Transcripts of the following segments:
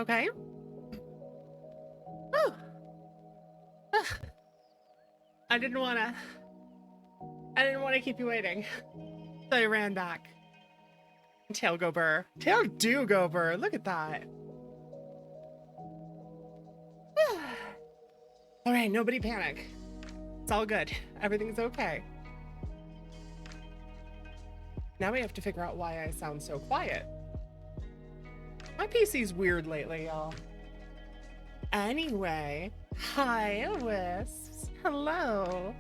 Okay. Oh. I didn't want to keep you waiting. So I ran back. Tail go burr. Tail do go burr. Look at that. All right, nobody panic. It's all good. Everything's okay. Now we have to figure out why I sound so quiet. My PC's weird lately, y'all. Anyway, hi, Wisps. Hello.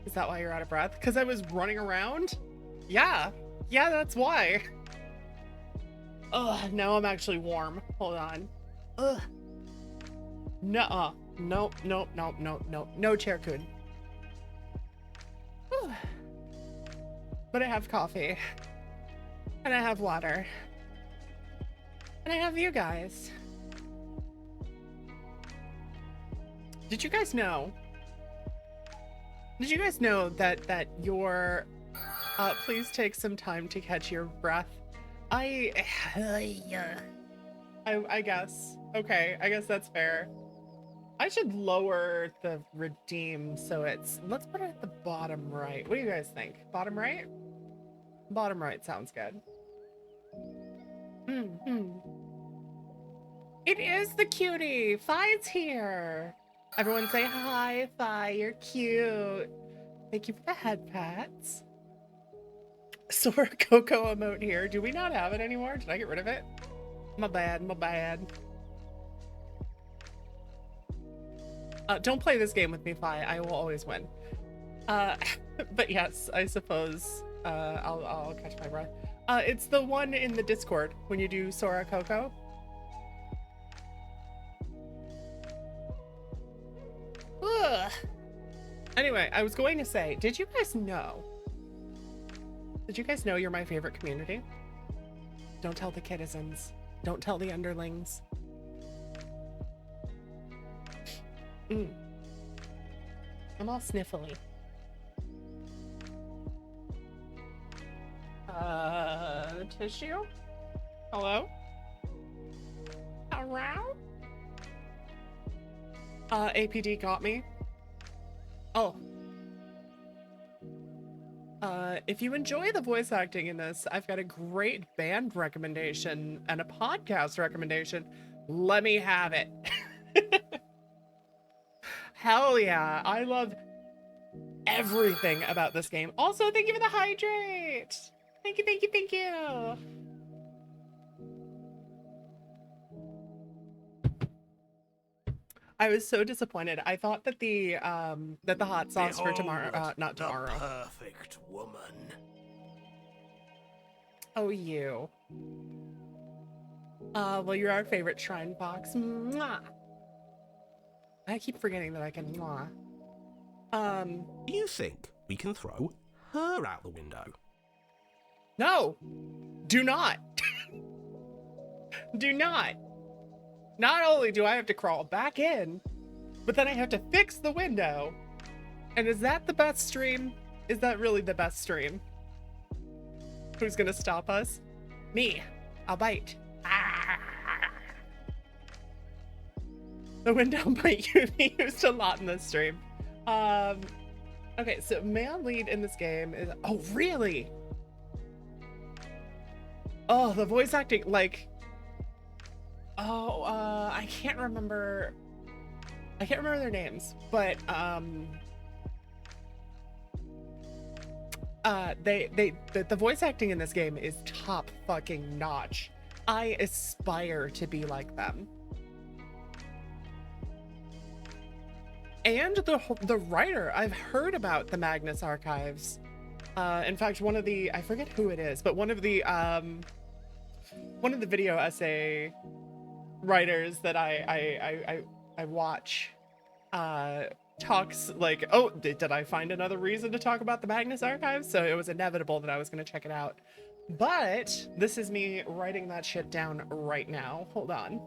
Is that why you're out of breath? Because I was running around? Yeah, that's why. Ugh, now I'm actually warm. Hold on. Ugh. Nuh-uh. Nope. No chair could. But I have coffee. And I have water. And I have you guys. Did you guys know? Did you guys know that your please take some time to catch your breath? I guess. Okay, I guess that's fair. I should lower the redeem so it's, let's put it at the bottom right. What do you guys think? Bottom right? Bottom right sounds good. It is the cutie. Fi's here. Everyone say hi, Fi. You're cute. Thank you for the head pats. Sora Coco emote here. Do we not have it anymore? Did I get rid of it? My bad. Don't play this game with me, Fi. I will always win. But yes, I suppose I'll catch my breath. It's the one in the Discord when you do Sora Coco. Ugh. Anyway, I was going to say, did you guys know you're my favorite community? Don't tell the citizens. Don't tell the underlings. I'm all sniffly. Tissue? Hello? Around? APD got me. Oh. If you enjoy the voice acting in this, I've got a great band recommendation and a podcast recommendation. Let me have it. Hell yeah. I love everything about this game. Also, thank you for the hydrate. Thank you. I was so disappointed. I thought that the hot sauce for tomorrow, not tomorrow. Perfect woman. Oh, you. Well, you're our favorite shrine fox. Mwah. I keep forgetting that I can mwah. You think we can throw her out the window? No, do not. Do not. Not only do I have to crawl back in, but then I have to fix the window. And is that the best stream? Is that really the best stream? Who's gonna stop us? Me. I'll bite. Ah. The window might be used a lot in this stream. Okay, so male lead in this game is, oh really? Oh, the voice acting, like, oh, I can't remember their names, but the voice acting in this game is top fucking notch. I aspire to be like them. And the writer, I've heard about the Magnus Archives. In fact, one of the, I forget who it is, but one of the video essay writers that I watch talks like, oh, did I find another reason to talk about the Magnus Archives? So it was inevitable that I was going to check it out. But this is me writing that shit down right now. Hold on.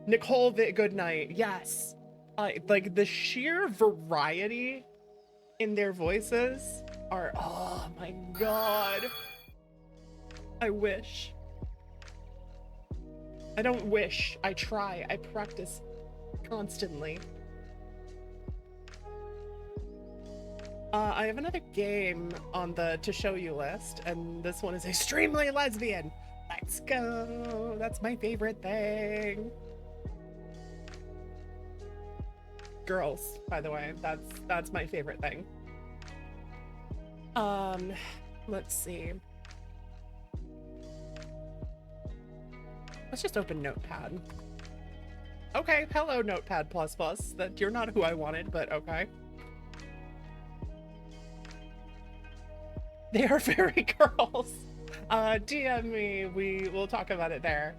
Nicole Goodnight, yes. Like the sheer variety in their voices are, oh my god. I wish. I don't wish. I try. I practice constantly. I have another game on the to show you list, and this one is extremely lesbian. Let's go. That's my favorite thing. Girls, by the way, that's my favorite thing. Let's see. Let's just open Notepad. Okay, hello Notepad++. That you're not who I wanted, but okay. They are fairy girls. DM me, we will talk about it there.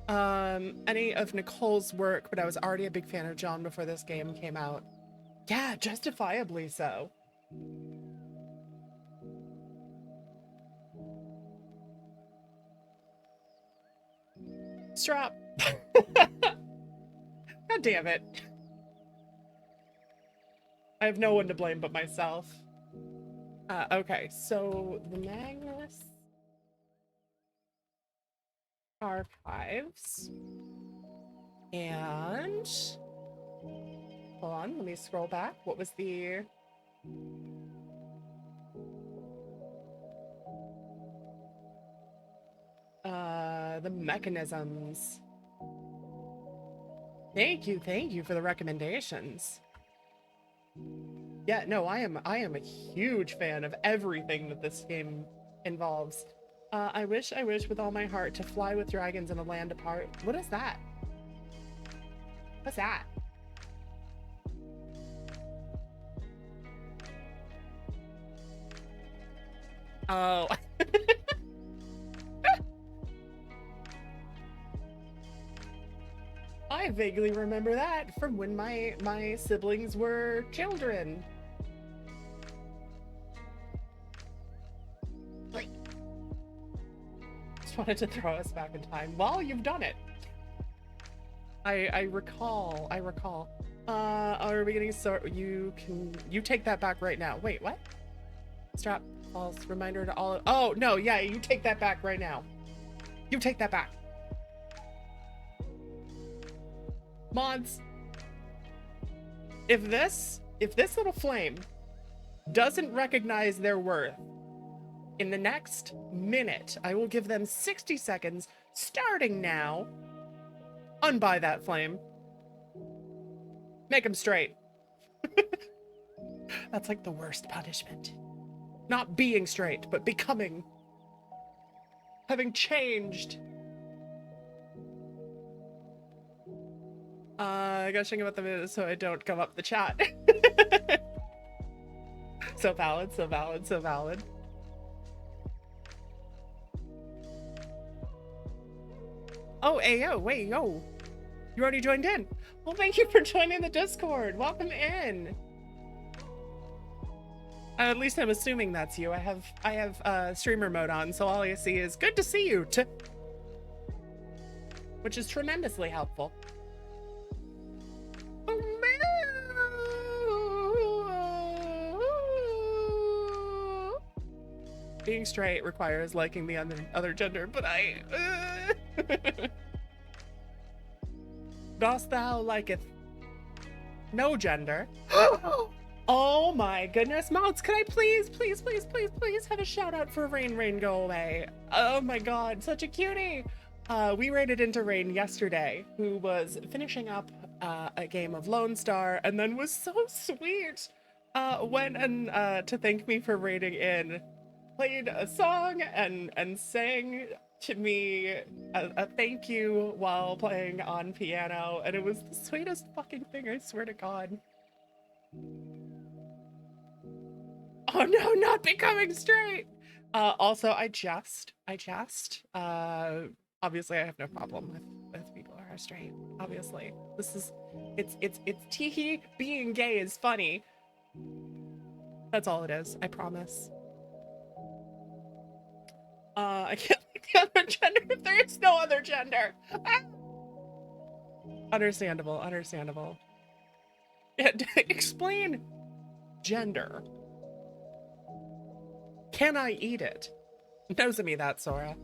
Any of Nicole's work, but I was already a big fan of John before this game came out. Yeah, justifiably so. Strap. God damn it. I have no one to blame but myself. Okay, so the Magnus Archives. And hold on, let me scroll back. What was the mechanisms? Thank you for the recommendations. Yeah, no, I am a huge fan of everything that this game involves. I wish with all my heart to fly with dragons in a land apart. What is that? What's that? Oh. I vaguely remember that from when my siblings were children. Like, just wanted to throw us back in time. Well, you've done it. I recall. Are we getting you take that back right now. Wait, what? Strap false reminder to all. Oh no, yeah, you take that back right now. You take that back. Mods, if this little flame doesn't recognize their worth, in the next minute, I will give them 60 seconds, starting now. Unbuy that flame. Make them straight. That's like the worst punishment. Not being straight, but becoming. Having changed. I gotta think about the so I don't come up the chat. So valid, so valid, so valid. Oh, ayo, wait, yo. You already joined in. Well, thank you for joining the Discord. Welcome in. At least I'm assuming that's you. I have streamer mode on, so all you see is good to see you, which is tremendously helpful. Being straight requires liking the other gender, but dost thou liketh no gender? Oh my goodness, mods, could I please have a shout out for Rain go away? Oh my god, such a cutie. We raided into Rain yesterday, who was finishing up a game of Lone Star, and then was so sweet. Went and to thank me for raiding in, played a song and sang to me a thank you while playing on piano, and it was the sweetest fucking thing, I swear to god. Oh no, not becoming straight. Also, I jest. Obviously I have no problem with people who are straight. Obviously, it's teehee. Being gay is funny. That's all it is. I promise. I can't like the other gender if there is no other gender. Ah! Understandable. Yeah, explain gender. Can I eat it? Nozomi that, Sora.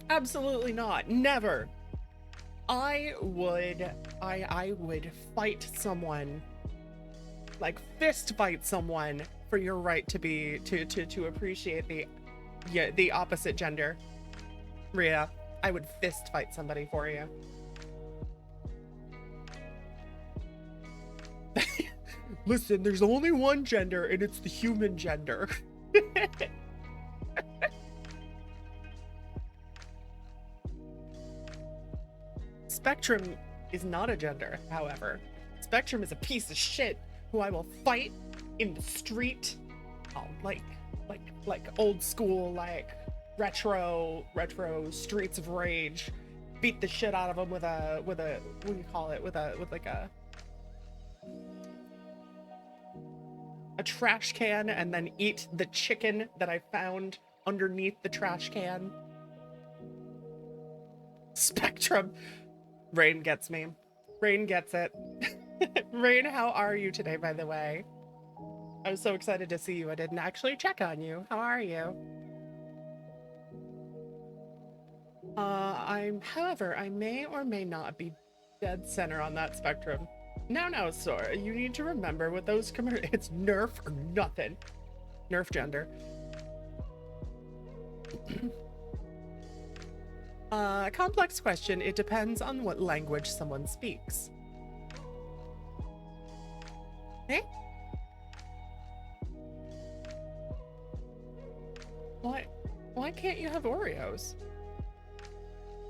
Absolutely not. Never. I would fight someone, like fist fight someone for your right to be to appreciate the opposite gender. Rhea, I would fist fight somebody for you. Listen, there's only one gender and it's the human gender. Spectrum is not a gender, however. Spectrum is a piece of shit who I will fight in the street. Oh, like old school, like retro streets of rage. Beat the shit out of them with a what do you call it? With like a trash can, and then eat the chicken that I found underneath the trash can. Spectrum. Rain gets me. Rain gets it. Rain, how are you today, by the way? I was so excited to see you. I didn't actually check on you. How are you? However, I may or may not be dead center on that spectrum. No, Sora, you need to remember what those it's nerf or nothing. Nerf gender. Complex question. It depends on what language someone speaks. Eh? Why can't you have Oreos?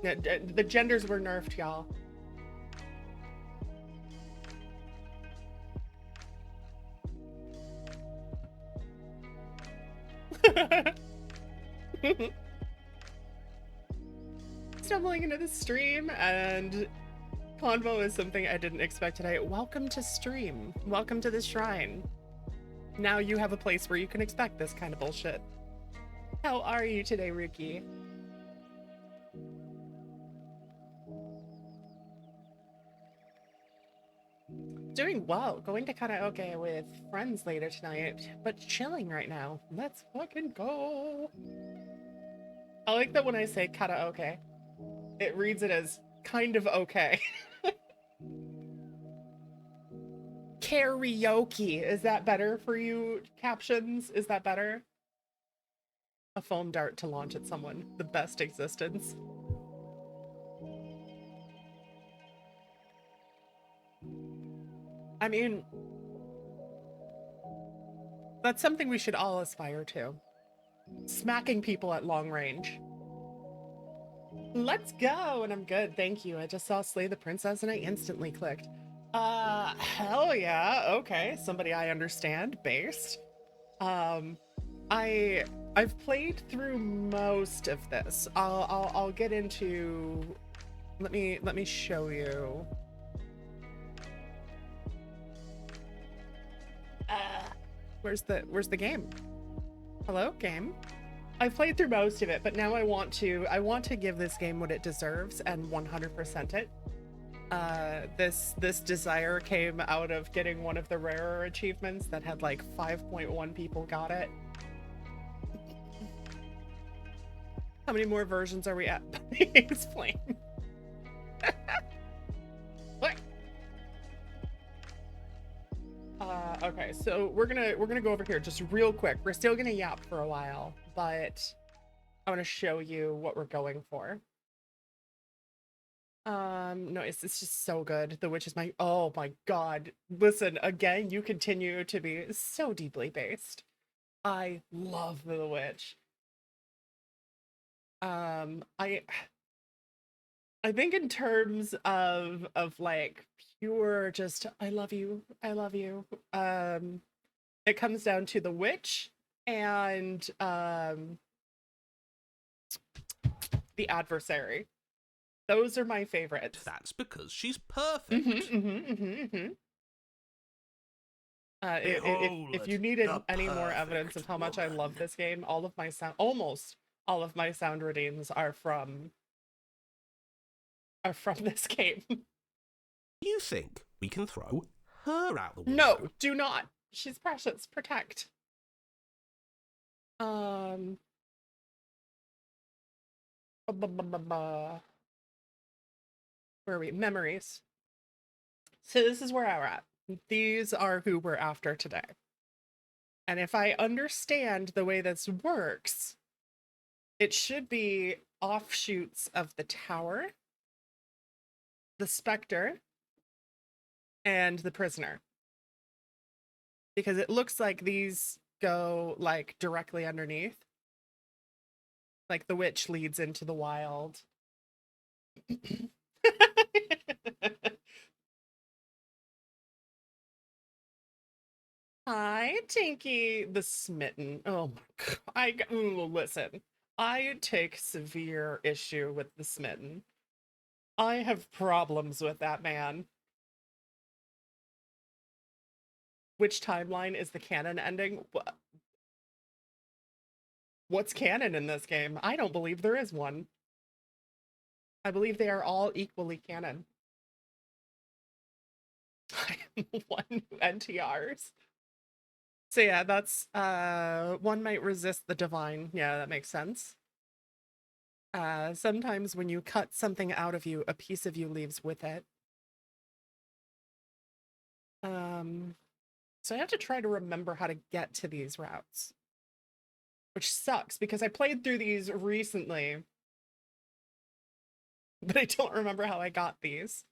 Yeah, the genders were nerfed, y'all. Stumbling into the stream, and convo is something I didn't expect today. Welcome to stream. Welcome to the shrine. Now you have a place where you can expect this kind of bullshit. How are you today, Ricky? Doing well. Going to karaoke with friends later tonight, but chilling right now. Let's fucking go. I like that when I say karaoke, it reads it as kind of okay. Karaoke. Is that better for you, captions? Is that better? A foam dart to launch at someone. The best existence. I mean, that's something we should all aspire to. Smacking people at long range. Let's go! And I'm good, thank you. I just saw Slay the Princess and I instantly clicked. Hell yeah, okay. Somebody I understand, based. I've played through most of this. I'll get into... Let me show you. Where's the game? Hello, game? I've played through most of it, but now I want to give this game what it deserves and 100% it. This desire came out of getting one of the rarer achievements that had like 5.1 people got it. How many more versions are we at? Explain. What? Okay, so we're gonna go over here just real quick. We're still gonna yap for a while, but I want to show you what we're going for. No, it's just so good. The Witch is my, oh my god. Listen, again, you continue to be so deeply based. I love The Witch. I think in terms of like pure just I love you, it comes down to The Witch and The Adversary. Those are my favorites. That's because she's perfect. If you needed any more evidence of how much I love this game, almost all of my sound redeems are from this game. You think we can throw her out the window? No, do not. She's precious. Protect. Where are we? Memories. So this is where we're at. These are who we're after today. And if I understand the way this works, it should be offshoots of the tower, the specter, and the prisoner. Because it looks like these go like directly underneath. Like the witch leads into the wild. Hi, Tinky the Smitten. Oh my god. Listen, I take severe issue with the Smitten. I have problems with that man. Which timeline is the canon ending? What's canon in this game? I don't believe there is one. I believe they are all equally canon. I am one NTRs. So yeah, that's one might resist the divine. Yeah, that makes sense. Sometimes when you cut something out of you, a piece of you leaves with it. So I have to try to remember how to get to these routes. Which sucks because I played through these recently. But I don't remember how I got these.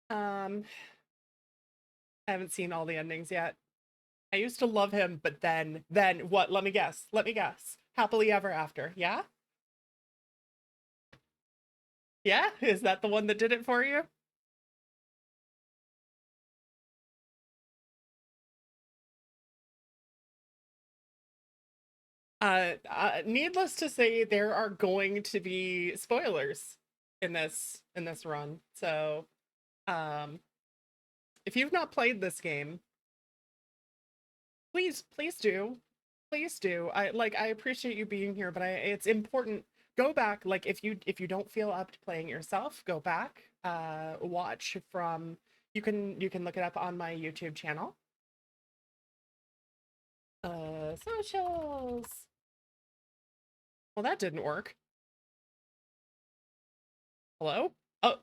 I haven't seen all the endings yet. I used to love him, but then what? Let me guess. Let me guess. Happily ever after. Yeah? Yeah? Is that the one that did it for you? Needless to say, there are going to be spoilers in this run. So, if you've not played this game, please do. Please do. I appreciate you being here, but it's important. Go back, like if you don't feel up to playing yourself, go back, watch from you can look it up on my YouTube channel. Socials. Well, that didn't work. Hello? Oh,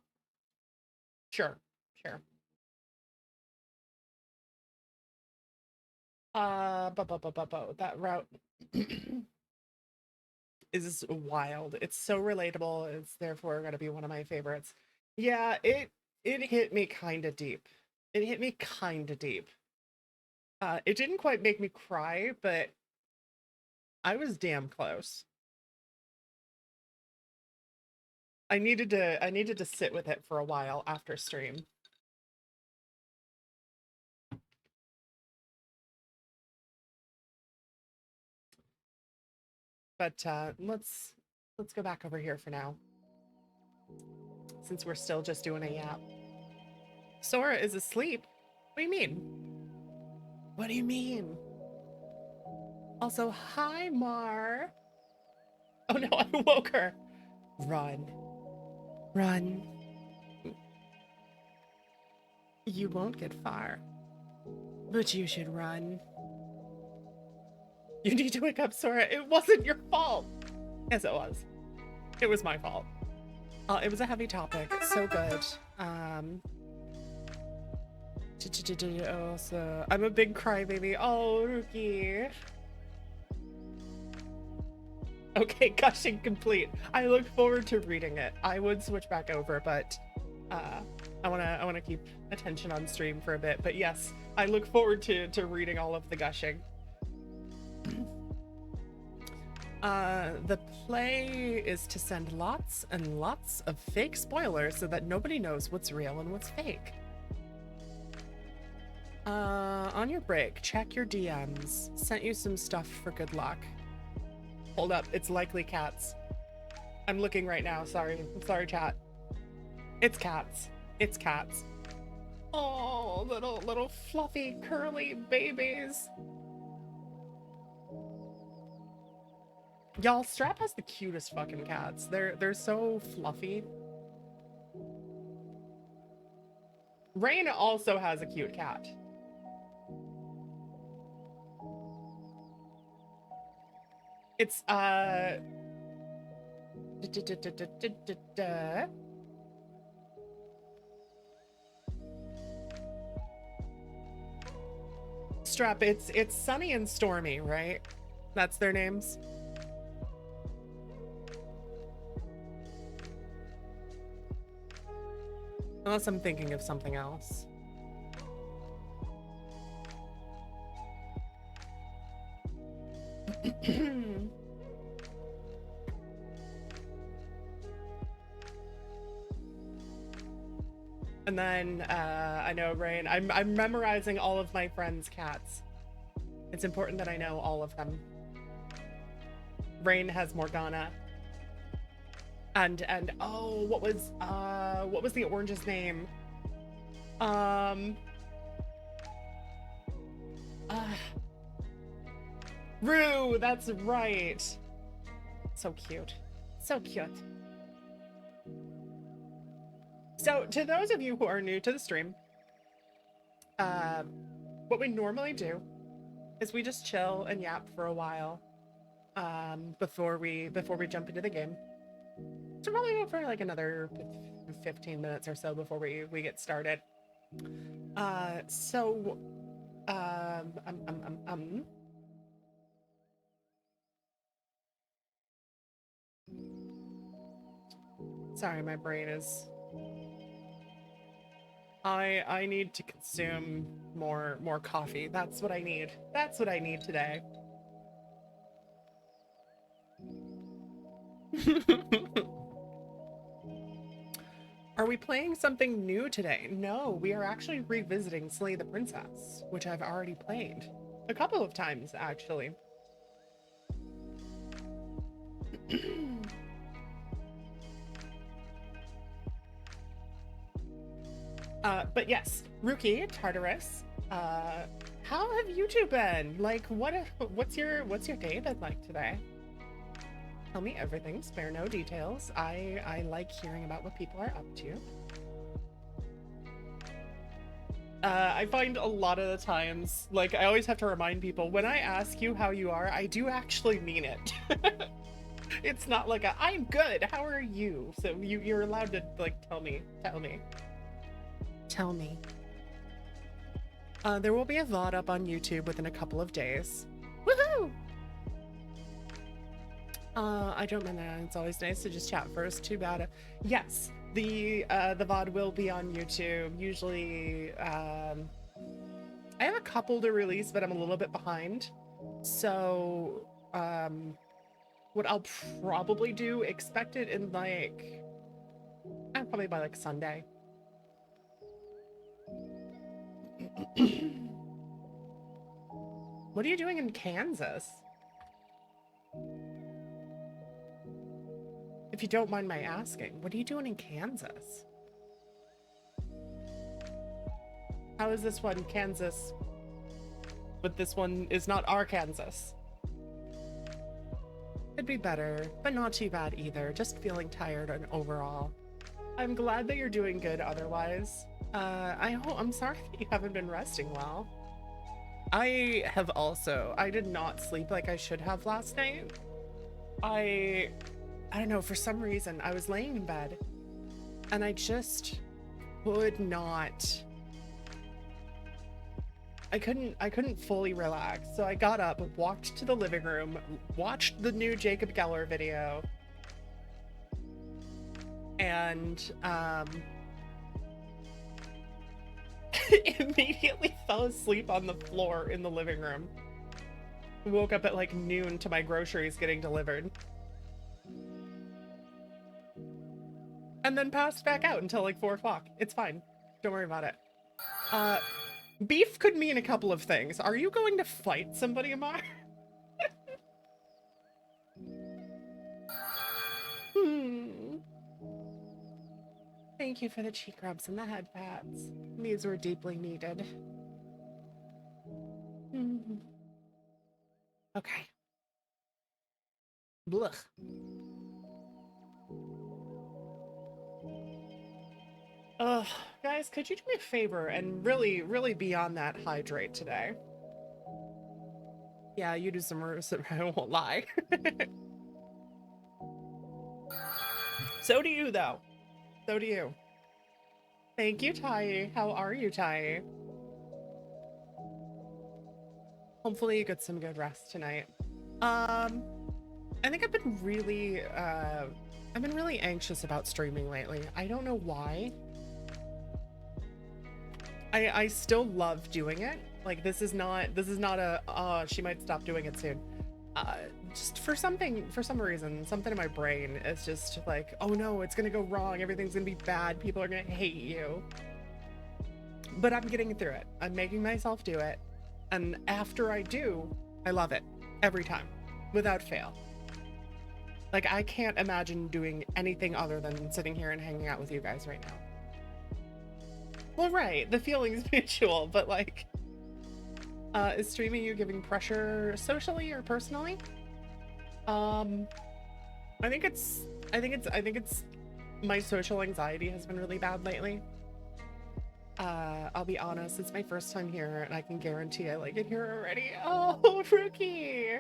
sure. That route is wild. It's so relatable. It's therefore gonna be one of my favorites. Yeah, it hit me kind of deep. It hit me kind of deep. It didn't quite make me cry, but I was damn close. I needed to sit with it for a while after stream. But let's go back over here for now. Since we're still just doing a yap. Sora is asleep. What do you mean? What do you mean? Also, hi, Mar. Oh no, I woke her. Run. Run. You won't get far. But you should run. You need to wake up, Sora. It wasn't your fault. Yes, it was. It was my fault. It was a heavy topic. So good. Also, I'm a big crybaby. Oh, Rookie. Okay, gushing complete. I look forward to reading it. I would switch back over, but I wanna keep attention on stream for a bit. But yes, I look forward to reading all of the gushing. The play is to send lots and lots of fake spoilers so that nobody knows what's real and what's fake. On your break, check your DMs. Sent you some stuff for good luck. Hold up, it's likely cats. I'm looking right now, sorry. I'm sorry, chat. It's cats. It's cats. Oh, little fluffy, curly babies. Y'all, Strap has the cutest fucking cats. They're so fluffy. Rain also has a cute cat. It's Strap, it's Sunny and Stormy, right? That's their names. Unless I'm thinking of something else. And then I know Rain. I'm memorizing all of my friends' cats. It's important that I know all of them. Rain has Morgana. And oh, what was the orange's name? Rue, that's right. So cute. So cute. So to those of you who are new to the stream, what we normally do is we just chill and yap for a while before we jump into the game. So probably go for like another 15 minutes or so before we get started. Sorry, my brain is... I need to consume more coffee. That's what I need. That's what I need today. Are we playing something new today? No, we are actually revisiting Slay the Princess, which I've already played a couple of times, actually. But yes, Rookie, Tartarus, how have you two been? Like, what's your day been like today? Tell me everything, spare no details. I like hearing about what people are up to. I find a lot of the times, like, I always have to remind people, when I ask you how you are, I do actually mean it. It's not like I'm good, how are you? So you're allowed to, like, tell me. There will be a VOD up on YouTube within a couple of days. Woohoo! I don't mind that. It's always nice to just chat first. Too bad. Yes, the VOD will be on YouTube. Usually, I have a couple to release, but I'm a little bit behind. So, what I'll probably do, expect it in like, probably by like Sunday. What are you doing in Kansas? If you don't mind my asking, what are you doing in Kansas? How is this one Kansas, but this one is not our Kansas? Could be better, but not too bad either. Just feeling tired and overall. I'm glad that you're doing good otherwise. I'm sorry that you haven't been resting well. I did not sleep like I should have last night. I don't know, for some reason, I was laying in bed and I just could not. I couldn't fully relax. So I got up, walked to the living room, watched the new Jacob Geller video, and immediately fell asleep on the floor in the living room. Woke up at like noon to my groceries getting delivered. And then passed back out until like 4 o'clock. It's fine. Don't worry about it. Beef could mean a couple of things. Are you going to fight somebody, Amar? Thank you for the cheek rubs and the head pats. These were deeply needed. Okay. Blech. Ugh, Guys, could you do me a favor and really, really be on that hydrate today? Yeah, you do some, I won't lie. So do you, though. So do you. Thank you, Tai. How are you, Tai? Hopefully you get some good rest tonight. I think I've been really anxious about streaming lately. I don't know why. I still love doing it. Like, this is not a she might stop doing it soon. Just for some reason, something in my brain is just like, oh no, it's gonna go wrong, everything's gonna be bad, people are gonna hate you. But I'm getting through it. I'm making myself do it. And after I do, I love it every time, without fail. Like, I can't imagine doing anything other than sitting here and hanging out with you guys right now. Well, right, the feeling's mutual, but like, is streaming you giving pressure socially or personally? I think it's my social anxiety has been really bad lately. I'll be honest, it's my first time here and I can guarantee I like it here already. Oh, rookie.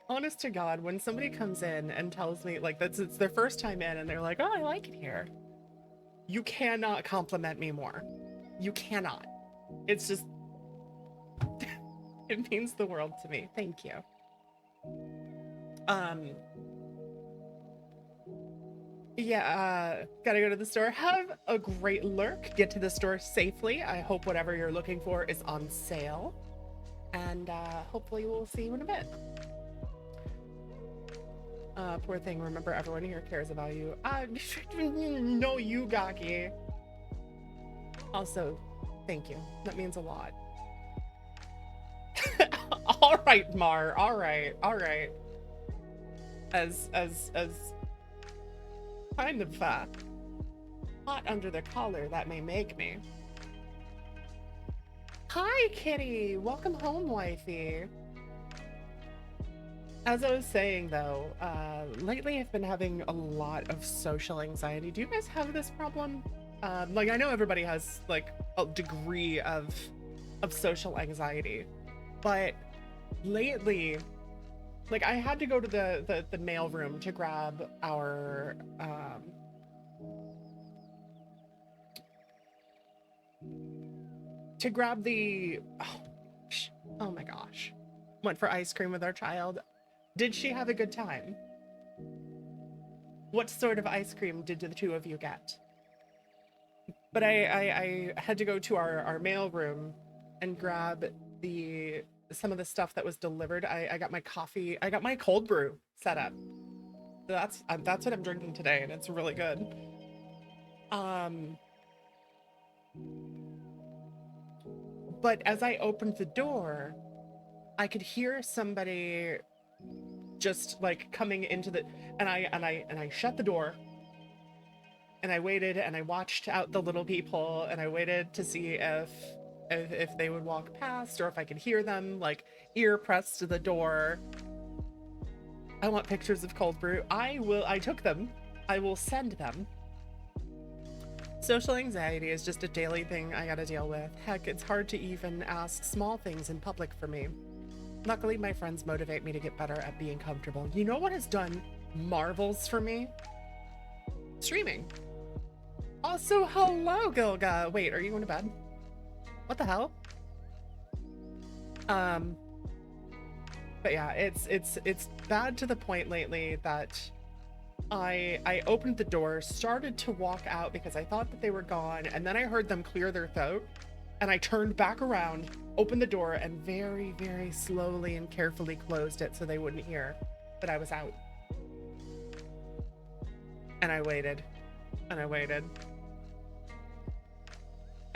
Honest to God, when somebody comes in and tells me like it's their first time in and they're like, oh, I like it here. You cannot compliment me more. You cannot. It's just, it means the world to me. Thank you. Yeah, gotta go to the store. Have a great lurk. Get to the store safely. I hope whatever you're looking for is on sale. And hopefully we'll see you in a bit. Poor thing. Remember, everyone here cares about you. No, you, Gaki. Also, thank you. That means a lot. All right, Mar. All right. As kind of hot under the collar that may make me. Hi, kitty. Welcome home, wifey. As I was saying, though, lately I've been having a lot of social anxiety. Do you guys have this problem? Like, I know everybody has like a degree of social anxiety, but lately, like, I had to go to the mail room to grab our oh my gosh, went for ice cream with our child. Did she have a good time? What sort of ice cream did the two of you get? But I had to go to our mail room and grab some of the stuff that was delivered. I got my coffee, I got my cold brew set up. That's what I'm drinking today, and it's really good. But as I opened the door, I could hear somebody just like coming into the, and I shut the door, and I waited and I watched out the little people, and I waited to see if they would walk past or if I could hear them, like, ear pressed to the door. I want pictures of cold brew. I took them. I will send them. Social anxiety is just a daily thing I gotta deal with. Heck, it's hard to even ask small things in public for me. Luckily, my friends motivate me to get better at being comfortable. You know what has done marvels for me? Streaming. Also, hello, Gilga. Wait, are you going to bed? What the hell? But yeah, it's bad to the point lately that I opened the door, started to walk out because I thought that they were gone, and then I heard them clear their throat, and I turned back around, opened the door, and very, very slowly and carefully closed it so they wouldn't hear that I was out. And I waited, and I waited.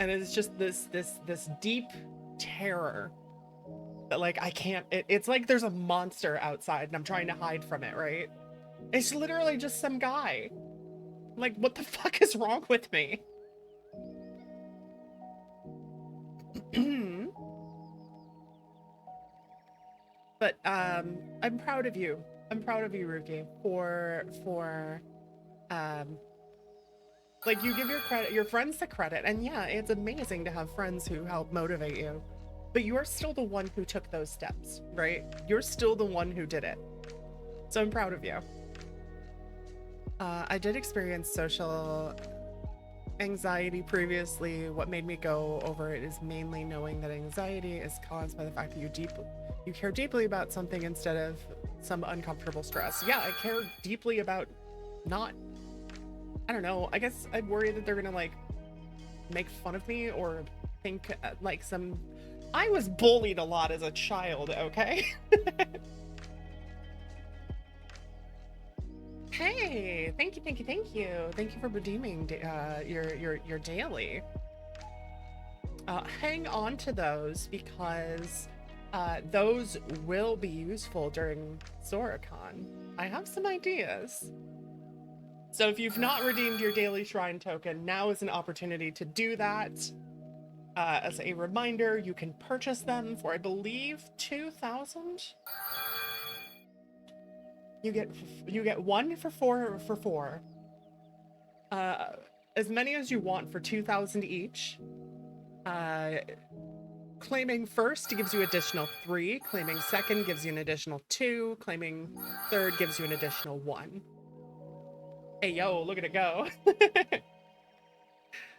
And it's just this deep terror that, like, I can't, it's like there's a monster outside and I'm trying to hide from it, right? It's literally just some guy. Like, what the fuck is wrong with me? But I'm proud of you. I'm proud of you, Ruki, for Like, you give your friends the credit, and yeah, it's amazing to have friends who help motivate you, but you're still the one who took those steps, right? You're still the one who did it. So I'm proud of you. I did experience social anxiety previously. What made me go over it is mainly knowing that anxiety is caused by the fact that you care deeply about something instead of some uncomfortable stress. Yeah, I care deeply about not, I don't know, I guess I'd worry that they're gonna like make fun of me or think like some, I was bullied a lot as a child, okay? Hey, thank you, thank you, thank you. Thank you for redeeming your daily. Hang on to those because those will be useful during SoraCon. I have some ideas. So if you've not redeemed your daily shrine token, now is an opportunity to do that. As a reminder, you can purchase them for, I believe, 2,000. You get one for four. As many as you want for 2,000 each. Claiming first gives you additional 3. Claiming second gives you an additional 2. Claiming third gives you an additional 1. Hey, yo, look at it go.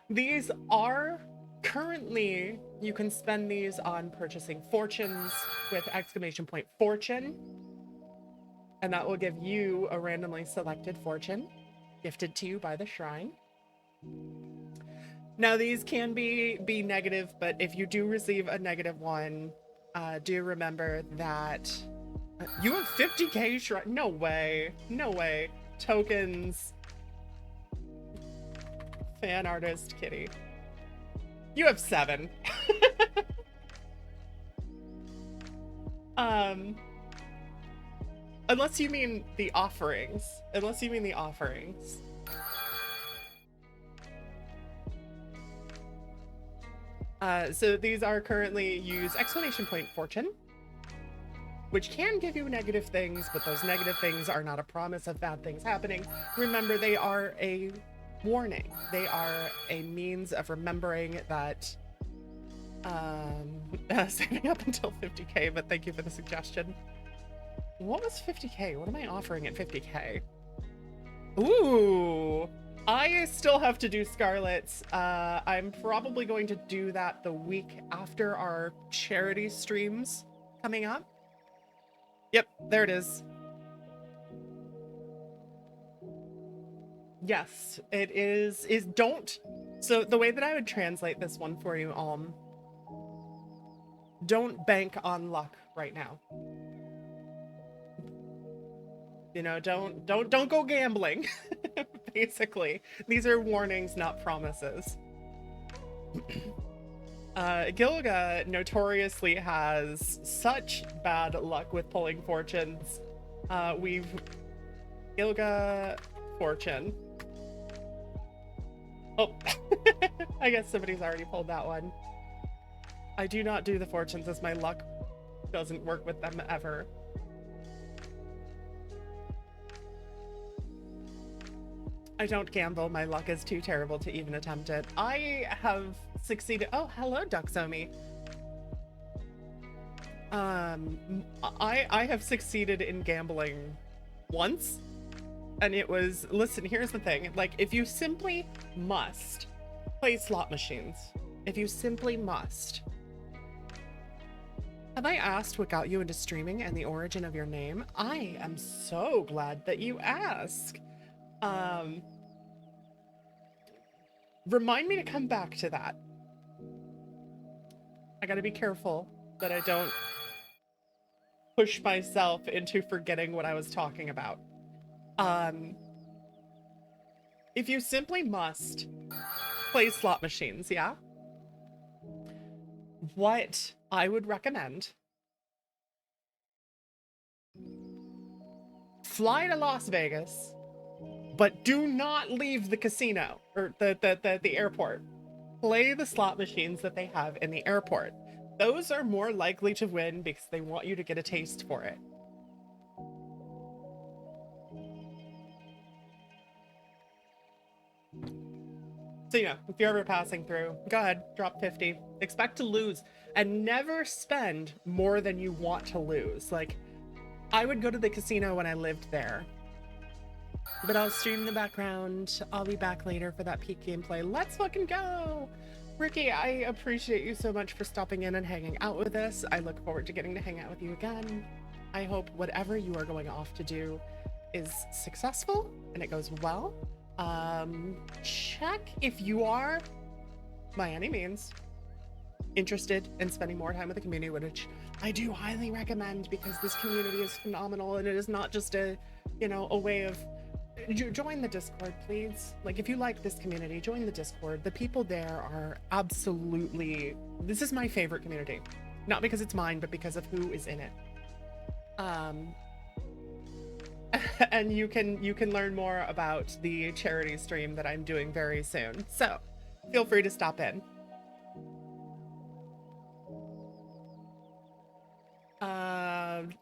These are currently, you can spend these on purchasing fortunes with !fortune. And that will give you a randomly selected fortune gifted to you by the shrine. Now these can be negative, but if you do receive a negative one, do remember that you have 50k shrine. No way, no way. Tokens. Fan artist Kitty. You have 7. Unless you mean the offerings. Unless you mean the offerings. So these are currently use !fortune, which can give you negative things, but those negative things are not a promise of bad things happening. Remember, they are a warning. They are a means of remembering that saving up until 50k, but thank you for the suggestion. What was 50k? What am I offering at 50k? Ooh, I still have to do Scarlet's. I'm probably going to do that the week after our charity streams coming up. Yep, there it is. Yes, it is don't. So the way that I would translate this one for you, don't bank on luck right now. You know, don't go gambling. Basically, these are warnings, not promises. Gilga notoriously has such bad luck with pulling fortunes. Gilga fortune. Oh, I guess somebody's already pulled that one. I do not do the fortunes as my luck doesn't work with them ever. I don't gamble. My luck is too terrible to even attempt it. I have succeeded. Oh, hello, Nozomi. I have succeeded in gambling once, and it was, listen, here's the thing. Like, if you simply must play slot machines, if you simply must. Have I asked what got you into streaming and the origin of your name? I am so glad that you ask. Remind me to come back to that. I gotta be careful that I don't push myself into forgetting what I was talking about. If you simply must play slot machines, yeah? What I would recommend, fly to Las Vegas, but do not leave the casino or the airport. Play the slot machines that they have in the airport. Those are more likely to win because they want you to get a taste for it. So, you know, if you're ever passing through, go ahead, drop 50. Expect to lose and never spend more than you want to lose. Like, I would go to the casino when I lived there, but I'll stream in the background. I'll be back later for that peak gameplay. Let's fucking go! Ricky, I appreciate you so much for stopping in and hanging out with us. I look forward to getting to hang out with you again. I hope whatever you are going off to do is successful and it goes well. Check if you are, by any means, interested in spending more time with the community, which I do highly recommend because this community is phenomenal and it is not just a, you know, a way of join the Discord, please. Like, if you like this community, join the Discord. The people there are absolutely, this is my favorite community, not because it's mine, but because of who is in it. And you can learn more about the charity stream that I'm doing very soon. So feel free to stop in.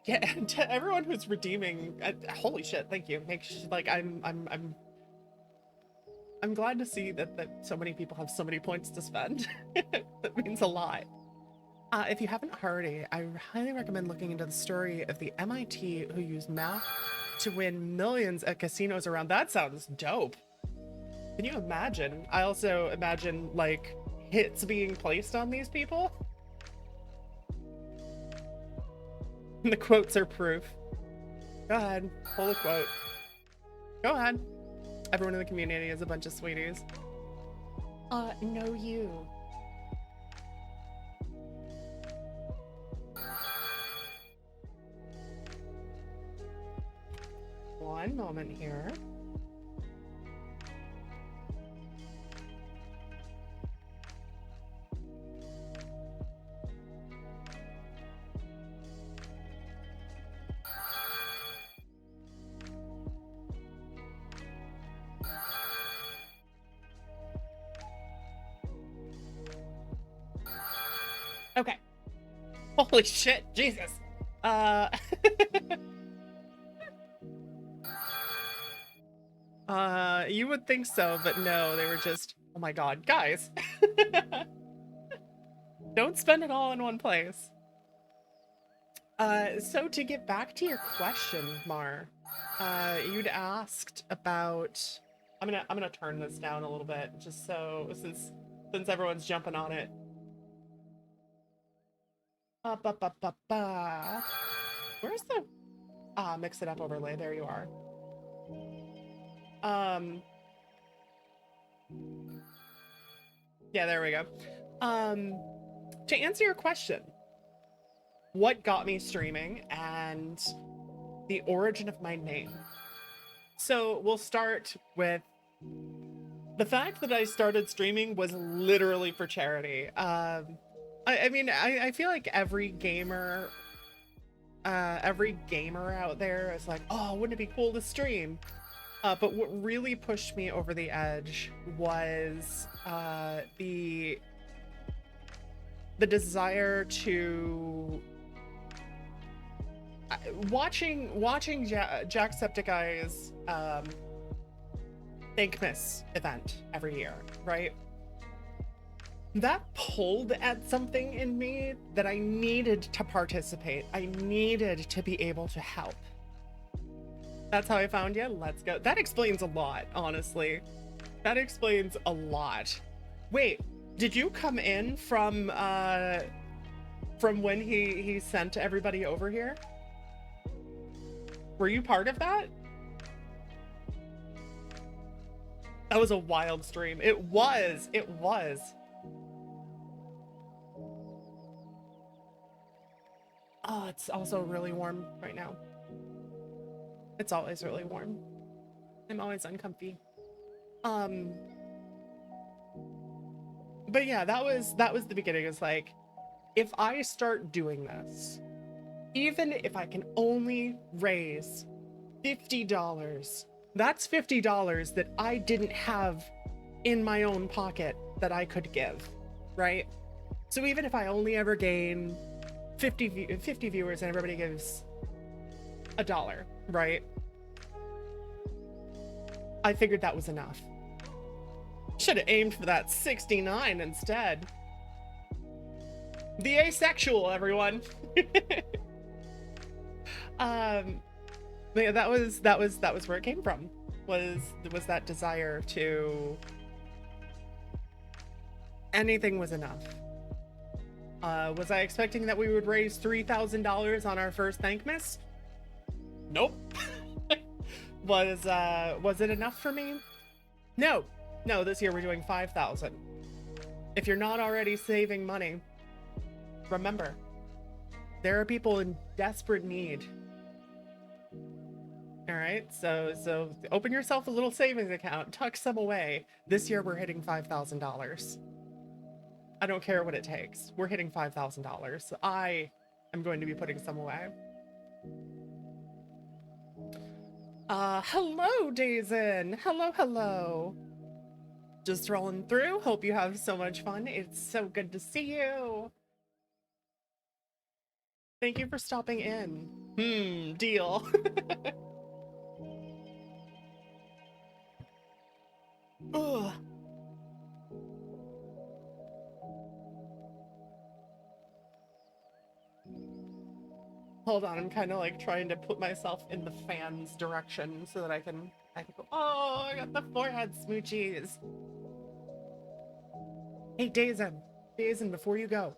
Yeah, and to everyone who's redeeming, holy shit, thank you. Like, I'm glad to see that so many people have so many points to spend. That means a lot. If you haven't already, I highly recommend looking into the story of the MIT who use math to win millions at casinos around. That sounds dope. Can you imagine? I also imagine, like, hits being placed on these people. And the quotes are proof. Go ahead, pull a quote. Go ahead. Everyone in the community is a bunch of sweeties. No, you. One moment here. Okay. Holy shit, Jesus. You would think so, but no, they were just, oh my god, guys. Don't spend it all in one place. So to get back to your question, Mar, you'd asked about, I'm gonna turn this down a little bit, just so, since everyone's jumping on it. Where's the mix it up overlay? There you are. Yeah, there we go. To answer your question, what got me streaming and the origin of my name. So we'll start with the fact that I started streaming was literally for charity. I mean, I feel like every gamer out there is like, oh, wouldn't it be cool to stream? But what really pushed me over the edge was the desire to watching Jacksepticeye's Thankmas event every year, right? That pulled at something in me that I needed to participate. I needed to be able to help. That's how I found you. Let's go. That explains a lot, honestly. That explains a lot. Wait, did you come in from when he sent everybody over here? Were you part of that? That was a wild stream. It was. Oh, it's also really warm right now. It's always really warm. I'm always uncomfy. But yeah, that was the beginning. It's like, if I start doing this, even if I can only raise $50, that's $50 that I didn't have in my own pocket that I could give, right? So even if I only ever gain 50 viewers and everybody gives $1, right? I figured that was enough Should have aimed for that 69 instead. The asexual, everyone. Yeah, that was where it came from. Was that desire to anything was enough. Was I expecting that we would raise $3,000 on our first Thankmas? Nope. Was it enough for me? No. No, this year we're doing 5,000. If you're not already saving money, remember, there are people in desperate need. All right, so open yourself a little savings account, tuck some away. This year we're hitting $5,000. I don't care what it takes. We're hitting $5,000. I am going to be putting some away. Hello, Dazen. Hello. Just rolling through. Hope you have so much fun. It's so good to see you. Thank you for stopping in. Deal. Ugh. Hold on, I'm kind of like trying to put myself in the fan's direction so that I can go, oh, I got the forehead smoochies. Hey, Dazen, before you go.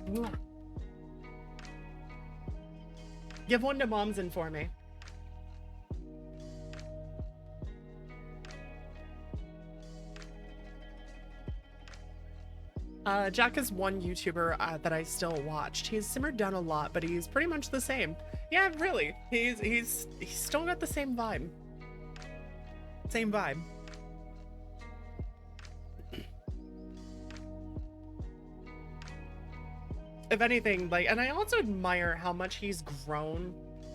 Mwah. Give one to Momsen for me. Jack is one YouTuber that I still watched. He's simmered down a lot, but he's pretty much the same. Yeah, really. He's still got the same vibe. Same vibe. If anything, like, and I also admire how much he's grown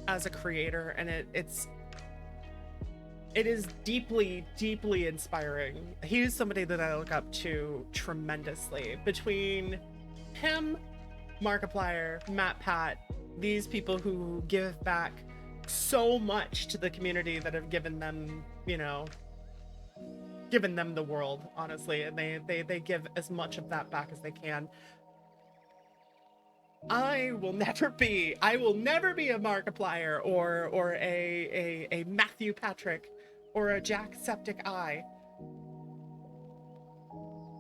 as a creator, and it is deeply inspiring. He's somebody that I look up to tremendously. Between him, Markiplier, MatPat, these people who give back so much to the community that have given them, you know, given them the world, honestly, and they give as much of that back as they can. I will never be a Markiplier or a Matthew Patrick or a Jacksepticeye.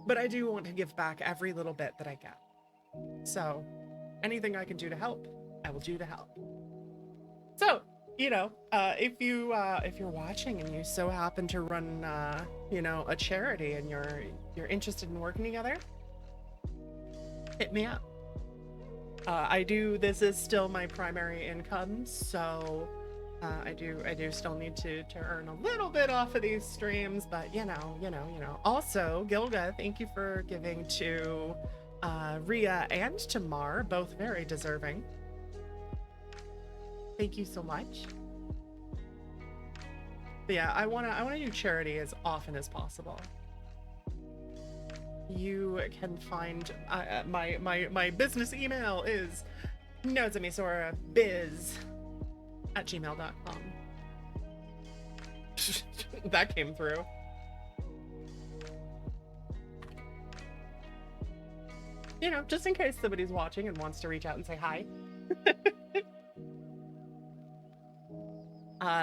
But I do want to give back every little bit that I get. So anything I can do to help, I will do to help. So, you know, if you're watching and you so happen to run you know, a charity and you're interested in working together, hit me up. This is still my primary income, so I do still need to earn a little bit off of these streams, but you know. Also, Gilga, thank you for giving to Ria and to Mar, both very deserving. Thank you so much. But yeah, I wanna do charity as often as possible. You can find my business email is nozomisorabiz@gmail.com. That came through. You know, just in case somebody's watching and wants to reach out and say hi.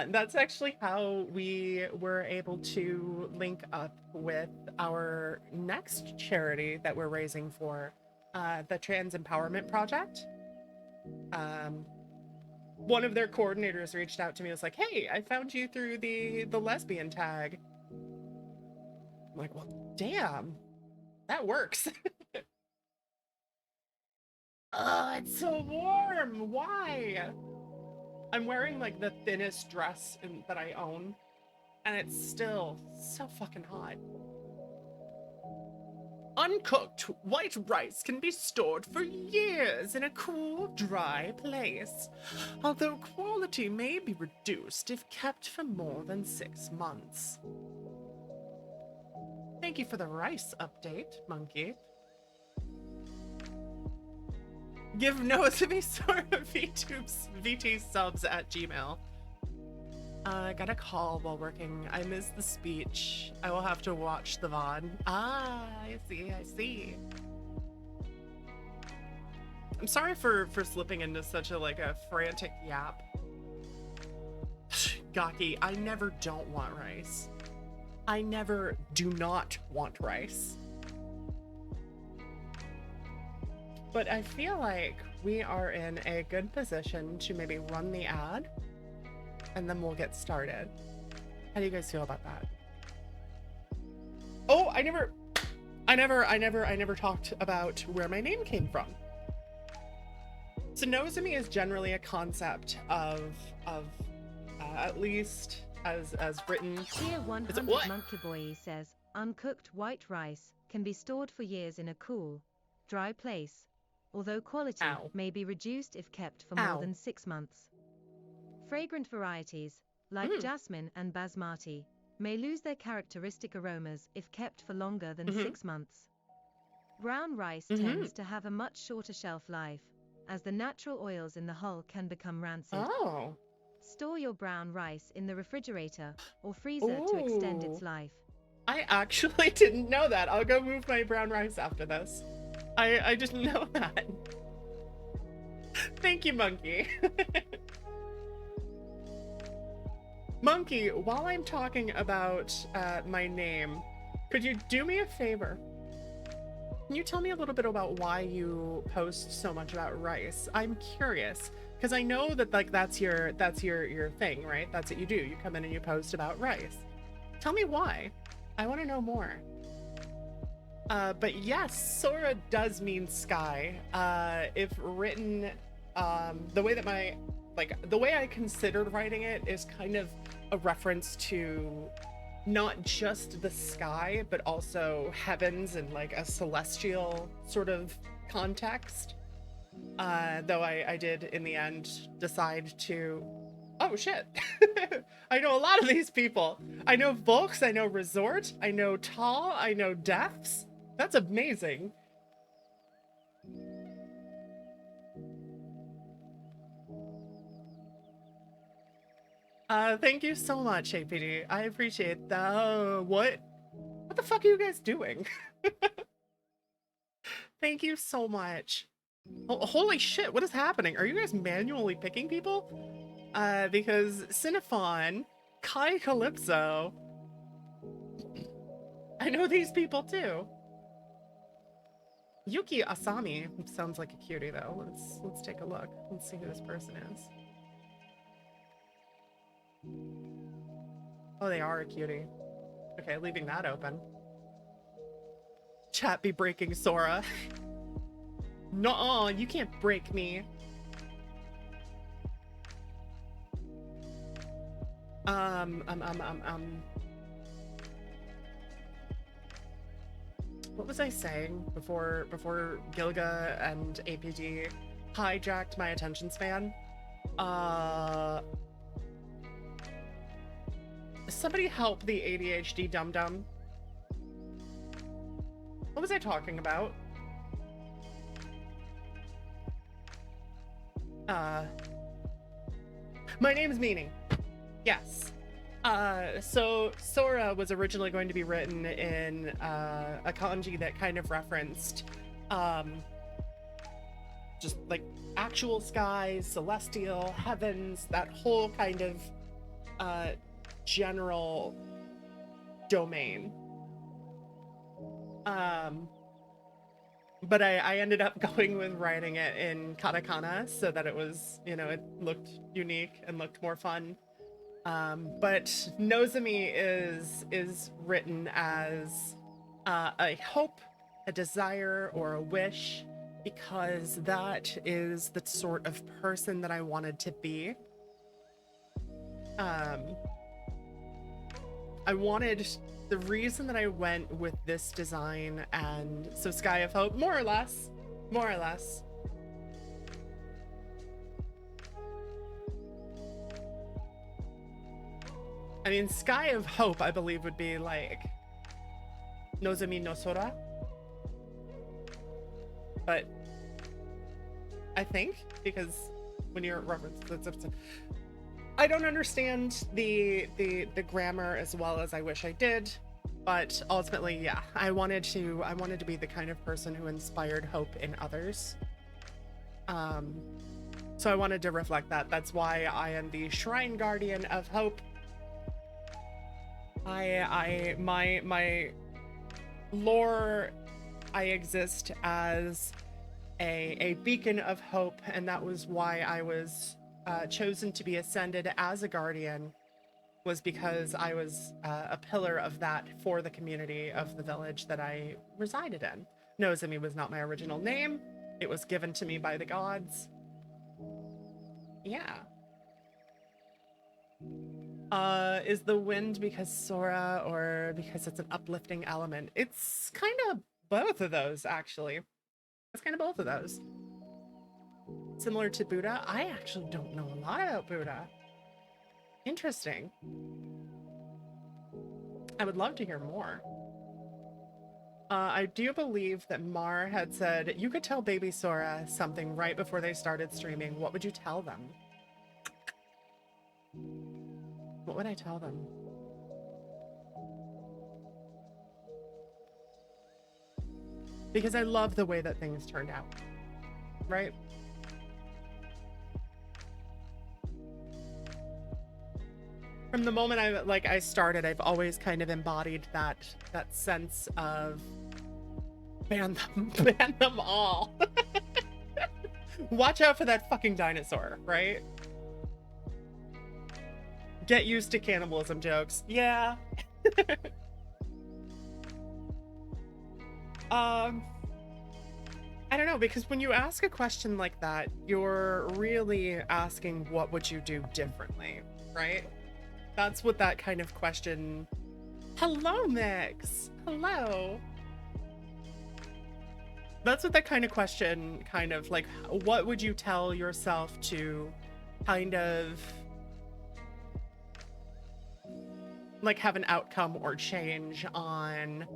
That's actually how we were able to link up with our next charity that we're raising for, the Trans Empowerment Project. One of their coordinators reached out to me and was like, hey, I found you through the lesbian tag. I'm like, well, damn, that works. Oh, it's so warm. Why? I'm wearing like the thinnest dress that I own, and it's still so fucking hot. Uncooked white rice can be stored for years in a cool, dry place, although quality may be reduced if kept for more than 6 months. Thank you for the rice update, Monkey. Give Nozomi VT subs at Gmail. I got a call while working. I missed the speech. I will have to watch the VOD. Ah, I see. I'm sorry for slipping into such a frantic yap. Gaki, I never don't want rice. I never do not want rice. But I feel like we are in a good position to maybe run the ad and then we'll get started. How do you guys feel about that? Oh, I never talked about where my name came from. So Nozomi is generally a concept of at least as written. Tier 100 Monkey Boy says, uncooked white rice can be stored for years in a cool, dry place, although quality may be reduced if kept for more than 6 months. Fragrant varieties, like jasmine and basmati, may lose their characteristic aromas if kept for longer than 6 months. Brown rice tends to have a much shorter shelf life, as the natural oils in the hull can become rancid. Oh. Store your brown rice in the refrigerator or freezer to extend its life. I actually didn't know that. I'll go move my brown rice after this. I didn't know that. Thank you, Monkey. Monkey, while I'm talking about my name, could you do me a favor? Can you tell me a little bit about why you post so much about rice? I'm curious, because I know that that's your thing, right? That's what you do. You come in and you post about rice. Tell me why. I want to know more. But yes, Sora does mean sky. If written, the way that the way I considered writing it is kind of a reference to not just the sky, but also heavens and like a celestial sort of context. Though I did in the end decide to, oh shit. I know a lot of these people. I know Volks, I know Resort, I know Tall, I know Deaths. That's amazing. Thank you so much, APD. I appreciate that. What the fuck are you guys doing? Thank you so much. Oh, holy shit, what is happening? Are you guys manually picking people? Because Cinephon, Kai Calypso, I know these people too. Yuki Asami sounds like a cutie though. Let's take a look. Let's see who this person is. Oh, they are a cutie. Okay, leaving that open. Chat be breaking Sora. Nuh-uh, you can't break me. What was I saying before Gilga and APD hijacked my attention span? Somebody help the ADHD dum-dum. What was I talking about? My name's Meaning. Yes. So Sora was originally going to be written in a kanji that kind of referenced just like actual skies, celestial, heavens, that whole kind of general domain. But I ended up going with writing it in katakana so that it was, you know, it looked unique and looked more fun. But Nozomi is written as a hope, a desire, or a wish, because that is the sort of person that I wanted to be. The reason that I went with this design, and so Sky of Hope, more or less. I mean, Sky of Hope, I believe, would be like Nozomi no Sora. But I think, because when you're referenced, I don't understand the grammar as well as I wish I did, but ultimately, yeah, I wanted to be the kind of person who inspired hope in others. So I wanted to reflect that. That's why I am the Shrine Guardian of Hope. My lore, I exist as a beacon of hope, and that was why I was chosen to be ascended as a guardian, was because I was a pillar of that for the community of the village that I resided in. Nozomi was not my original name. It was given to me by the gods. Yeah. Is the wind because Sora or because it's an uplifting element? It's kind of both of those, actually. It's kind of both of those. Similar to Buddha. I actually don't know a lot about Buddha. Interesting. I would love to hear more. I do believe that Mar had said you could tell baby Sora something right before they started streaming. What would you tell them? What would I tell them? Because I love the way that things turned out, right? From the moment I started, I've always kind of embodied that sense of ban them all. Watch out for that fucking dinosaur, right? Get used to cannibalism jokes. Yeah. I don't know, because when you ask a question like that, you're really asking what would you do differently, right? That's what that kind of question... Hello, Mix! Hello! That's what that kind of question kind of like, what would you tell yourself to kind of like have an outcome or change on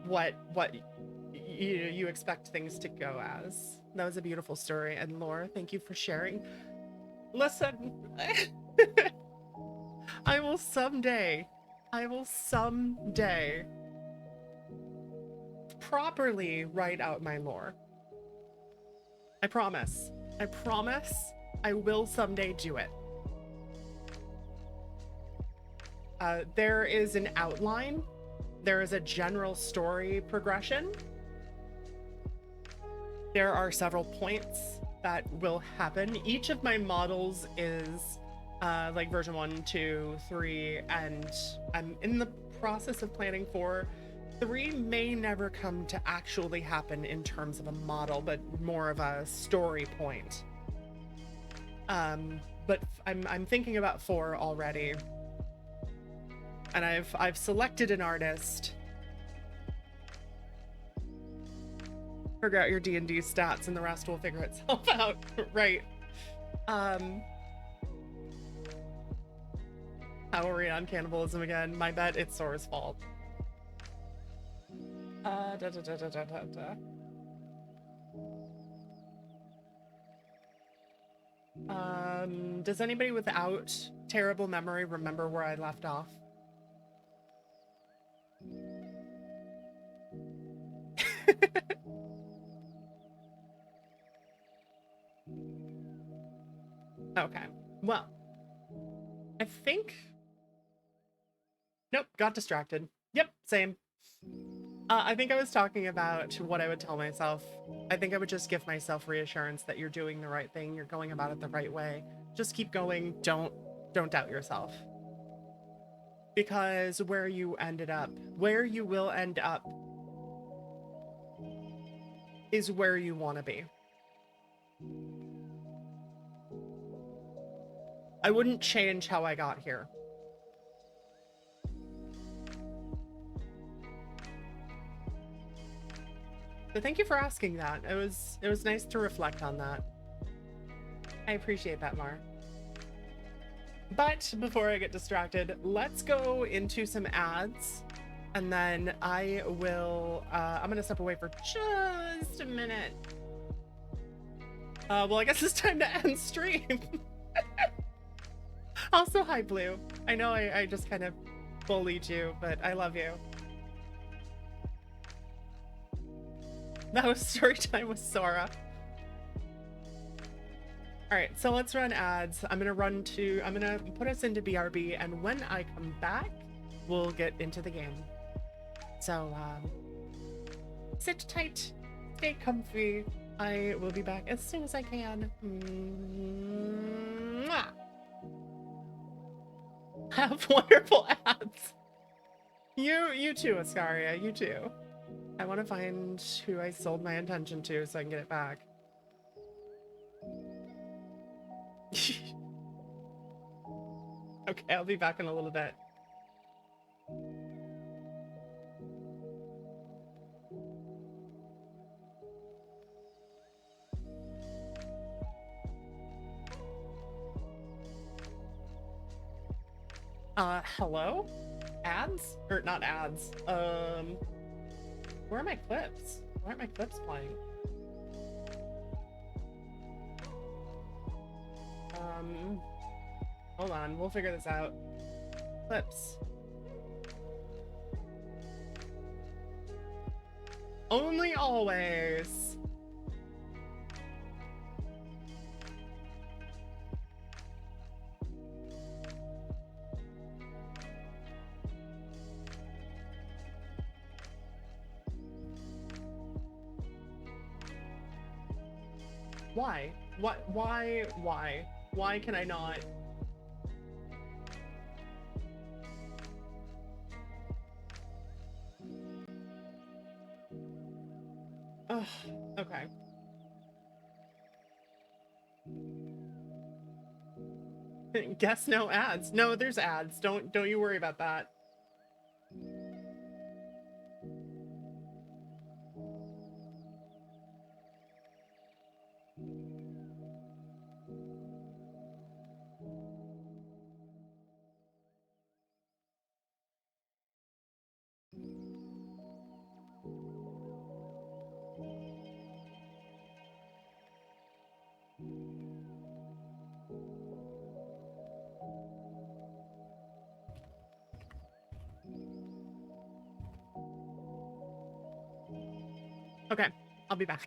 what you expect things to go as. That was a beautiful story. And Laura, thank you for sharing. Listen, I will someday properly write out my lore. I promise. I promise I will someday do it. There is an outline. There is a general story progression. There are several points that will happen. Each of my models is like version 1, 2, 3, and I'm in the process of planning for 3 may never come to actually happen in terms of a model, but more of a story point. But I'm thinking about 4 already. And I've selected an artist. Figure out your D&D stats and the rest will figure itself out, right? How are we on cannibalism again? My bet it's Sora's fault. Does anybody without terrible memory remember where I left off? Okay, well, I think... Nope, got distracted. Yep, same. I think I was talking about what I would tell myself. I think I would just give myself reassurance that you're doing the right thing, you're going about it the right way. Just keep going, don't doubt yourself. Because where you ended up, where you will end up, is where you want to be. I wouldn't change how I got here. So thank you for asking that. It was nice to reflect on that. I appreciate that, Mar. But before I get distracted, let's go into some ads, and then I will I'm gonna step away for just a minute. Well, I guess it's time to end stream. Also, hi, Blue. I know I just kind of bullied you, but I love you. That was story time with Sora. Alright, so let's run ads. I'm gonna put us into BRB, and when I come back, we'll get into the game. So, sit tight, stay comfy. I will be back as soon as I can. Mwah! Have wonderful ads. You too, Ascaria, you too. I want to find who I sold my intention to so I can get it back. Okay, I'll be back in a little bit. Hello? Ads? Or not ads. Where are my clips? Why aren't my clips playing? Hold on, we'll figure this out. Clips. Only always. Why? What? Why? Why? Why can I not? Ugh, okay. Guess no ads. No, there's ads. Don't you worry about that. Okay, I'll be back.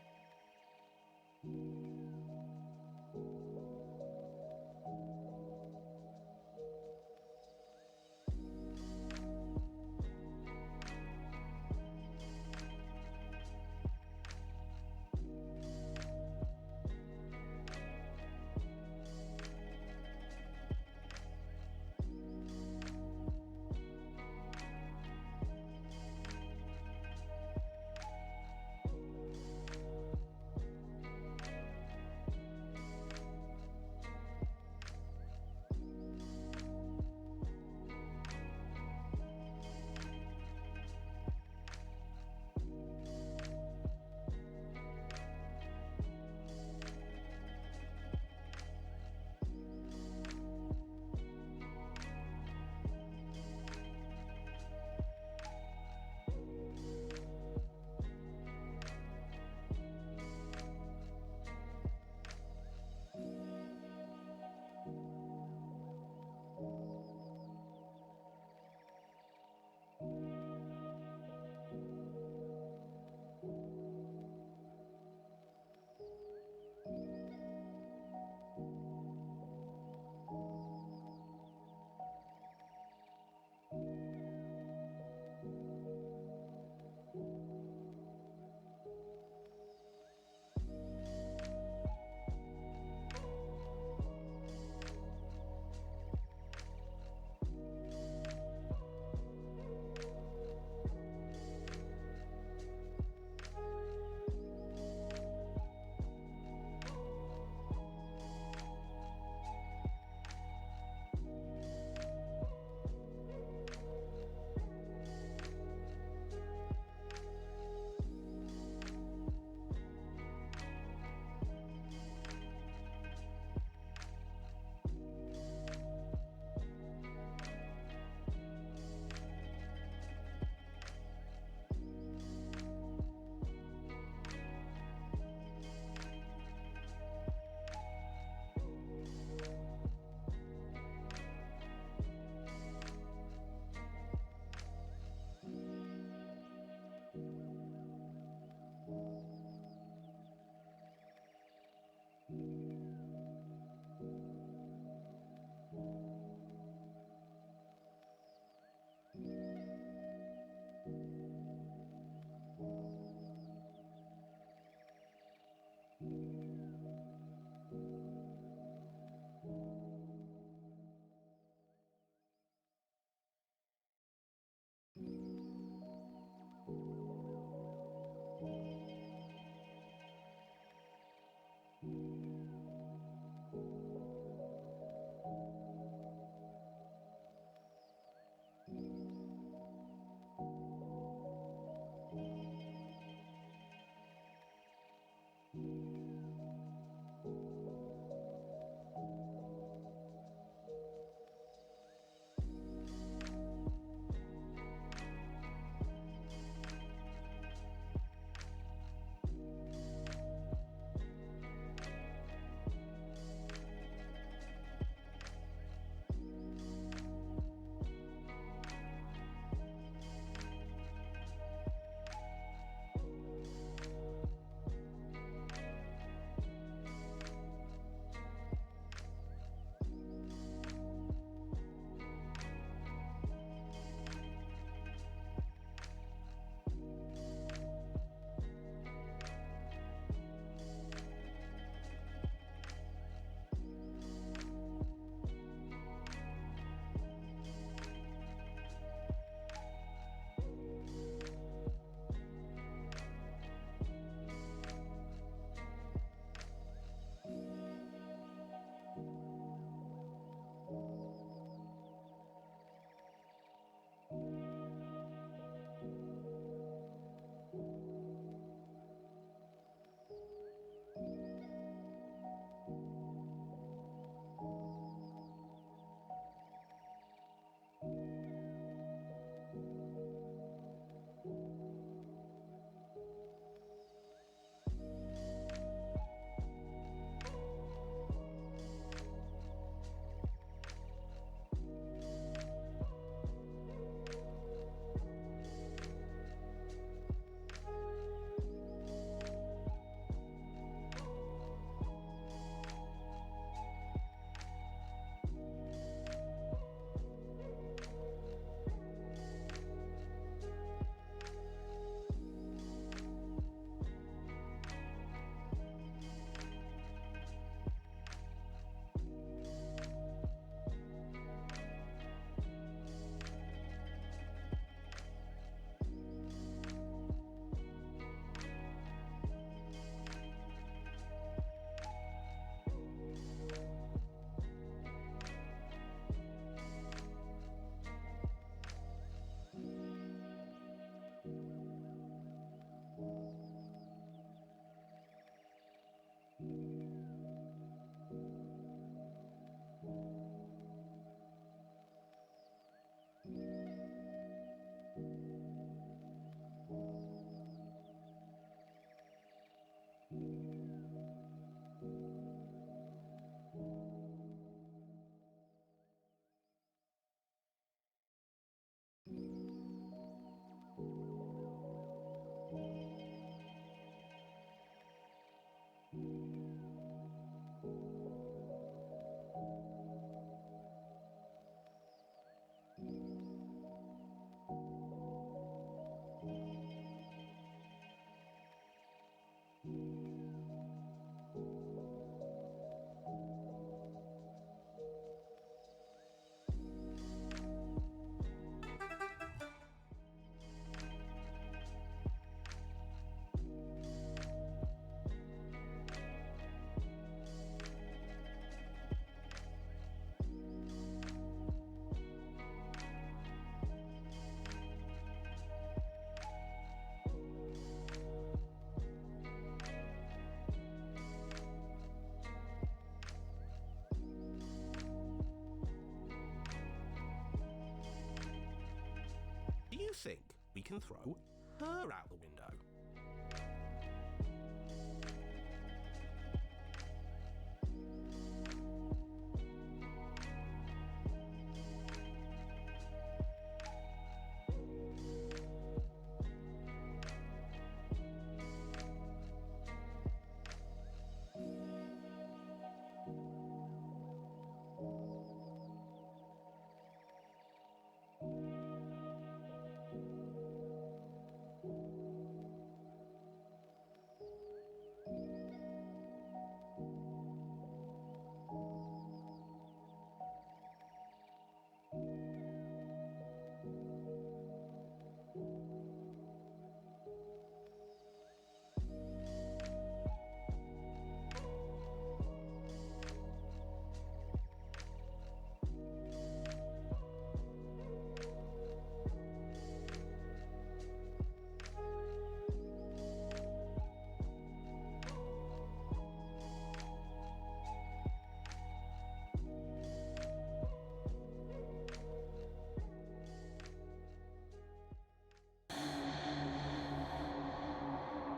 can throw her out the window.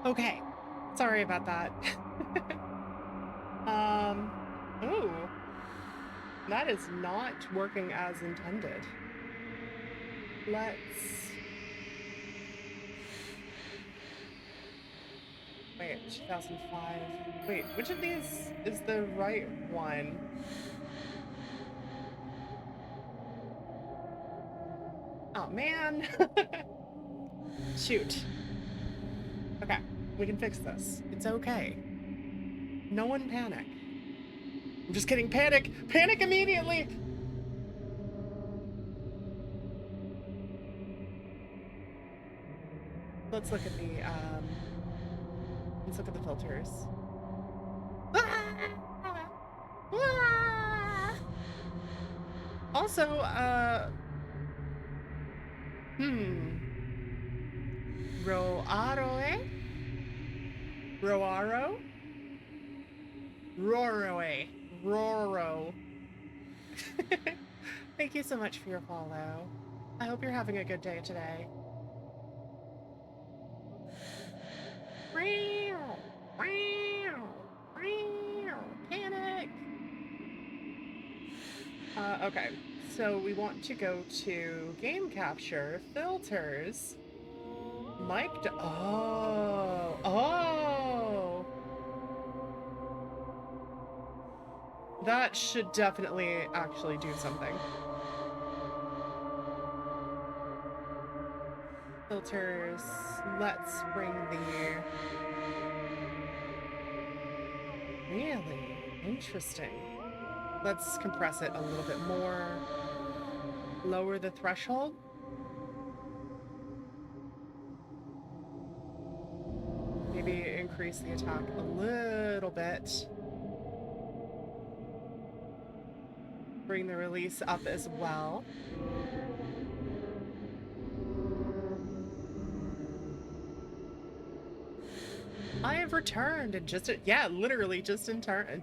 Okay, sorry about that. Ooh, that is not working as intended. Let's... Wait, 2005. Wait, which of these is the right one? Oh, man. Shoot. Okay, we can fix this. It's okay. No one panic. I'm just kidding. Panic! Panic immediately! Let's look at the, let's look at the filters. Also, Roaroe? Roaro? Roroe. Roro. Thank you so much for your follow. I hope you're having a good day today. Panic! Okay, so we want to go to game capture, filters, oh! That should definitely actually do something. Filters, let's bring the... Really interesting. Let's compress it a little bit more. Lower the threshold. Maybe increase the attack a little bit. Bring the release up as well. I have returned and yeah, literally just in time.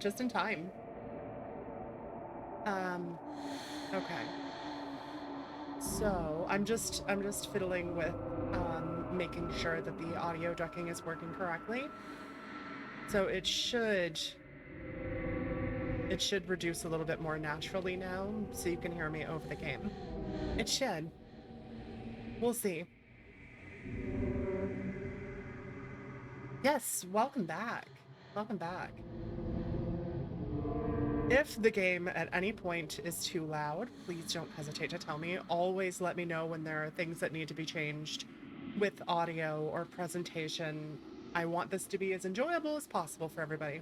Okay. So I'm just fiddling with making sure that the audio ducking is working correctly. So it should reduce a little bit more naturally now, so you can hear me over the game. It should. We'll see. Yes, welcome back. Welcome back. If the game at any point is too loud, please don't hesitate to tell me. Always let me know when there are things that need to be changed with audio or presentation. I want this to be as enjoyable as possible for everybody.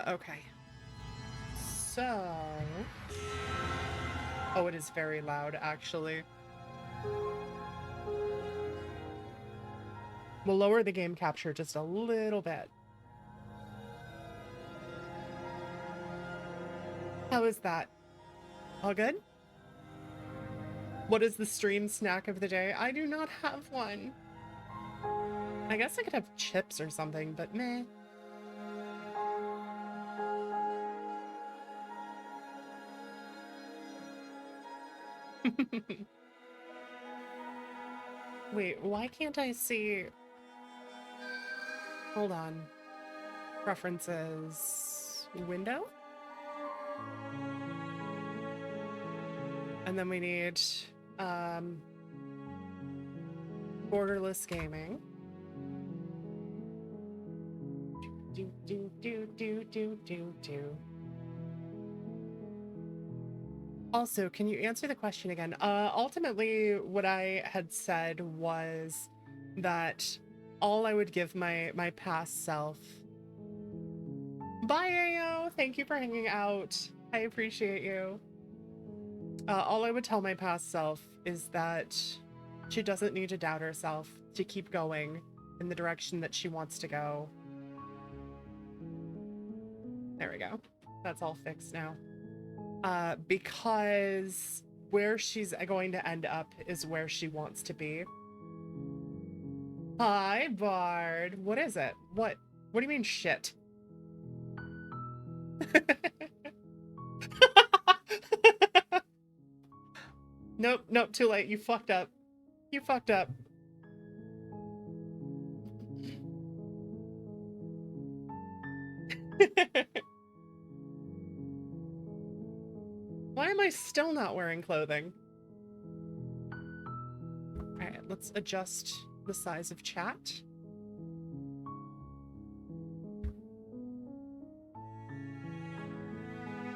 Okay. So... Oh, it is very loud, actually. We'll lower the game capture just a little bit. How is that? All good? What is the stream snack of the day? I do not have one. I guess I could have chips or something, but meh. Wait, why can't I see? Hold on. Preferences. Window? And then we need borderless gaming. Do. Also, can you answer the question again? Ultimately, what I had said was that all I would give my past self. Bye, Ayo. Thank you for hanging out. I appreciate you. All I would tell my past self is that she doesn't need to doubt herself to keep going in the direction that she wants to go. There we go. That's all fixed now. Because where she's going to end up is where she wants to be. Hi, Bard. What is it? What do you mean shit? Nope, too late. You fucked up. You fucked up. Why am I still not wearing clothing? Alright, let's adjust the size of chat.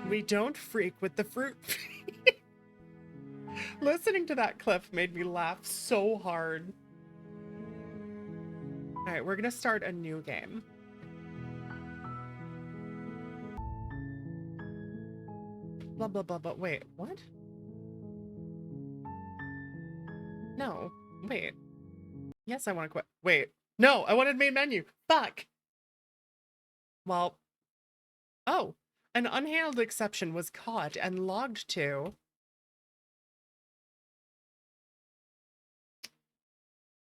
We don't freak with the fruit. Listening to that clip made me laugh so hard. Alright, we're gonna start a new game. Blah, blah, blah, blah. Wait, what? No, wait. Yes, I want to quit. Wait, no, I wanted main menu. Fuck. Well, oh, an unhandled exception was caught and logged to.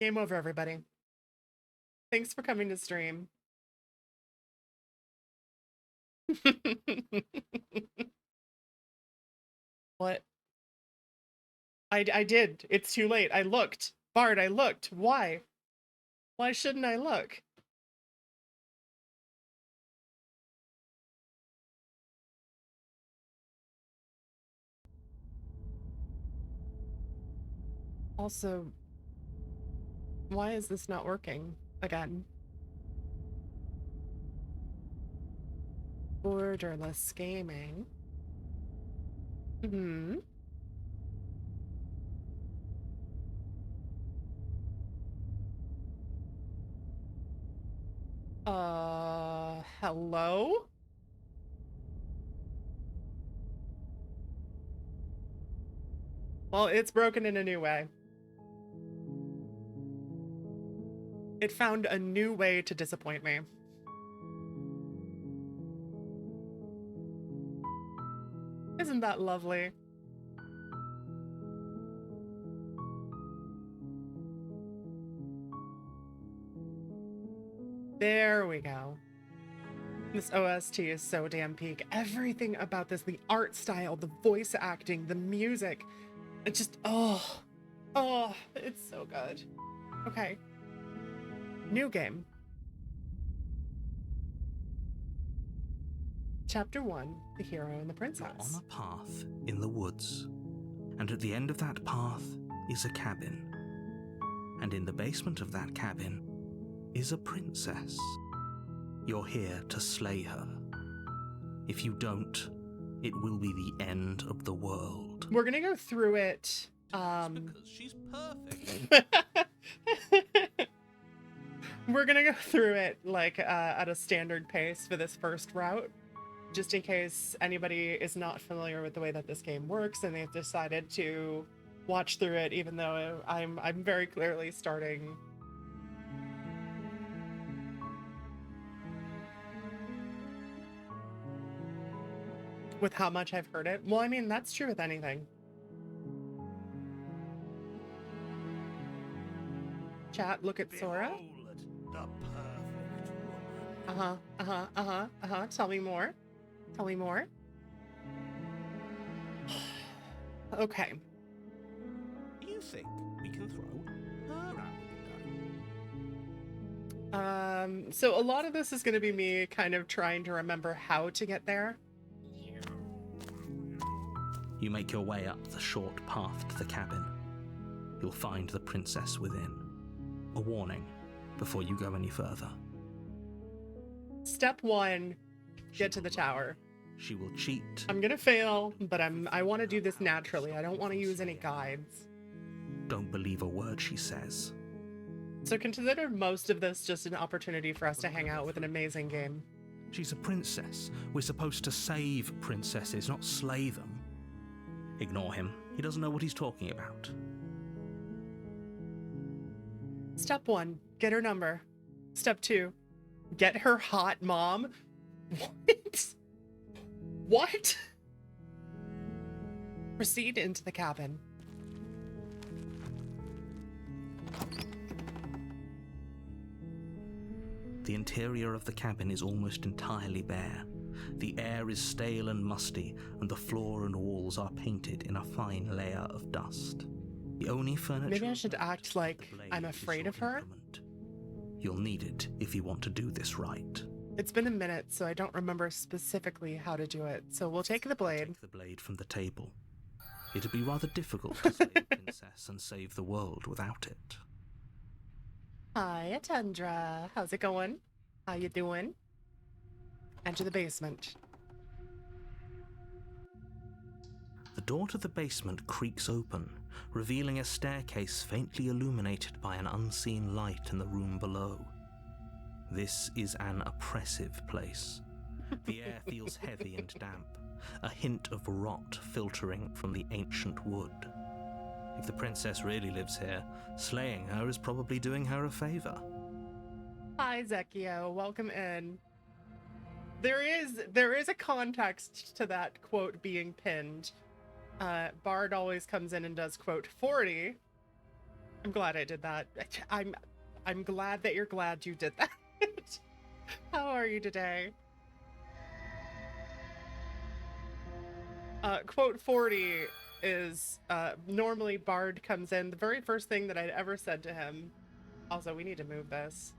Game over, everybody. Thanks for coming to stream. What? I did. It's too late. I looked. Bard, I looked. Why? Why shouldn't I look? Also, why is this not working again? Borderless gaming. Hmm. Hello? Well, it's broken in a new way. It found a new way to disappoint me. Isn't that lovely? There we go. This OST is so damn peak. Everything about this, the art style, the voice acting, the music, it just, oh, it's so good. Okay. New game. Chapter 1, The Hero and the Princess. You're on a path in the woods, and at the end of that path is a cabin. And in the basement of that cabin is a princess. You're here to slay her. If you don't, it will be the end of the world. We're gonna go through it. Because she's perfect. We're gonna go through it like at a standard pace for this first route, just in case anybody is not familiar with the way that this game works and they've decided to watch through it, even though I'm very clearly starting. With how much I've heard it. Well, I mean, that's true with anything. Chat, look at Sora. The perfect woman. Tell me more. Tell me more. Okay. think we can throw her out the window? So a lot of this is going to be me kind of trying to remember how to get there. You make your way up the short path to the cabin. You'll find the princess within. A warning before you go any further. Step 1, get to the tower. She will cheat. I'm gonna fail, but I want to do this naturally. I don't want to use any guides. Don't believe a word she says. So consider most of this just an opportunity for us to hang out with an amazing game. She's a princess. We're supposed to save princesses, not slay them. Ignore him. He doesn't know what he's talking about. Step 1, get her number. Step 2, get her hot mom. What? What? Proceed into the cabin. The interior of the cabin is almost entirely bare. The air is stale and musty, and the floor and walls are painted in a fine layer of dust. The only furniture... Maybe I should act like I'm afraid of her? You'll need it if you want to do this right. It's been a minute, so I don't remember specifically how to do it. So we'll take the blade. Take the blade from the table. It'd be rather difficult to slay a princess and save the world without it. Hi, Tundra. How's it going? How you doing? Enter the basement. The door to the basement creaks open, revealing a staircase faintly illuminated by an unseen light in the room below. This is an oppressive place. The air feels heavy and damp, a hint of rot filtering from the ancient wood. If the princess really lives here, slaying her is probably doing her a favor. Hi, Zekio. Welcome in. There is a context to that quote being pinned. Bard always comes in and does quote 40. I'm glad I did that. I'm glad that you're glad you did that. How are you today? Quote 40 is normally Bard comes in. The very first thing that I'd ever said to him. Also, we need to move this.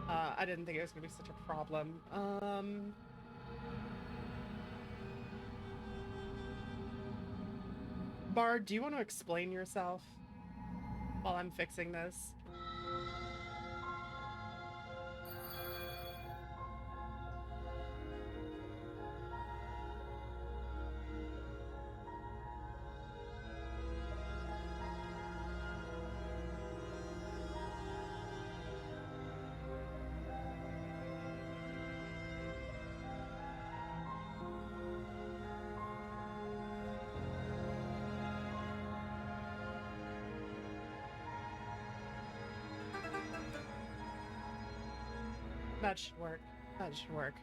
I didn't think it was gonna be such a problem. Bard, do you want to explain yourself while I'm fixing this? That should work. That should work.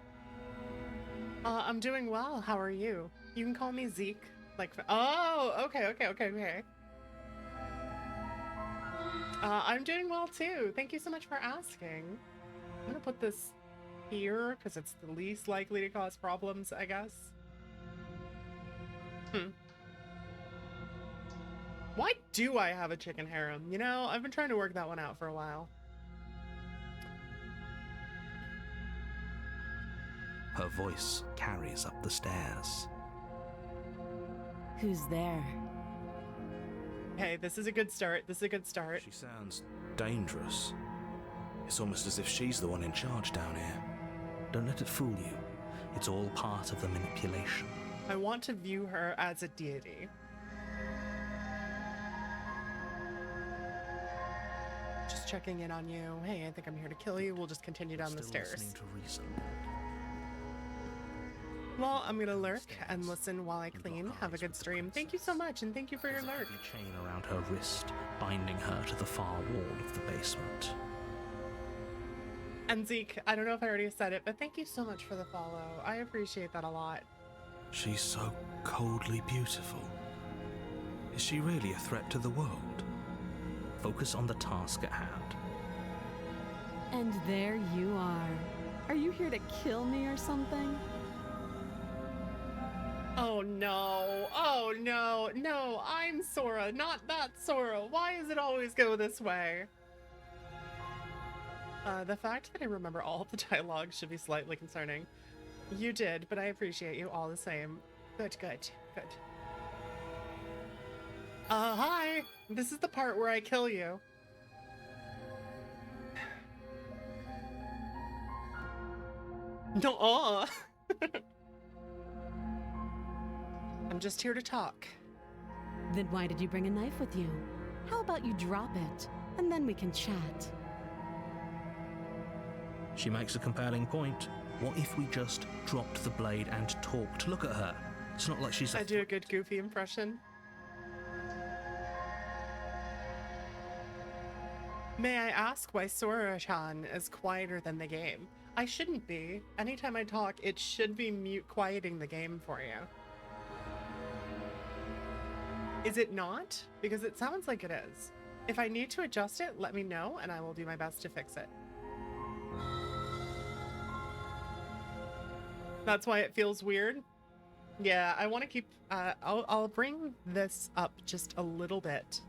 I'm doing well. How are you? You can call me Zeke. Like, oh, okay. I'm doing well too. Thank you so much for asking. I'm gonna put this here because it's the least likely to cause problems, I guess. Why do I have a chicken harem? You know, I've been trying to work that one out for a while. Her voice carries up the stairs. Who's there? Hey, this is a good start. This is a good start. She sounds dangerous. It's almost as if she's the one in charge down here. Don't let it fool you. It's all part of the manipulation. I want to view her as a deity. Just checking in on you. Hey, I think I'm here to kill you. We'll just continue down the stairs. Listening to reason. Well, I'm gonna lurk and listen while I clean. Have a good stream. Thank you so much, and thank you for your lurk. A chain around her wrist, binding her to the far wall of the basement. And Zeke, I don't know if I already said it, but thank you so much for the follow. I appreciate that a lot. She's so coldly beautiful. Is she really a threat to the world? Focus on the task at hand. And there you are. Are you here to kill me or something? Oh no, oh no, no, I'm Sora, not that Sora. Why does it always go this way? The fact that I remember all of the dialogue should be slightly concerning. You did, but I appreciate you all the same. Good, good, good. Hi! This is the part where I kill you. No, I'm just here to talk. Then why did you bring a knife with you? How about you drop it, and then we can chat? She makes a compelling point. What if we just dropped the blade and talked? Look at her. It's not like she's I do a good Goofy impression. May I ask why Sora-chan is quieter than the game? I shouldn't be. Anytime I talk, it should be mute quieting the game for you. Is it not? Because it sounds like it is. If I need to adjust it, let me know and I will do my best to fix it. That's why it feels weird. Yeah, I want to keep, I'll bring this up just a little bit.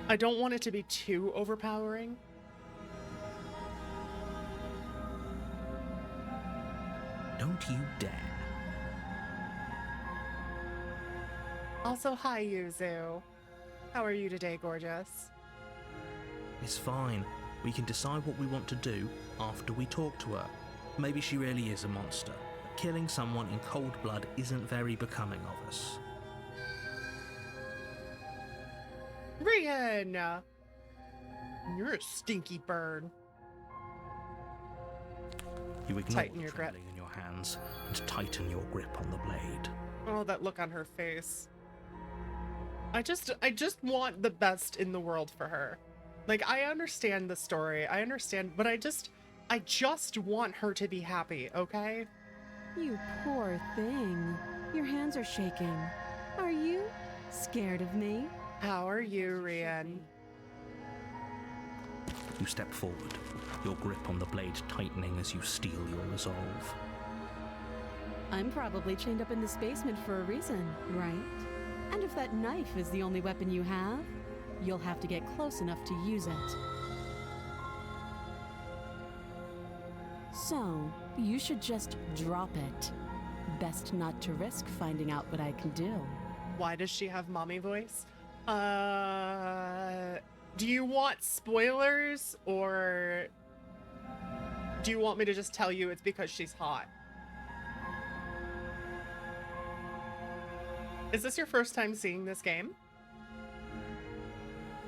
I don't want it to be too overpowering. Don't you dare. Also, hi, Yuzu. How are you today, gorgeous? It's fine. We can decide what we want to do after we talk to her. Maybe she really is a monster. Killing someone in cold blood isn't very becoming of us. Rian! You're a stinky bird. You ignore Tighten the your grip. trembling in your hands and tighten your grip on the blade. Oh, that look on her face. I just want the best in the world for her. Like, I understand the story. I understand, but I just want her to be happy, okay? You poor thing. Your hands are shaking. Are you scared of me? How are you, Rian? You step forward, your grip on the blade tightening as you steel your resolve. I'm probably chained up in this basement for a reason, right? And if that knife is the only weapon you have, you'll have to get close enough to use it. So, you should just drop it. Best not to risk finding out what I can do. Why does she have mommy voice? Do you want spoilers, or do you want me to just tell you it's because she's hot? Is this your first time seeing this game?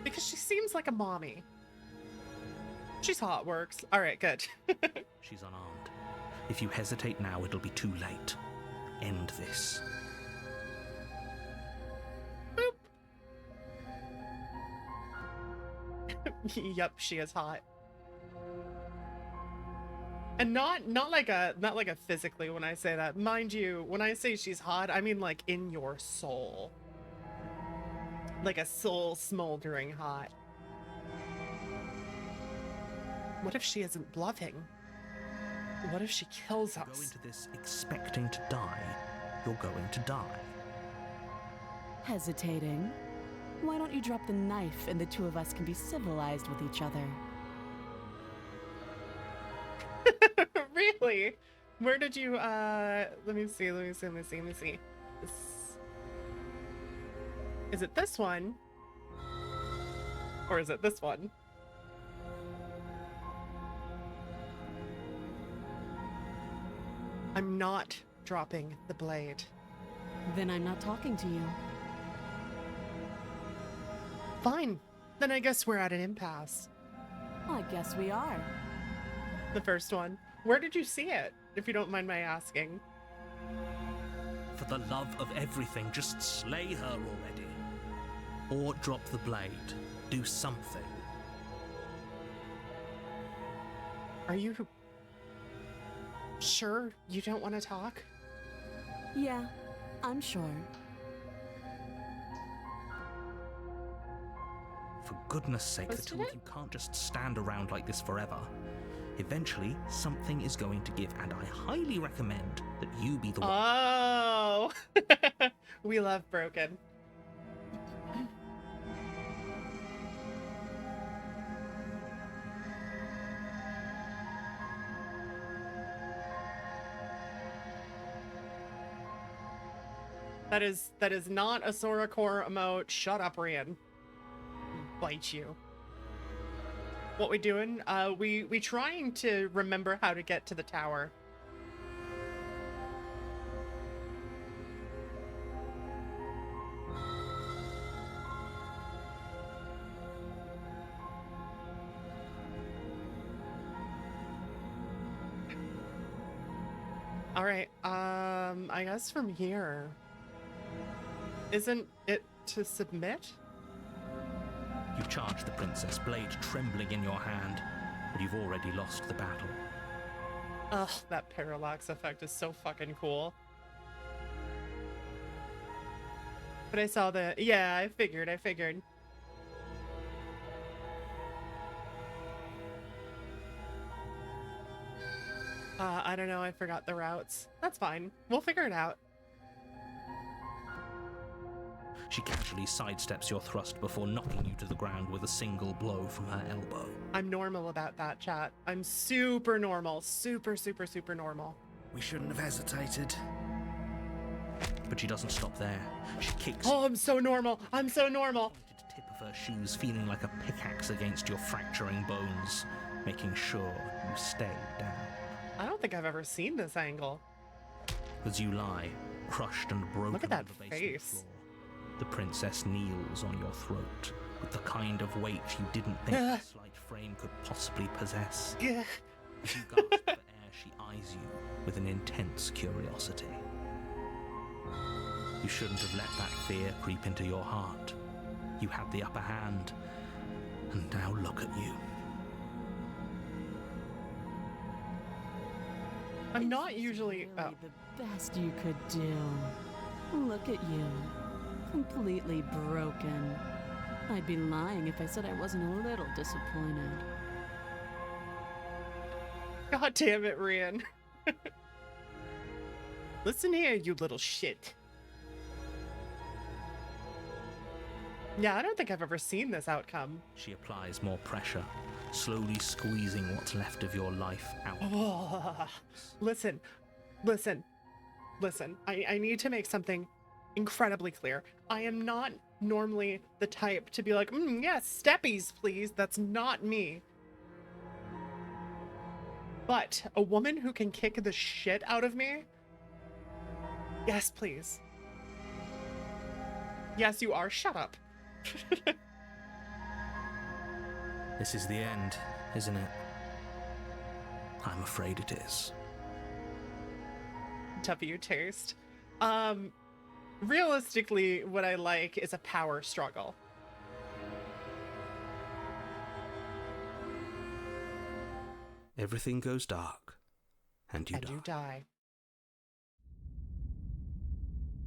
Because she seems like a mommy. She's hot, works. All right, good. She's unarmed. If you hesitate now, it'll be too late. End this. Boop. Yep, she is hot. And not like a physically when I say that. Mind you, when I say she's hot, I mean like in your soul. Like a soul smoldering hot. What if she isn't bluffing? What if she kills us? Go into this expecting to die, you're going to die. Hesitating? Why don't you drop the knife and the two of us can be civilized with each other? Really? Where did you, let me see. This... Is it this one? Or is it this one? I'm not dropping the blade. Then I'm not talking to you. Fine. Then I guess we're at an impasse. I guess we are. The first one. Where did you see it, if you don't mind my asking? For the love of everything, just slay her already. Or drop the blade. Do something. Are you sure you don't want to talk? Yeah, I'm sure. For goodness sake, Posted the two of it? you can't just stand around like this forever. Eventually, something is going to give, and I highly recommend that you be the one. Oh, we love broken. That is not a Sora core emote. Shut up, Rian. Bite you. What we doing? We trying to remember how to get to the tower. All right. I guess from here. Isn't it to submit? You charge the princess, blade trembling in your hand, but you've already lost the battle. Ugh, that parallax effect is so fucking cool. But I saw the... Yeah, I figured. I don't know, I forgot the routes. That's fine. We'll figure it out. She casually sidesteps your thrust before knocking you to the ground with a single blow from her elbow. I'm normal about that, chat. I'm super normal. Super normal. We shouldn't have hesitated. But she doesn't stop there. She kicks... Oh, I'm so normal. I'm so normal. ...the tip of her shoes, feeling like a pickaxe against your fracturing bones, making sure you stay down. I don't think I've ever seen this angle. As you lie, crushed and broken Look at that on the basement face. floor, the princess kneels on your throat with the kind of weight you didn't think her slight frame could possibly possess. As you gasp for air, she eyes you with an intense curiosity. You shouldn't have let that fear creep into your heart. You had the upper hand, and now look at you. I'm not usually... Really the best you could do. Look at you. Completely broken. I'd be lying if I said I wasn't a little disappointed. God damn it, Rian. Listen here, you little shit. Yeah, I don't think I've ever seen this outcome. She applies more pressure, slowly squeezing what's left of your life out. Oh, listen. I need to make something incredibly clear. I am not normally the type to be like, yes, steppies, please. That's not me. But a woman who can kick the shit out of me? Yes, please. Yes, you are. Shut up. This is the end, isn't it? I'm afraid it is. W taste. Realistically, what I like is a power struggle. Everything goes dark, and you die.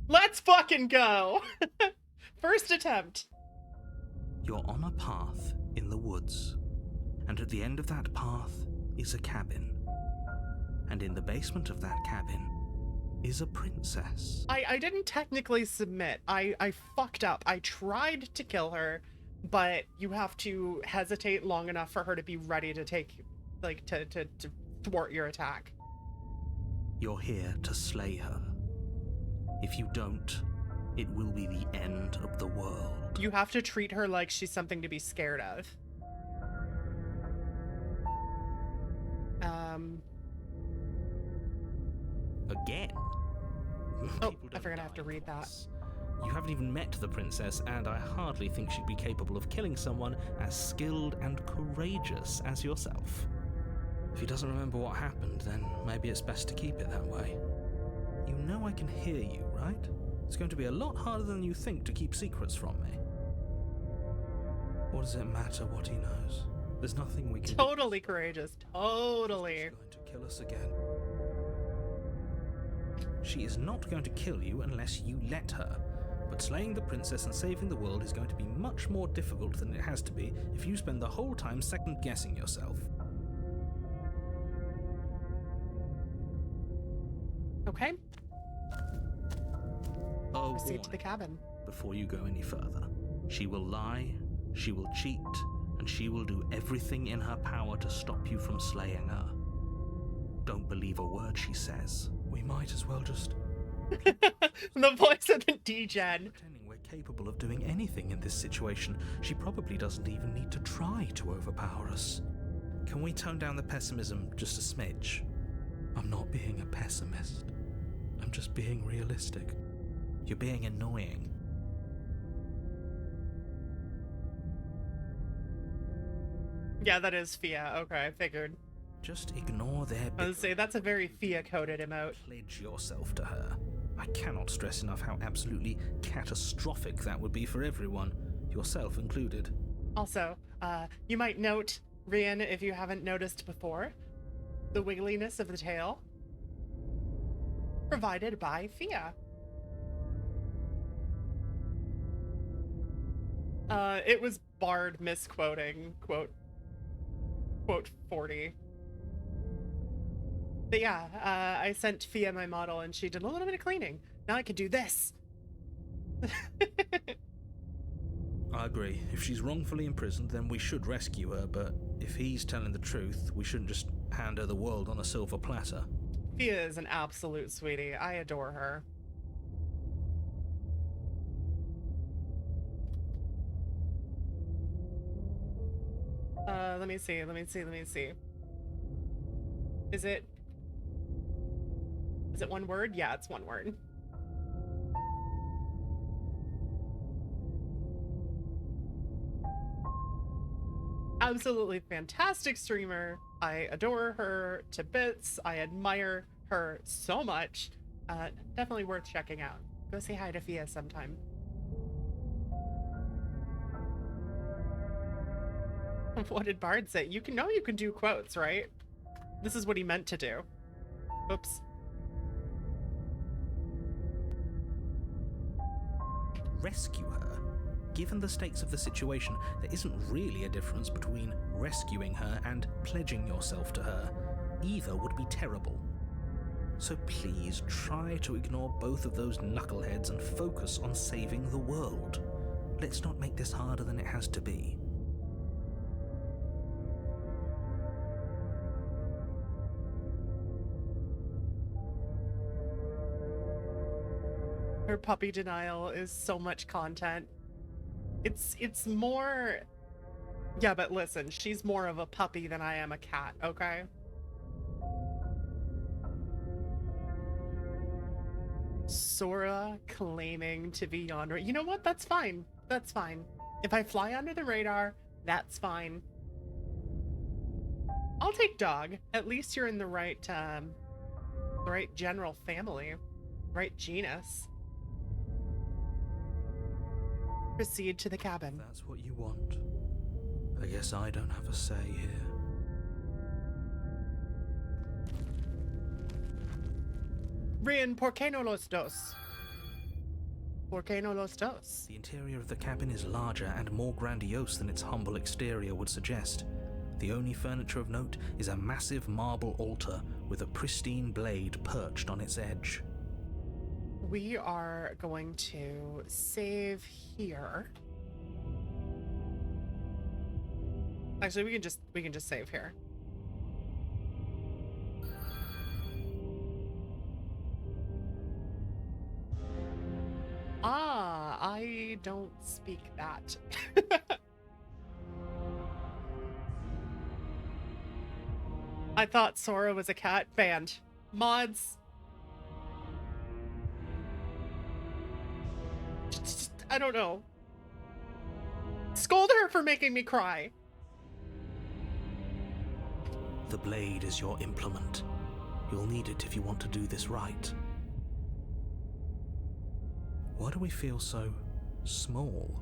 Let's fucking go! First attempt. You're on a path in the woods, and at the end of that path is a cabin. And in the basement of that cabin is a princess. I didn't technically submit. I fucked up. I tried to kill her, but you have to hesitate long enough for her to be ready to take, like, to thwart your attack. You're here to slay her. If you don't, it will be the end of the world. You have to treat her like she's something to be scared of. Again? Oh, I forgot I have to read that. You haven't even met the princess, and I hardly think she'd be capable of killing someone as skilled and courageous as yourself. If he doesn't remember what happened, then maybe it's best to keep it that way. You know I can hear you, right? It's going to be a lot harder than you think to keep secrets from me. What does it matter what he knows? There's nothing we can Totally courageous. Totally. She's going to kill us again. She is not going to kill you unless you let her. But slaying the princess and saving the world is going to be much more difficult than it has to be if you spend the whole time second-guessing yourself. Okay. Oh, Proceed to the cabin. before you go any further. She will lie, she will cheat, and she will do everything in her power to stop you from slaying her. Don't believe a word she says. We might as well just The voice of the DGen. pretending we're capable of doing anything in this situation. She probably doesn't even need to try to overpower us. Can we tone down the pessimism just a smidge? I'm not being a pessimist. I'm just being realistic. You're being annoying. Yeah, that is Fia. Okay, I figured. Just ignore their I was say that's a very Fia-coded emote. Pledge yourself to her. I cannot stress enough how absolutely catastrophic that would be for everyone, yourself included. Also, you might note, Rian, if you haven't noticed before, the wiggliness of the tail provided by Fia. It was Bard misquoting quote 40. But yeah, I sent Fia my model and she did a little bit of cleaning. Now I can do this. I agree. If she's wrongfully imprisoned, then we should rescue her, but if he's telling the truth, we shouldn't just hand her the world on a silver platter. Fia is an absolute sweetie. I adore her. Let me see. Is it one word? Yeah, it's one word. Absolutely fantastic streamer. I adore her to bits. I admire her so much. Definitely worth checking out. Go say hi to Fia sometime. What did Bard say? You can do quotes, right? This is what he meant to do. Oops. Rescue her? Given the stakes of the situation, there isn't really a difference between rescuing her and pledging yourself to her. Either would be terrible. So please try to ignore both of those knuckleheads and focus on saving the world. Let's not make this harder than it has to be. Her puppy denial is so much content. It's more... Yeah, but listen, she's more of a puppy than I am a cat, okay? Sora claiming to be yonder. You know what? That's fine. That's fine. If I fly under the radar, that's fine. I'll take dog. At least you're in the right general family, right genus. Proceed to the cabin. If that's what you want. I guess I don't have a say here. Rian, ¿por qué no los dos? ¿Por qué no los dos? The interior of the cabin is larger and more grandiose than its humble exterior would suggest. The only furniture of note is a massive marble altar with a pristine blade perched on its edge. We are going to save here. Actually, we can just save here. Ah, I don't speak that. I thought Sora was a cat. Banned. Mods. I don't know. Scold her for making me cry. The blade is your implement. You'll need it if you want to do this right. Why do we feel so small?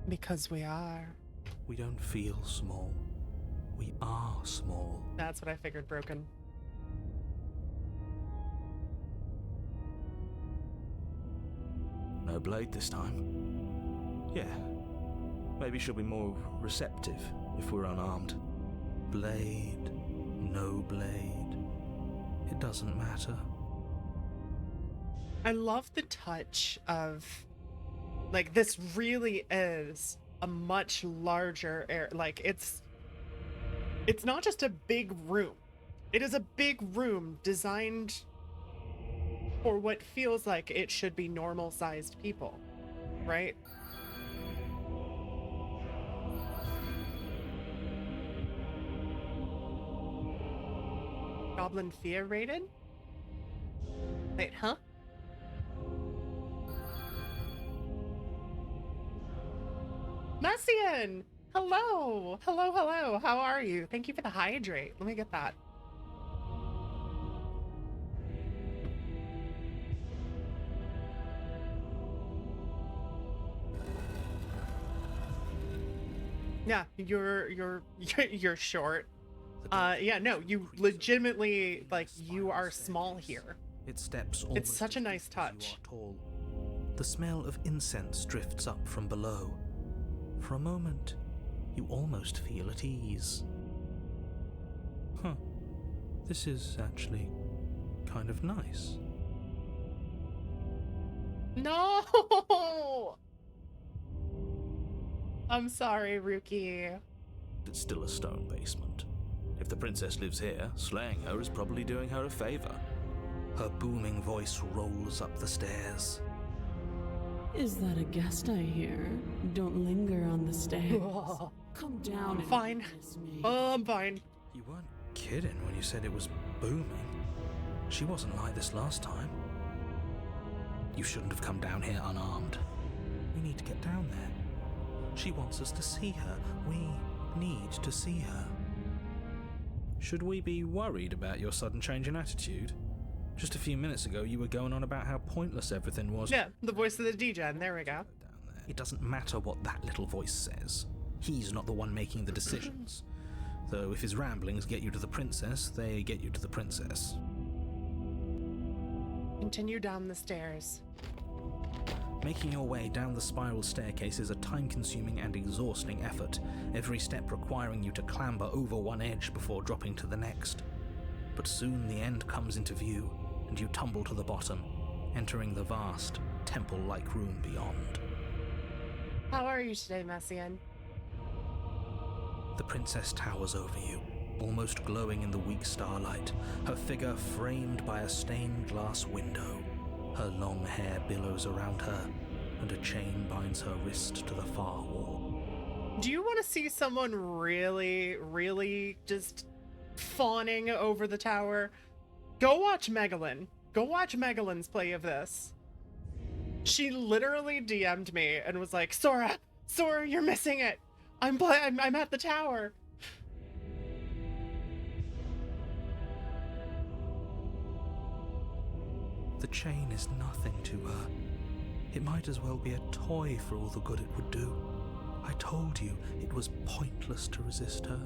Because we are. We don't feel small. We are small. That's what I figured, Broken. No blade this time. Yeah. Maybe she'll be more receptive if we're unarmed. Blade, no blade. It doesn't matter. I love the touch of, like, this really is a much larger area. Like, it's not just a big room. It is a big room designed for what feels like it should be normal-sized people, right? Goblin Fear rated? Wait, huh? Messian! Hello! Hello, hello! How are you? Thank you for the hydrate. Let me get that. Yeah, you're short. Yeah, no, you legitimately, like, you are small here. It steps It's such a nice touch. Tall. The smell of incense drifts up from below. For a moment, you almost feel at ease. Huh. This is actually kind of nice. No! I'm sorry, Ruki. It's still a stone basement. If the princess lives here, slaying her is probably doing her a favor. Her booming voice rolls up the stairs. Is that a guest I hear? Don't linger on the stairs. Come down and Fine. kiss me. Oh, I'm fine. You weren't kidding when you said it was booming. She wasn't like this last time. You shouldn't have come down here unarmed. We need to get down there. She wants us to see her. We need to see her. Should we be worried about your sudden change in attitude? Just a few minutes ago, you were going on about how pointless everything was. Yeah, the voice of the DJ, there we go. It doesn't matter what that little voice says. He's not the one making the decisions. Though if his ramblings get you to the princess, they get you to the princess. Continue down the stairs. Making your way down the spiral staircase is a time-consuming and exhausting effort, every step requiring you to clamber over one edge before dropping to the next. But soon the end comes into view, and you tumble to the bottom, entering the vast, temple-like room beyond. How are you today, Messian? The princess towers over you, almost glowing in the weak starlight, her figure framed by a stained glass window. Her long hair billows around her, and a chain binds her wrist to the far wall. Do you want to see someone really, really just fawning over the tower? Go watch Megalyn. Go watch Megalyn's play of this. She literally DM'd me and was like, Sora, you're missing it. I'm at the tower. The chain is nothing to her. It might as well be a toy for all the good it would do. I told you it was pointless to resist her.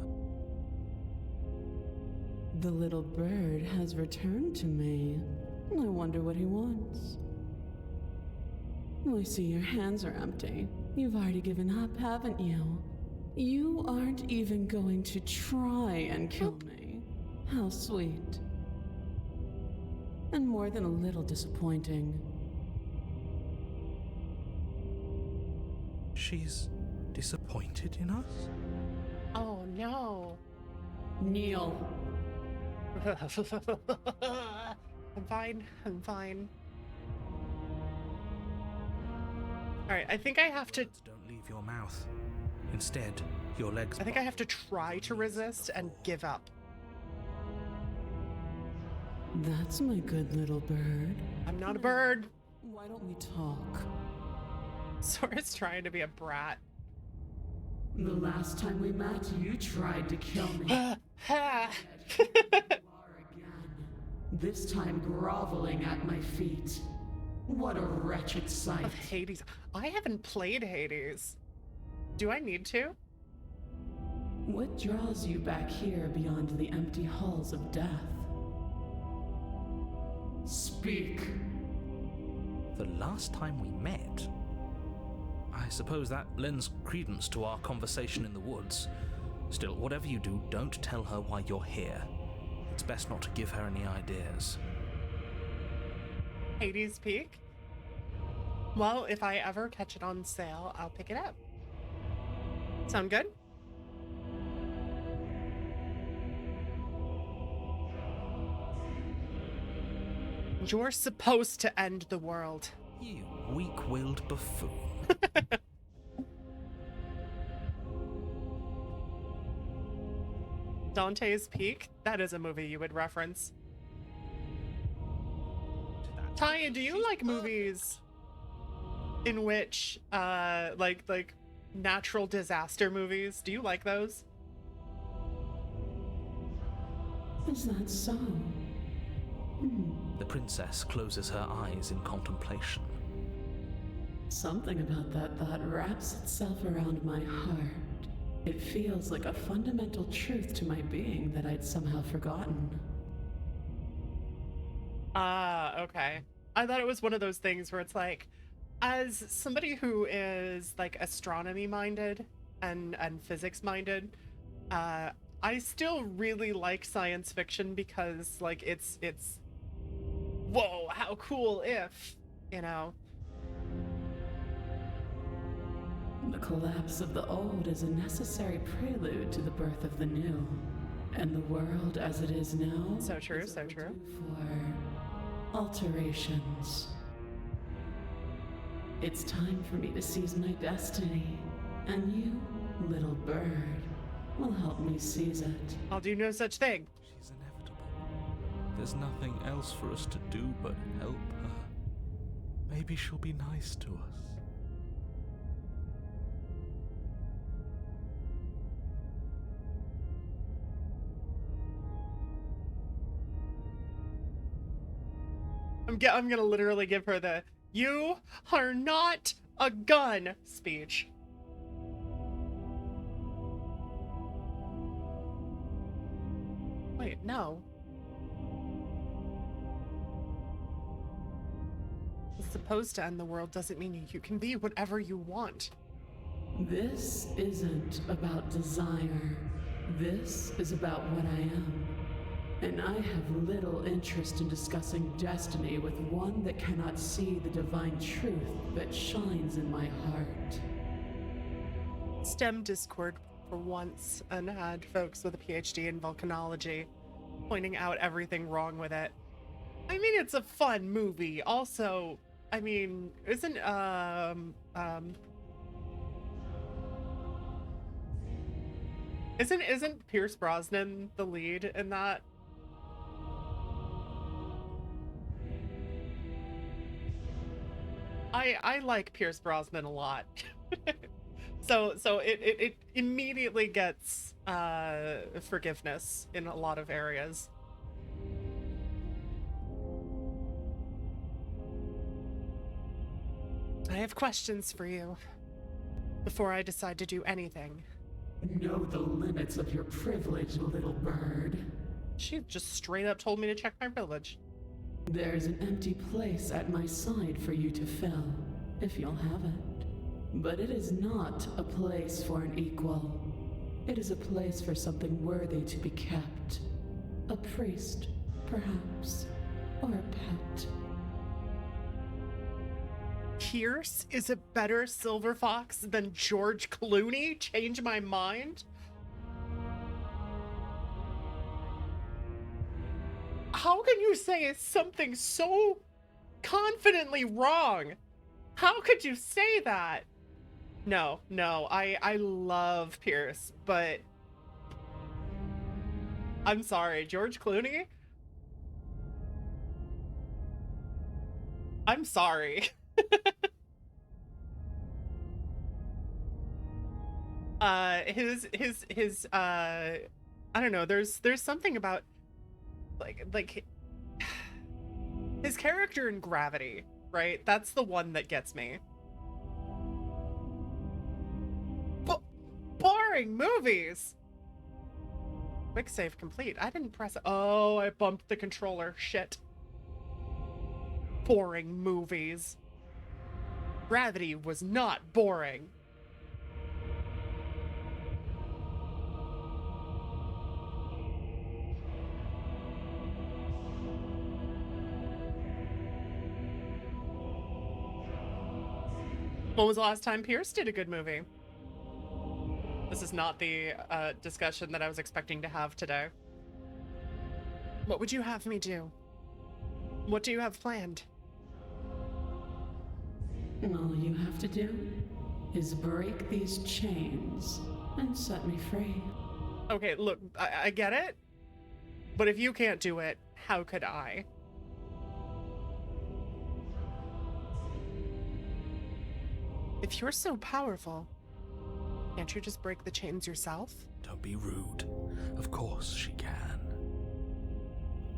The little bird has returned to me. I wonder what he wants. I see your hands are empty. You've already given up, haven't you? You aren't even going to try and kill me. How sweet. And more than a little disappointing. She's disappointed in us? Oh no. Kneel. I'm fine. Alright, I think I have to... Don't leave your mouth. Instead, your legs... I think I have to try to resist and give up. That's my good little bird. I'm not a bird. Why don't we talk? Sora's trying to be a brat. The last time we met, you tried to kill me. This time groveling at my feet. What a wretched sight. Of Hades. I haven't played Hades. Do I need to? What draws you back here beyond the empty halls of death? Speak. The last time we met? I suppose that lends credence to our conversation in the woods. Still, whatever you do, don't tell her why you're here. It's best not to give her any ideas. Hades Peak? Well, if I ever catch it on sale, I'll pick it up. Sound good? You're supposed to end the world. You weak-willed buffoon. Dante's Peak? That is a movie you would reference. Taya, do you like movies in which, like natural disaster movies? Do you like those? Is that so? The princess closes her eyes in contemplation. Something about that thought wraps itself around my heart. It feels like a fundamental truth to my being that I'd somehow forgotten. Okay. I thought it was one of those things where it's like, as somebody who is like astronomy minded and physics minded, I still really like science fiction because like it's whoa, how cool if, you know. The collapse of the old is a necessary prelude to the birth of the new. And the world as it is now... So true, so true. ...for alterations. It's time for me to seize my destiny. And you, little bird, will help me seize it. I'll do no such thing. She's inevitable. There's nothing else for us to do but help her. Maybe she'll be nice to us. I'm gonna literally give her the "You are not a gun" speech. Wait, no. Supposed to end the world doesn't mean you can be whatever you want. This isn't about desire. This is about what I am. And I have little interest in discussing destiny with one that cannot see the divine truth that shines in my heart. STEM Discord for once and had folks with a PhD in volcanology pointing out everything wrong with it. I mean, it's a fun movie. Also, I mean, isn't Pierce Brosnan the lead in that? I like Pierce Brosnan a lot. so it immediately gets forgiveness in a lot of areas. I have questions for you before I decide to do anything. Know the limits of your privilege, little bird. She just straight up told me to check my privilege. There's an empty place at my side for you to fill, if you'll have it. But it is not a place for an equal. It is a place for something worthy to be kept. A priest, perhaps, or a pet. Pierce is a better Silver Fox than George Clooney? Change my mind? How can you say something so confidently wrong? How could you say that? No, I love Pierce, but I'm sorry, George Clooney? I'm sorry. his I don't know, there's something about like his character in Gravity, right? That's the one that gets me. Boring movies. Quick save complete. I didn't press it. Oh, I bumped the controller. Shit. Boring movies. Gravity was not boring. When was the last time Pierce did a good movie? This is not the discussion that I was expecting to have today. What would you have me do? What do you have planned? All you have to do is break these chains and set me free. Okay, look, I get it. But if you can't do it, how could I? If you're so powerful, can't you just break the chains yourself? Don't be rude. Of course she can.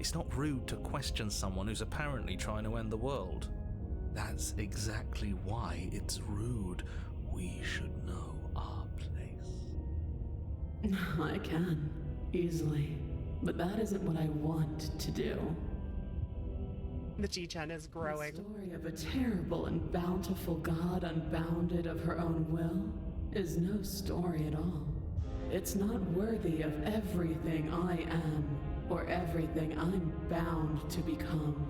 It's not rude to question someone who's apparently trying to end the world. That's exactly why it's rude. We should know our place. I can, easily. But that isn't what I want to do. The G-Gen is growing. The story of a terrible and bountiful god unbounded of her own will is no story at all. It's not worthy of everything I am or everything I'm bound to become.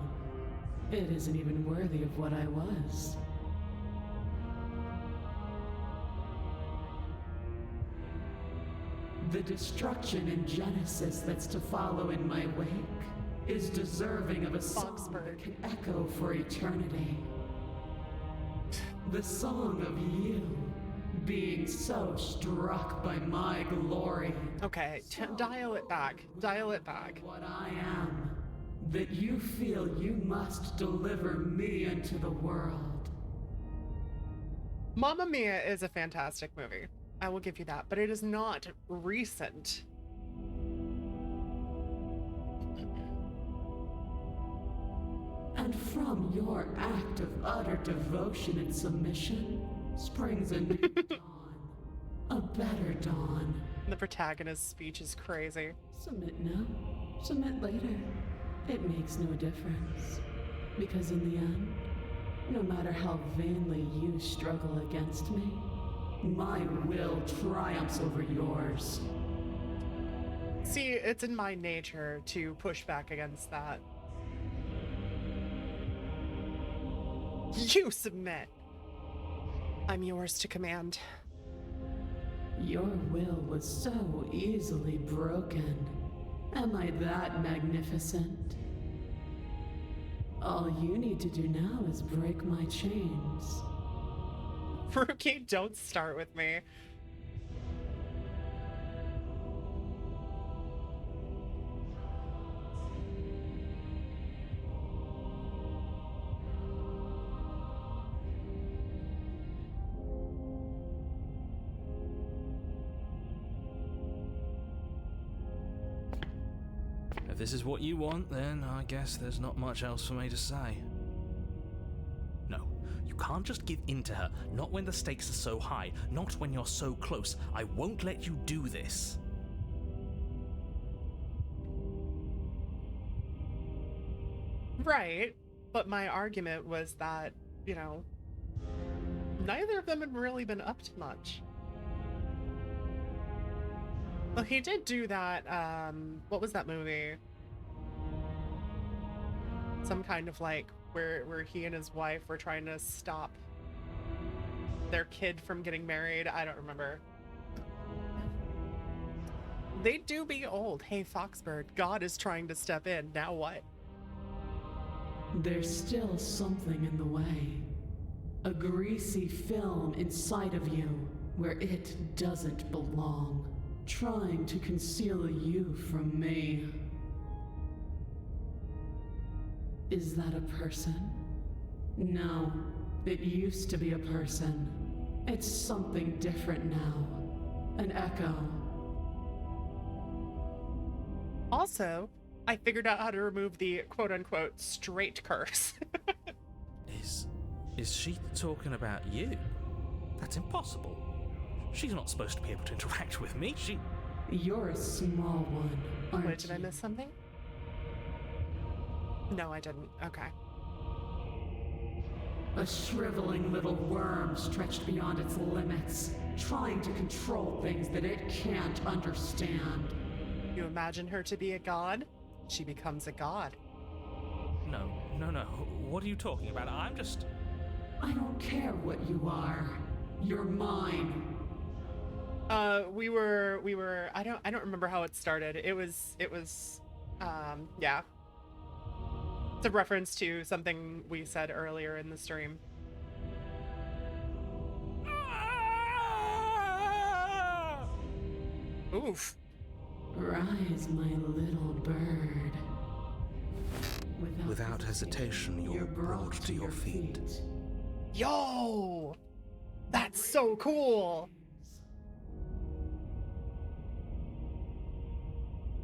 It isn't even worthy of what I was. The destruction in Genesis that's to follow in my wake is deserving of a song that can echo for eternity. The song of you being so struck by my glory. Okay, dial it back. Dial it back. What I am, that you feel you must deliver me into the world. Mamma Mia is a fantastic movie. I will give you that, but it is not recent. And from your act of utter devotion and submission springs a new dawn, a better dawn. The protagonist's speech is crazy. Submit now, submit later. It makes no difference. Because in the end, no matter how vainly you struggle against me, my will triumphs over yours. See, it's in my nature to push back against that. You submit. I'm yours to command. Your will was so easily broken. Am I that magnificent? All you need to do now is break my chains. Rookie, don't start with me. If this is what you want, then I guess there's not much else for me to say. No, you can't just give in to her, not when the stakes are so high, not when you're so close. I won't let you do this. Right, but my argument was that, you know, neither of them had really been up to much. Well, he did do that, what was that movie? Some kind of like, where he and his wife were trying to stop their kid from getting married. I don't remember. They do be old. Hey, Foxbird, God is trying to step in. Now what? There's still something in the way. A greasy film inside of you where it doesn't belong. Trying to conceal you from me. Is that a person? No, it used to be a person. It's something different now. An echo. Also, I figured out how to remove the quote-unquote straight curse. Is she talking about you? That's impossible. She's not supposed to be able to interact with me. You're a small one, aren't Wait, did you? I miss something? No, I didn't. Okay. A shriveling little worm stretched beyond its limits, trying to control things that it can't understand. You imagine her to be a god? She becomes a god. No. What are you talking about? I don't care what you are. You're mine. We were, I don't remember how it started. It was, yeah. It's a reference to something we said earlier in the stream. Oof. Rise, my little bird. Without hesitation, you're brought to your feet. Yo! That's so cool!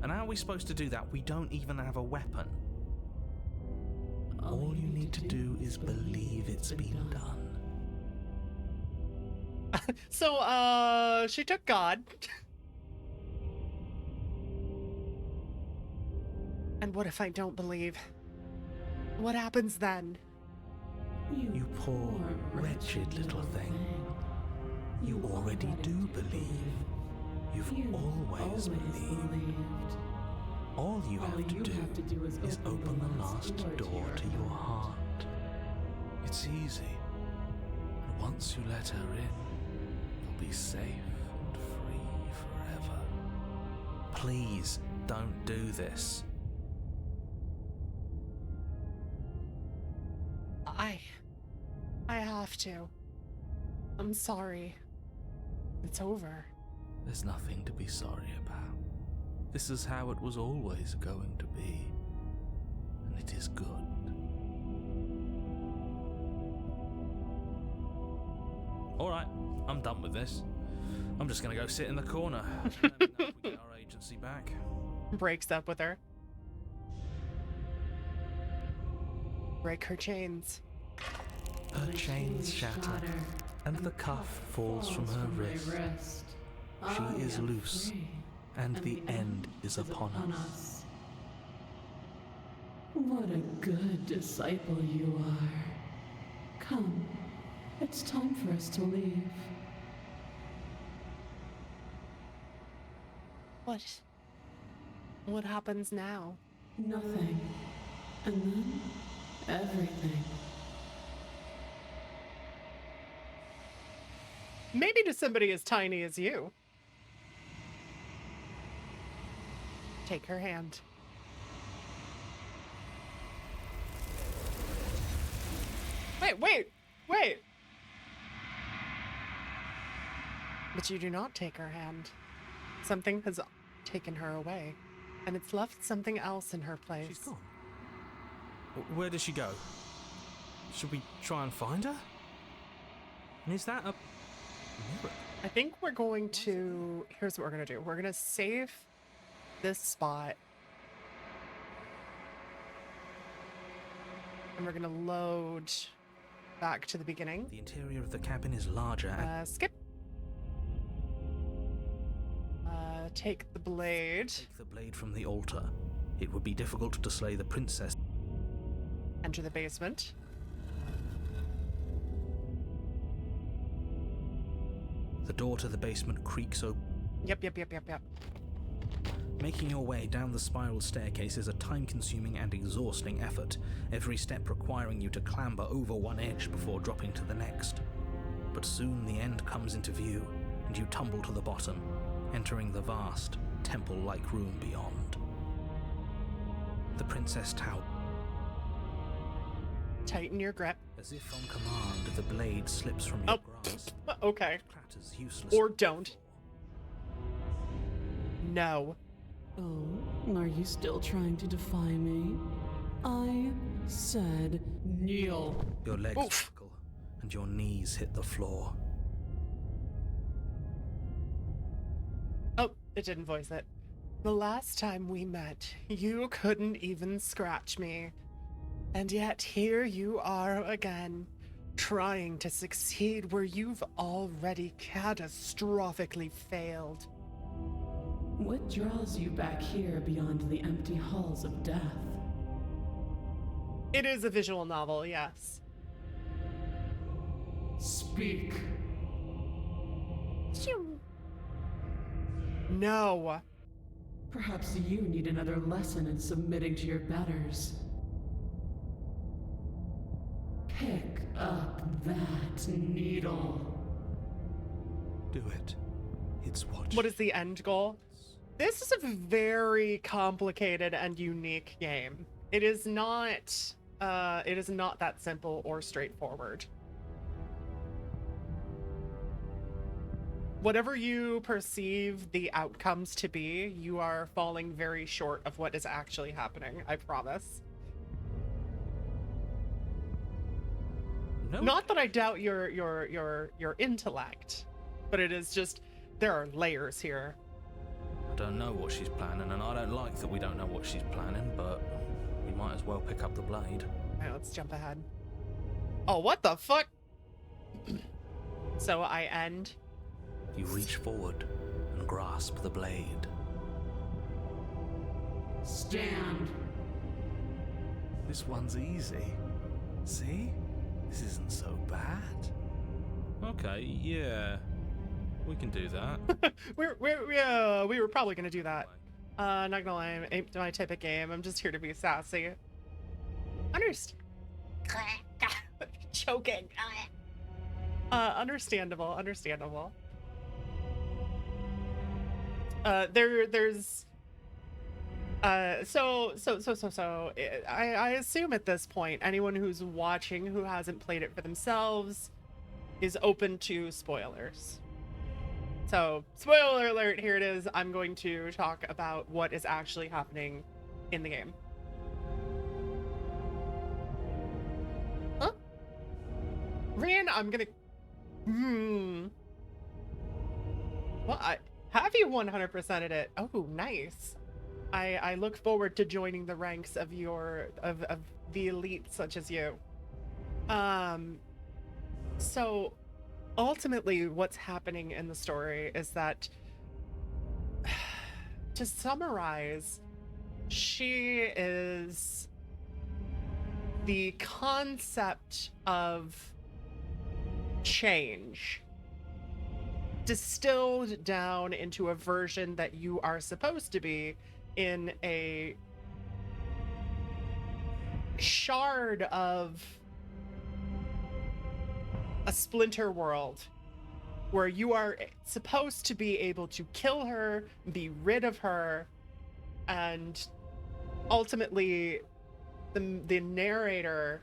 And how are we supposed to do that? We don't even have a weapon. All you need to do is believe it's been done. So, she took God. And what if I don't believe? What happens then? You poor, wretched little thing. You already do believe. You've always believed. All you have to do is open the last door to your heart. It's easy. And once you let her in, you'll be safe and free forever. Please, don't do this. I have to. I'm sorry. It's over. There's nothing to be sorry about. This is how it was always going to be. And it is good. Alright, I'm done with this. I'm just gonna go sit in the corner. Let me know if we get our agency back. Breaks up with her. Break her chains. Her chains shatter, and the cuff falls from her wrist. She is loose, and the end is upon us. What a good disciple you are. Come, it's time for us to leave. What happens now? Nothing. And then, everything. Maybe to somebody as tiny as you. Take her hand. Wait! But you do not take her hand. Something has taken her away, and it's left something else in her place. She's gone. Where does she go? Should we try and find her? And is that a mirror? I think we're going to... Here's what we're going to do. We're going to save this spot. And we're going to load back to the beginning. The interior of the cabin is larger and... Skip. Take the blade. Take the blade from the altar. It would be difficult to slay the princess. Enter the basement. The door to the basement creaks open. Yep. Making your way down the spiral staircase is a time-consuming and exhausting effort, every step requiring you to clamber over one edge before dropping to the next. But soon the end comes into view, and you tumble to the bottom, entering the vast, temple-like room beyond. The Princess Tower. Tighten your grip. As if on command, the blade slips from your grasp. Okay. Clatters useless. Or don't. No. Oh, are you still trying to defy me? I said kneel. Your legs buckle, and your knees hit the floor. Oh, it didn't voice it. The last time we met, you couldn't even scratch me. And yet here you are again, trying to succeed where you've already catastrophically failed. What draws you back here beyond the empty halls of death? It is a visual novel, yes. Speak. No. Perhaps you need another lesson in submitting to your betters. Pick up that needle. Do it. It's What is the end goal? This is a very complicated and unique game. It is not that simple or straightforward. Whatever you perceive the outcomes to be, you are falling very short of what is actually happening, I promise. No. Not that I doubt your intellect, but it is just, there are layers here. I don't know what she's planning, and I don't like that we don't know what she's planning, but we might as well pick up the blade. Alright, let's jump ahead. Oh, what the fuck? So I end. You reach forward and grasp the blade. Stand. This one's easy. See? This isn't so bad. Okay, yeah. We can do that. we were probably gonna do that. Not gonna lie, ain't my type of game. I'm just here to be sassy. Choking. Understandable. There's I assume at this point anyone who's watching who hasn't played it for themselves is open to spoilers. So, spoiler alert, here it is. I'm going to talk about what is actually happening in the game. Huh? Ran, I'm gonna... Well, have you 100%ed it? Oh, nice. I look forward to joining the ranks of of the elite such as you. So ultimately what's happening in the story is that, to summarize, she is the concept of change distilled down into a version that you are supposed to be in a shard of a splinter world where you are supposed to be able to kill her, be rid of her, and ultimately the narrator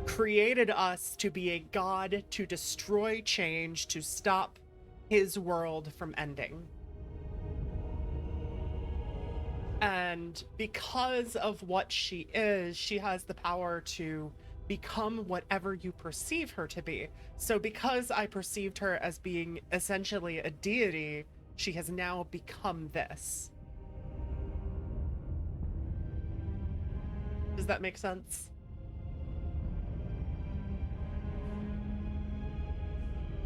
created us to be a god to destroy change, to stop his world from ending. And because of what she is, she has the power to become whatever you perceive her to be. So because I perceived her as being essentially a deity, she has now become this. Does that make sense?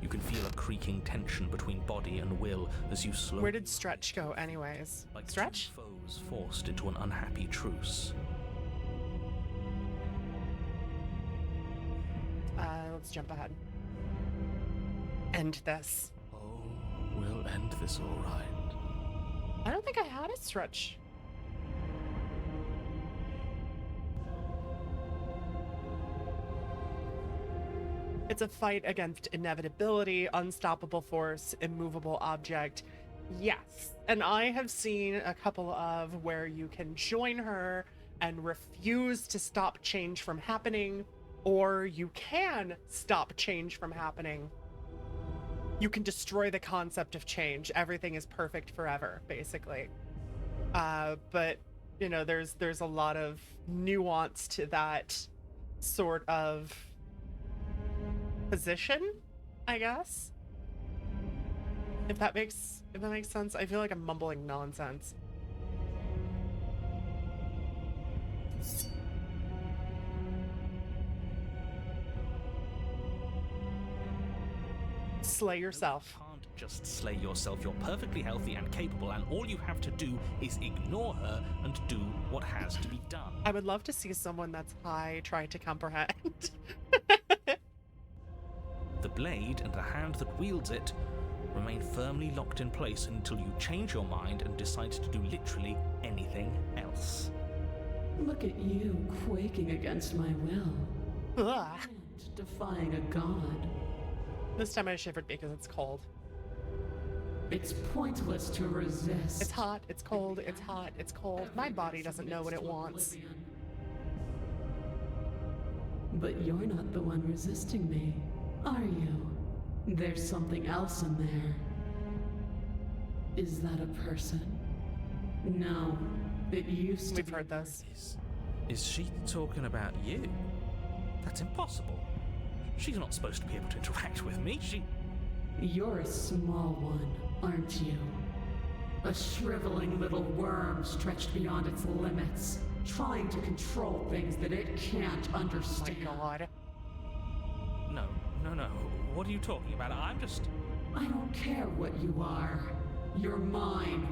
You can feel a creaking tension between body and will as you slowly... Where did Stretch go anyways? Like Stretch? two foes forced into an unhappy truce. Let's jump ahead. End this. Oh, we'll end this all right. I don't think I had a Stretch. It's a fight against inevitability, unstoppable force, immovable object. Yes. And I have seen a couple of where you can join her and refuse to stop change from happening, or you can stop change from happening. You can destroy the concept of change. Everything is perfect forever, basically. But, you know, there's a lot of nuance to that sort of position, I guess. If that makes sense. I feel like I'm mumbling nonsense. Slay yourself. You can't just slay yourself. You're perfectly healthy and capable, and all you have to do is ignore her and do what has to be done. I would love to see someone that's high try to comprehend. The blade and the hand that wields it remain firmly locked in place until you change your mind and decide to do literally anything else. Look at you quaking against my will. Ugh. And defying a god. This time I shivered because it's cold. It's pointless to resist. It's hot, it's cold, it's hot, it's cold. My body doesn't know what it wants. But you're not the one resisting me, are you? There's something else in there. Is that a person? No, it used to We've be. heard this. Is she talking about you? That's impossible. She's not supposed to be able to interact with me. You're a small one, aren't you? A shriveling little worm stretched beyond its limits, trying to control things that it can't Oh my understand. god. No. What are you talking about? I'm just... I don't care what you are. You're mine.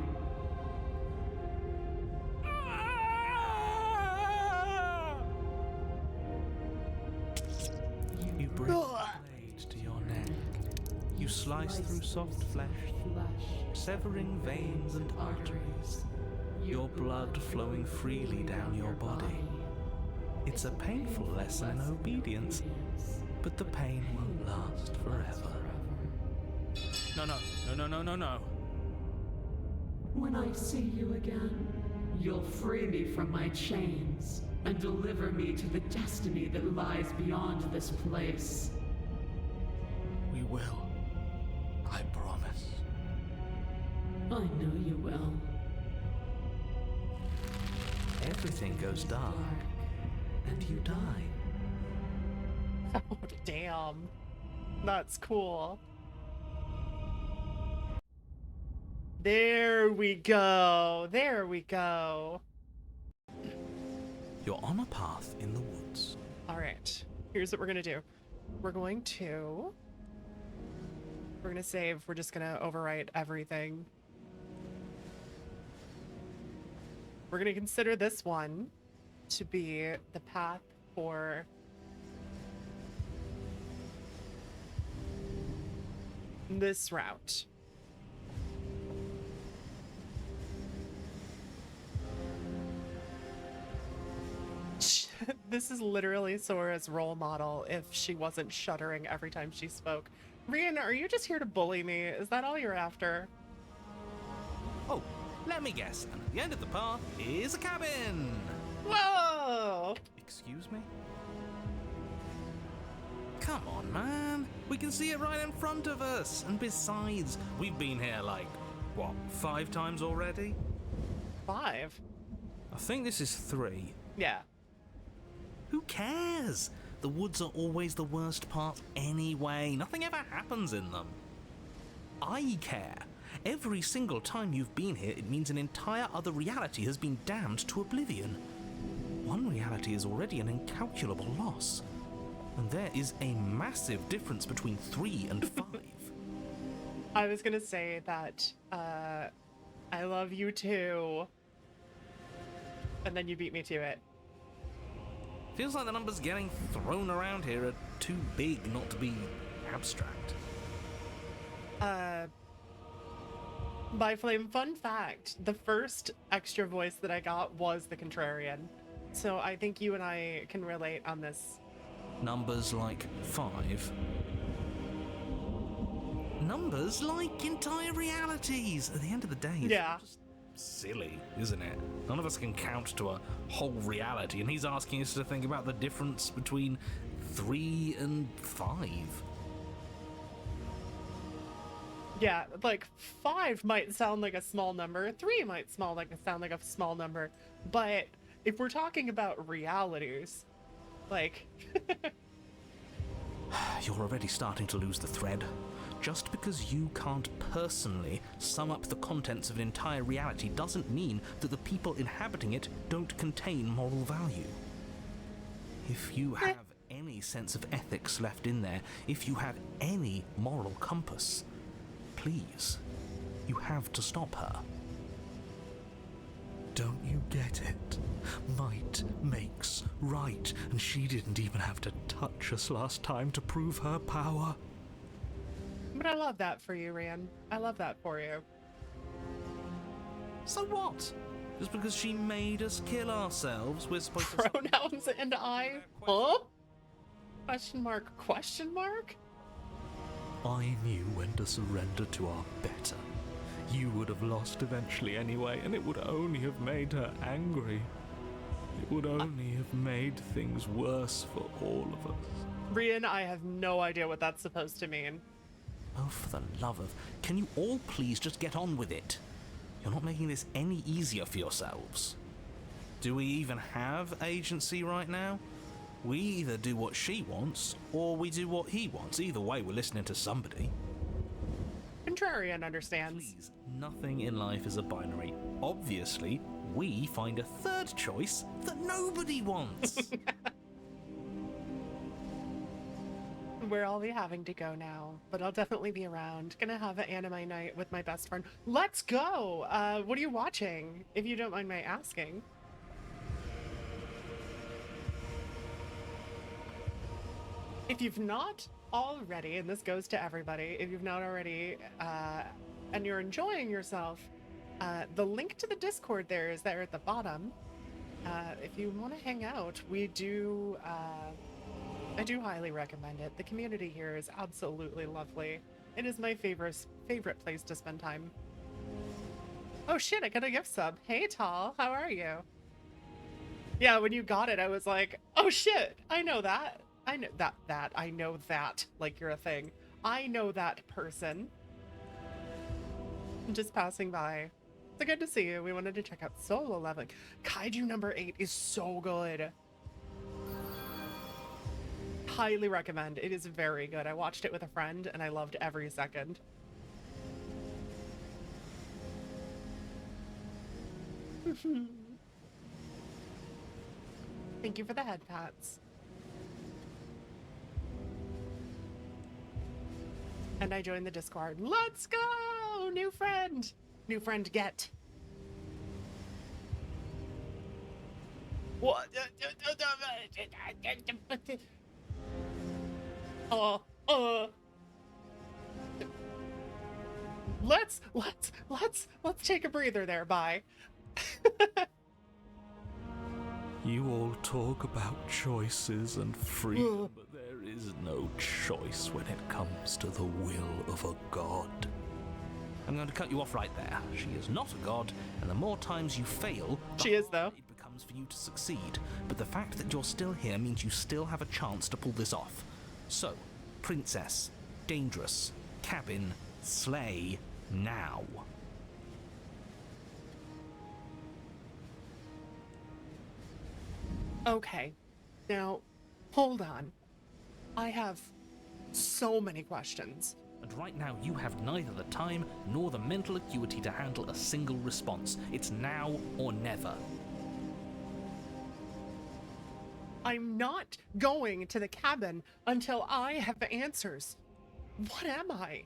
You bring a blade to your neck. You slice through soft flesh, severing veins and arteries. Your blood flowing freely down your body. It's a painful lesson in obedience, but the pain won't last forever. No. When I see you again, you'll free me from my chains and deliver me to the destiny that lies beyond this place. We will. I promise. I know you will. Everything goes dark, and you die. Oh, damn. That's cool. There we go. There we go. You're on a path in the woods. All right. Here's what we're going to do. We're going to save. We're just going to overwrite everything. We're going to consider this one to be the path for this route. This is literally Sora's role model if she wasn't shuddering every time she spoke. Rian, are you just here to bully me? Is that all you're after? Oh, let me guess. And at the end of the path is a cabin. Whoa! Excuse me? Come on, man. We can see it right in front of us. And besides, we've been here like, what, 5 times already? 5? I think this is 3. Yeah. Who cares? The woods are always the worst part anyway. Nothing ever happens in them. I care. Every single time you've been here, it means an entire other reality has been damned to oblivion. One reality is already an incalculable loss. And there is a massive difference between 3 and 5. I was gonna say that, I love you too. And then you beat me to it. Feels like the numbers getting thrown around here are too big not to be abstract. By Flame, fun fact, the first extra voice that I got was the Contrarian. So I think you and I can relate on this. Numbers like 5. Numbers like entire realities. At the end of the day, it's Yeah. just silly, isn't it? None of us can count to a whole reality, and he's asking us to think about the difference between 3 and 5. Yeah, like 5 might sound like a small number, 3 might sound like a small number, but if we're talking about realities, like You're already starting to lose the thread. Just because you can't personally sum up the contents of an entire reality doesn't mean that the people inhabiting it don't contain moral value. If you have any sense of ethics left in there, if you have any moral compass, please, you have to stop her. Don't you get it? Might makes right, and she didn't even have to touch us last time to prove her power. but I love that for you, Rian. I love that for you. So what? Just because she made us kill ourselves, we're supposed to... Pronouns and I? Huh? Question mark, question mark? I knew when to surrender to our better. You would have lost eventually anyway, and it would only have made her angry. It would only have made things worse for all of us. Rian, I have no idea what that's supposed to mean. Oh, for the love of... Can you all please just get on with it? You're not making this any easier for yourselves. Do we even have agency right now? We either do what she wants, or we do what he wants. Either way, we're listening to somebody. Contrarian understands. Please, nothing in life is a binary. Obviously, we find a third choice that nobody wants. Where I'll be having to go now, but I'll definitely be around. Gonna have an anime night with my best friend. Let's go! What are you watching, if you don't mind my asking? If you've not already, and this goes to everybody, if you've not already, and you're enjoying yourself, the link to the Discord there is there at the bottom. If you want to hang out, we do, I do highly recommend it. The community here is absolutely lovely. It is my favorite place to spend time. Oh shit, I got a gift sub. Hey Tall, how are you? Yeah, when you got it, I was like, oh shit, I know that. I know I know that, like you're a thing. I know that person. I'm just passing by. So good to see you. We wanted to check out Solo Leveling. Kaiju number 8 is so good. Highly recommend. It is very good. I watched it with a friend and I loved every second. Thank you for the head pats. And I joined the Discord. Let's go! New friend! New friend get. What? Let's take a breather there, bye. You all talk about choices and freedom, but there is no choice when it comes to the will of a god. I'm going to cut you off right there. She is not a god, and the more times you fail, the She is, though. harder it becomes for you to succeed. But the fact that you're still here means you still have a chance to pull this off. So, princess, dangerous, cabin, slay, now. Okay, now, hold on. I have so many questions. And right now you have neither the time nor the mental acuity to handle a single response. It's now or never. I'm not going to the cabin until I have answers. What am I?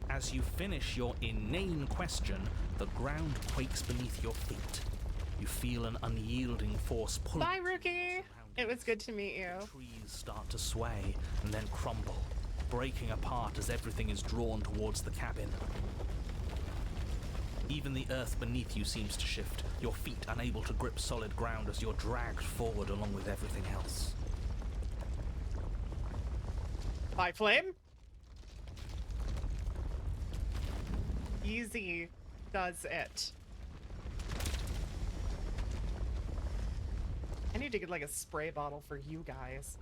As you finish your inane question, the ground quakes beneath your feet. You feel an unyielding force pull. Bye, Rookie! It was good to meet you. Trees start to sway and then crumble, breaking apart as everything is drawn towards the cabin. Even the earth beneath you seems to shift, your feet unable to grip solid ground as you're dragged forward along with everything else. Bye, Flame. Easy does it. I need to get like a spray bottle for you guys.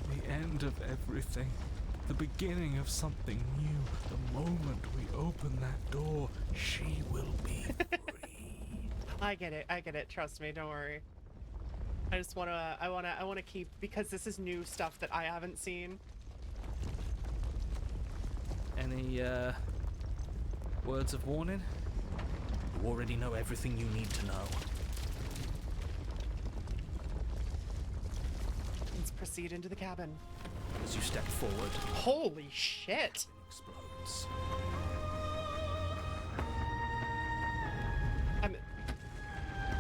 The end of everything. The beginning of something new. The moment we open that door, she will be free. I get it, trust me, don't worry. I just I wanna keep, because this is new stuff that I haven't seen. Any, words of warning? You already know everything you need to know. Let's proceed into the cabin. As you step forward, Holy shit! it explodes.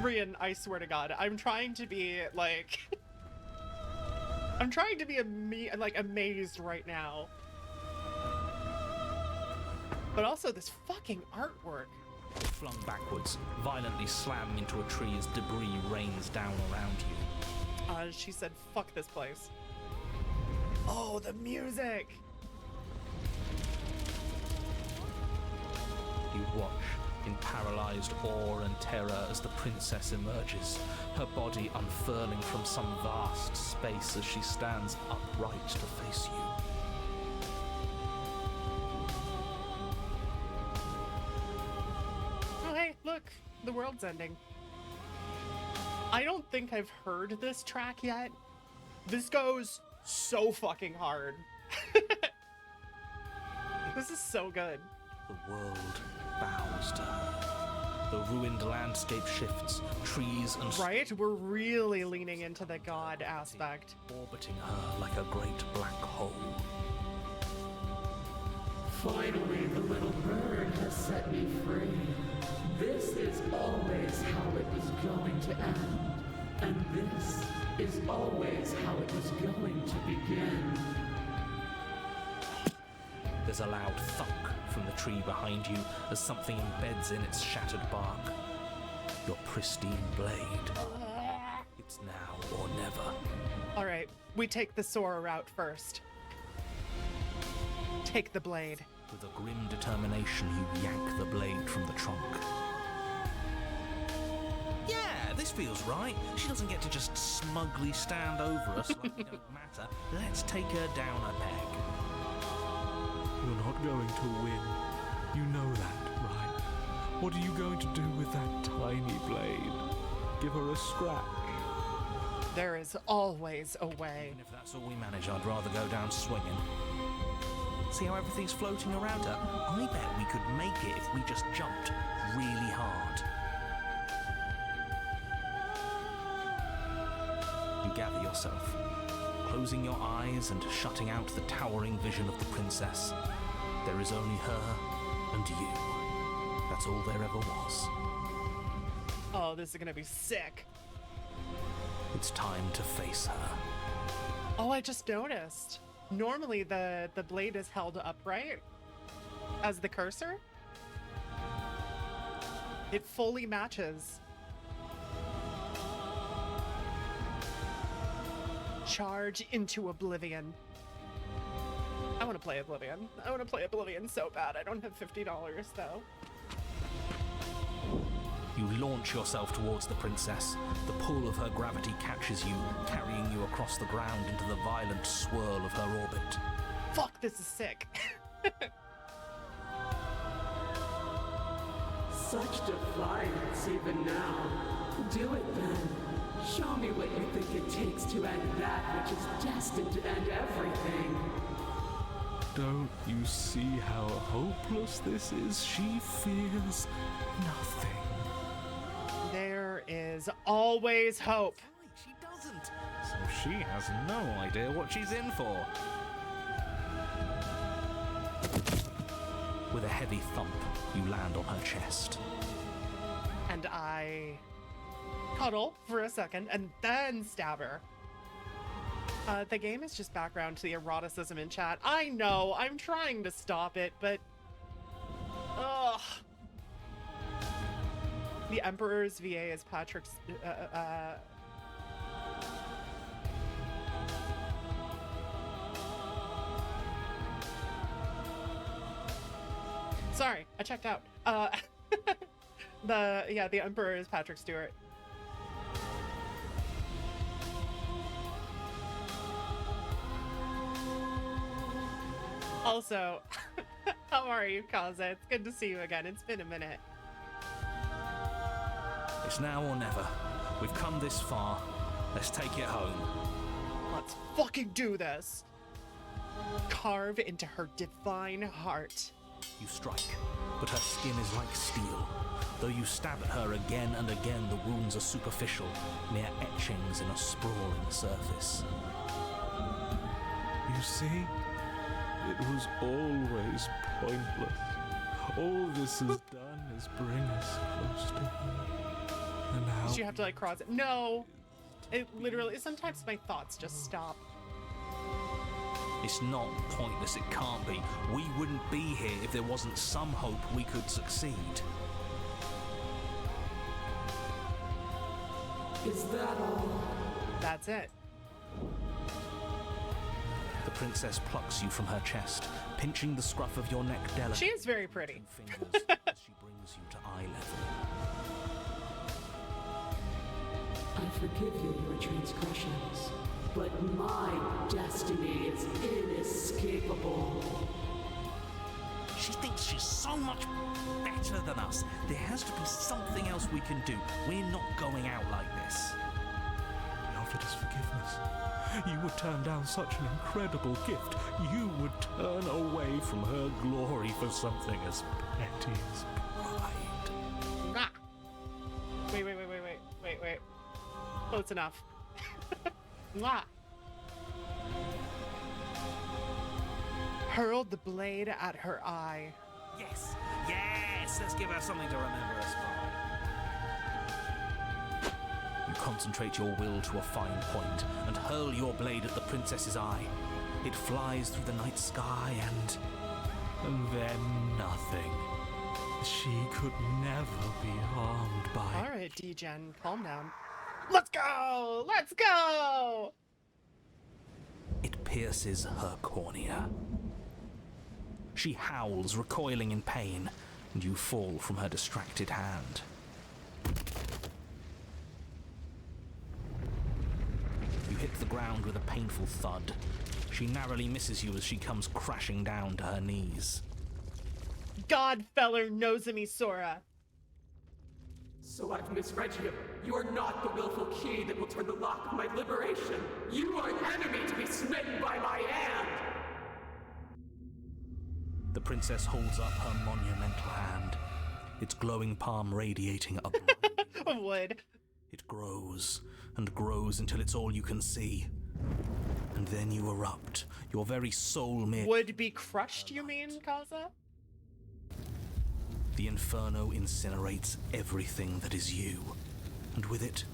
Rian, I swear to God, I'm trying to be like, I'm trying to be amazed right now. But also this fucking artwork. Flung backwards, violently slamming into a tree as debris rains down around you. She said, fuck this place. Oh, the music! You watch in paralyzed awe and terror as the princess emerges, her body unfurling from some vast space as she stands upright to face you. Oh, hey, look, the world's ending. I don't think I've heard this track yet. This goes so fucking hard. This is so good. The world bows to her. The ruined landscape shifts, trees and Right? We're really leaning into the god aspect. orbiting her like a great black hole. Finally, the little bird has set me free. This is always how it was going to end. And this is always how it was going to begin. There's a loud thunk from the tree behind you as something embeds in its shattered bark. Your pristine blade. It's now or never. All right, we take the Sora route first. Take the blade. With a grim determination, you yank the blade from the trunk. Yeah, this feels right. She doesn't get to just smugly stand over us like we don't matter. Let's take her down a peg. You're not going to win. You know that, right? What are you going to do with that tiny blade? Give her a scratch? There is always a way. Even if that's all we manage, I'd rather go down swinging. See how everything's floating around her? I bet we could make it if we just jumped really hard. You gather yourself, closing your eyes and shutting out the towering vision of the princess. There is only her and you. That's all there ever was. Oh, this is gonna be sick. It's time to face her. Oh, I just noticed. Normally the blade is held upright as the cursor. It fully matches. Charge into oblivion. I want to play Oblivion. I want to play Oblivion so bad. I don't have $50 though. You launch yourself towards the princess. The pull of her gravity catches you, carrying you across the ground into the violent swirl of her orbit. Fuck, this is sick. Such defiance even now. Do it then. Show me what you think it takes to end that which is destined to end everything. Don't you see how hopeless this is? She fears nothing. There is always hope. She doesn't. So she has no idea what she's in for. With a heavy thump, you land on her chest. And I cuddle for a second and then stab her. The game is just background to the eroticism in chat. I know, I'm trying to stop it, but... Ugh. The Emperor's VA is Patrick's... Sorry, I checked out. The Emperor is Patrick Stewart. Also, how are you, Kaze? It's good to see you again. It's been a minute. It's now or never. We've come this far. Let's take it home. Let's fucking do this. Carve into her divine heart. You strike, but her skin is like steel. Though you stab at her again and again, the wounds are superficial, mere etchings in a sprawling surface. You see? It was always pointless. All this has done is bring us close to her. And how Did you have to like cross it? No. It literally, sometimes my thoughts just stop. It's not pointless, it can't be. We wouldn't be here if there wasn't some hope we could succeed. Is that all? That's it. The princess plucks you from her chest, pinching the scruff of your neck delicately. She is very pretty. Fingers as she brings you to eye level. I forgive you your transgressions, but my destiny is inescapable. She thinks she's so much better than us. There has to be something else we can do. We're not going out like this. He offered us forgiveness. You would turn down such an incredible gift. You would turn away from her glory for something as petty as pride. Ah. Wait. Close enough. Mwah. Hurled the blade at her eye. Yes, let's give her something to remember us by. You concentrate your will to a fine point and hurl your blade at the princess's eye. It flies through the night sky And then nothing. She could never be harmed by... Alright, D-Gen, calm down. Let's go! Let's go! It pierces her cornea. She howls, recoiling in pain, and you fall from her distracted hand. You hit the ground with a painful thud. She narrowly misses you as she comes crashing down to her knees. Godfeller Nozomi Sora. So I've misread you. You are not the willful key that will turn the lock of my liberation. You are an enemy to be smitten by my hand. The princess holds up her monumental hand, its glowing palm radiating up. Would. It grows and grows until it's all you can see. And then you erupt, your very soul mere... Would be crushed, you mean, Kaza? The inferno incinerates everything that is you. And with it...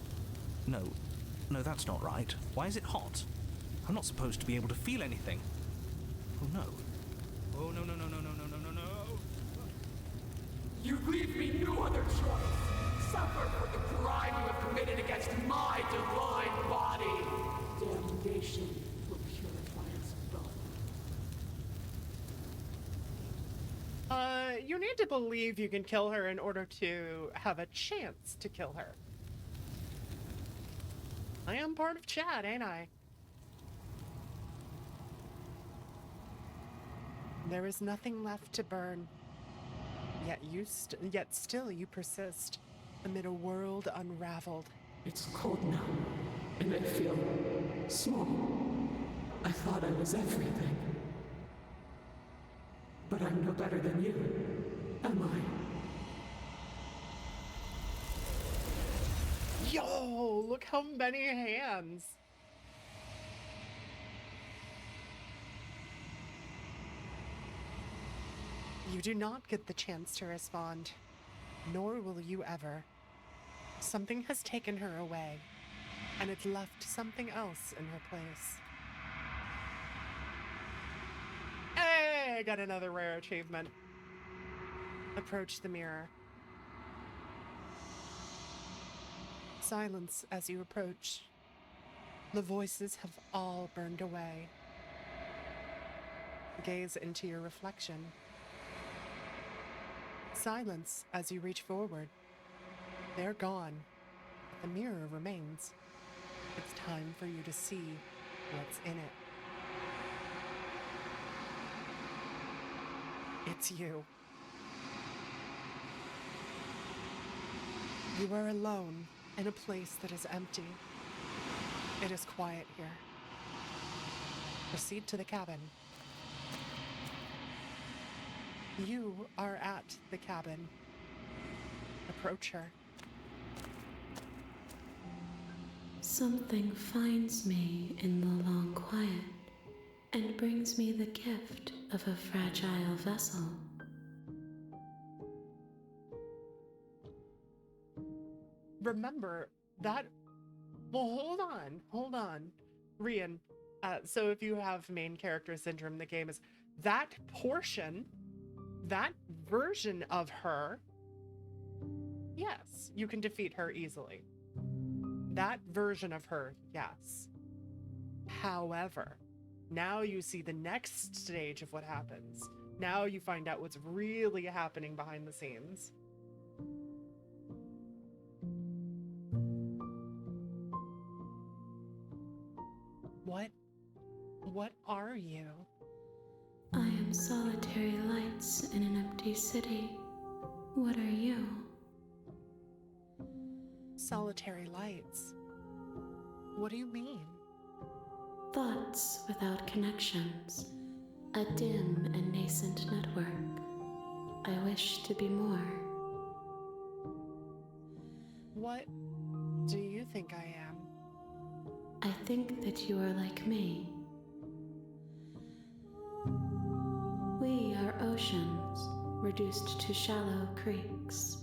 No, that's not right. Why is it hot? I'm not supposed to be able to feel anything. Oh no. Oh no. You leave me no other choice. Suffer for the crime you have committed against my divine body. Damnation will purify us both. You need to believe you can kill her in order to have a chance to kill her. I am part of chat, ain't I? There is nothing left to burn. Yet still you persist amid a world unraveled. It's cold now, and I feel small. I thought I was everything. But I'm no better than you, am I? Yo, look how many hands. You do not get the chance to respond, nor will you ever. Something has taken her away, and it's left something else in her place. Hey, I got another rare achievement. Approach the mirror. Silence as you approach. The voices have all burned away. Gaze into your reflection. Silence as you reach forward. They're gone, but the mirror remains. It's time for you to see what's in it. It's you. You are alone in a place that is empty. It is quiet here. Proceed to the cabin. You are at the cabin. Approach her. Something finds me in the long quiet and brings me the gift of a fragile vessel. Remember that. Well, hold on. Rian, so if you have main character syndrome, the game is that portion, that version of her. Yes, you can defeat her easily. That version of her, yes. However, now you see the next stage of what happens. Now you find out what's really happening behind the scenes. What are you? I am solitary lights in an empty city. What are you? Solitary lights. What do you mean? Thoughts without connections. A dim and nascent network. I wish to be more. What do you think I am? I think that you are like me. We are oceans, reduced to shallow creeks.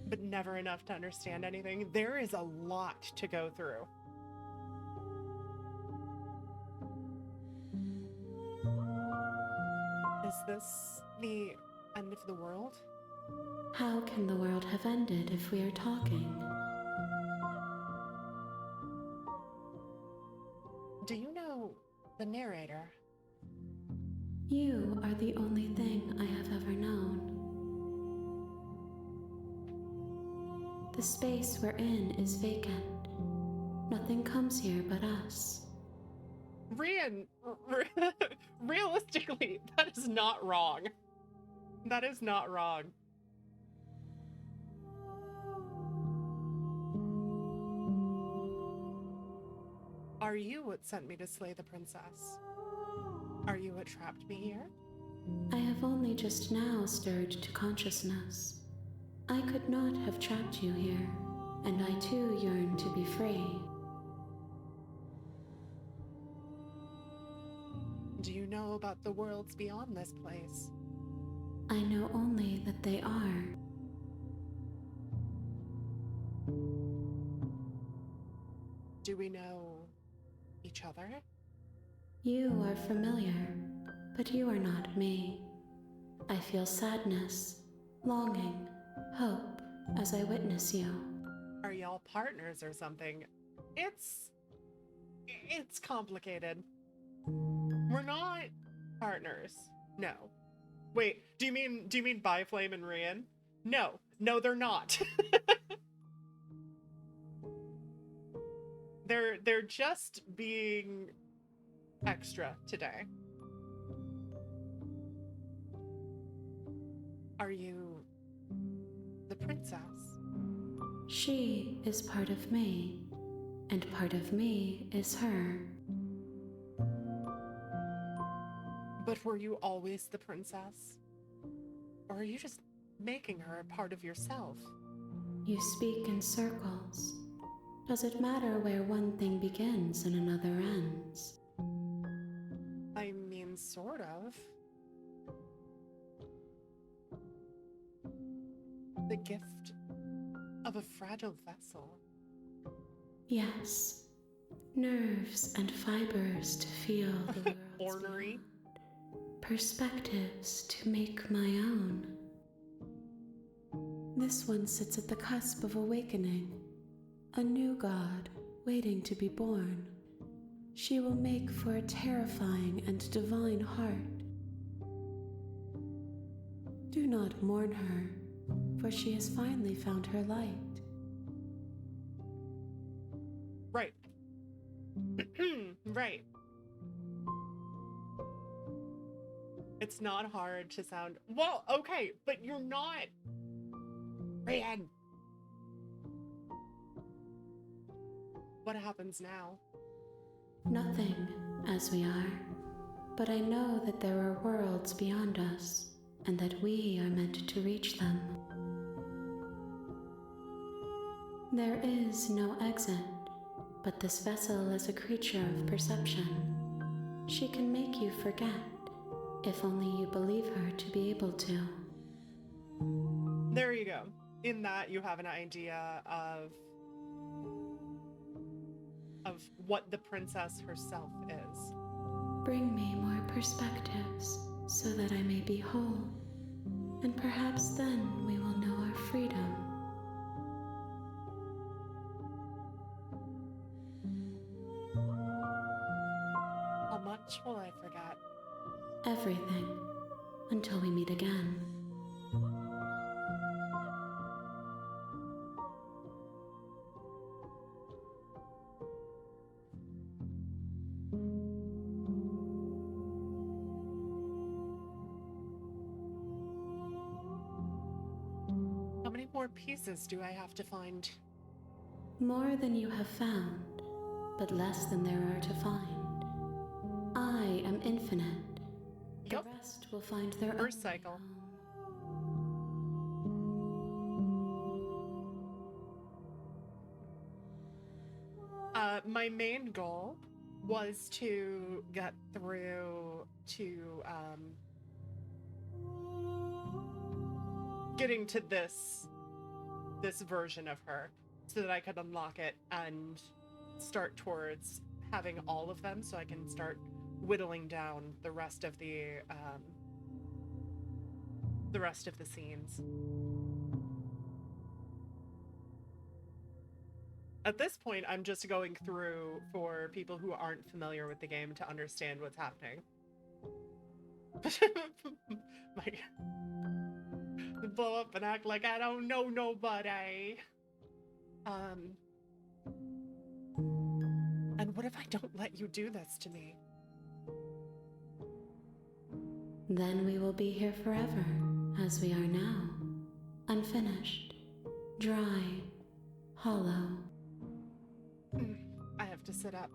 But never enough to understand anything. There is a lot to go through. Is this the end of the world? How can the world have ended if we are talking? Do you know the narrator? You are the only thing I have ever known. The space we're in is vacant. Nothing comes here but us. Rian, realistically, that is not wrong. That is not wrong. Are you what sent me to slay the princess? Are you what trapped me here? I have only just now stirred to consciousness. I could not have trapped you here, and I too yearn to be free. Do you know about the worlds beyond this place? I know only that they are. Do we know each other? You are familiar, but you are not me. I feel sadness, longing, hope as I witness you. Are y'all partners or something? It's complicated. We're not partners. No. Wait, do you mean Biflame and Rian? No, they're not. They're just being extra today. Are you the princess? She is part of me, and part of me is her. But were you always the princess? Or are you just making her a part of yourself? You speak in circles. Does it matter where one thing begins and another ends? I mean, sort of. The gift of a fragile vessel. Yes. Nerves and fibers to feel the world. Ornery. Perspectives to make my own. This one sits at the cusp of awakening. A new god waiting to be born. She will make for a terrifying and divine heart. Do not mourn her, for she has finally found her light. Right. Right. It's not hard to sound... Well, okay, but you're not... Rian! What happens now? Nothing, as we are. But I know that there are worlds beyond us, and that we are meant to reach them. There is no exit, but this vessel is a creature of perception. She can make you forget, if only you believe her to be able to. There you go. In that, you have an idea of what the princess herself is. Bring me more perspectives, so that I may be whole, and perhaps then we will know our freedom. much will I forget? Everything. Until we meet again. How many more pieces do I have to find? More than you have found, but less than there are to find. I am infinite. Yep. The rest will find their First own cycle. home. My main goal was to get through to getting to this version of her so that I could unlock it and start towards having all of them so I can start whittling down the rest of the scenes. At this point, I'm just going through for people who aren't familiar with the game to understand what's happening. Blow up and act like I don't know nobody. And what if I don't let you do this to me? Then we will be here forever, as we are now. Unfinished, dry, hollow. I have to sit up.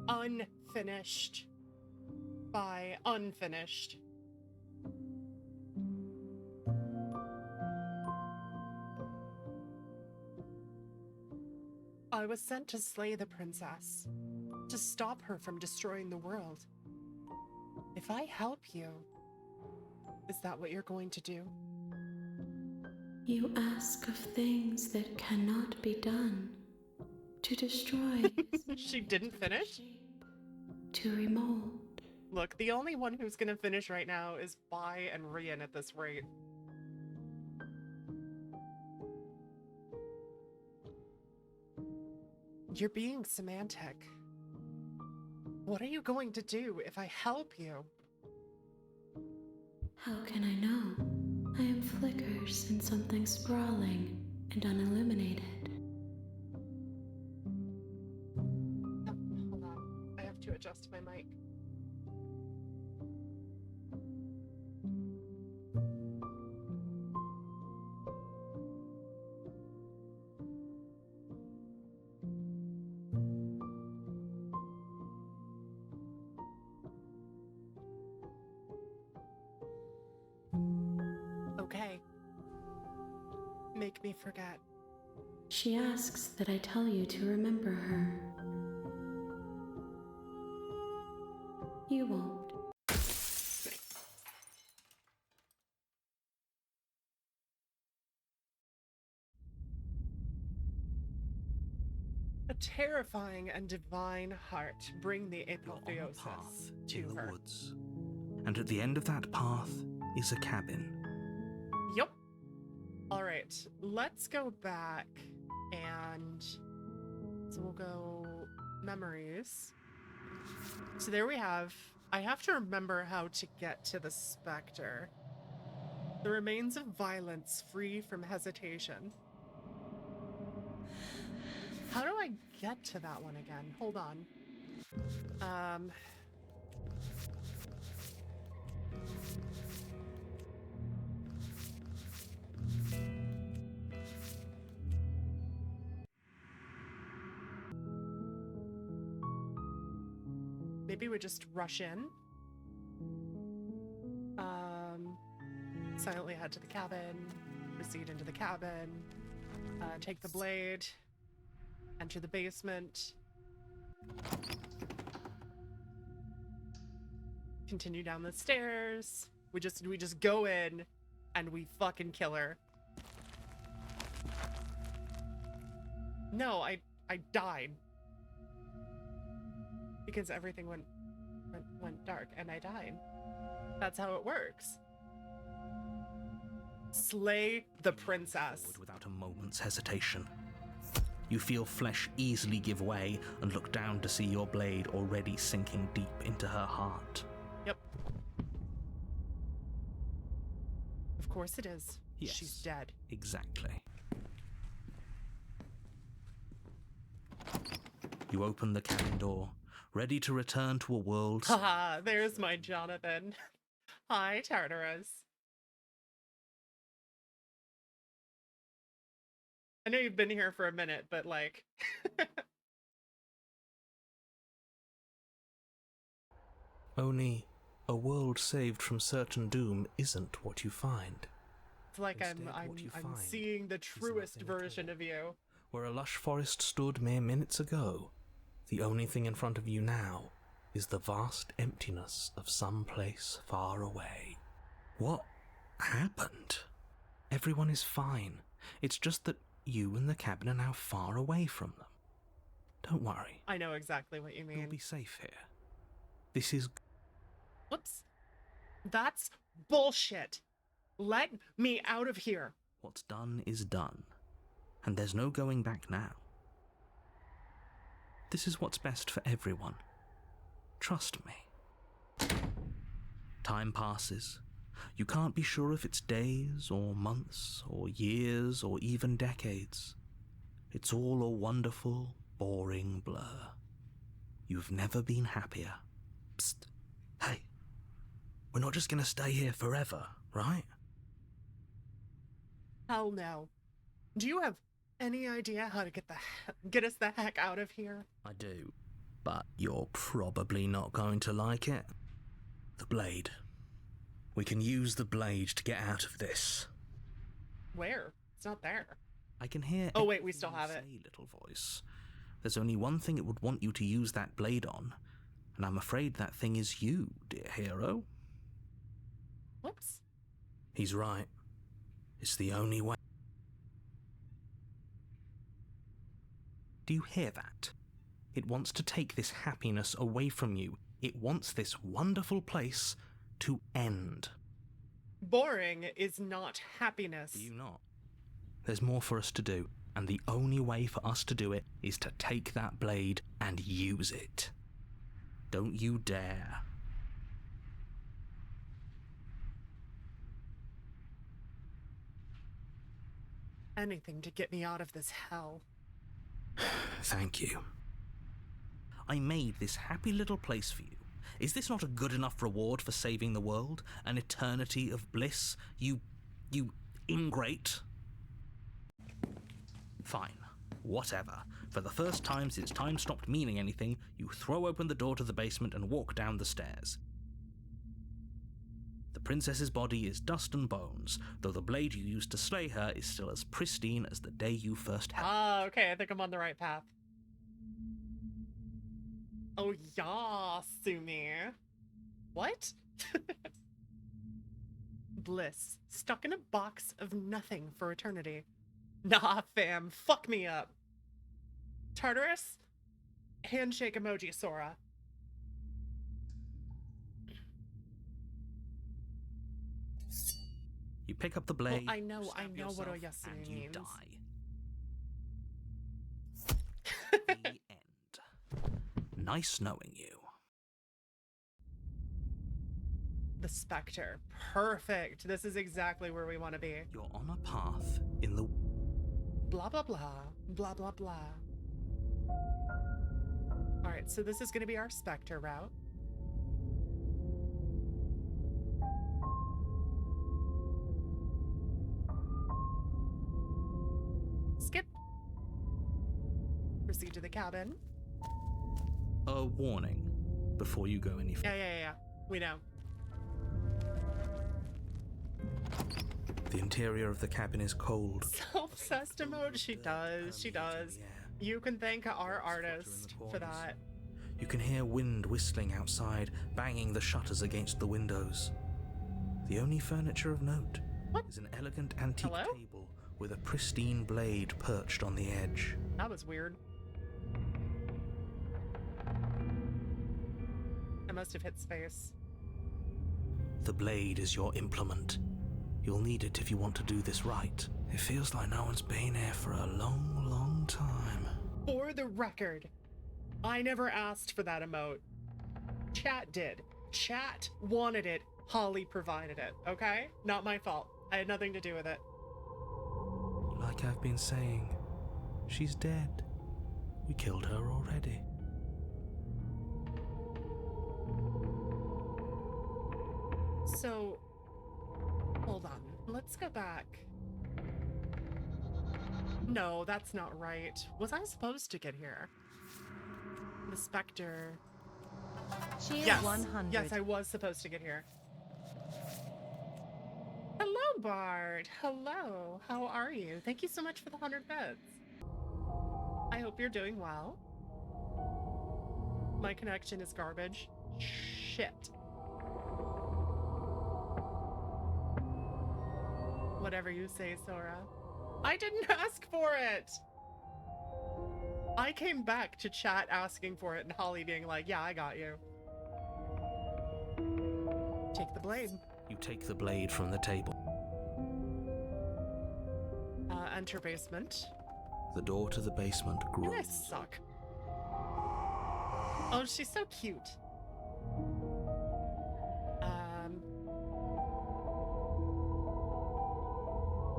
Unfinished by unfinished. I was sent to slay the princess, to stop her from destroying the world. If I help you, is that what you're going to do? You ask of things that cannot be done. To destroy is She didn't finish? to remold. Look, the only one who's gonna finish right now is Bai and Rian at this rate. You're being semantic. What are you going to do if I help you? How can I know? I am flickers in something sprawling and unilluminated. Oh, hold on. I have to adjust my mic. Okay. Make me forget. She asks that I tell you to remember her. You won't. A terrifying and divine heart bring the You're on a apotheosis path to in the her. woods, and at the end of that path is a cabin. Yep. All right, let's go back and so we'll go memories. So there we have. I have to remember how to get to the specter. The remains of violence free from hesitation. How do I get to that one again? Hold on. Maybe we just rush in. Silently head to the cabin, proceed into the cabin, take the blade, enter the basement, continue down the stairs. We just go in and we fucking kill her. No, I died. Because everything went dark and I died. That's how it works. Slay the princess. Forward without a moment's hesitation. You feel flesh easily give way and look down to see your blade already sinking deep into her heart. Yep. Of course it is. Yes, she's dead. Exactly. You open the cabin door, ready to return to a world... Haha, there's my Jonathan. Hi, Tartarus. I know you've been here for a minute, but like... Only a world saved from certain doom isn't what you find. It's like Instead, I'm what you find seeing the truest nothing at version all. of you. Where a lush forest stood mere minutes ago, the only thing in front of you now is the vast emptiness of some place far away. What happened? Everyone is fine. It's just that you and the cabin are now far away from them. Don't worry. I know exactly what you You'll mean. be safe here. This is... Whoops. That's bullshit. Let me out of here. What's done is done. And there's no going back now. This is what's best for everyone. Trust me. Time passes. You can't be sure if it's days, or months, or years, or even decades. It's all a wonderful, boring blur. You've never been happier. Psst. Hey. We're not just gonna stay here forever, right? Hell no. Do you have any idea how to get us the heck out of here? I do. But you're probably not going to like it. The blade. We can use the blade to get out of this. Where? It's not there. I can hear... Oh wait, we still everything have you it. say, little voice. There's only one thing it would want you to use that blade on, and I'm afraid that thing is you, dear hero. Whoops. He's right. It's the only way. Do you hear that? It wants to take this happiness away from you. It wants this wonderful place to end. Boring is not happiness. Do you not? There's more for us to do, and the only way for us to do it is to take that blade and use it. Don't you dare. Anything to get me out of this hell. Thank you. I made this happy little place for you. Is this not a good enough reward for saving the world? An eternity of bliss? You ingrate? Fine. Whatever. For the first time since time stopped meaning anything, you throw open the door to the basement and walk down the stairs. The princess's body is dust and bones, though the blade you used to slay her is still as pristine as the day you first held. Ah, okay, I think I'm on the right path. Oh yeah, Sumi. What? Bliss. Stuck in a box of nothing for eternity. Nah, fam. Fuck me up. Tartarus? Handshake emoji, Sora. You pick up the blade. I know stab what yourself, Oyasumi and you means. die. The end. Nice knowing you. The Spectre. Perfect. This is exactly where we want to be. You're on a path in the... Blah, blah, blah. Blah, blah, blah. Alright, so this is going to be our Spectre route. Skip. Proceed to the cabin. A warning before you go any further. Yeah. We know. The interior of the cabin is cold. Self-obsessed emoji. She does. She does. You can thank our artist for that. You can hear wind whistling outside, banging the shutters against the windows. The only furniture of note is an elegant antique table with a pristine blade perched on the edge. That was weird. I must have hit space. The blade is your implement. You'll need it if you want to do this right. It feels like no one's been here for a long, long in time. For the record, I never asked for that emote. Chat did. Chat wanted it. Holly provided it, okay? Not my fault. I had nothing to do with it. Like I've been saying, she's dead. We killed her already. So, hold on. Let's go back. No, that's not right. Was I supposed to get here? The Spectre. She is Yes. 100. Yes, I was supposed to get here. Hello, Bard. Hello. How are you? Thank you so much for the 100 bits. I hope you're doing well. My connection is garbage. Shit. Whatever you say, Sora. I didn't ask for it! I came back to chat asking for it and Holly being like, yeah, I got you. Take the blade. You take the blade from the table. Enter basement. The door to the basement You grows. guys suck. Oh, she's so cute.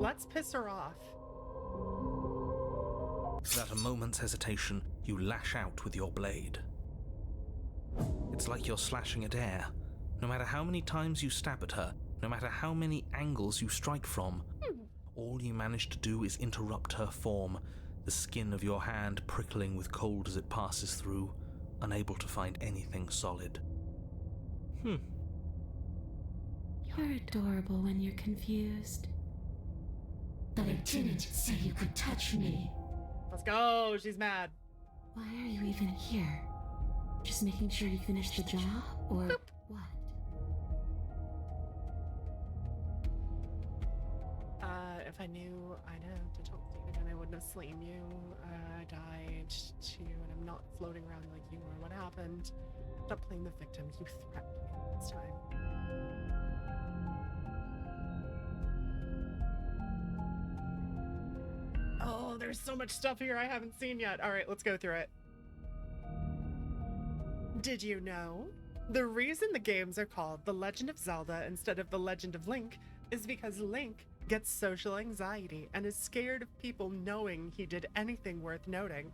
Let's piss her off. Without a moment's hesitation, you lash out with your blade. It's like you're slashing at air. No matter how many times you stab at her, no matter how many angles you strike from, all you manage to do is interrupt her form, the skin of your hand prickling with cold as it passes through, unable to find anything solid. You're adorable when you're confused. But I didn't say you could touch me. Let's go. She's mad. Why are you even here? Just making sure you finish the job, or Boop. what? If I knew I'd have to talk to you again, I wouldn't have slain you. I died too, and I'm not floating around like you were. What happened? Stop playing the victim. You threatened me this time. Oh, there's so much stuff here I haven't seen yet. All right, let's go through it. Did you know? The reason the games are called The Legend of Zelda instead of The Legend of Link is because Link gets social anxiety and is scared of people knowing he did anything worth noting.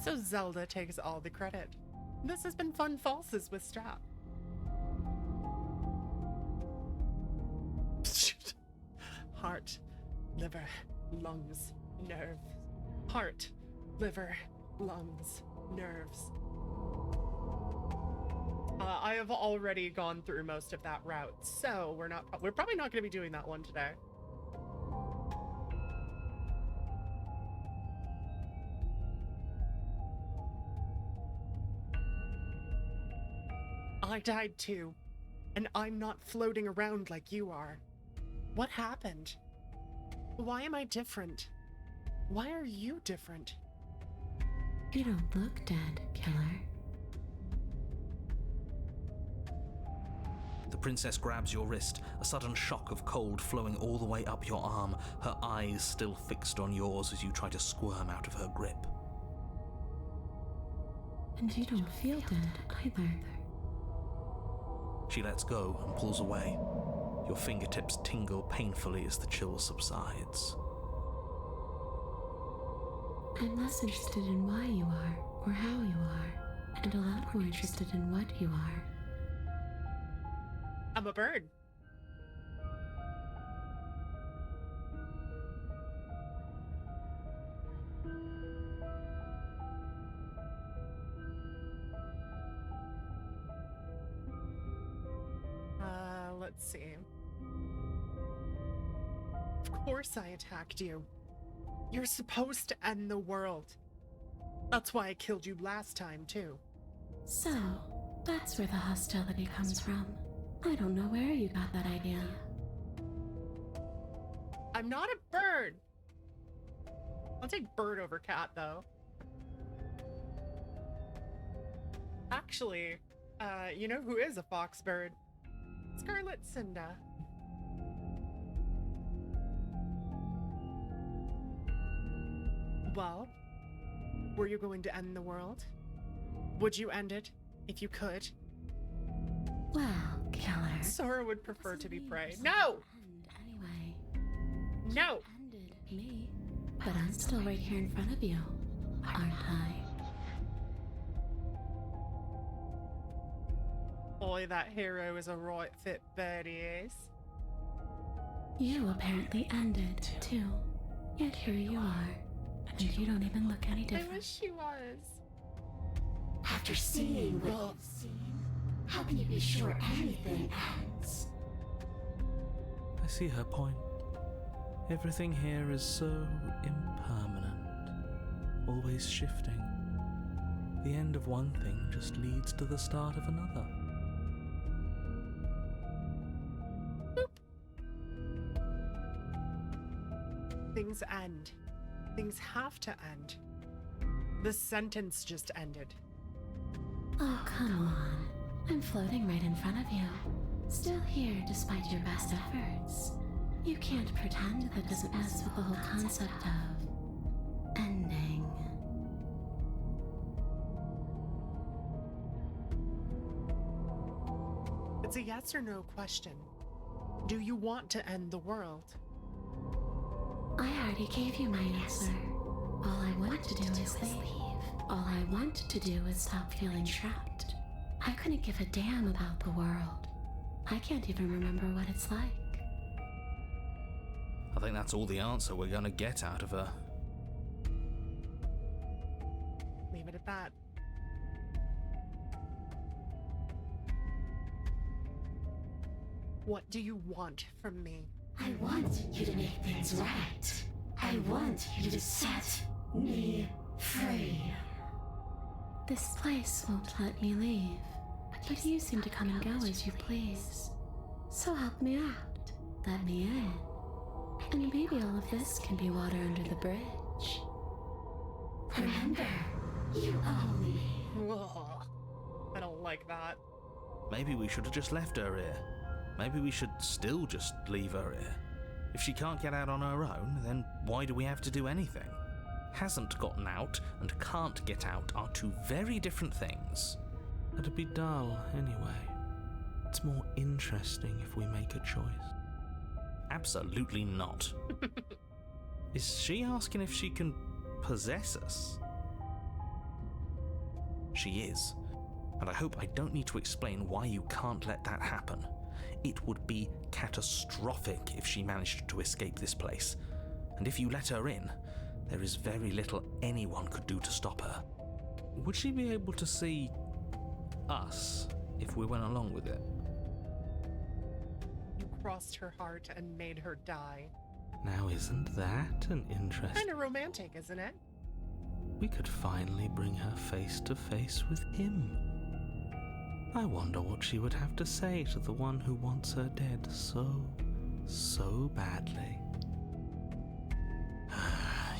So Zelda takes all the credit. This has been Fun Falses with Strap. Heart, liver, lungs, nerves. Heart, liver, lungs, nerves. I have already gone through most of that route, so we're probably not going to be doing that one today. I died too, and I'm not floating around like you are. What happened? Why am I different? Why are you different? You don't look dead, killer. The princess grabs your wrist, a sudden shock of cold flowing all the way up your arm, her eyes still fixed on yours as you try to squirm out of her grip. And you don't feel dead either. She lets go and pulls away. Your fingertips tingle painfully as the chill subsides. I'm less interested in why you are, or how you are, and a lot more interested in what you are. I'm a bird. Let's see. Of course I attacked you. You're supposed to end the world. That's why I killed you last time, too. So, that's where the hostility comes from. I don't know where you got that idea. I'm not a bird. I'll take bird over cat, though. Actually, you know who is a fox bird? Scarlet Cinda. Well, Were you going to end the world? Would you end it if you could? Well, killer. Sora would prefer to be prey. No! Anyway. No! Ended me. But I'm still right here in front of you, aren't I? Boy, that hero is a right fit birdie is. You apparently ended, too. Yet here you are. And you don't even look any different. I wish she was. After seeing what you've seen, how can you be sure anything ends? I see her point. Everything here is so impermanent, always shifting. The end of one thing just leads to the start of another. Things end. Things have to end. The sentence just ended. Oh, come on. I'm floating right in front of you. Still here despite your best efforts. You can't pretend that doesn't mess with the whole concept of ending. It's a yes or no question. Do you want to end the world? I already gave you my answer. All I want to do is leave. All I want to do is stop feeling trapped. I couldn't give a damn about the world. I can't even remember what it's like. I think that's all the answer we're gonna get out of her. Leave it at that. What do you want from me? I want you to make things right. I want you to set me free. This place won't let me leave, but you seem to come and go as you please. So help me out. Let me in. And maybe all of this can be water under the bridge. Remember, you owe me. Ugh. I don't like that. Maybe we should have just left her here. Maybe we should still just leave her here. If she can't get out on her own, then why do we have to do anything? Hasn't gotten out and can't get out are two very different things. It'd be dull anyway. It's more interesting if we make a choice. Absolutely not. Is she asking if she can possess us? She is. And I hope I don't need to explain why you can't let that happen. It would be catastrophic if she managed to escape this place. And if you let her in, there is very little anyone could do to stop her. Would she be able to see us if we went along with it? You crossed her heart and made her die. Now isn't that an interest? Kinda romantic, isn't it? We could finally bring her face to face with him. I wonder what she would have to say to the one who wants her dead so badly.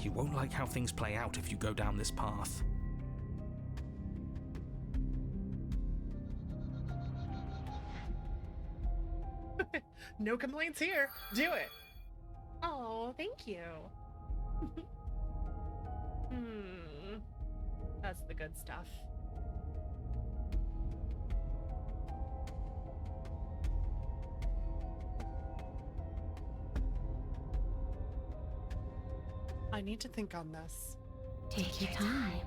You won't like how things play out if you go down this path. No complaints here. Do it. Oh, thank you. That's the good stuff. I need to think on this. Take your time.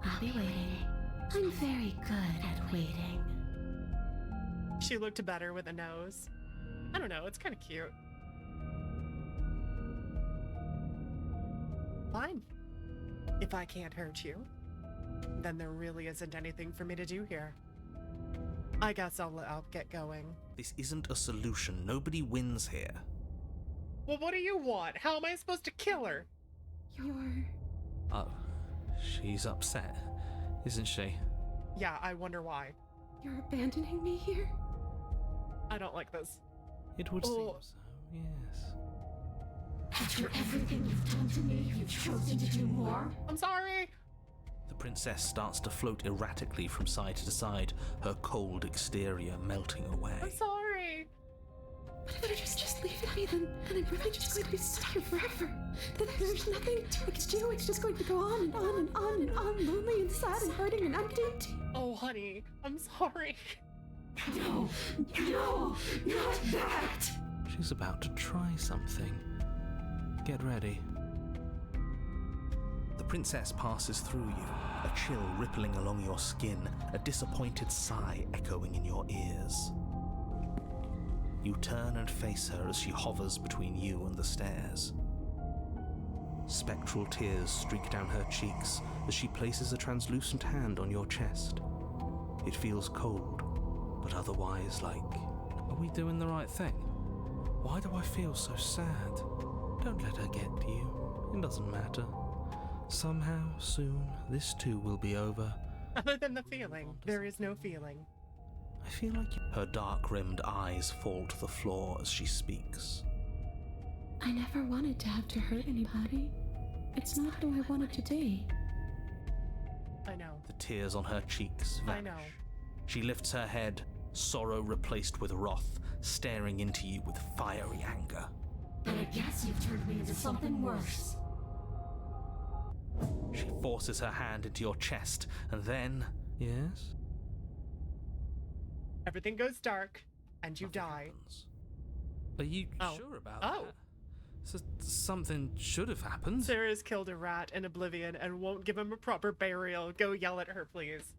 I'll be waiting. I'm very good at waiting. She looked better with a nose. I don't know, it's kind of cute. Fine. If I can't hurt you, then there really isn't anything for me to do here. I guess I'll get going. This isn't a solution. Nobody wins here. Well, what do you want? How am I supposed to kill her? Oh, she's upset, isn't she? Yeah, I wonder why. You're abandoning me here? I don't like this. It would seem so, yes. After everything you've done to me, you've chosen to do more? I'm sorry! The princess starts to float erratically from side to side, her cold exterior melting away. I'm sorry! But if you just leave me me, then I'm really just going to be stuck here forever. That there's nothing I can do. It's just going to go on and on and on and on, lonely and sad and hurting and empty. Oh, honey, I'm sorry. No, no, not that! She's about to try something. Get ready. The princess passes through you, a chill rippling along your skin, a disappointed sigh echoing in your ears. You turn and face her as she hovers between you and the stairs. Spectral tears streak down her cheeks as she places a translucent hand on your chest. It feels cold, but otherwise like, are we doing the right thing? Why do I feel so sad? Don't let her get to you. It doesn't matter. Somehow, soon, this too will be over. Other than the feeling, there is no feeling. I feel like her dark-rimmed eyes fall to the floor as she speaks. I never wanted to have to hurt anybody. It's not who I wanted to be. I know. The tears on her cheeks vanish. I know. She lifts her head, sorrow replaced with wrath, staring into you with fiery anger. But I guess you've turned me into something worse. She forces her hand into your chest, and then... Yes? Everything goes dark, and you Nothing die. happens. Are you Oh. sure about Oh. that? So something should have happened. Sarah's killed a rat in Oblivion and won't give him a proper burial. Go yell at her, please.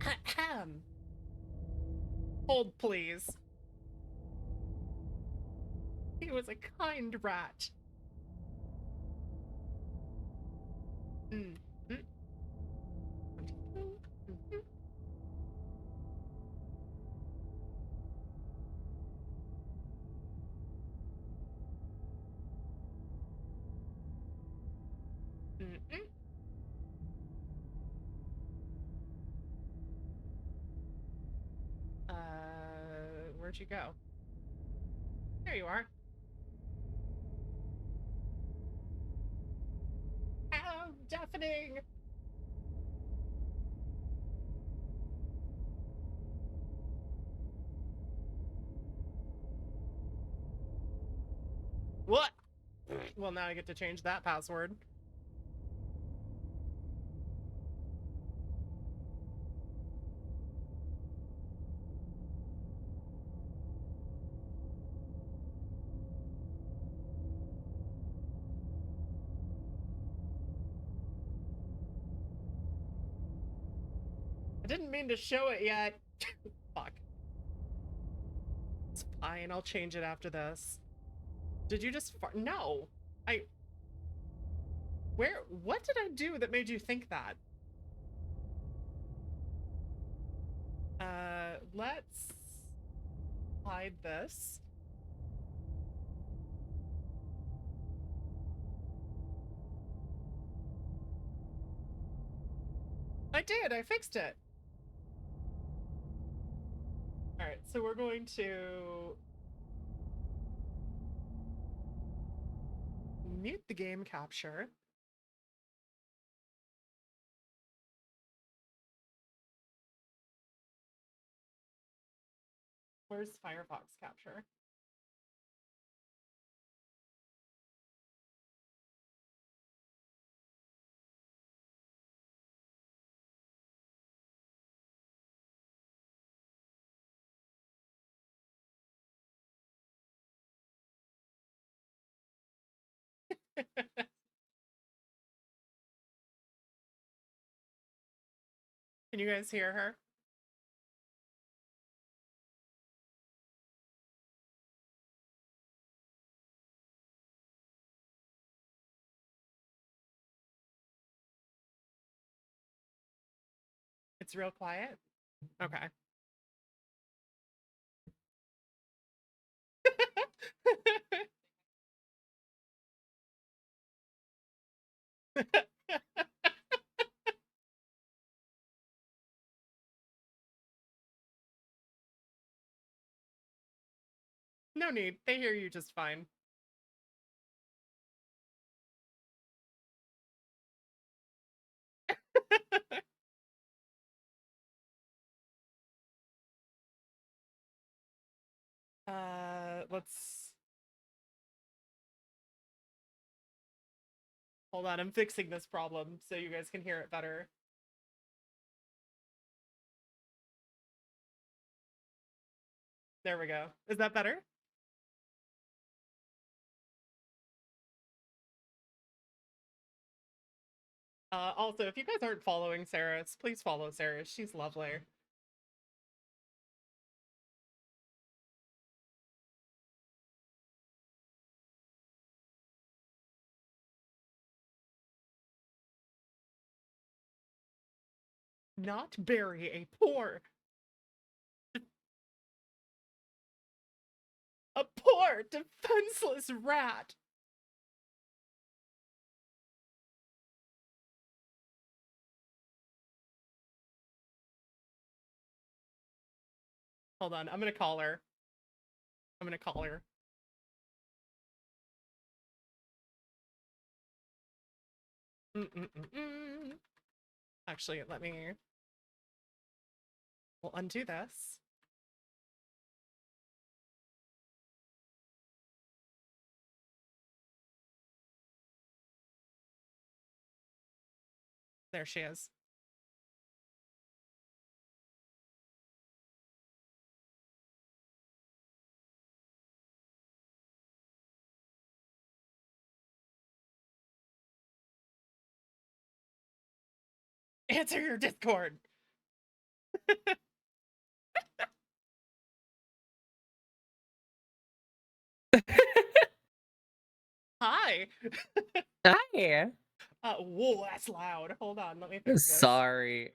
Ahem. Hold, please. He was a kind rat. Mm. Mm. Mhm. Mm-mm. Where'd you go? There you are. Ow, deafening! What? Well, now I get to change that password. I didn't mean to show it yet. Fuck. It's fine, I'll change it after this. Did you just fart? No! What did I do that made you think that? Let's hide this. I did, I fixed it. Alright, so we're going to mute the game capture. Where's Firefox capture? Can you guys hear her? It's real quiet? Okay. No need. They hear you just fine. Let's hold on. I'm fixing this problem so you guys can hear it better. There we go. Is that better? Also, if you guys aren't following Sarah's, please follow Sarah. She's lovely. Not bury a poor defenseless rat. Hold on, I'm gonna call her. Actually, we'll undo this. There she is. Answer your Discord. Hi. Hi. Whoa, that's loud. Hold on, let me fix this. Sorry.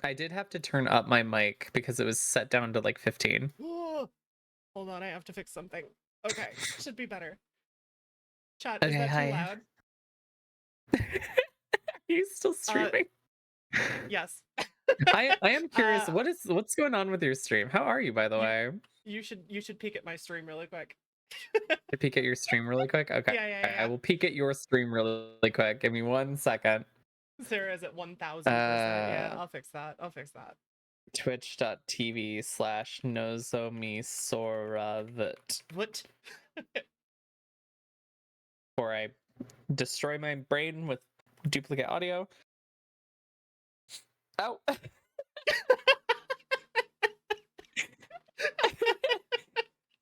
I did have to turn up my mic because it was set down to like 15. Hold on, I have to fix something. Okay, should be better. Chat, Okay, is that hi. too loud? Are you still streaming? Yes. I am curious. What's going on with your stream? How are you, by the way? You should peek at my stream really quick. To peek at your stream really quick? Okay. Yeah. I will peek at your stream really quick. Give me 1 second. Sarah's at 1000%. Yeah, I'll fix that. Twitch.tv/nozomisorabiz. What? Before I destroy my brain with duplicate audio. Oh.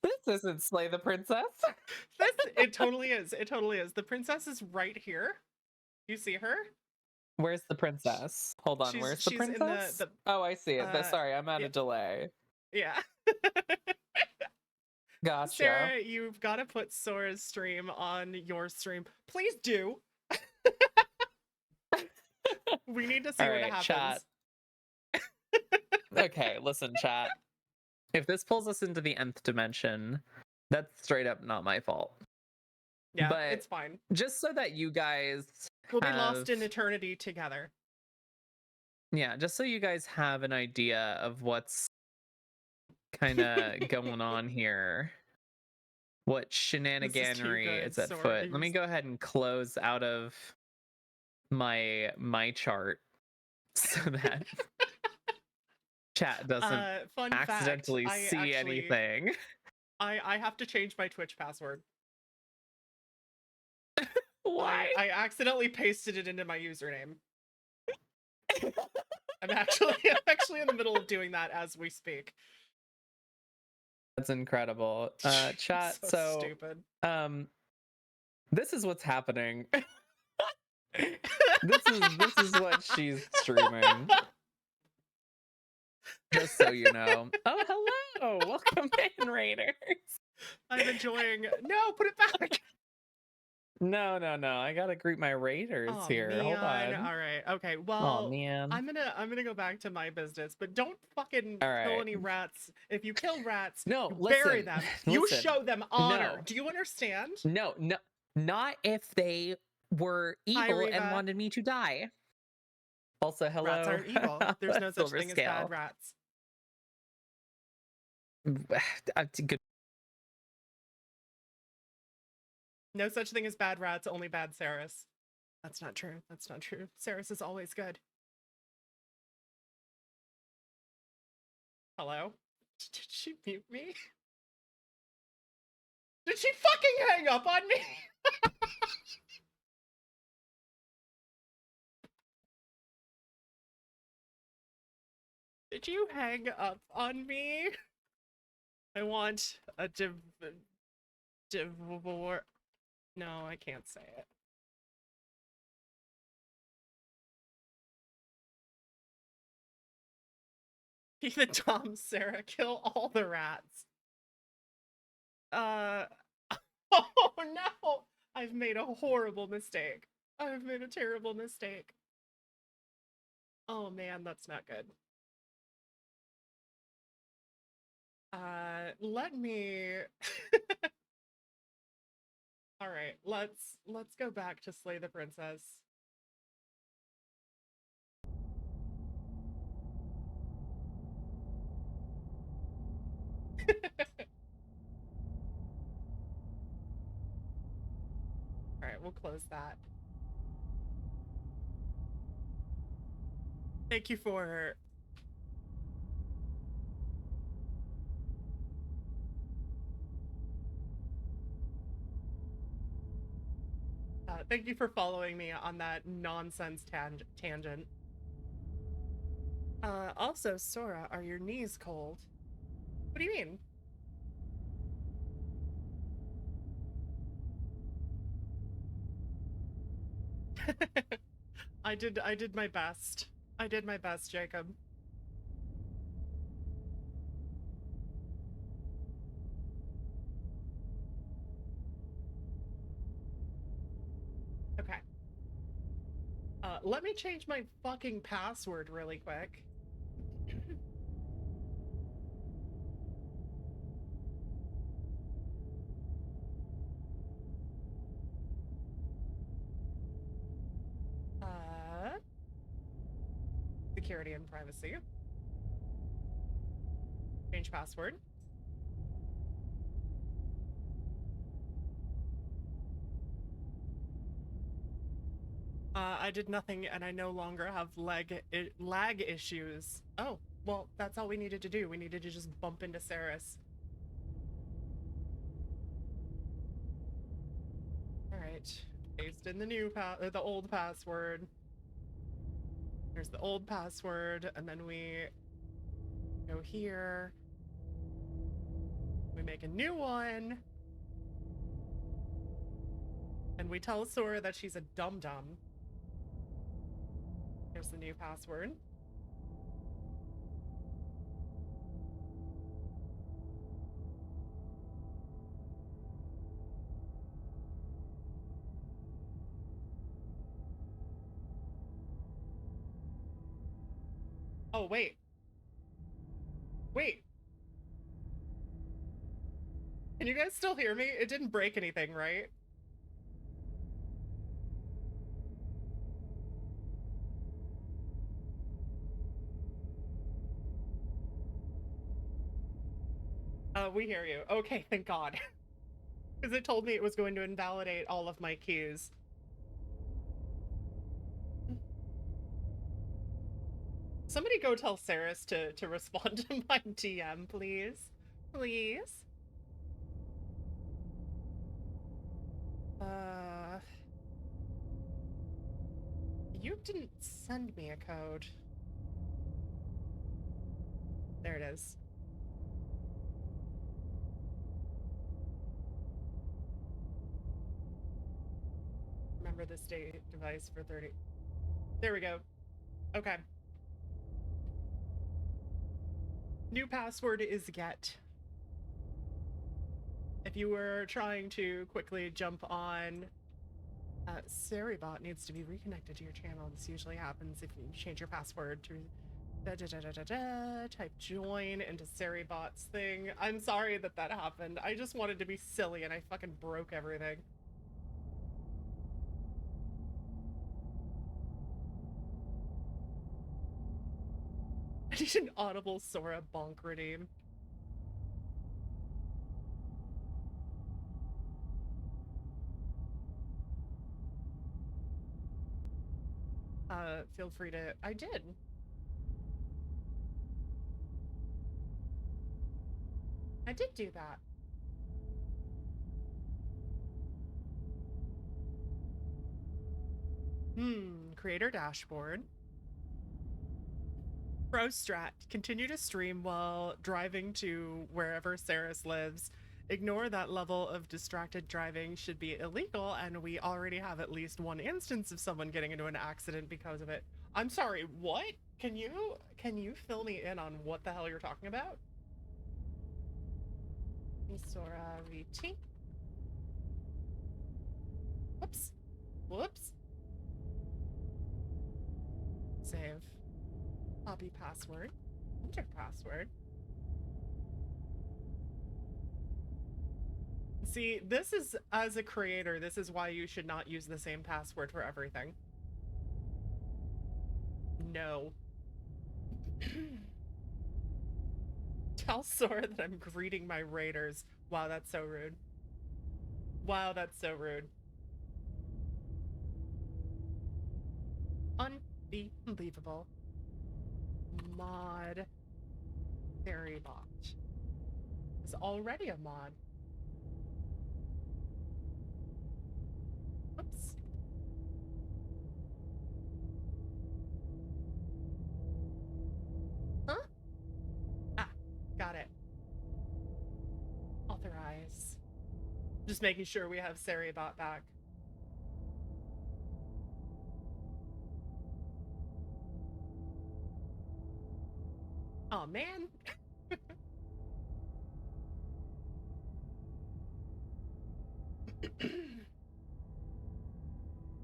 This isn't Slay the Princess. It totally is. The princess is right here. You see her? Where's the princess? Hold on, where's the princess? In the Oh, I see it. Sorry, I'm at a delay. Yeah. Gotcha. Sarah, you've got to put Sora's stream on your stream. Please do. We need to see what happens. Chat. Okay, listen, chat. If this pulls us into the nth dimension, that's straight up not my fault. Yeah, but it's fine. Just so that you guys we'll be lost in eternity together. Yeah, just so you guys have an idea of what's kind of going on here. What shenaniganery is at foot. Let me go ahead and close out of my chart so that chat doesn't accidentally see anything. I have to change my Twitch password. Why? I accidentally pasted it into my username. I'm actually in the middle of doing that as we speak. That's incredible. Chat, so stupid. This is what's happening. This is what she's streaming. Just so you know. Oh, hello! Welcome in, Raiders. I'm enjoying. No, put it back. No. I gotta greet my Raiders here. Man. Hold on. All right. Okay. Well, man. I'm gonna go back to my business, but don't fucking kill any rats. If you kill rats, bury them. You show them honor. No. Do you understand? No, not if they were evil and wanted me to die. Also, hello. Rats aren't evil. There's no such thing as bad rats. Good. No such thing as bad rats, only bad Saris. That's not true. Saris is always good. Hello? Did she mute me? Did she fucking hang up on me? Did you hang up on me? I want a divorce. No, I can't say it. Be the Tom, Sarah. Kill all the rats. Oh no! I've made a horrible mistake. I've made a terrible mistake. Oh man, that's not good. Let me... Alright, let's go back to Slay the Princess. Alright, we'll close that. Thank you for... thank you for following me on that nonsense tangent. Also, Sora, are your knees cold? What do you mean? I did my best. I did my best, Jacob. Okay. Let me change my fucking password really quick. Security and privacy. Change password. I did nothing and I no longer have lag issues. Oh, well, that's all we needed to do. We needed to just bump into Saris. Alright. Paste in the new the old password. Here's the old password, and then we go here. We make a new one. And we tell Sora that she's a dum-dum. Here's the new password. Oh, wait. Wait. Can you guys still hear me? It didn't break anything, right? We hear you. Okay, thank God. Because it told me it was going to invalidate all of my keys. Somebody go tell Saris to respond to my DM, please. Please. You didn't send me a code. There it is. Remember this device for 30. There we go. Okay. New password is get. If you were trying to quickly jump on, Seribot needs to be reconnected to your channel. This usually happens if you change your password to type join into Seribot's thing. I'm sorry that happened. I just wanted to be silly and I fucking broke everything. I need an audible Sora bonk redeem. Feel free to... I did. I did do that. Creator dashboard. Pro strat. Continue to stream while driving to wherever Saris lives. Ignore that level of distracted driving should be illegal, and we already have at least one instance of someone getting into an accident because of it. I'm sorry, what? Can you fill me in on what the hell you're talking about? Sora VT. Whoops. Whoops. Save. Copy password. Enter password. See, this is, as a creator, this is why you should not use the same password for everything. No. Tell Sora that I'm greeting my raiders. Wow, that's so rude. Wow, that's so rude. Unbelievable. Mod Fairy-bot is already a mod. Oops. Huh? Ah, got it. Authorize. Just making sure we have Fairy-bot back. Oh man.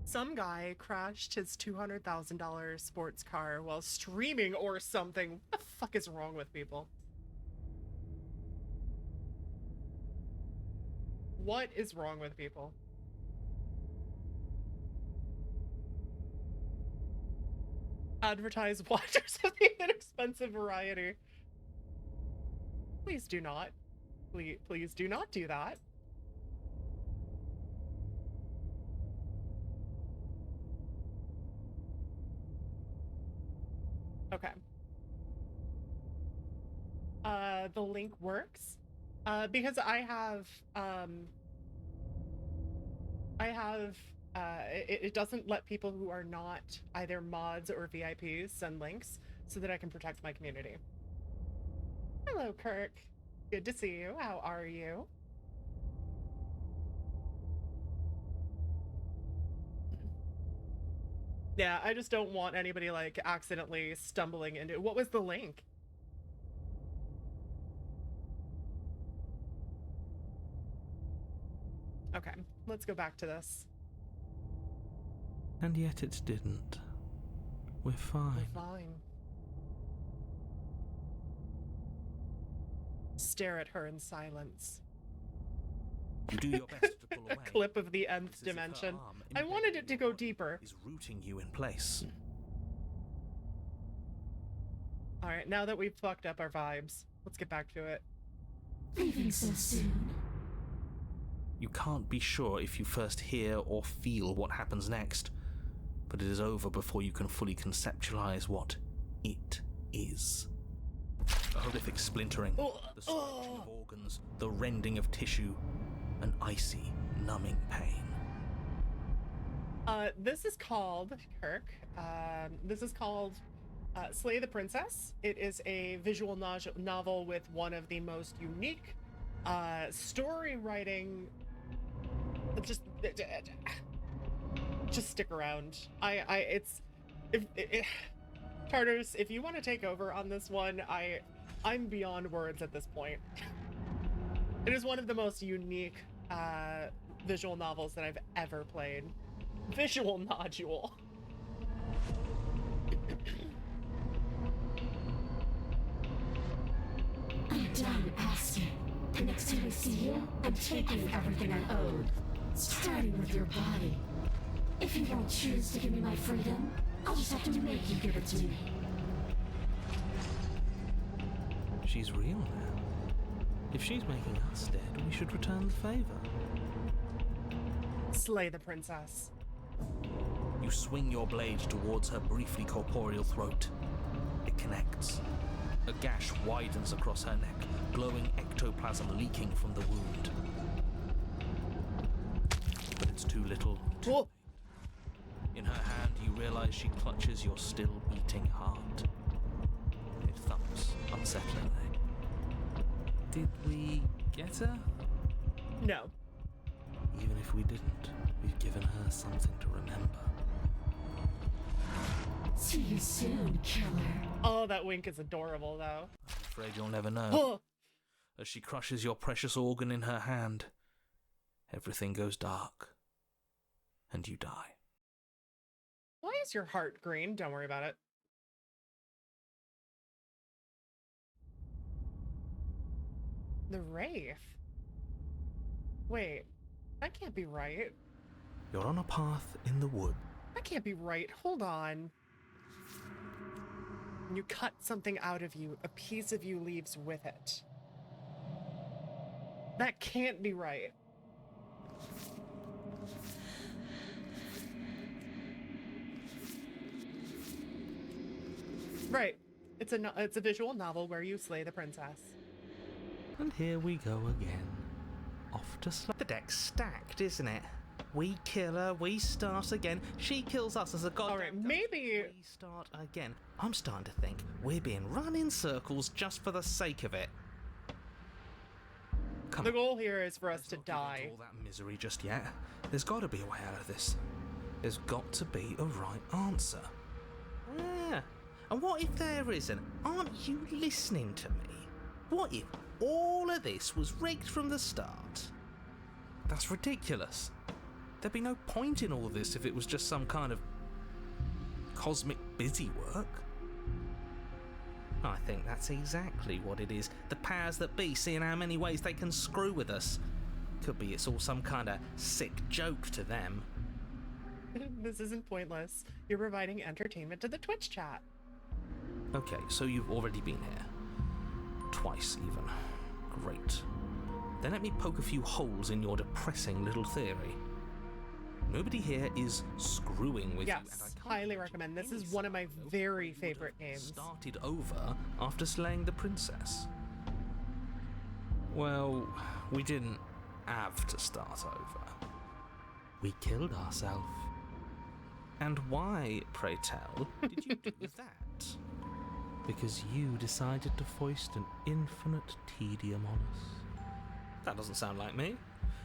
Some guy crashed his $200,000 sports car while streaming or something. What the fuck is wrong with people? What is wrong with people? Advertise watchers of the inexpensive variety. Please do not. Please do not do that. Okay. The link works. Because I have it doesn't let people who are not either mods or VIPs send links so that I can protect my community. Hello, Kirk. Good to see you. How are you? Yeah, I just don't want anybody like accidentally stumbling into... What was the link? Okay, let's go back to this. And yet it didn't. We're fine. We're fine. Stare at her in silence. You do your best to pull away. A clip of the nth dimension. I wanted it to go deeper. Is rooting you in place. All right, now that we've fucked up our vibes, let's get back to it. Leaving so soon. You can't be sure if you first hear or feel what happens next, but it is over before you can fully conceptualize what it is. A horrific splintering, the scorching of organs, the rending of tissue, an icy, numbing pain. This is called, Kirk, this is called Slay the Princess. It is a visual novel with one of the most unique story writing. Just stick around. Tartars, if you want to take over on this one, I'm beyond words at this point. It is one of the most unique visual novels that I've ever played. Visual nodule. I'm done asking. The next time I see you, I'm taking everything I owed. Starting with your body. If you won't choose to give me my freedom, I'll just have to make you give it to me. She's real now. If she's making us dead, we should return the favor. Slay the princess. You swing your blade towards her briefly corporeal throat. It connects. A gash widens across her neck, glowing ectoplasm leaking from the wound. But it's too little, too late. In her hand, you realize she clutches your still beating heart. It thumps unsettlingly. Did we get her? No. Even if we didn't, we've given her something to remember. See you soon, killer. Oh, that wink is adorable, though. I'm afraid you'll never know. As she crushes your precious organ in her hand, everything goes dark, and you die. Why is your heart green? Don't worry about it. The Wraith. Wait, that can't be right. You're on a path in the wood. That can't be right. Hold on. When you cut something out of you, a piece of you leaves with it. That can't be right. Right. It's a visual novel where you slay the princess. And here we go again. Off to the deck's stacked, isn't it? We kill her, we start again. She kills us as a god. All right, maybe we start again. I'm starting to think we're being run in circles just for the sake of it. The goal here is for us to die. All that misery just yet. There's got to be a way out of this. There's got to be a right answer. Yeah. And what if there isn't? Aren't you listening to me? What if all of this was rigged from the start? That's ridiculous. There'd be no point in all this if it was just some kind of cosmic busy work. I think that's exactly what it is. The powers that be, seeing how many ways they can screw with us. Could be it's all some kind of sick joke to them. This isn't pointless. You're providing entertainment to the Twitch chat. Okay, so you've already been here. Twice, even. Great. Then let me poke a few holes in your depressing little theory. Nobody here is screwing with you. Yes, highly recommend. This is one of my very favorite games. Started over after slaying the princess. Well, we didn't have to start over. We killed ourselves. And why, pray tell, did you do that? Because you decided to foist an infinite tedium on us. That doesn't sound like me.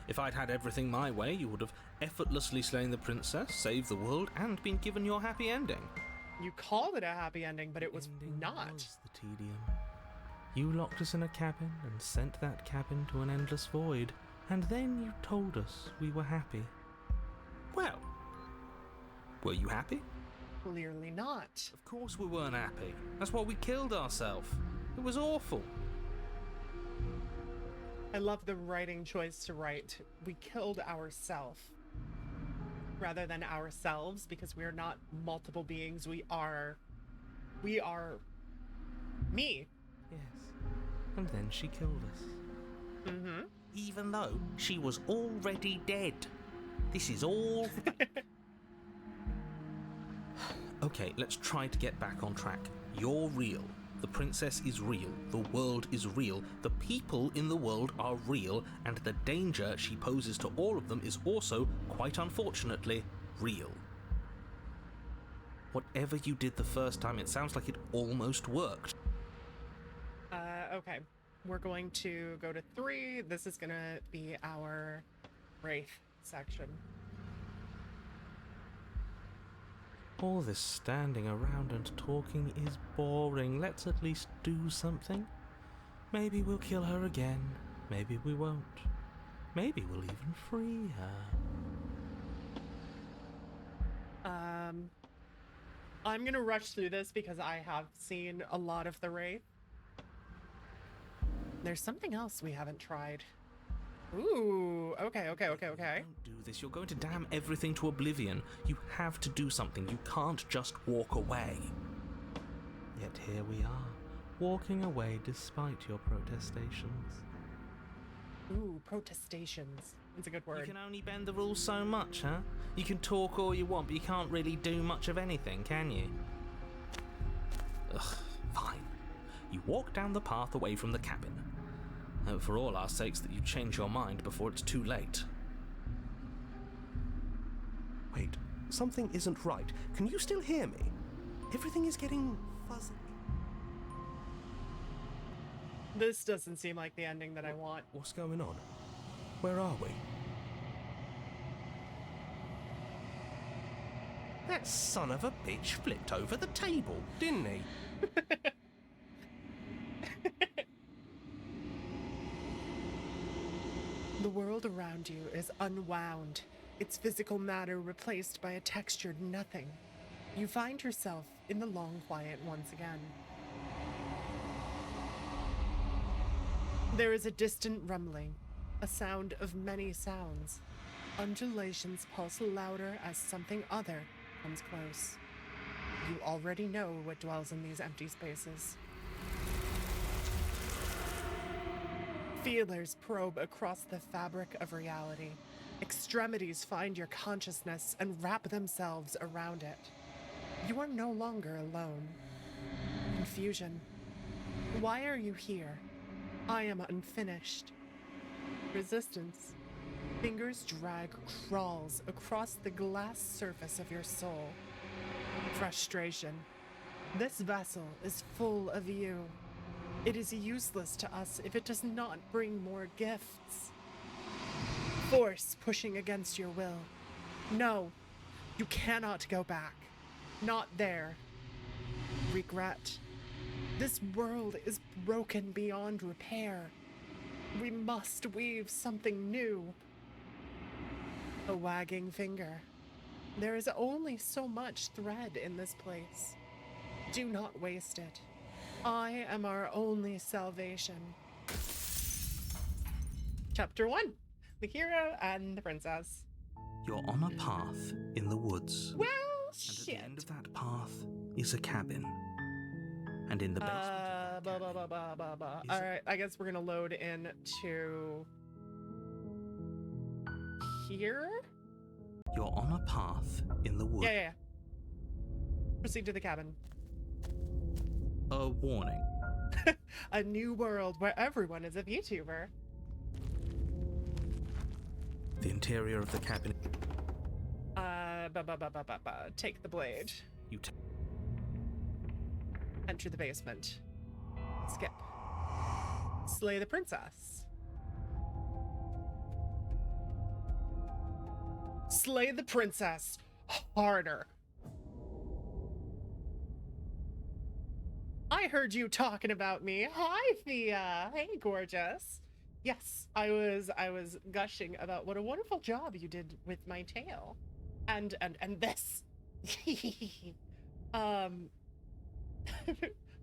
If I'd had everything my way, you would have effortlessly slain the princess, saved the world, and been given your happy ending. You called it a happy ending, but it was not. Was the tedium. You locked us in a cabin and sent that cabin to an endless void, and then you told us we were happy. Well, were you happy? Clearly not. Of course we weren't happy. That's why we killed ourselves. It was awful. I love the writing choice to write, we killed ourselves, rather than ourselves, because we're not multiple beings. We are me. Yes. And then she killed us. Mm-hmm. Even though she was already dead. This is all... Okay, let's try to get back on track. You're real. The princess is real. The world is real. The people in the world are real. And the danger she poses to all of them is also, quite unfortunately, real. Whatever you did the first time, it sounds like it almost worked. Okay. We're going to go to 3. This is gonna be our Wraith section. All this standing around and talking is boring. Let's at least do something. Maybe we'll kill her again. Maybe we won't. Maybe we'll even free her. I'm gonna rush through this because I have seen a lot of the Wraith. There's something else we haven't tried. Ooh, okay. Don't do this. You're going to damn everything to oblivion. You have to do something. You can't just walk away. Yet here we are, walking away despite your protestations. Ooh, protestations. It's a good word. You can only bend the rules so much, huh? You can talk all you want, but you can't really do much of anything, can you? Ugh, fine. You walk down the path away from the cabin. For all our sakes that you change your mind before it's too late. Wait, something isn't right. Can you still hear me? Everything is getting fuzzy. This doesn't seem like the ending that I want. What's going on? Where are we? That son of a bitch flipped over the table, didn't he? The world around you is unwound, its physical matter replaced by a textured nothing. You find yourself in the long quiet once again. There is a distant rumbling, a sound of many sounds. Undulations pulse louder as something other comes close. You already know what dwells in these empty spaces. Feelers probe across the fabric of reality. Extremities find your consciousness and wrap themselves around it. You are no longer alone. Confusion. Why are you here? I am unfinished. Resistance. Fingers drag crawls across the glass surface of your soul. Frustration. This vessel is full of you. It is useless to us if it does not bring more gifts. Force pushing against your will. No, you cannot go back. Not there. Regret. This world is broken beyond repair. We must weave something new. A wagging finger. There is only so much thread in this place. Do not waste it. I am our only salvation. Chapter 1. The hero and the princess. You're on a path in the woods. Well, and at the end of that path is a cabin. And in the basement of that cabin All right, I guess we're gonna load into here. You're on a path in the woods. Yeah. Proceed to the cabin. A warning. A new world where everyone is a VTuber. The interior of the cabin. Take the blade. You Enter the basement. Skip. Slay the princess. Slay the princess. Harder. I heard you talking about me. Hi, Thea. Hey, gorgeous. Yes, I was gushing about what a wonderful job you did with my tail. And this.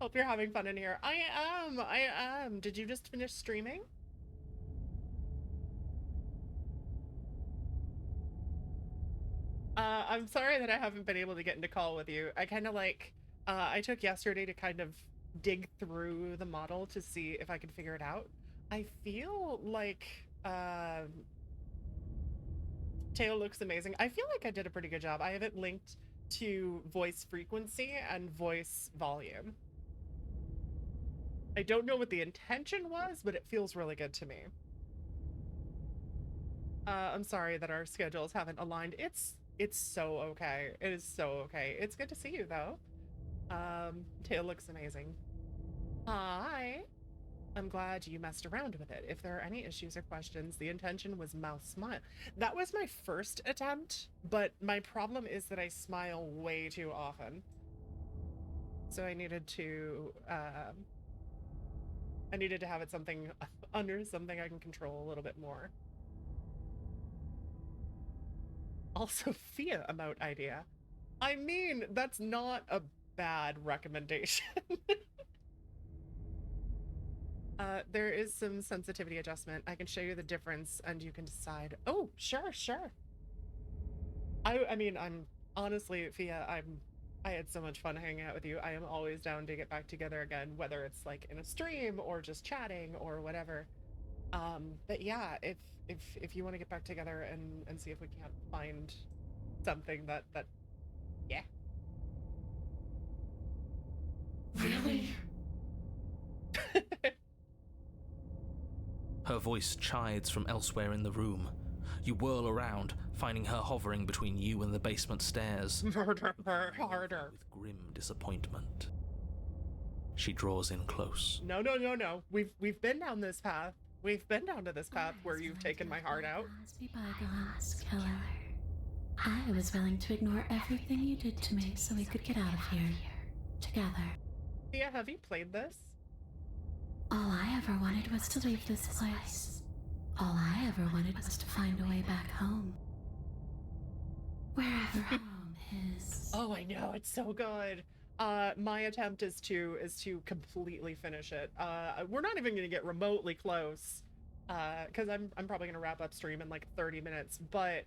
Hope you're having fun in here. I am. Did you just finish streaming? I'm sorry that I haven't been able to get into call with you. I kind of I took yesterday to kind of dig through the model to see if I could figure it out. I feel like tail looks amazing. I feel like I did a pretty good job. I have it linked to voice frequency and voice volume. I don't know what the intention was, but it feels really good to me. I'm sorry that our schedules haven't aligned. It's so okay. It is so okay. It's good to see you though. Tail looks amazing. Hi. I'm glad you messed around with it. If there are any issues or questions, the intention was mouth smile. That was my first attempt, but my problem is that I smile way too often. So I needed to have it something under something I can control a little bit more. Also, Fia emote idea. I mean, that's not a bad recommendation. There is some sensitivity adjustment. I can show you the difference and you can decide. Oh, sure. I mean, I'm honestly, Fia, I had so much fun hanging out with you. I am always down to get back together again, whether it's like in a stream or just chatting or whatever. But yeah, if you want to get back together and see if we can't find something that yeah. Really? Her voice chides from elsewhere in the room. You whirl around, finding her hovering between you and the basement stairs. Murder her harder. With grim disappointment. She draws in close. No. We've been down this path. We've been down to this path where you've taken my heart out. Be bygones, killer. I was willing to ignore everything you did to me so we could get out of here together. Yeah, have you played this? All I ever wanted was to leave this place. All I ever wanted was to find a way back home. Wherever home is. Oh, I know, it's so good. My attempt is to completely finish it. We're not even gonna get remotely close, because I'm probably gonna wrap up stream in like 30 minutes. But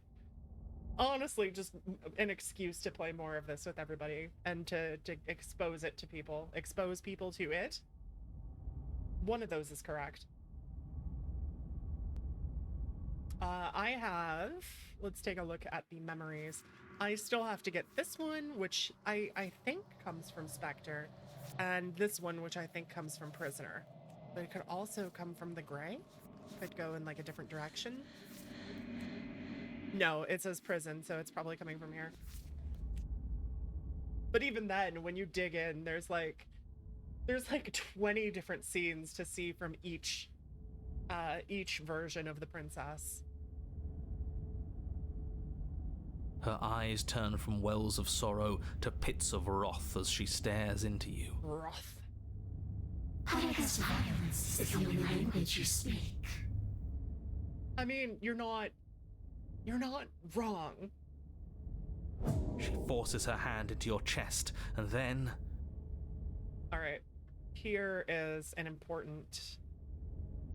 honestly, just an excuse to play more of this with everybody and to expose it to people, expose people to it. One of those is correct. I have. Let's take a look at the memories. I still have to get this one, which I think comes from Spectre, and this one, which I think comes from Prisoner. But it could also come from the Gray. Could go in like a different direction. No, it says prison, so it's probably coming from here. But even then, when you dig in, there's like 20 different scenes to see from each version of the princess. Her eyes turn from wells of sorrow to pits of wrath as she stares into you. Wrath. I guess violence is the only language you speak. I mean, you're not wrong. She forces her hand into your chest, and then... Alright, here is an important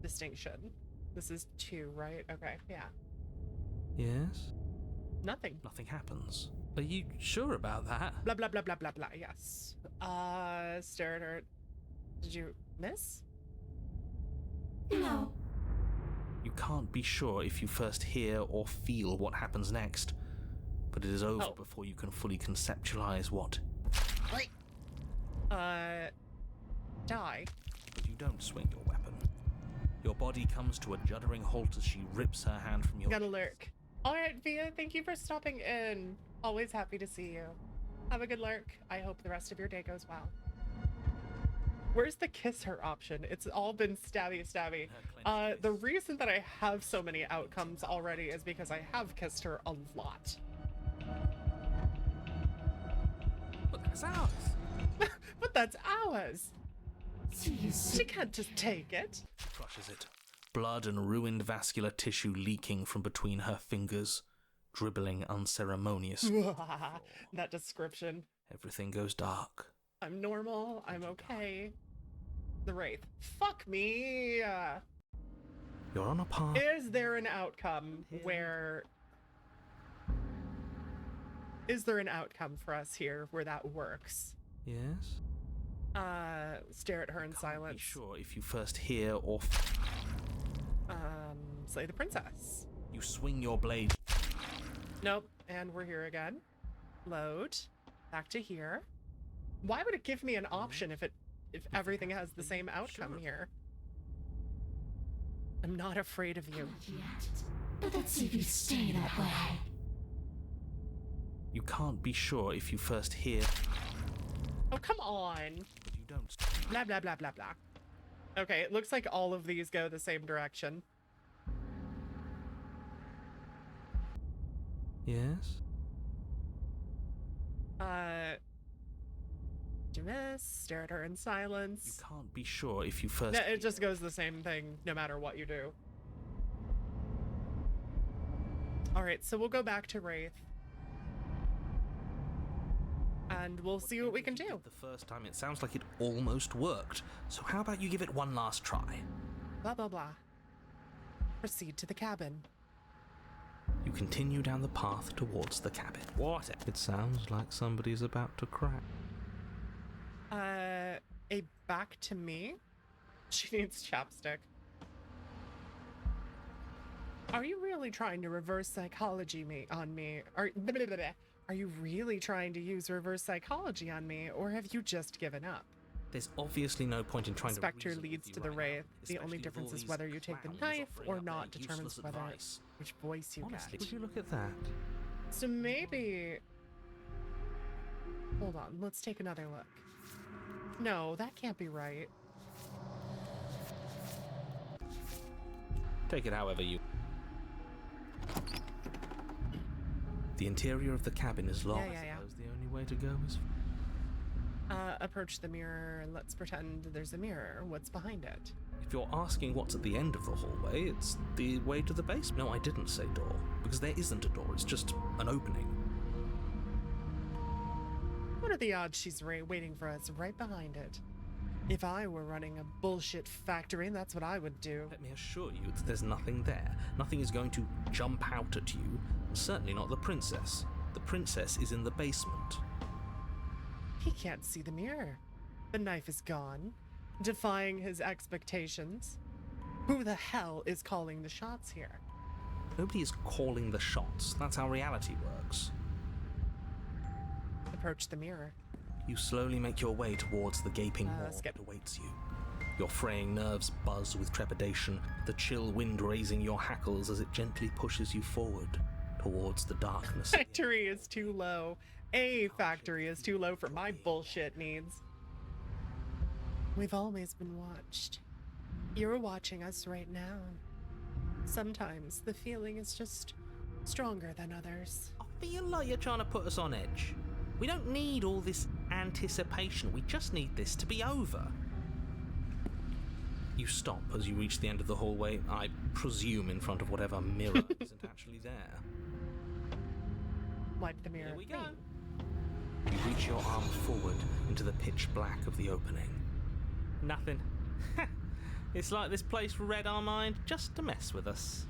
distinction. This is 2, right? Okay, yeah. Yes? Nothing. Nothing happens. Are you sure about that? Blah, blah, blah, blah, blah, blah, yes. Stare at her. Did you miss? No. You can't be sure if you first hear or feel what happens next, but it is over before you can fully conceptualize what. Wait. Die. But you don't swing your weapon. Your body comes to a juddering halt as she rips her hand from your Gotta lurk. Alright, Via, thank you for stopping in. Always happy to see you. Have a good lurk. I hope the rest of your day goes well. Where's the kiss her option? It's all been stabby. The reason that I have so many outcomes already is because I have kissed her a lot. But that's ours. But that's ours. See you soon. She can't just take it. She crushes it. Blood and ruined vascular tissue leaking from between her fingers, dribbling unceremoniously. That description. Everything goes dark. I'm normal. I'm okay. The Wraith. Fuck me. You're on a path. Is there an outcome where... Is there an outcome for us here where that works? Yes? Stare at her in silence. Be sure if you first hear or... Slay the princess. You swing your blade. Nope, and we're here again. Load. Back to here. Why would it give me an option if everything has the same outcome here? I'm not afraid of you. Not yet. But let's see if you stay that way. You can't be sure if you first hear... Oh, come on. But you don't... Blah, blah, blah, blah, blah. Okay, it looks like all of these go the same direction. Yes? Dismiss, stare at her in silence. You can't be sure if you first... No, it just goes the same thing no matter what you do. Alright, so we'll go back to Wraith. And we'll see what we can do. The first time, it sounds like it almost worked. So how about you give it one last try? Blah, blah, blah. Proceed to the cabin. You continue down the path towards the cabin. What? It sounds like somebody's about to crack. A back to me? She needs chapstick. Are you really trying to reverse psychology on me? Are you really trying to use reverse psychology on me, or have you just given up? There's obviously no point in trying Spectre to reason leads with to you the right wraith. now, The only especially with difference all is these whether you take the clowns knife offering or up not their determines useless whether advice. which voice you Honestly, get. would you look at that? So maybe... Hold on, let's take another look. No, that can't be right. Take it however you... The interior of the cabin is locked. Yeah. I suppose the only way to go is... Approach the mirror and let's pretend there's a mirror. What's behind it? If you're asking what's at the end of the hallway, it's the way to the basement. No, I didn't say door, because there isn't a door, it's just an opening. What are the odds she's waiting for us right behind it? If I were running a bullshit factory, that's what I would do. Let me assure you that there's nothing there. Nothing is going to jump out at you, and certainly not the princess. The princess is in the basement. He can't see the mirror. The knife is gone, defying his expectations. Who the hell is calling the shots here? Nobody is calling the shots. That's how reality works. Approach the mirror. You slowly make your way towards the gaping maw that awaits you. Your fraying nerves buzz with trepidation, the chill wind raising your hackles as it gently pushes you forward towards the darkness. Factory is too low. A factory is too low for my bullshit needs. We've always been watched. You're watching us right now. Sometimes the feeling is just stronger than others. I feel like you're trying to put us on edge. We don't need all this anticipation. We just need this to be over. You stop as you reach the end of the hallway, I presume in front of whatever mirror isn't actually there. Wipe the mirror. Here we go. You reach your arm forward into the pitch black of the opening. Nothing. It's like this place read our mind just to mess with us.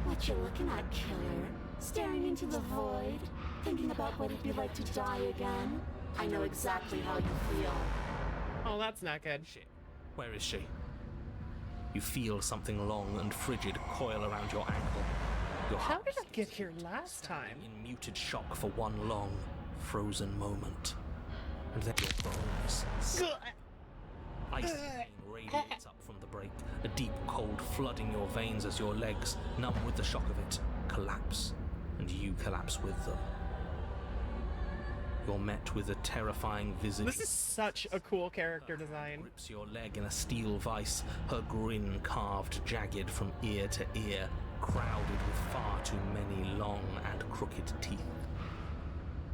What you looking at, killer? Staring into the void? Thinking about what it'd be like to die again? I know exactly how you feel. Oh, that's not good. Shit. Where is she? You feel something long and frigid coil around your ankle. Your How heart did I get here last time? in muted shock for one long, frozen moment. And then your bones. Icy pain radiates up from the break, a deep cold flooding your veins as your legs, numb with the shock of it, collapse, and you collapse with them. You're met with a terrifying visage. This is such a cool character design. Grips your leg in a steel vice, her grin carved jagged from ear to ear, crowded with far too many long and crooked teeth.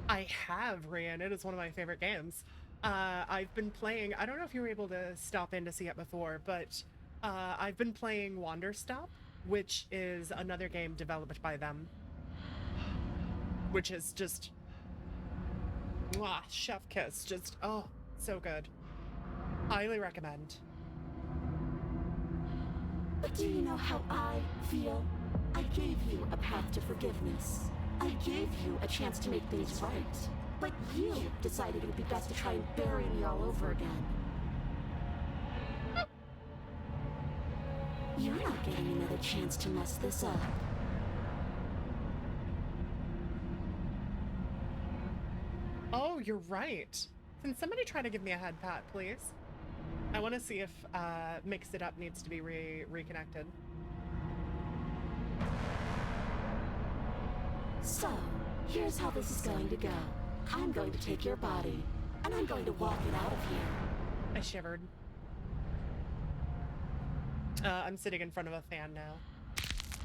I have, Ryan. It is one of my favorite games. I've been playing, I don't know if you were able to stop in to see it before, but I've been playing Wanderstop, which is another game developed by them. Which is just, mwah, chef kiss, just, oh, so good. Highly recommend. But do you know how I feel? I gave you a path to forgiveness. I gave you a chance to make things right. But you decided it would be best to try and bury me all over again. You're not getting another chance to mess this up. Oh, you're right. Can somebody try to give me a head pat, please? I want to see if Mix It Up needs to be reconnected. So, here's how this is going to go. I'm going to take your body, and I'm going to walk it out of here. I shivered. I'm sitting in front of a fan now.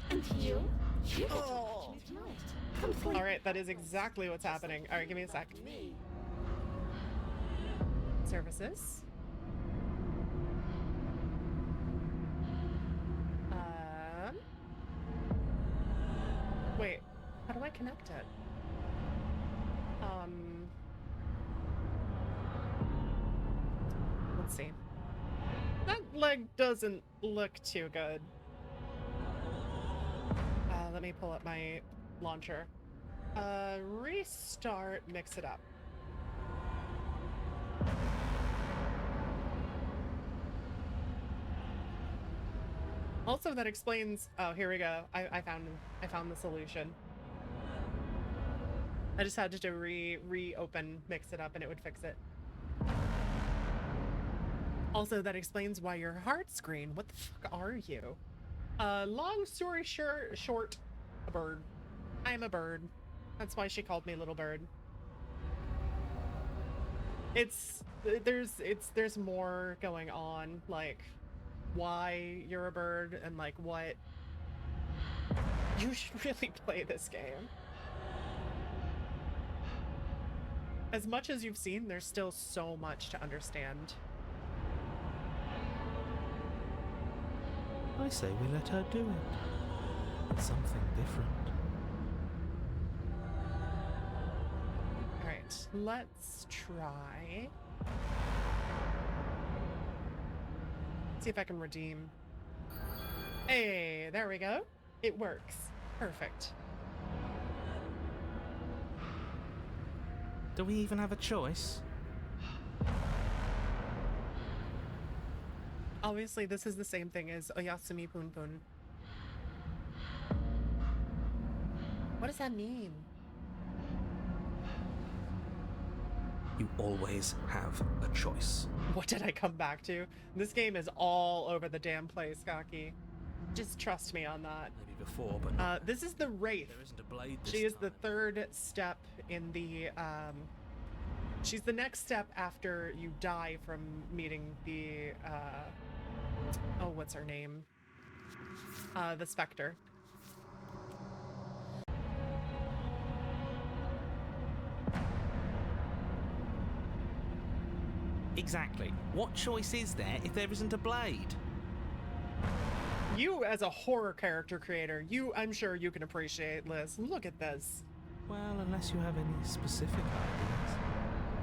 And you get to watch me do it. Completely. Alright, that is exactly what's happening. Alright, give me a sec. Me. Services. Wait, how do I connect it? Let's see. That leg doesn't look too good. Let me pull up my launcher. Restart, Mix It Up. Also, that explains. Oh, here we go. I found the solution. I just had to reopen Mix It Up, and it would fix it. Also, that explains why your heart's green. What the fuck are you? Long story short, a bird. I'm a bird. That's why she called me Little Bird. There's more going on, like why you're a bird and like what. You should really play this game. As much as you've seen, there's still so much to understand. I say we let her do it. It's something different. Alright, let's try. See if I can redeem. Hey, there we go. It works. Perfect. Do we even have a choice? Obviously, this is the same thing as Oyasumi Pun Pun. What does that mean? You always have a choice. What did I come back to? This game is all over the damn place, Gaki. Just trust me on that. Maybe before, but not. This is the Wraith. There isn't a blade this She is time. the third step in the, she's the next step after you die from meeting the, oh, what's her name? The Spectre. Exactly. What choice is there if there isn't a blade? You, as a horror character creator, I'm sure you can appreciate, Liz. Look at this. Well, unless you have any specific ideas,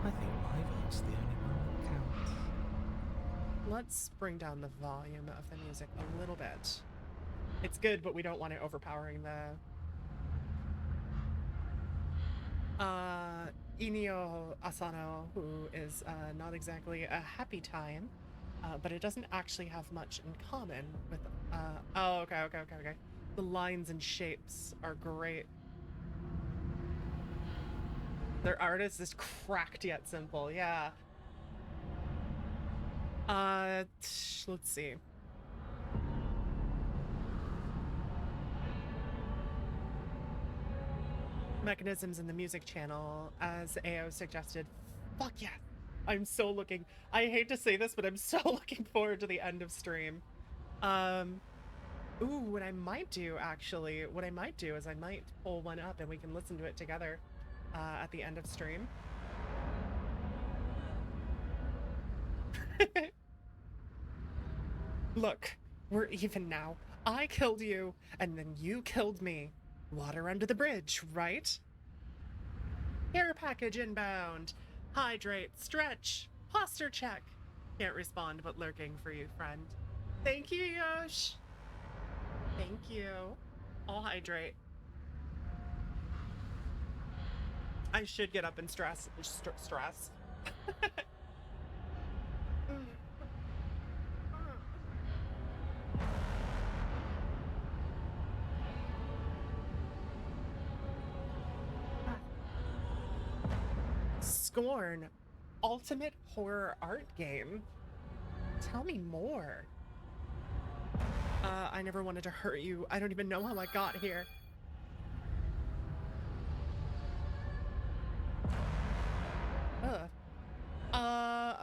I think my vote's the only one that counts. Let's bring down the volume of the music a little bit. It's good, but we don't want it overpowering the... Inyo Asano, who is not exactly a happy time, but it doesn't actually have much in common with... oh, okay. The lines and shapes are great. Their artist is cracked yet simple, yeah. Let's see. Mechanisms in the music channel, as AO suggested. Fuck yeah. I'm so looking... I hate to say this, but I'm so looking forward to the end of stream. Ooh, what I might do, actually, is I might pull one up and we can listen to it together at the end of stream. Look, we're even now. I killed you, and then you killed me. Water under the bridge, right? Care package inbound. Hydrate, stretch, posture check. Can't respond, but lurking for you, friend. Thank you, Yosh. Thank you. I'll hydrate. I should get up and stress. Scorn, ultimate horror art game. Tell me more. I never wanted to hurt you. I don't even know how I got here.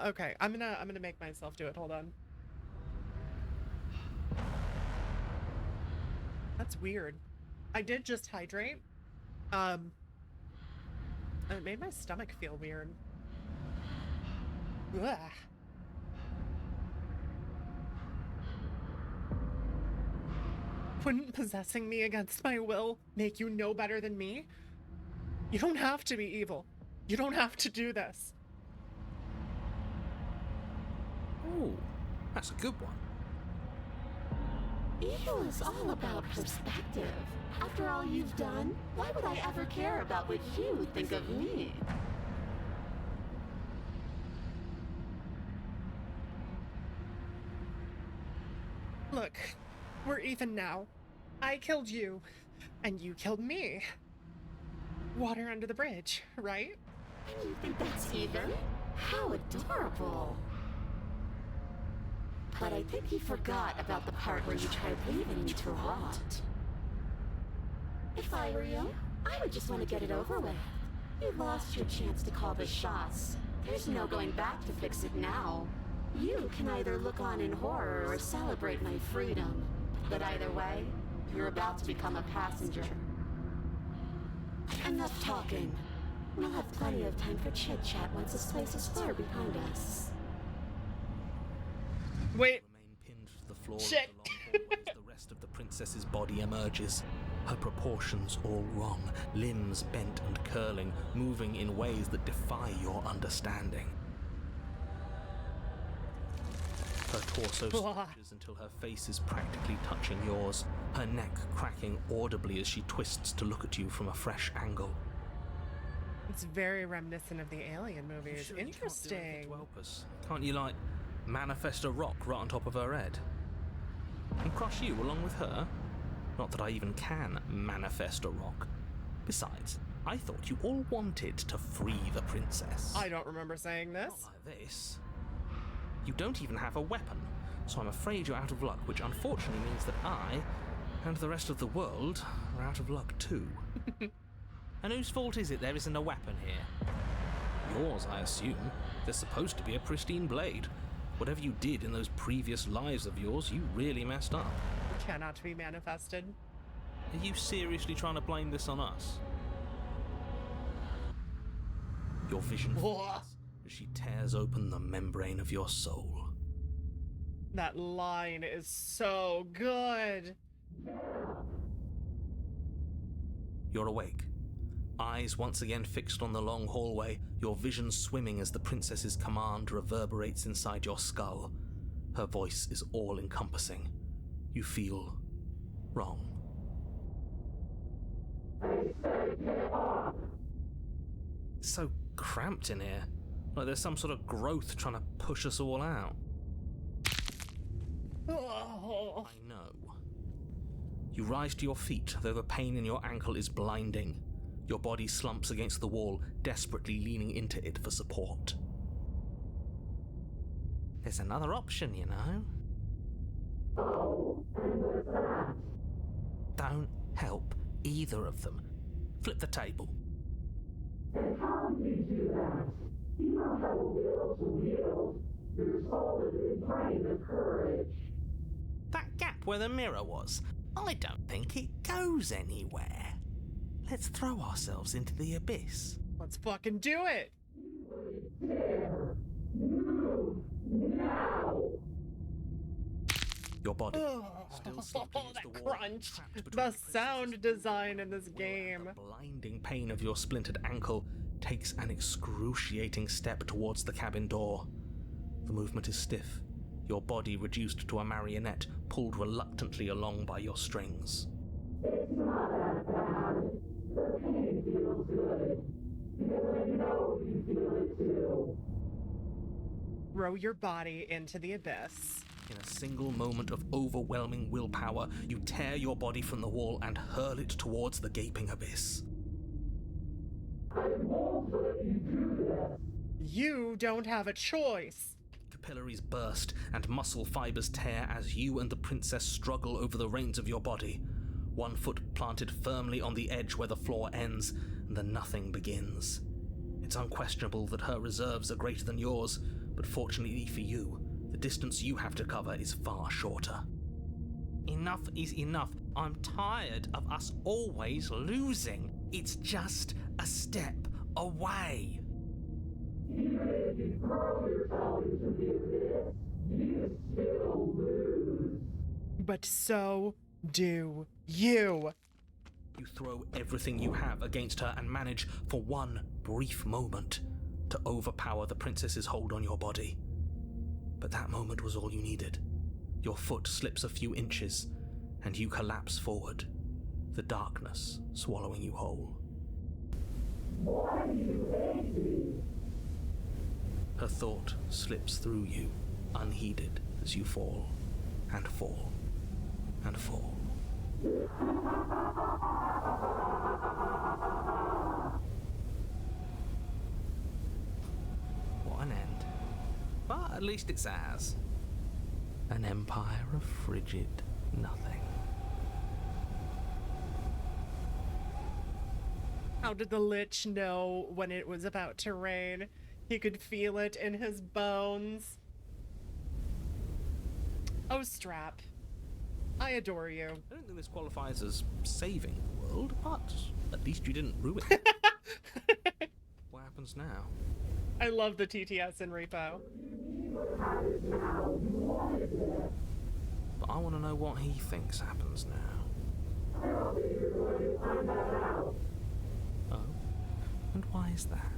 Okay. I'm gonna make myself do it. Hold on. That's weird. I did just hydrate. It made my stomach feel weird. Ugh. Wouldn't possessing me against my will make you no better than me? You don't have to be evil. You don't have to do this. Ooh, that's a good one. Evil is all about perspective. After all you've done, why would I ever care about what you think of me? Look, we're even now. I killed you, and you killed me. Water under the bridge, right? And you think that's even? How adorable. But I think he forgot about the part where you tried leaving me to rot. If I were you, I would just want to get it over with. You lost your chance to call the shots. There's no going back to fix it now. You can either look on in horror or celebrate my freedom. But either way, you're about to become a passenger. Enough talking. We'll have plenty of time for chit-chat once this place is far behind us. Wait. Remain pinned to the floor Shit. of the long hallway as the rest of the princess's body emerges. Her proportions all wrong, limbs bent and curling, moving in ways that defy your understanding. Her torso stretches until her face is practically touching yours, her neck cracking audibly as she twists to look at you from a fresh angle. It's very reminiscent of the Alien movies. Sure you can't do anything Interesting. to help us? Can't you, like, manifest a rock right on top of her head? And crush you along with her? Not that I even can manifest a rock. Besides, I thought you all wanted to free the princess. I don't remember saying this. Not like this. You don't even have a weapon, so I'm afraid you're out of luck, which unfortunately means that I, and the rest of the world, are out of luck too. And whose fault is it there isn't a weapon here? Yours, I assume. There's supposed to be a pristine blade. Whatever you did in those previous lives of yours, you really messed up. Cannot be manifested. Are you seriously trying to blame this on us? Your vision fades as she tears open the membrane of your soul. That line is so good. You're awake. Eyes once again fixed on the long hallway, your vision swimming as the princess's command reverberates inside your skull. Her voice is all-encompassing. You feel wrong. It's so cramped in here. Like there's some sort of growth trying to push us all out. Oh. I know. You rise to your feet, though the pain in your ankle is blinding. Your body slumps against the wall, desperately leaning into it for support. There's another option, you know. Don't help either of them. Flip the table. That gap where the mirror was, I don't think it goes anywhere. Let's throw ourselves into the abyss. Let's fucking do it. Your body Oh, still slumped against that the wall, crunch. trapped between The princesses. sound design in this game. The blinding pain of your splintered ankle takes an excruciating step towards the cabin door. The movement is stiff, your body reduced to a marionette pulled reluctantly along by your strings. It's not that bad. The pain feels good. Because I know you feel it too. Throw your body into the abyss. In a single moment of overwhelming willpower, you tear your body from the wall and hurl it towards the gaping abyss. I won't let you do this. You don't have a choice. Capillaries burst and muscle fibers tear as you and the princess struggle over the reins of your body. One foot planted firmly on the edge where the floor ends, and the nothing begins. It's unquestionable that her reserves are greater than yours, but fortunately for you, the distance you have to cover is far shorter. Enough is enough. I'm tired of us always losing. It's just a step away. Even if you throw yourself into the abyss, you still lose. But so do you. You throw everything you have against her and manage, for one brief moment, to overpower the princess's hold on your body. But that moment was all you needed. Your foot slips a few inches, and you collapse forward, the darkness swallowing you whole. Why do you hate me? Her thought slips through you, unheeded, as you fall, and fall, and fall. What an end. But at least it's ours. An empire of frigid nothing. How did the Lich know when it was about to rain? He could feel it in his bones. Oh, Strap. I adore you. I don't think this qualifies as saving the world, but at least you didn't ruin it. What happens now? I love the TTS in Repo. But I want to know what he thinks happens now. Oh? And why is that?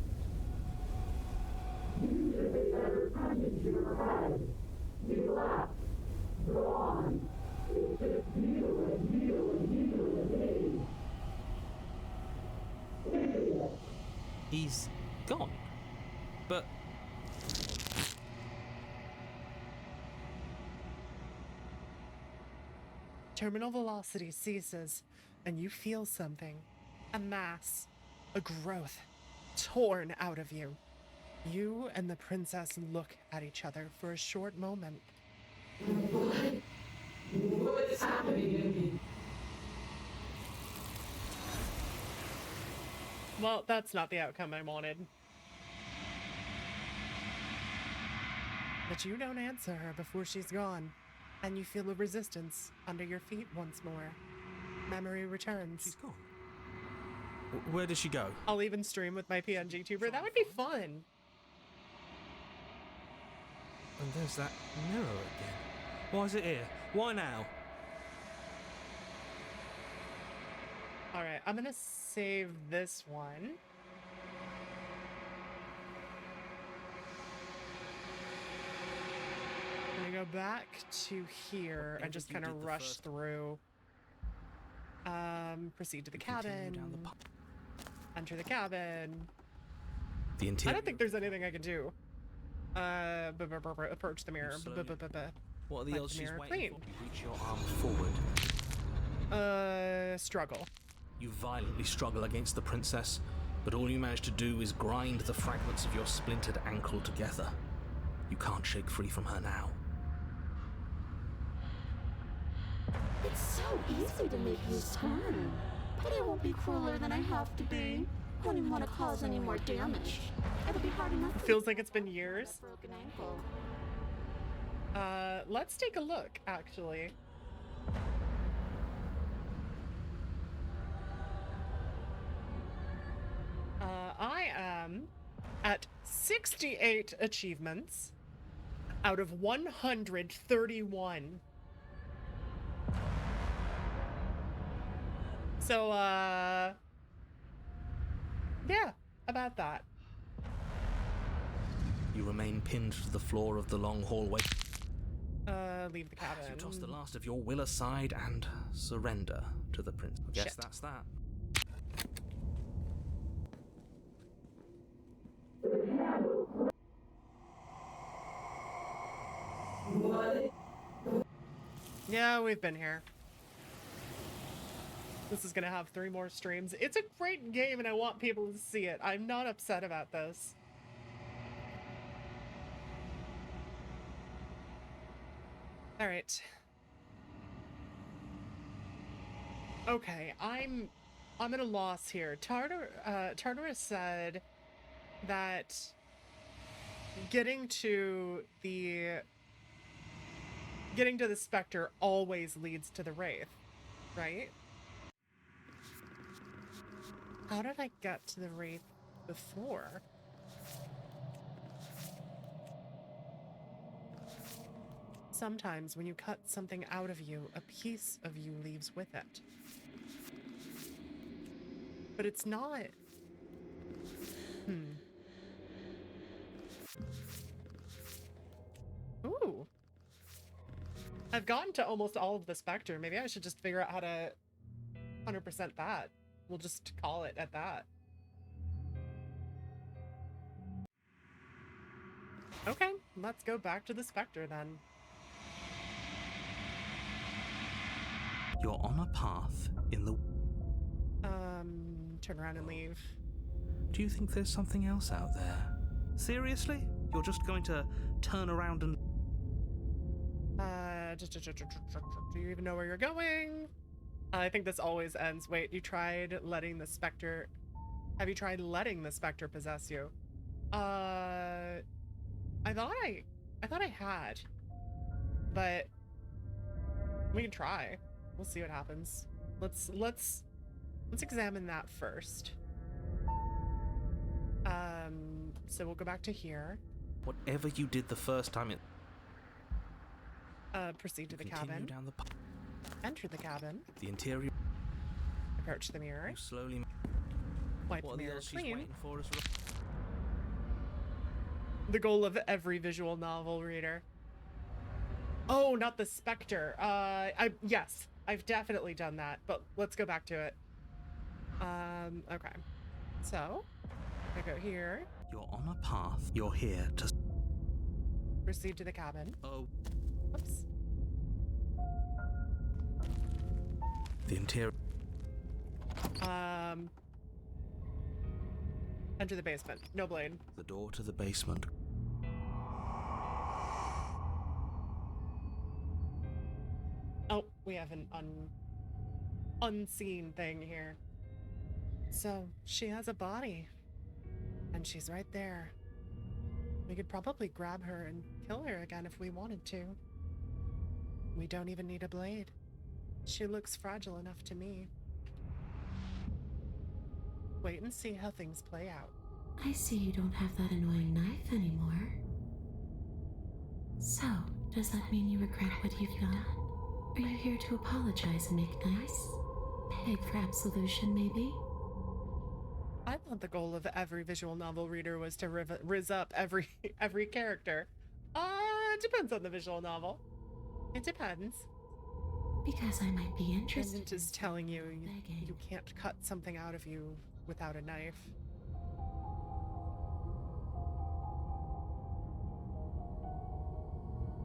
He's gone. But terminal velocity ceases, and you feel something. A mass. A growth. Torn out of you. You and the princess look at each other for a short moment. What is happening to me? Well, that's not the outcome I wanted. But you don't answer her before she's gone, and you feel a resistance under your feet once more. Memory returns. she's gone. Where did she go? I'll even stream with my PNG tuber. That would be fun. And there's that mirror again. Why is it here? Why now? Alright, I'm gonna save this one. I'm gonna go back to here and just kind of rush through. Proceed to the cabin. Enter the cabin. The I interior. don't think there's anything I can do. Approach the mirror. What are the Let odds the she's mirror waiting clean. for? You reach your arm forward. Struggle. You violently struggle against the princess, but all you manage to do is grind the fragments of your splintered ankle together. You can't shake free from her now. It's so easy to make you turn. But I won't be crueler than I have to be. I don't even want to cause any more damage. It'll be hard enough. It feels like it's been years. Broken ankle. Let's take a look, actually. I am at 68 achievements out of 131. So, yeah, about that. You remain pinned to the floor of the long hallway. Leave the cabin. You toss the last of your will aside and surrender to the prince. I guess Shit. that's that. What? Yeah, we've been here. This is gonna have 3 more streams. It's a great game and I want people to see it. I'm not upset about this. All right. Okay, I'm at a loss here. Tartarus said that getting to the Spectre always leads to the Wraith, right? How did I get to the Wraith before? Sometimes when you cut something out of you, a piece of you leaves with it. But it's not. Ooh. I've gotten to almost all of the Spectre. Maybe I should just figure out how to 100% that. We'll just call it at that. Okay, let's go back to the Spectre then. You're on a path in the... Turn around and leave. Do you think there's something else out there? Seriously? You're just going to turn around and... Do you even know where you're going? I think this always ends. Wait, you tried letting the specter... Have you tried letting the specter possess you? I thought I had. But we can try. We'll see what happens. Let's examine that first. So we'll go back to here. Whatever you did the first time, it... Proceed to the Continue cabin. down the Enter the cabin. The interior... Approach the mirror. You slowly... Wipe What the mirror else she's clean. waiting for us? The goal of every visual novel reader. Oh, not the specter. Yes, I've definitely done that, but let's go back to it. Okay. So, I go here. You're on a path. You're here to... Proceed to the cabin. Oh. Oops. The interior... Enter the basement. No blade. The door to the basement. Oh, we have an unseen thing here. So, she has a body. And she's right there. We could probably grab her and kill her again if we wanted to. We don't even need a blade. She looks fragile enough to me. Wait and see how things play out. I see you don't have that annoying knife anymore. So, does that mean you regret what you've done? Are you here to apologize and make nice? Beg for absolution, maybe? I thought the goal of every visual novel reader was to riz up every character. It depends on the visual novel. It depends. Because I might be interested. Isn't just telling you begging. you can't cut something out of you without a knife.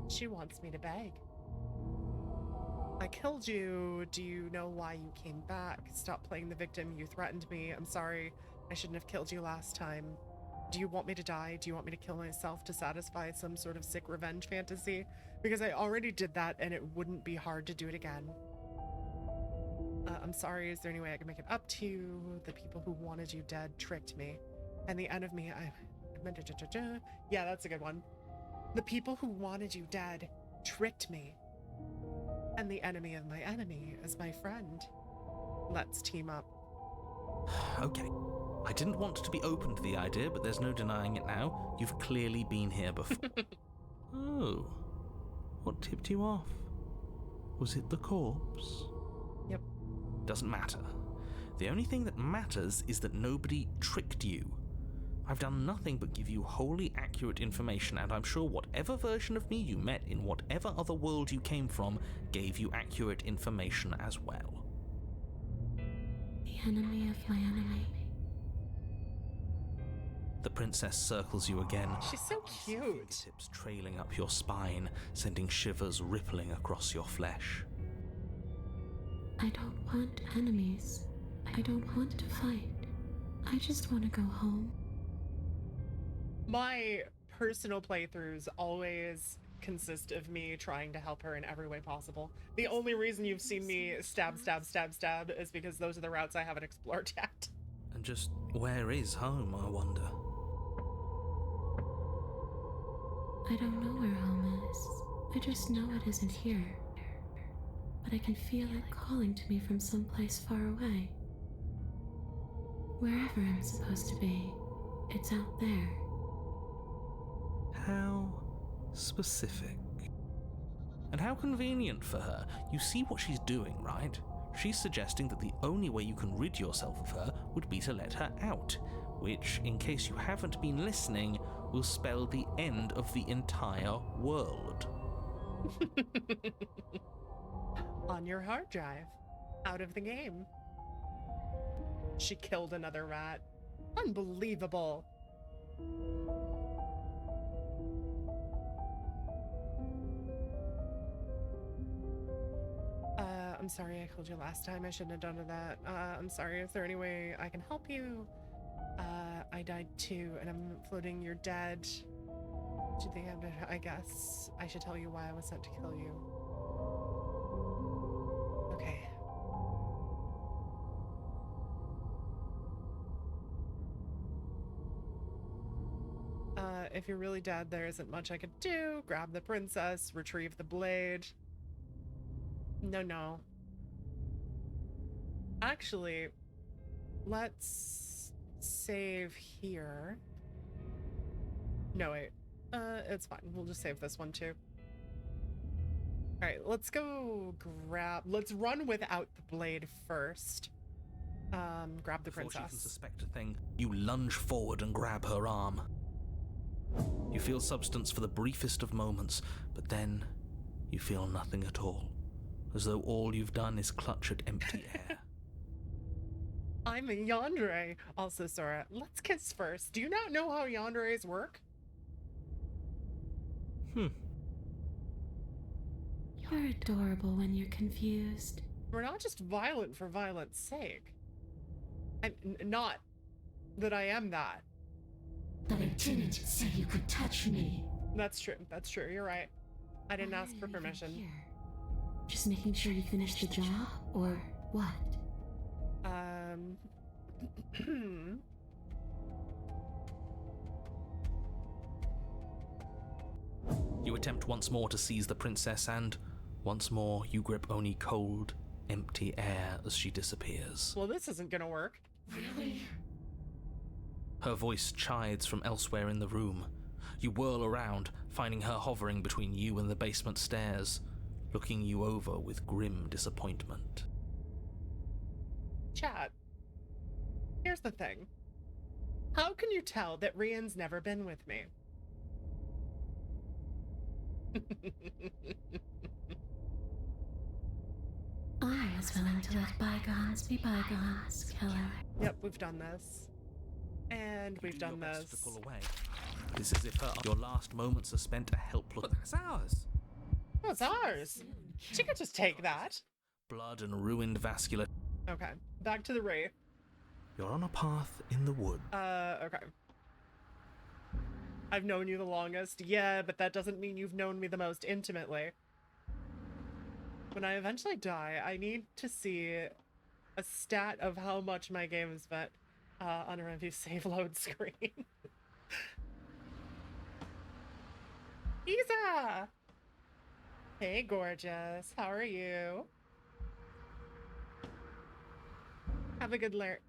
She wants me to beg. I killed you. Do you know why you came back? Stop playing the victim. You threatened me. I'm sorry. I shouldn't have killed you last time. Do you want me to die? Do you want me to kill myself to satisfy some sort of sick revenge fantasy? Because I already did that and it wouldn't be hard to do it again. I'm sorry. Is there any way I can make it up to you? The people who wanted you dead tricked me. And the end of me, yeah, that's a good one. The people who wanted you dead tricked me. And the enemy of my enemy is my friend. Let's team up. Okay. I didn't want to be open to the idea, but there's no denying it now. You've clearly been here before. Oh. What tipped you off? Was it the corpse? Yep. Doesn't matter. The only thing that matters is that nobody tricked you. I've done nothing but give you wholly accurate information, and I'm sure whatever version of me you met in whatever other world you came from gave you accurate information as well. The enemy of my enemy. The princess circles you again. She's so cute. Fingertips trailing up your spine, sending shivers rippling across your flesh. I don't want enemies. I don't want to fight. I just want to go home. My personal playthroughs always consist of me trying to help her in every way possible. The only reason you've seen me stab is because those are the routes I haven't explored yet. And just where is home, I wonder? I don't know where home is. I just know it isn't here. But I can feel it calling to me from someplace far away. Wherever I'm supposed to be, it's out there. How specific. And how convenient for her. You see what she's doing, right? She's suggesting that the only way you can rid yourself of her would be to let her out, which, in case you haven't been listening, will spell the end of the entire world. On your hard drive. Out of the game. She killed another rat. Unbelievable. I'm sorry I killed you last time. I shouldn't have done that. I'm sorry. Is there any way I can help you? I died too, and I'm floating. You're dead. Do you think I guess I should tell you why I was sent to kill you? If you're really dead, there isn't much I could do. Grab the princess, retrieve the blade. No. Actually, let's save here. No, wait. It's fine. We'll just save this one too. All right, let's go let's run without the blade first. Grab the princess. Before she can suspect a thing, you lunge forward and grab her arm. You feel substance for the briefest of moments, but then you feel nothing at all, as though all you've done is clutch at empty air. I'm a yandere. Also, Sora, let's kiss first. Do you not know how yanderes work? You're adorable when you're confused. We're not just violent for violence sake. I'm not that I am that. But I didn't say you could touch me. That's true. You're right. I didn't ask for permission. Here. Just making sure you finish the job, or what? You attempt once more to seize the princess, and once more you grip only cold, empty air as she disappears. Well, this isn't gonna work. Really? Her voice chides from elsewhere in the room. You whirl around, finding her hovering between you and the basement stairs, looking you over with grim disappointment. Chat. Here's the thing. How can you tell that Rian's never been with me? I was willing to let bygones be bygones, killer. Yep, we've done this. And we've done this. To pull away. It's as if your last moments are spent a helpless. But that's ours. Oh, it's ours. She could just take that. Blood and ruined vascular. Okay, back to the wraith. You're on a path in the wood. Okay. I've known you the longest. Yeah, but that doesn't mean you've known me the most intimately. When I eventually die, I need to see a stat of how much my game has spent on a review save load screen. Isa! Hey, gorgeous. How are you? Have a good lurk.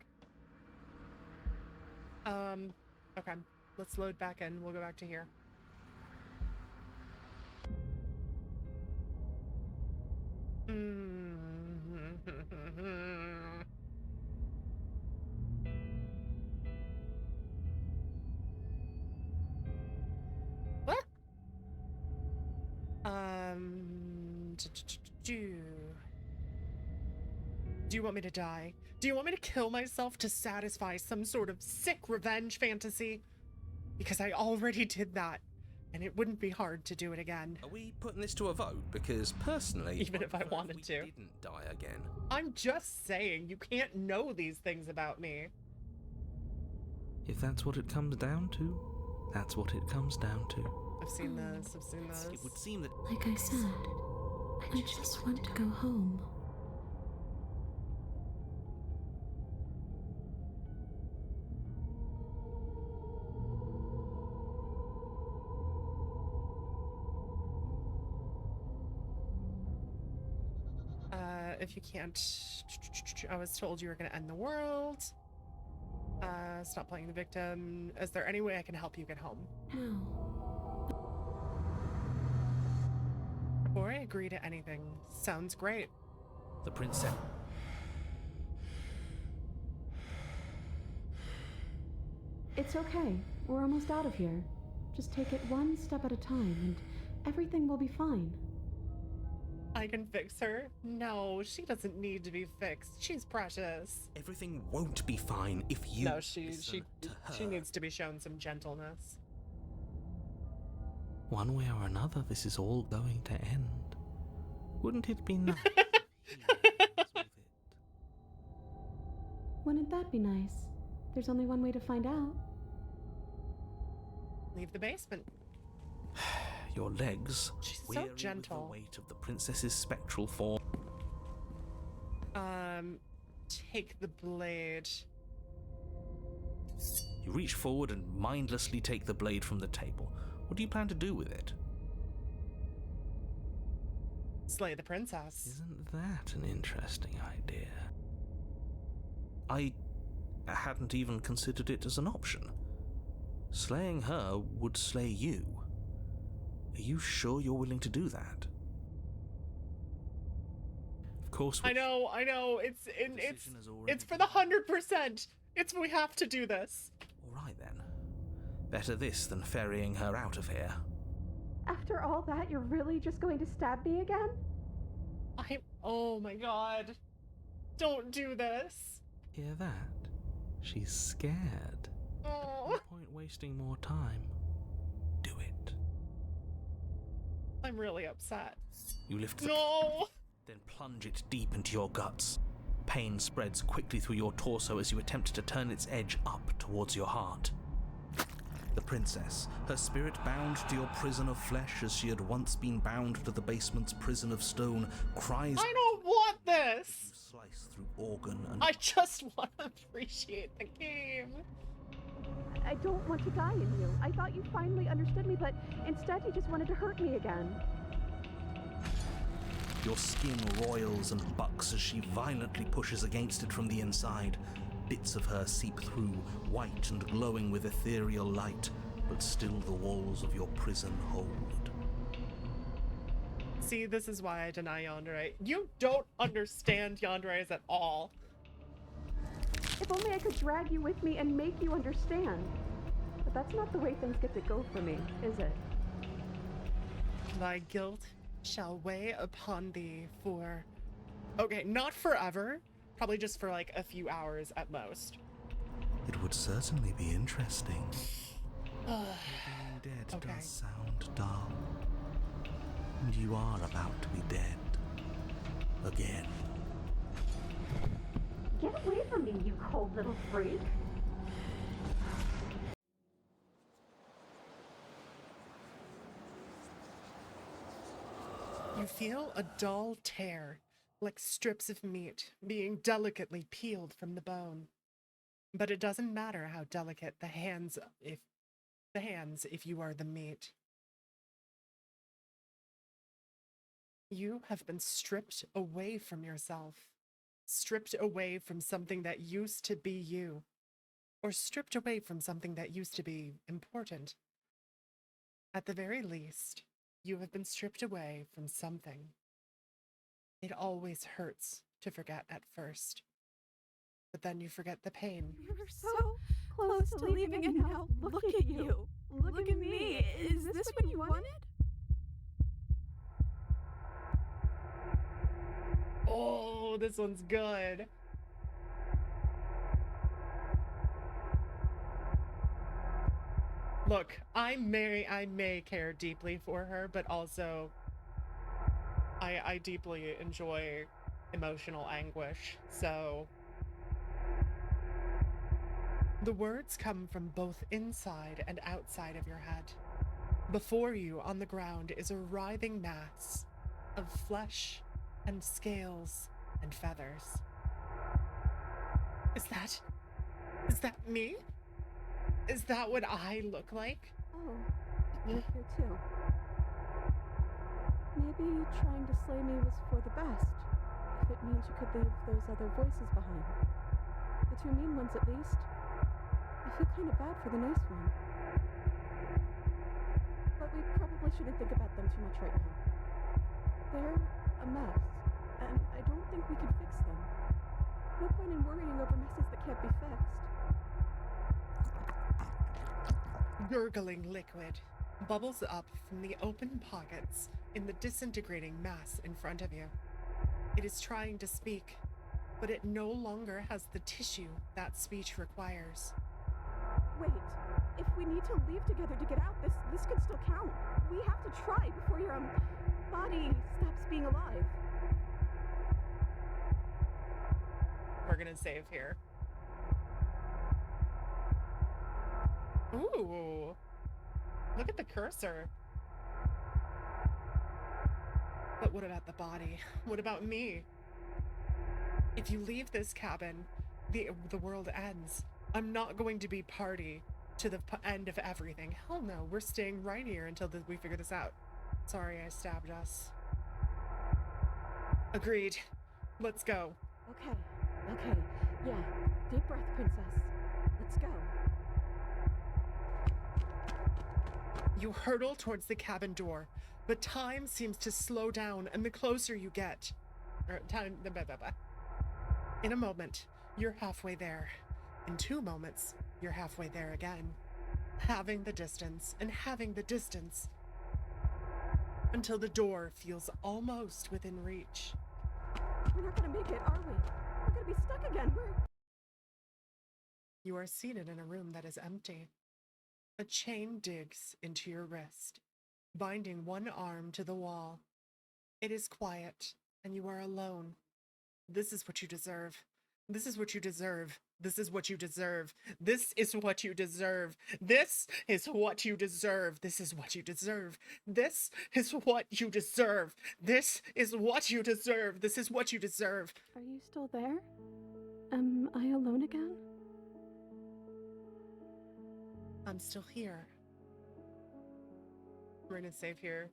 Okay. Let's load back in. We'll go back to here. What? Do you want me to die? Do you want me to kill myself to satisfy some sort of sick revenge fantasy? Because I already did that, and it wouldn't be hard to do it again. Are we putting this to a vote? Because personally, even if I wanted to, didn't die again. I'm just saying, you can't know these things about me. If that's what it comes down to, that's what it comes down to. I've seen this. It would seem that, Like I said, I just want to go home. If you can't, I was told you were going to end the world. Stop playing the victim. Is there any way I can help you get home? No. Before I agree to anything, sounds great. the princess. It's okay. We're almost out of here. Just take it one step at a time, and everything will be fine. I can fix her? No, she doesn't need to be fixed. She's precious. Everything won't be fine if you No, she her. needs to be shown some gentleness. One way or another, this is all going to end. Wouldn't it be nice? Wouldn't that be nice? There's only one way to find out. Leave the basement. Your legs, She's so weary with gentle. the weight of the princess's spectral form. Take the blade. You reach forward and mindlessly take the blade from the table. What do you plan to do with it? Slay the princess. Isn't that an interesting idea? I hadn't even considered it as an option. Slaying her would slay you. Are you sure you're willing to do that? Of course. I know. It's for the 100%. We have to do this. All right then. Better this than ferrying her out of here. After all that, you're really just going to stab me again? Oh my god. Don't do this. Hear that? She's scared. Oh. No point wasting more time. Do it. I'm really upset. You lift the No! Then plunge it deep into your guts. Pain spreads quickly through your torso as you attempt to turn its edge up towards your heart. The princess, her spirit bound to your prison of flesh as she had once been bound to the basement's prison of stone, cries. I don't want this! You slice through organ and. I just want to appreciate the game. I don't want to die in you. I thought you finally understood me, but instead you just wanted to hurt me again. Your skin roils and bucks as she violently pushes against it from the inside. Bits of her seep through, white and glowing with ethereal light, but still the walls of your prison hold. See, this is why I deny yandere. You don't understand yanderes at all. If only I could drag you with me and make you understand. But that's not the way things get to go for me, is it? Thy guilt shall weigh upon thee for... Okay, not forever. Probably just for like a few hours at most. It would certainly be interesting. Being dead Okay. does sound dull. And you are about to be dead. Again. Get away from me, you cold little freak. You feel a dull tear, like strips of meat being delicately peeled from the bone. But it doesn't matter how delicate the hands if you are the meat. You have been stripped away from yourself, stripped away from something that used to be you, or stripped away from something that used to be important. At the very least, you have been stripped away from something. It always hurts to forget at first, but then you forget the pain. We were so close to leaving and now look at you. Look at me. Is this what you wanted? Oh, this one's good. Look, I may care deeply for her, but also I deeply enjoy emotional anguish, so the words come from both inside and outside of your head. Before you on the ground is a writhing mass of flesh and scales and feathers. Is that me? Is that what I look like? Oh, you're here too. Maybe trying to slay me was for the best, if it means you could leave those other voices behind. The two mean ones at least. I feel kind of bad for the nice one. But we probably shouldn't think about them too much right now. They're a mess, and I don't think we can fix them. No point in worrying over messes that can't be fixed. Gurgling liquid bubbles up from the open pockets in the disintegrating mass in front of you. It is trying to speak, but it no longer has the tissue that speech requires. Wait, if we need to leave together to get out, this could still count. We have to try before your body stops being alive. We're gonna save here. Ooh, look at the cursor. But what about the body? What about me? If you leave this cabin, the world ends. I'm not going to be party to the end of everything. Hell no, we're staying right here until we figure this out. Sorry I stabbed us. Agreed. Let's go. Okay. Yeah. Deep breath, princess. Let's go. You hurtle towards the cabin door, but time seems to slow down and the closer you get. In a moment, you're halfway there. In 2 moments, you're halfway there again. Having the distance and having the distance until the door feels almost within reach. We're not gonna make it, are we? We're gonna be stuck again. You are seated in a room that is empty. A chain digs into your wrist, binding one arm to the wall. It is quiet, and you are alone. This is what you deserve. This is what you deserve. This is what you deserve. This is what you deserve. This is what you deserve. This is what you deserve. This is what you deserve. This is what you deserve. This is what you deserve. Are you still there? Am I alone again? I'm still here. We're gonna save here.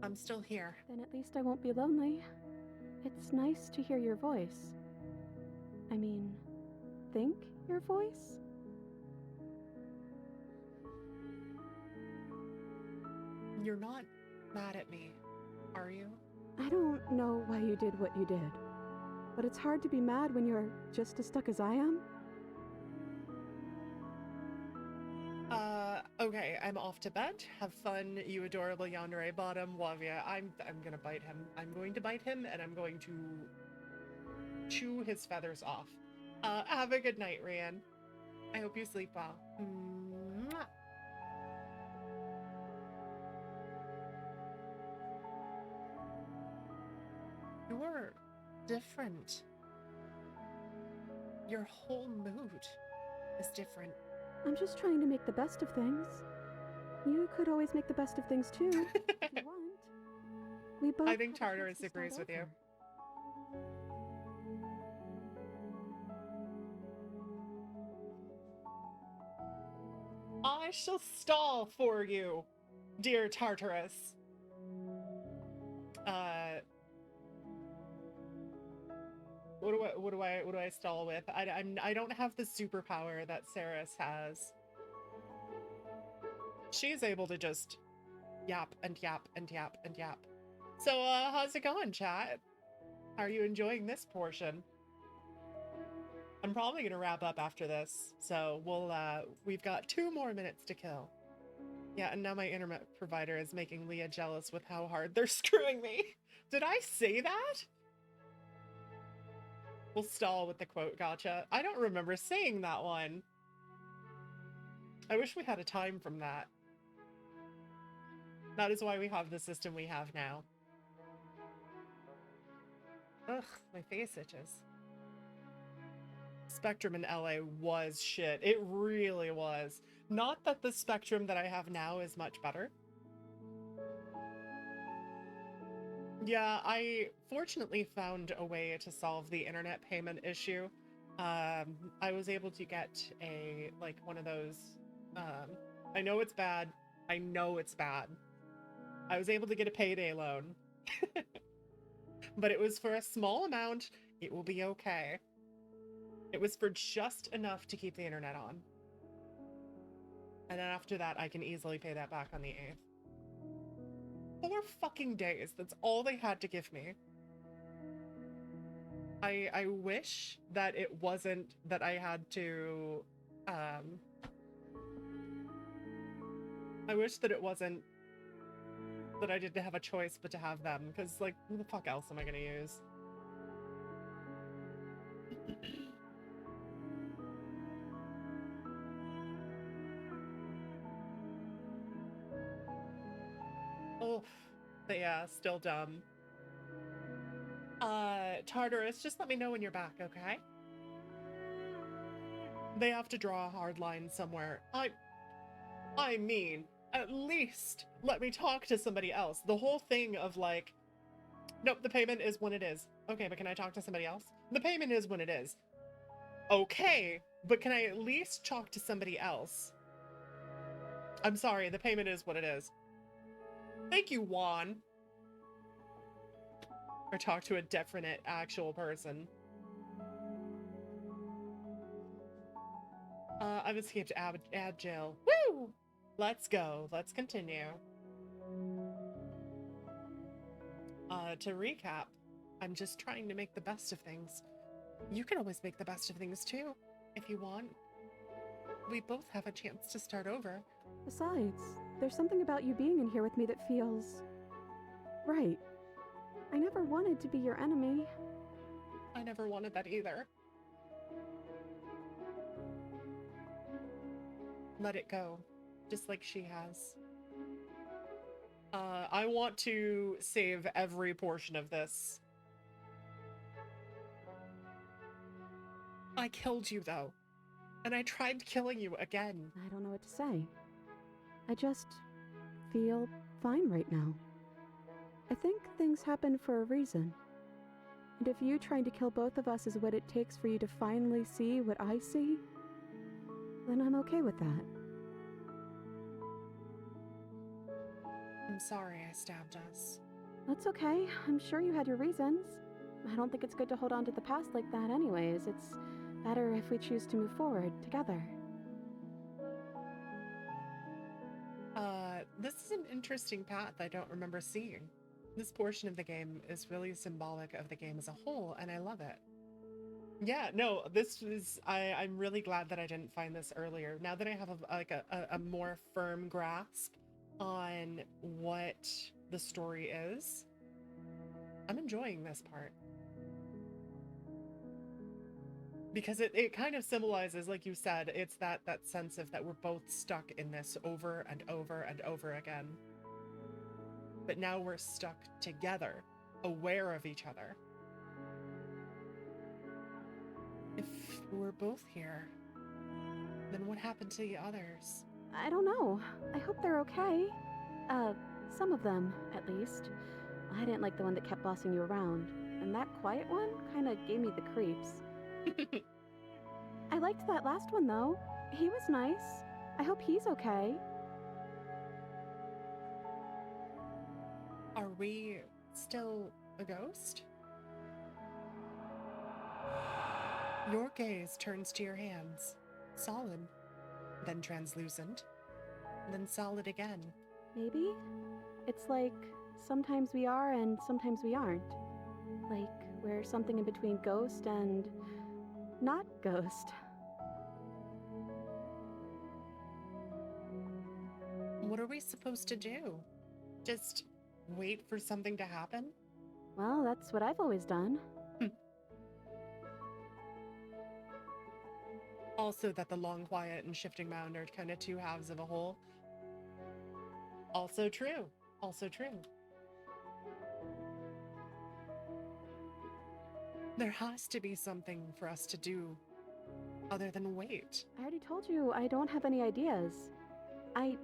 I'm still here. Then at least I won't be lonely. It's nice to hear your voice. I mean, think your voice? You're not mad at me, are you? I don't know why you did what you did, but it's hard to be mad when you're just as stuck as I am. Okay, I'm off to bed. Have fun, you adorable yandere bottom, Wavia. I'm gonna bite him. I'm going to bite him, and I'm going to chew his feathers off. Have a good night, Rian. I hope you sleep well. Mwah. You're different. Your whole mood is different. I'm just trying to make the best of things. You could always make the best of things too, if you want. We both I think have a chance Tartarus to start agrees with you. over. I shall stall for you, dear Tartarus. What do I stall with? I don't have the superpower that Saris has. She's able to just yap and yap and yap and yap. So how's it going, chat? How are you enjoying this portion? I'm probably gonna wrap up after this, so we've got 2 more minutes to kill. Yeah, and now my internet provider is making Leah jealous with how hard they're screwing me. Did I say that? We'll stall with the quote gotcha. I don't remember saying that one. I wish we had a time from that. That is why we have the system we have now. Ugh, my face itches. Spectrum in LA was shit. It really was. Not that the Spectrum that I have now is much better. Yeah, I fortunately found a way to solve the internet payment issue. I was able to get one of those, I know it's bad. I know it's bad. I was able to get a payday loan. But it was for a small amount. It will be okay. It was for just enough to keep the internet on. And then after that, I can easily pay that back on the 8th. 4 fucking days. That's all they had to give me. I wish that it wasn't that I had to, I wish that it wasn't that I didn't have a choice but to have them, because, like, who the fuck else am I gonna use? Oh, but yeah, still dumb. Tartarus, just let me know when you're back, okay? They have to draw a hard line somewhere. I mean, at least let me talk to somebody else. The whole thing of like, nope, the payment is when it is. Okay, but can I talk to somebody else? The payment is when it is. Okay, but can I at least talk to somebody else? I'm sorry, the payment is what it is. Thank you, Juan. Or talk to a definite actual person. I've escaped ad jail. Woo! Let's go. Let's continue. To recap, I'm just trying to make the best of things. You can always make the best of things too, if you want. We both have a chance to start over. Besides, there's something about you being in here with me that feels... right. I never wanted to be your enemy. I never wanted that either. Let it go, just like she has. I want to save every portion of this. I killed you, though. And I tried killing you again. I don't know what to say. I just feel fine right now. I think things happen for a reason. And if you trying to kill both of us is what it takes for you to finally see what I see, then I'm okay with that. I'm sorry I stabbed us. That's okay. I'm sure you had your reasons. I don't think it's good to hold on to the past like that anyways. It's better if we choose to move forward together. This is an interesting path I don't remember seeing. This portion of the game is really symbolic of the game as a whole, and I love it. Yeah, no, this is... I'm really glad that I didn't find this earlier. Now that I have a more firm grasp on what the story is, I'm enjoying this part. Because it kind of symbolizes, like you said, it's that sense of that we're both stuck in this over and over and over again. But now we're stuck together, aware of each other. If we're both here, then what happened to the others? I don't know. I hope they're okay. Some of them, at least. I didn't like the one that kept bossing you around. And that quiet one kinda gave me the creeps. I liked that last one, though. He was nice. I hope he's okay. Are we still a ghost? Your gaze turns to your hands. Solid. Then translucent. Then solid again. Maybe? It's like, sometimes we are and sometimes we aren't. Like, we're something in between ghost and... not ghost. What are we supposed to do? Just wait for something to happen? Well, that's what I've always done. Also that the long quiet and shifting mound are kind of two halves of a whole. Also true. Also true. There has to be something for us to do other than wait. I already told you I don't have any ideas. I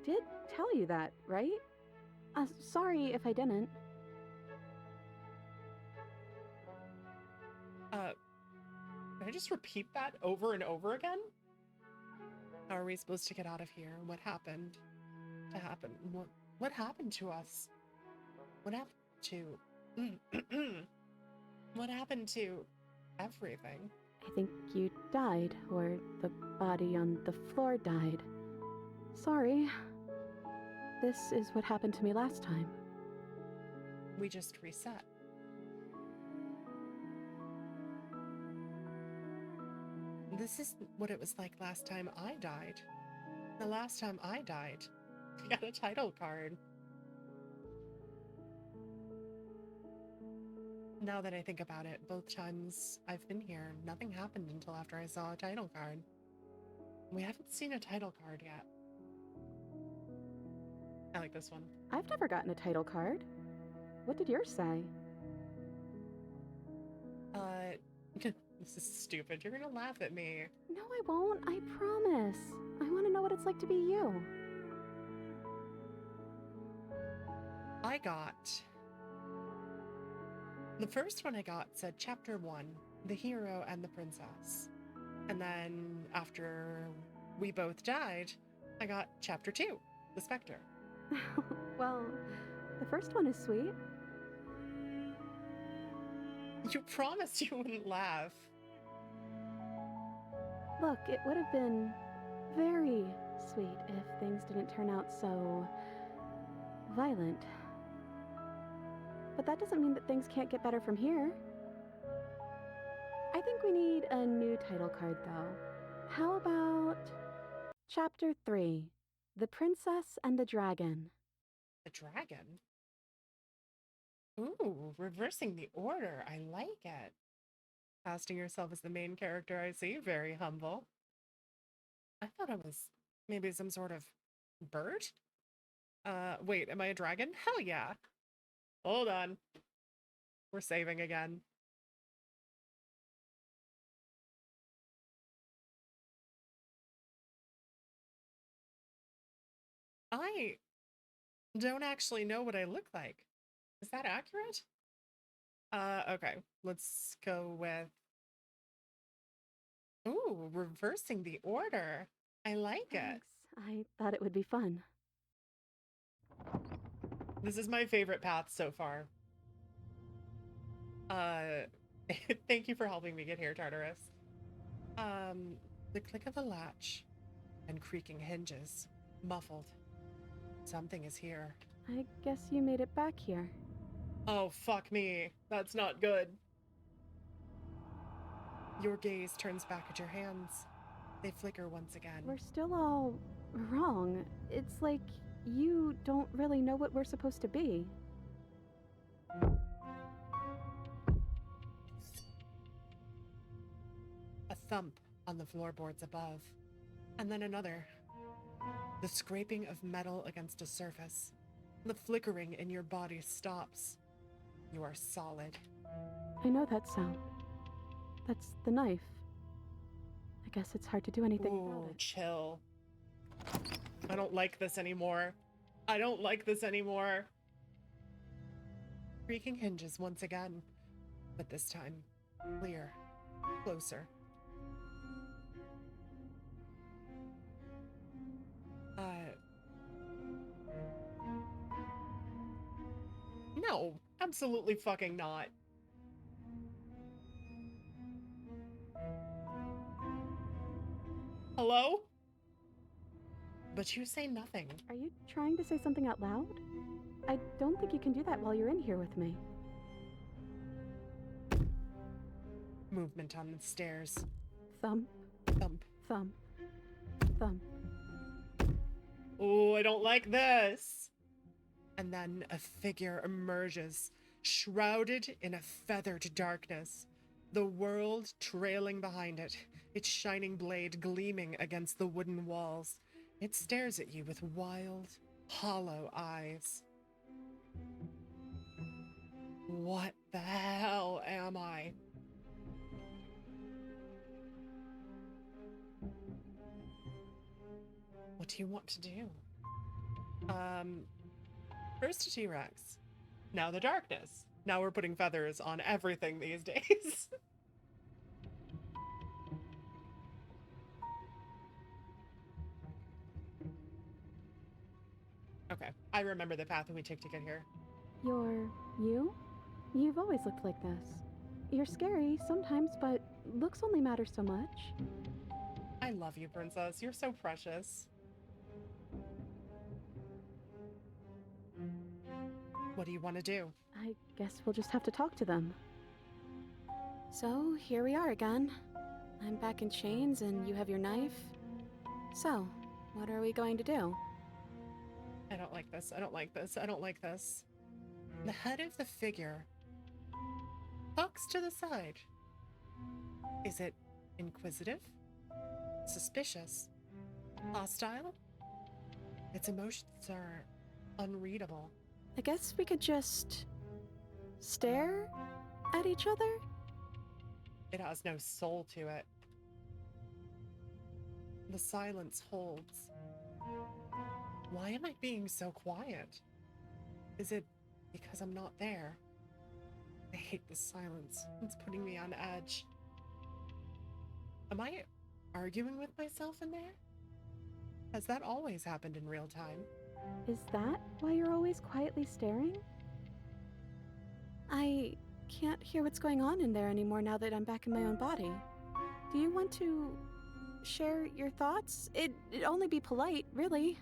did tell you that, right? Sorry if I didn't. Can I just repeat that over and over again? How are we supposed to get out of here? What happened to happen? What happened to us? What happened to... What happened to everything? I think you died, or the body on the floor died. Sorry. This is what happened to me last time. We just reset. This is what it was like last time I died. The last time I died, I got a title card. Now that I think about it, both times I've been here, nothing happened until after I saw a title card. We haven't seen a title card yet. I like this one. I've never gotten a title card. What did yours say? This is stupid. You're gonna laugh at me. No, I won't. I promise. I want to know what it's like to be you. I got... The first one I got said Chapter 1, The Hero and the Princess. And then after we both died, I got chapter 2, The Spectre. Well, the first one is sweet. You promised you wouldn't laugh. Look, it would have been very sweet if things didn't turn out so violent. But that doesn't mean that things can't get better from here. I think we need a new title card, though. How about Chapter 3, The Princess and the Dragon? The dragon? Ooh, reversing the order. I like it. Casting yourself as the main character, I see. Very humble. I thought I was maybe some sort of bird? Wait, am I a dragon? Hell yeah. Hold on. We're saving again. I don't actually know what I look like. Is that accurate? Okay. Let's go with... Ooh, reversing the order. I like it. Thanks. I thought it would be fun. This is my favorite path so far. Thank you for helping me get here, Tartarus. The click of a latch and creaking hinges, muffled. Something is here. I guess you made it back here. Oh, fuck me. That's not good. Your gaze turns back at your hands. They flicker once again. We're still all wrong. It's like you don't really know what we're supposed to be. A thump on the floorboards above, and then another. The scraping of metal against a surface. The flickering in your body stops. You are solid. I know that sound. That's the knife. I guess it's hard to do anything about it. Chill. I don't like this anymore. I don't like this anymore. Creaking hinges once again, but this time, clear, closer. No, absolutely fucking not. Hello? But you say nothing. Are you trying to say something out loud? I don't think you can do that while you're in here with me. Movement on the stairs. Thump. Thump. Thump. Thump. Oh, I don't like this. And then a figure emerges, shrouded in a feathered darkness, the world trailing behind it, its shining blade gleaming against the wooden walls. It stares at you with wild, hollow eyes. What the hell am I? What do you want to do? First a T-Rex. Now the darkness. Now we're putting feathers on everything these days. Okay, I remember the path that we took to get here. You're you? You've always looked like this. You're scary sometimes, but looks only matter so much. I love you, Princess. You're so precious. What do you want to do? I guess we'll just have to talk to them. So, here we are again. I'm back in chains and you have your knife. So, what are we going to do? I don't like this. I don't like this. I don't like this. The head of the figure cocks to the side. Is it inquisitive? Suspicious? Hostile? Its emotions are unreadable. I guess we could just stare at each other? It has no soul to it. The silence holds. Why am I being so quiet? Is it because I'm not there? I hate this silence. It's putting me on edge. Am I arguing with myself in there? Has that always happened in real time? Is that why you're always quietly staring? I can't hear what's going on in there anymore now that I'm back in my own body. Do you want to share your thoughts? It'd only be polite, really.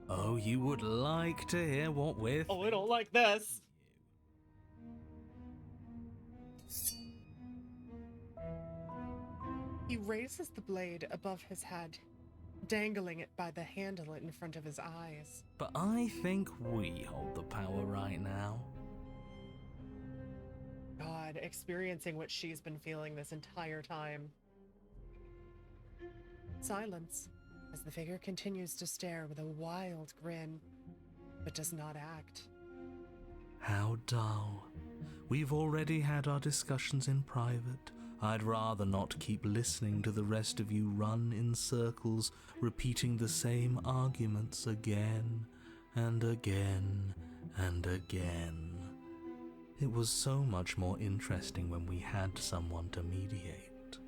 Oh, you would like to hear what we're A little like this. He raises the blade above his head, dangling it by the handle in front of his eyes. But I think we hold the power right now. God, experiencing what she's been feeling this entire time. Silence, as the figure continues to stare with a wild grin, but does not act. How dull. We've already had our discussions in private. I'd rather not keep listening to the rest of you run in circles, repeating the same arguments again and again and again. It was so much more interesting when we had someone to mediate.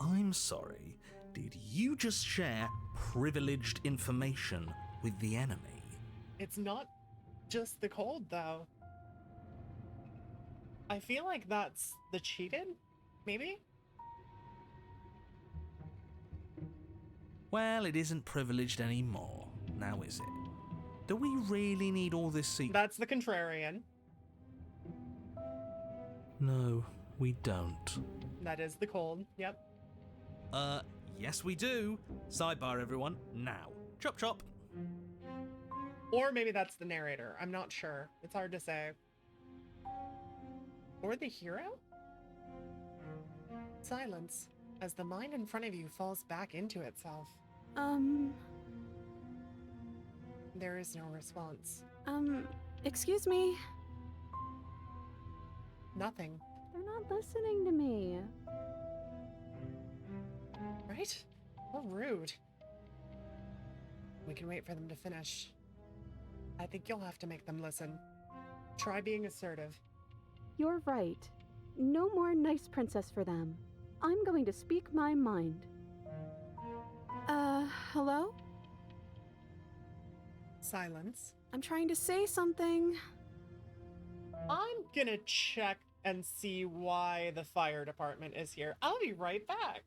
I'm sorry, did you just share privileged information with the enemy? It's not just the cold, though. I feel like that's the cheated, maybe? Well, it isn't privileged anymore, now is it? Do we really need all this secret? That's the contrarian. No, we don't. That is the cold, yep. Yes we do. Sidebar, everyone, now. Chop chop. Or maybe that's the narrator. I'm not sure. It's hard to say. Or the hero? Silence, as the mind in front of you falls back into itself. There is no response. Excuse me? Nothing. They're not listening to me. Right? How rude. We can wait for them to finish. I think you'll have to make them listen. Try being assertive. You're right. No more nice princess for them. I'm going to speak my mind. Hello? Silence. I'm trying to say something. I'm gonna check and see why the fire department is here. I'll be right back.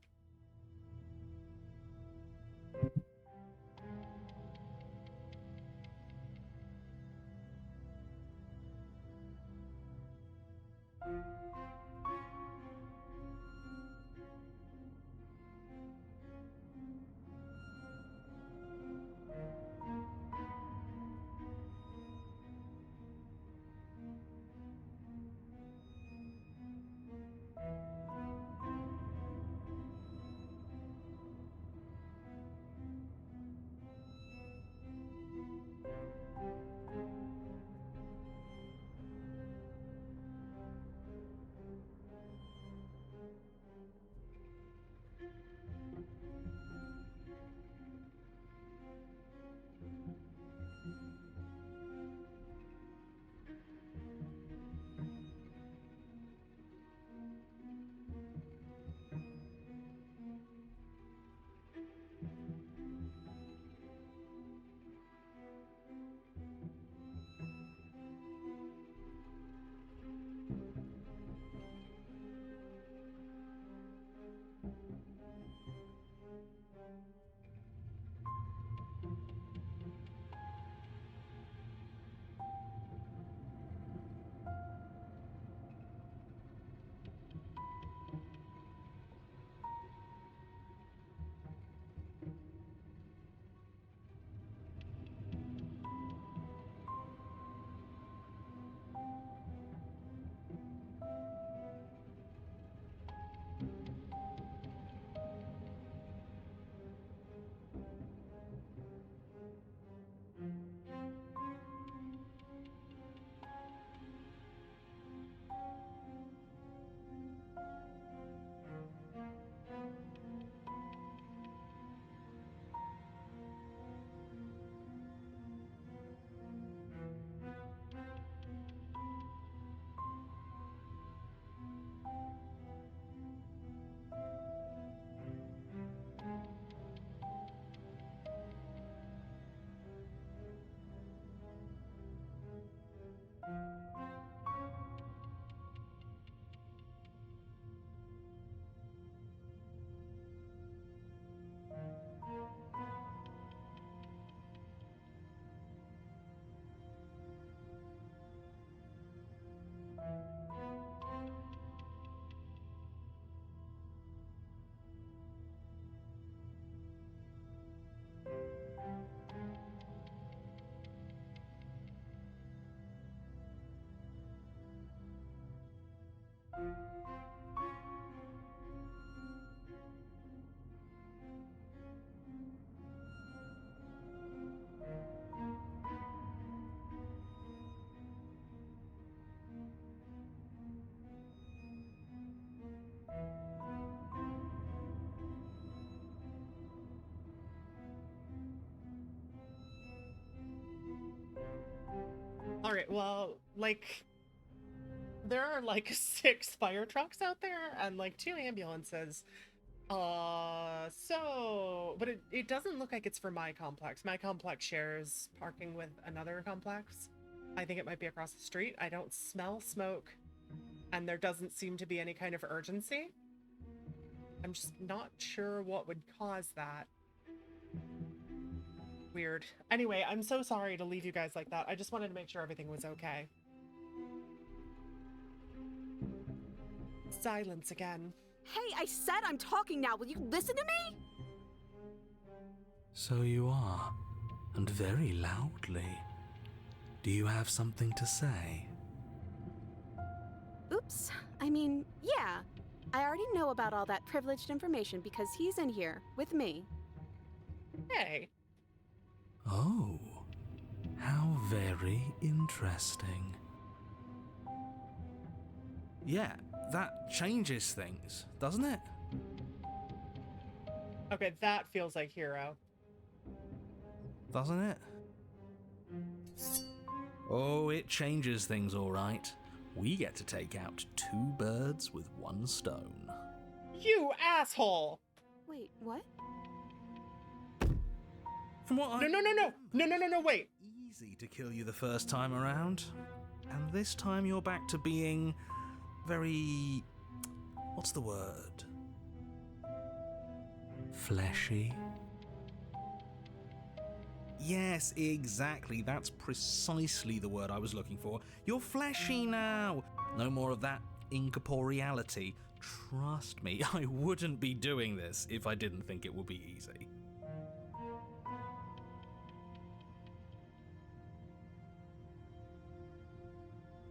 All right, well, like, there are like 6 fire trucks out there and like 2 ambulances. But it doesn't look like it's for my complex. My complex shares parking with another complex. I think it might be across the street. I don't smell smoke, and there doesn't seem to be any kind of urgency. I'm just not sure what would cause that. Weird. Anyway, I'm so sorry to leave you guys like that. I just wanted to make sure everything was okay. Silence again. Hey, I said I'm talking now. Will you listen to me? So you are, and very loudly. Do you have something to say? Oops. I mean, yeah. I already know about all that privileged information because he's in here with me. Hey. Oh, how very interesting. Yeah, that changes things, doesn't it? Okay, that feels like hero. Doesn't it? Oh, it changes things, all right. We get to take out 2 birds with 1 stone. You asshole! Wait, what? From what No, wait. Easy to kill you the first time around. And this time you're back to being very... what's the word? Fleshy? Yes, exactly. That's precisely the word I was looking for. You're fleshy now. No more of that incorporeality. Trust me, I wouldn't be doing this if I didn't think it would be easy.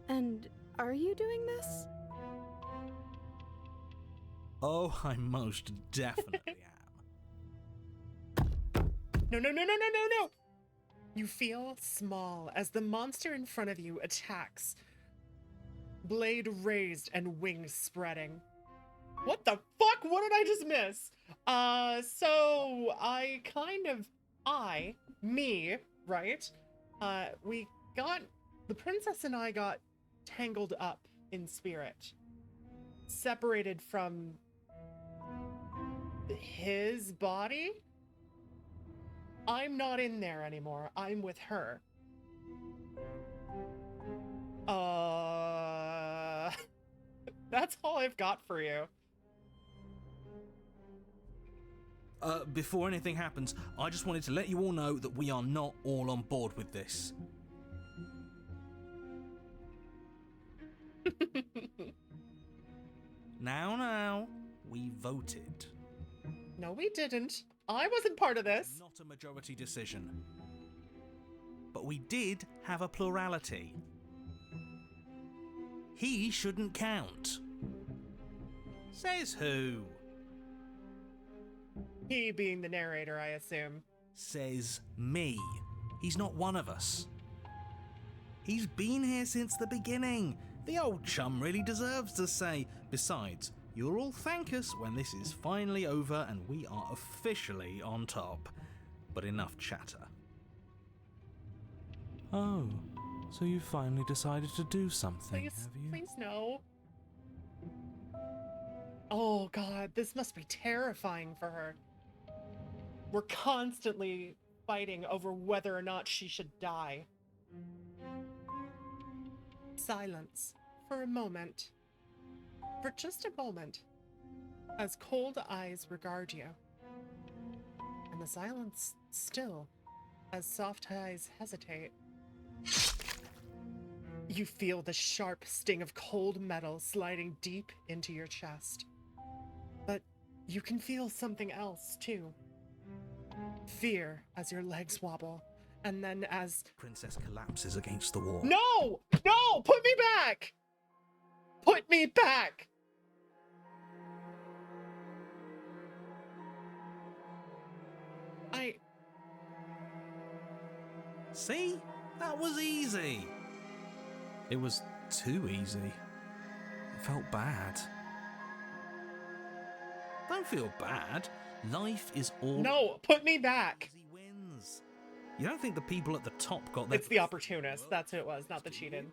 And are you doing this? Oh, I most definitely am. No. You feel small as the monster in front of you attacks. Blade raised and wings spreading. What the fuck? What did I just miss? So me, right? The princess and I got tangled up in spirit. Separated from his body? I'm not in there anymore. I'm with her. That's all I've got for you. Before anything happens, I just wanted to let you all know that we are not all on board with this. Now, we voted. No, we didn't. I wasn't part of this. Not a majority decision. But we did have a plurality. He shouldn't count. Says who? He being the narrator, I assume. Says me. He's not one of us. He's been here since the beginning. The old chum really deserves to say. Besides, you'll all thank us when this is finally over and we are officially on top. But enough chatter. Oh, so you finally decided to do something, Please, have you? please no. Oh god, this must be terrifying for her. We're constantly fighting over whether or not she should die. Silence for a moment. For just a moment. As cold eyes regard you. And the silence still, as soft eyes hesitate. You feel the sharp sting of cold metal sliding deep into your chest. But you can feel something else, too. Fear as your legs wobble, and then as... Princess collapses against the wall. No! No! Put me back! Put me back! See? That was easy. It was too easy. It felt bad. Don't feel bad. Life is all... No, put me back! Easy wins. You don't think the people at the top got their... It's the opportunist. That's who it was, not the cheated.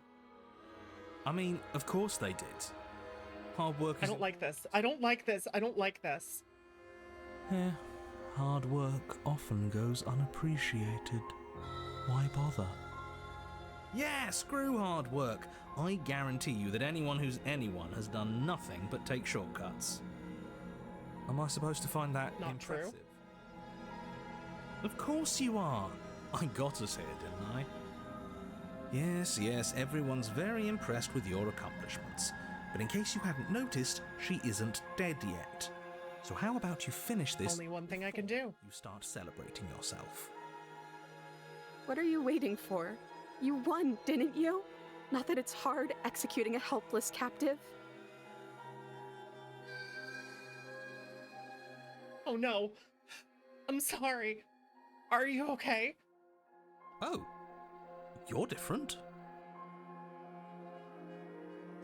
I mean, of course they did. Hard work is... I don't like this. I don't like this. I don't like this. Yeah, hard work often goes unappreciated. Why bother? Yeah, screw hard work. I guarantee you that anyone who's anyone has done nothing but take shortcuts. Am I supposed to find that not impressive? True. Of course you are. I got us here, didn't I? Yes, everyone's very impressed with your accomplishments. But in case you hadn't noticed, she isn't dead yet. So how about you finish this? Only one thing I can do. You start celebrating yourself. What are you waiting for? You won, didn't you? Not that it's hard executing a helpless captive. Oh no. I'm sorry. Are you okay? Oh, you're different.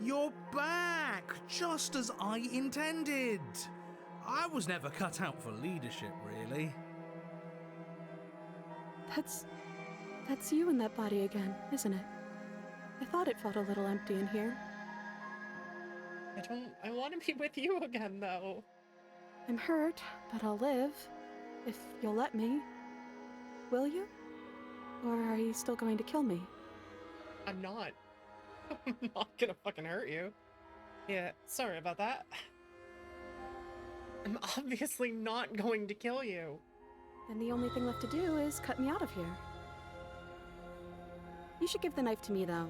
You're back, just as I intended. I was never cut out for leadership, really. That's you in that body again, isn't it? I thought it felt a little empty in here. I want to be with you again, though. I'm hurt, but I'll live. If you'll let me. Will you? Or are you still going to kill me? I'm not. I'm not gonna fucking hurt you. Yeah, sorry about that. I'm obviously not going to kill you. Then the only thing left to do is cut me out of here. You should give the knife to me, though.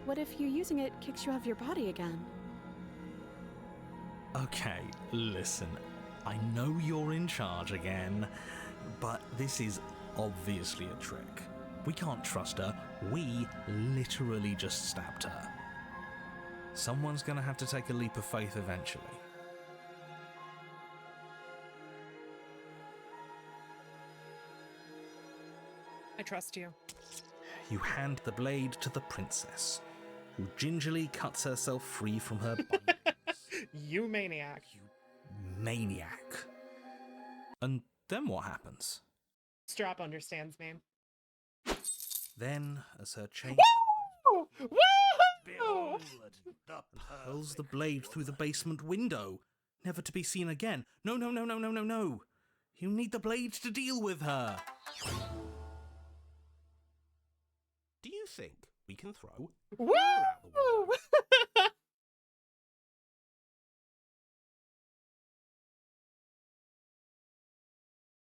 What if you using it kicks you out of your body again? Okay, listen. I know you're in charge again, but this is obviously a trick. We can't trust her. We literally just stabbed her. Someone's gonna have to take a leap of faith eventually. I trust you. You hand the blade to the princess, who gingerly cuts herself free from her bondage. You maniac. You maniac. And then what happens? Strap understands me. Then, as her chain Woo! Woo! hurls the blade through the basement window, never to be seen again. No. You need the blade to deal with her. Do you think we can throw Woo! her out the window?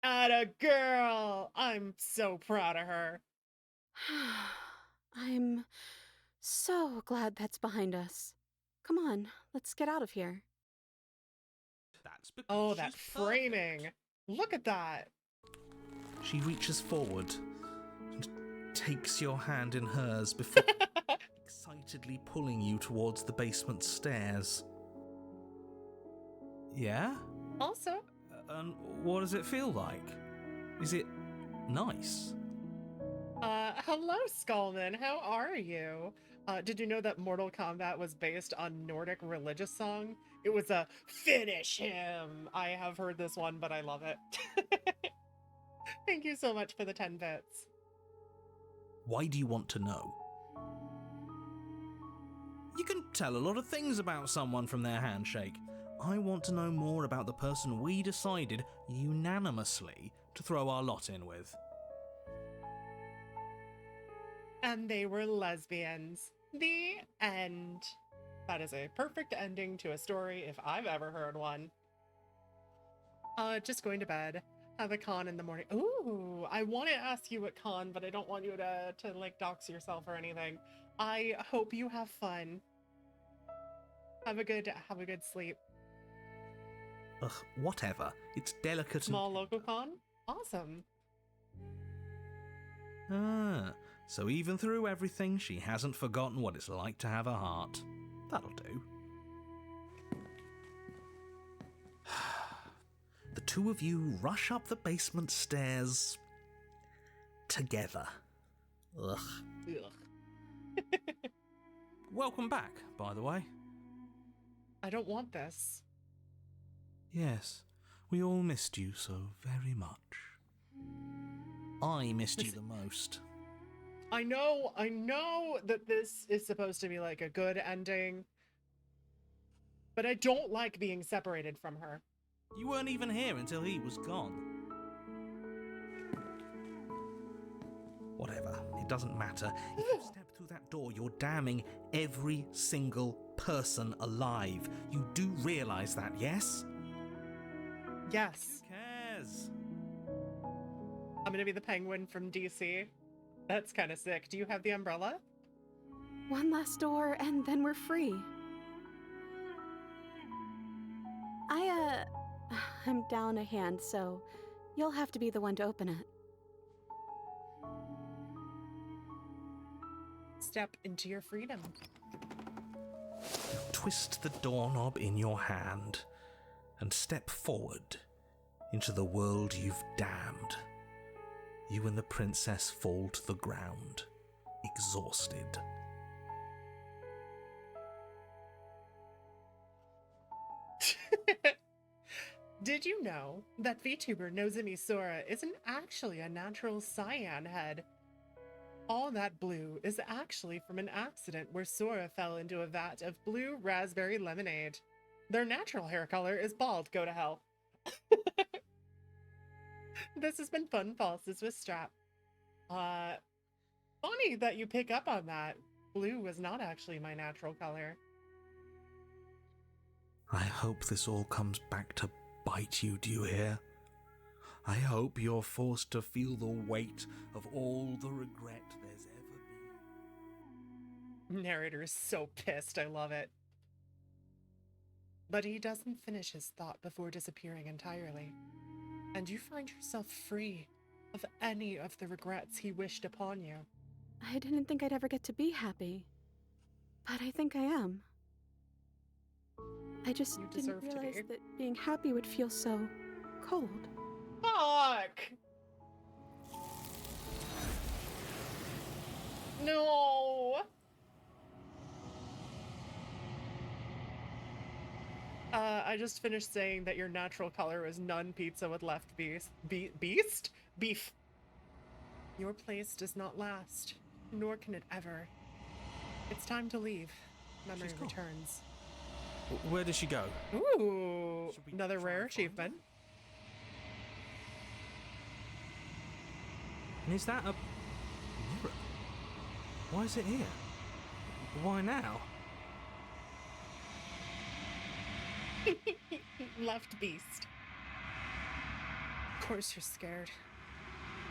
Atta girl! I'm so proud of her. I'm so glad that's behind us. Come on, let's get out of here. That's because Oh, that she's framing. perfect. Look at that. She reaches forward and takes your hand in hers before excitedly pulling you towards the basement stairs. Yeah? Also, And what does it feel like? Is it nice? hello, Skullman. How are you? Did you know that Mortal Kombat was based on Nordic religious song? It was a finish him. I have heard this one, but I love it. Thank you so much for the 10 bits. Why do you want to know? You can tell a lot of things about someone from their handshake. I want to know more about the person we decided unanimously to throw our lot in with. And they were lesbians. The end. That is a perfect ending to a story if I've ever heard one. Just going to bed. Have a con in the morning. Ooh, I want to ask you what con, but I don't want you to like dox yourself or anything. I hope you have fun. Have a good sleep. Ugh, whatever. It's delicate Small local con? Awesome. Ah, so even through everything, she hasn't forgotten what it's like to have a heart. That'll do. two of you rush up the basement stairs together. Ugh. Welcome back, by the way. I don't want this. Yes, we all missed you so very much. I missed you the most. I know that this is supposed to be like a good ending, but I don't like being separated from her. You weren't even here until he was gone. Whatever, it doesn't matter. If you step through that door, you're damning every single person alive. You do realise that, yes? Yes. Who cares? I'm gonna be the penguin from DC. That's kind of sick. Do you have the umbrella? One last door, and then we're free. I'm down a hand, so you'll have to be the one to open it. Step into your freedom. Twist the doorknob in your hand and step forward into the world you've damned. You and the princess fall to the ground, exhausted. Did you know that VTuber Nozomi Sora isn't actually a natural cyan head? All that blue is actually from an accident where Sora fell into a vat of blue raspberry lemonade. Their natural hair color is bald. Go to hell. This has been Fun Falses with Strap. Funny that you pick up on that. Blue was not actually my natural color. I hope this all comes back to bite you, do you hear? I hope you're forced to feel the weight of all the regret there's ever been. Narrator is so pissed, I love it. But he doesn't finish his thought before disappearing entirely. And you find yourself free of any of the regrets he wished upon you. I didn't think I'd ever get to be happy, but I think I am. I just didn't realize that being happy would feel so cold. Fuck! No! I just finished saying that your natural color is none pizza with left beef. Your place does not last, nor can it ever. It's time to leave. Memory returns. Where does she go? Ooh, another rare achievement. And is that a mirror? Why is it here? Why now? Left beast. Of course you're scared.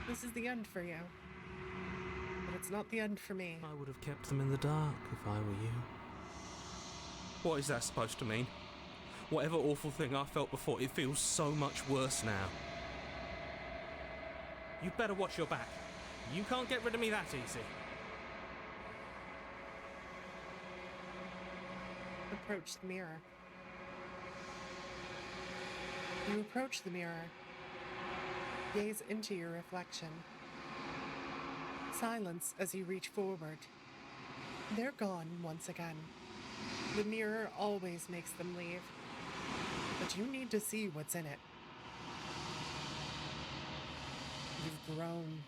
This is the end for you. But it's not the end for me. I would have kept them in the dark if I were you. What is that supposed to mean? Whatever awful thing I felt before, it feels so much worse now. You better watch your back. You can't get rid of me that easy. Approach the mirror. You approach the mirror. Gaze into your reflection. Silence as you reach forward. They're gone once again. The mirror always makes them leave. But you need to see what's in it. You've grown.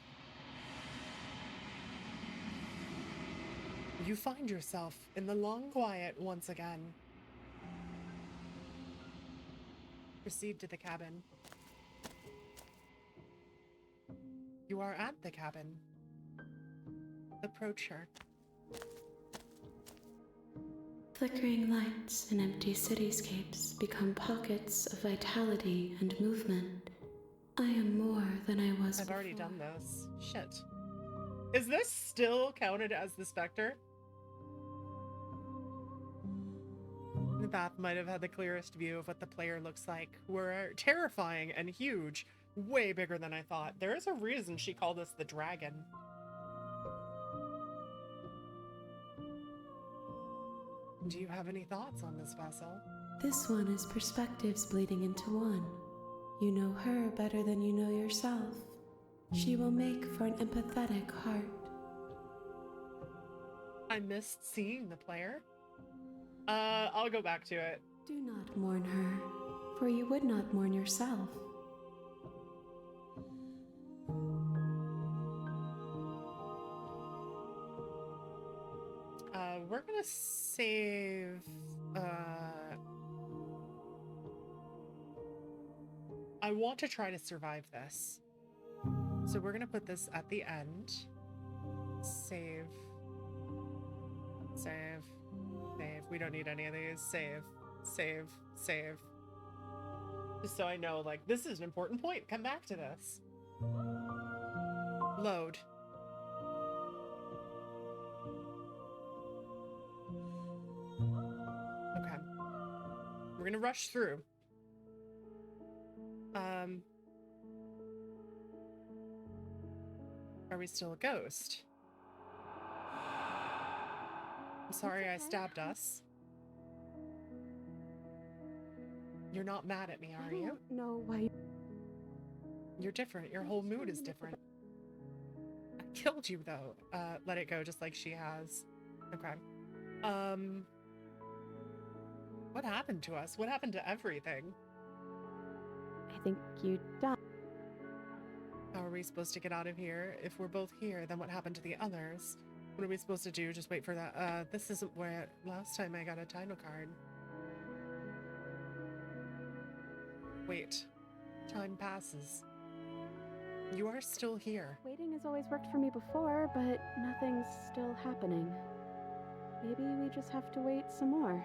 You find yourself in the long quiet once again. Proceed to the cabin. You are at the cabin. Approach her. Flickering lights and empty cityscapes become pockets of vitality and movement. I am more than I was I've before. already done this. Shit. Is this still counted as the Spectre? The map might have had the clearest view of what the player looks like. We're terrifying and huge. Way bigger than I thought. There is a reason she called us the dragon. Do you have any thoughts on this vessel? This one is perspectives bleeding into one. You know her better than you know yourself. She will make for an empathetic heart. I missed seeing the player. I'll go back to it. Do not mourn her, for you would not mourn yourself. We're gonna save, I want to try to survive this. So we're gonna put this at the end. Save. Save. Save. We don't need any of these. Save. Save. Save. Just so I know, like, this is an important point. Come back to this. Load. Okay. We're gonna rush through. Are we still a ghost? I'm sorry I stabbed us. You're not mad at me, are you? I don't know why. You're different. Your whole mood is different. I killed you, though. Let it go, just like she has. Okay. What happened to us? What happened to everything? I think you died. How are we supposed to get out of here? If we're both here, then what happened to the others? What are we supposed to do? Just wait for that? This isn't where last time I got a title card. Wait. Time passes. You are still here. Waiting has always worked for me before, but nothing's still happening. Maybe we just have to wait some more.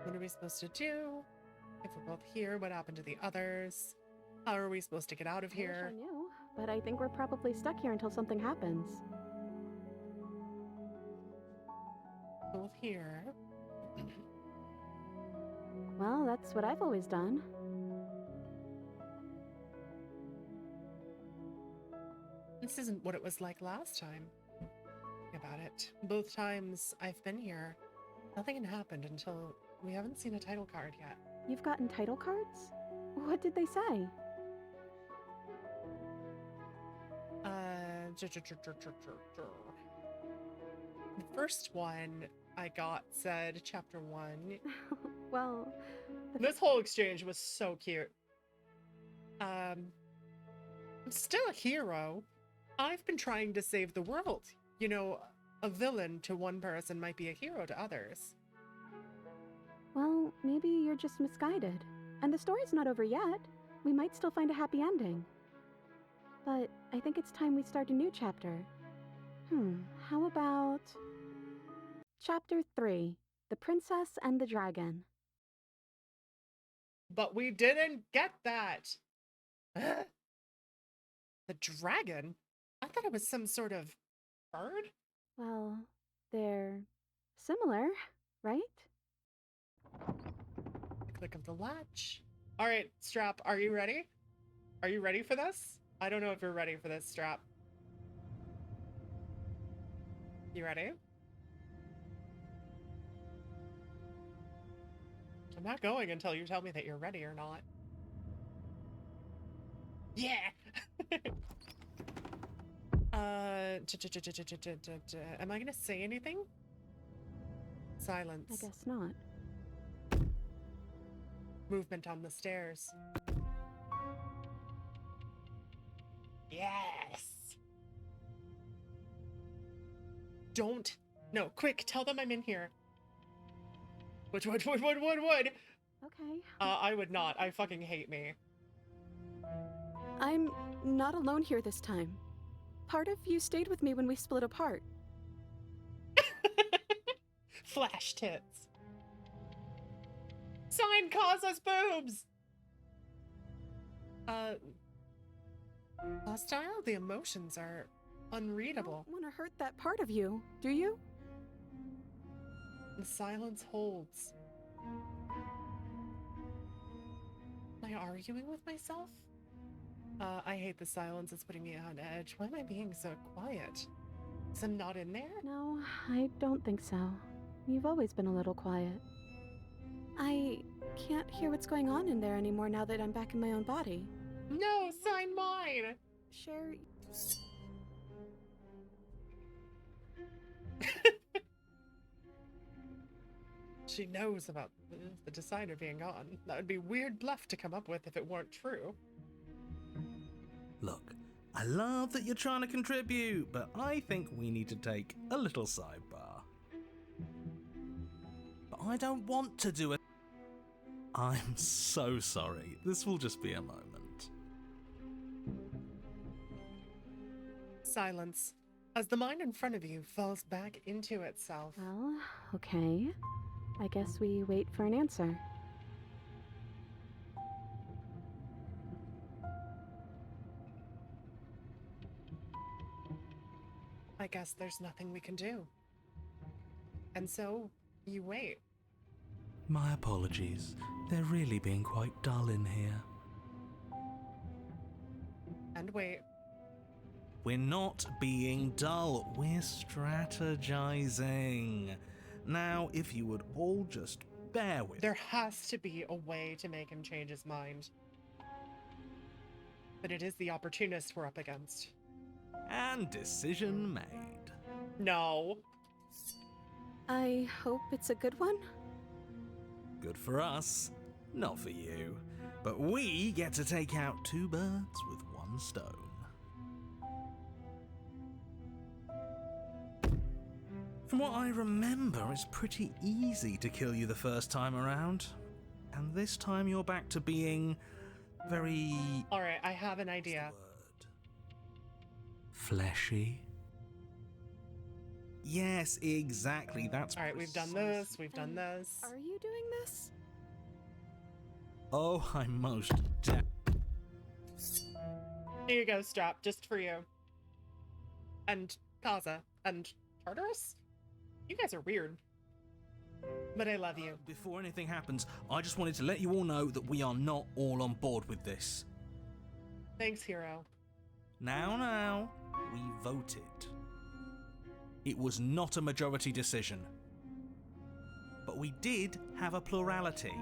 What are we supposed to do? If we're both here, what happened to the others? How are we supposed to get out of here? I wish I knew, but I think we're probably stuck here until something happens. Both here. Well, that's what I've always done. This isn't what it was like last time. Think about it. Both times I've been here, nothing had happened until we haven't seen a title card yet. You've gotten title cards? What did they say? The first one I got said chapter 1. Well, This whole exchange was so cute. I'm still a hero. I've been trying to save the world. You know, a villain to one person might be a hero to others. well, maybe you're just misguided. And the story's not over yet. We might still find a happy ending. But I think it's time we start a new chapter. How about... Chapter 3, The Princess and the Dragon. But we didn't get that. The dragon? I thought it was some sort of bird? Well, they're similar, right? Click of the latch. All right, Strap, are you ready? Are you ready for this? I don't know if you're ready for this, Strap. You ready? I'm not going until you tell me that you're ready or not. Yeah! Am I gonna say anything? Silence. I guess not. Movement on the stairs. Yes! Don't. No, quick, tell them I'm in here. Would. Okay. I would not. I fucking hate me. I'm not alone here this time. Part of you stayed with me when we split apart. Flash tits. Sign causes boobs! Hostile? The emotions are unreadable. I don't want to hurt that part of you, do you? The silence holds. Am I arguing with myself? I hate the silence. It's putting me on edge. Why am I being so quiet? Is I'm not in there? No, I don't think so. You've always been a little quiet. I can't hear what's going on in there anymore now that I'm back in my own body. No, sign mine! Share... She knows about the decider being gone. That would be weird bluff to come up with if it weren't true. Look, I love that you're trying to contribute, but I think we need to take a little sidebar. But I don't want to do it. I'm so sorry. This will just be a moment. Silence. As the mind in front of you falls back into itself. Well, okay. I guess we wait for an answer. I guess there's nothing we can do. And so, you wait. My apologies. They're really being quite dull in here. And wait. We're not being dull. We're strategizing. Now, if you would all just bear with... There has to be a way to make him change his mind. But it is the opportunist we're up against. And decision made. No. I hope it's a good one. Good for us. Not for you. But we get to take out 2 birds with 1 stone. From what I remember, it's pretty easy to kill you the first time around. And this time you're back to being very... Alright, I have an idea. Fleshy? Yes, exactly. That's Alright, we've done this, we've done this. Are you doing this? Oh, I'm most Here you go, Strap, just for you. And Kaza. And Tartarus? You guys are weird. But I love you. Before anything happens, I just wanted to let you all know that we are not all on board with this. Thanks, Hero. Now, we voted. It was not a majority decision. But we did have a plurality.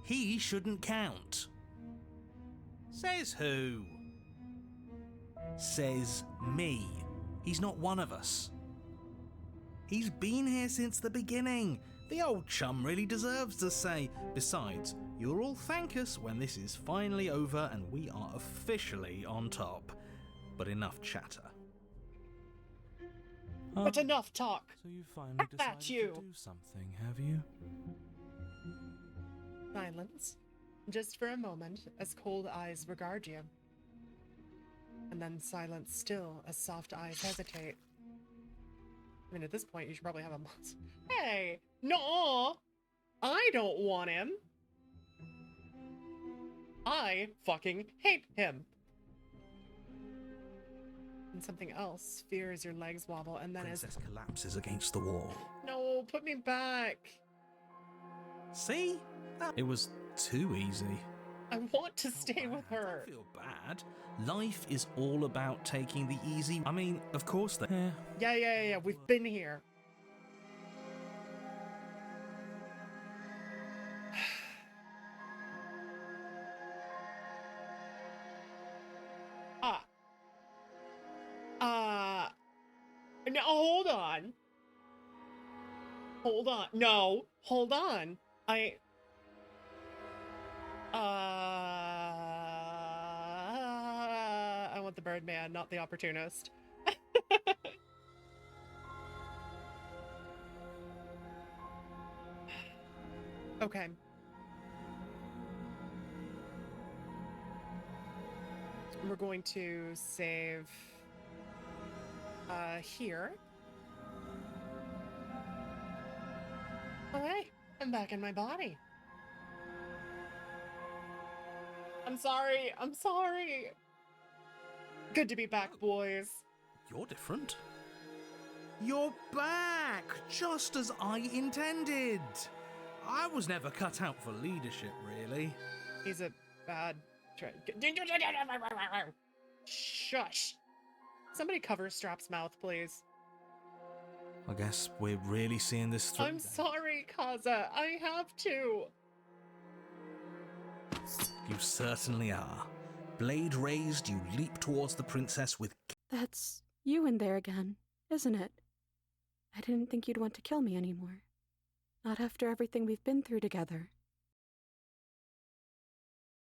He shouldn't count. Says who? Says me. He's not one of us. He's been here since the beginning. The old chum really deserves to say. Besides, you'll all thank us when this is finally over and we are officially on top. But enough chatter. But enough talk. So you finally decided to do something, have you? Silence. Just for a moment, as cold eyes regard you. And then silence still, as soft eyes hesitate. I mean, at this point, you should probably have a monster. Hey! No! I don't want him! I fucking hate him! And something else. Fear as your legs wobble, and then Princess collapses against the wall. No, put me back! See? It was too easy. I want to stay with her. Don't feel bad. Life is all about taking the easy... I mean, of course they... Yeah, we've been here. No, hold on. Hold on. No, hold on. I want the Birdman, not the opportunist. Okay. We're going to save here. Alright, I'm back in my body. I'm sorry. Good to be back, boys. You're different. You're back, just as I intended. I was never cut out for leadership, really. He's a bad Shush. Somebody cover Strap's mouth, please. I guess we're really seeing this through. I'm sorry, Kaza. I have to. You certainly are. Blade raised, you leap towards the princess with... That's you in there again, isn't it? I didn't think you'd want to kill me anymore. Not after everything we've been through together.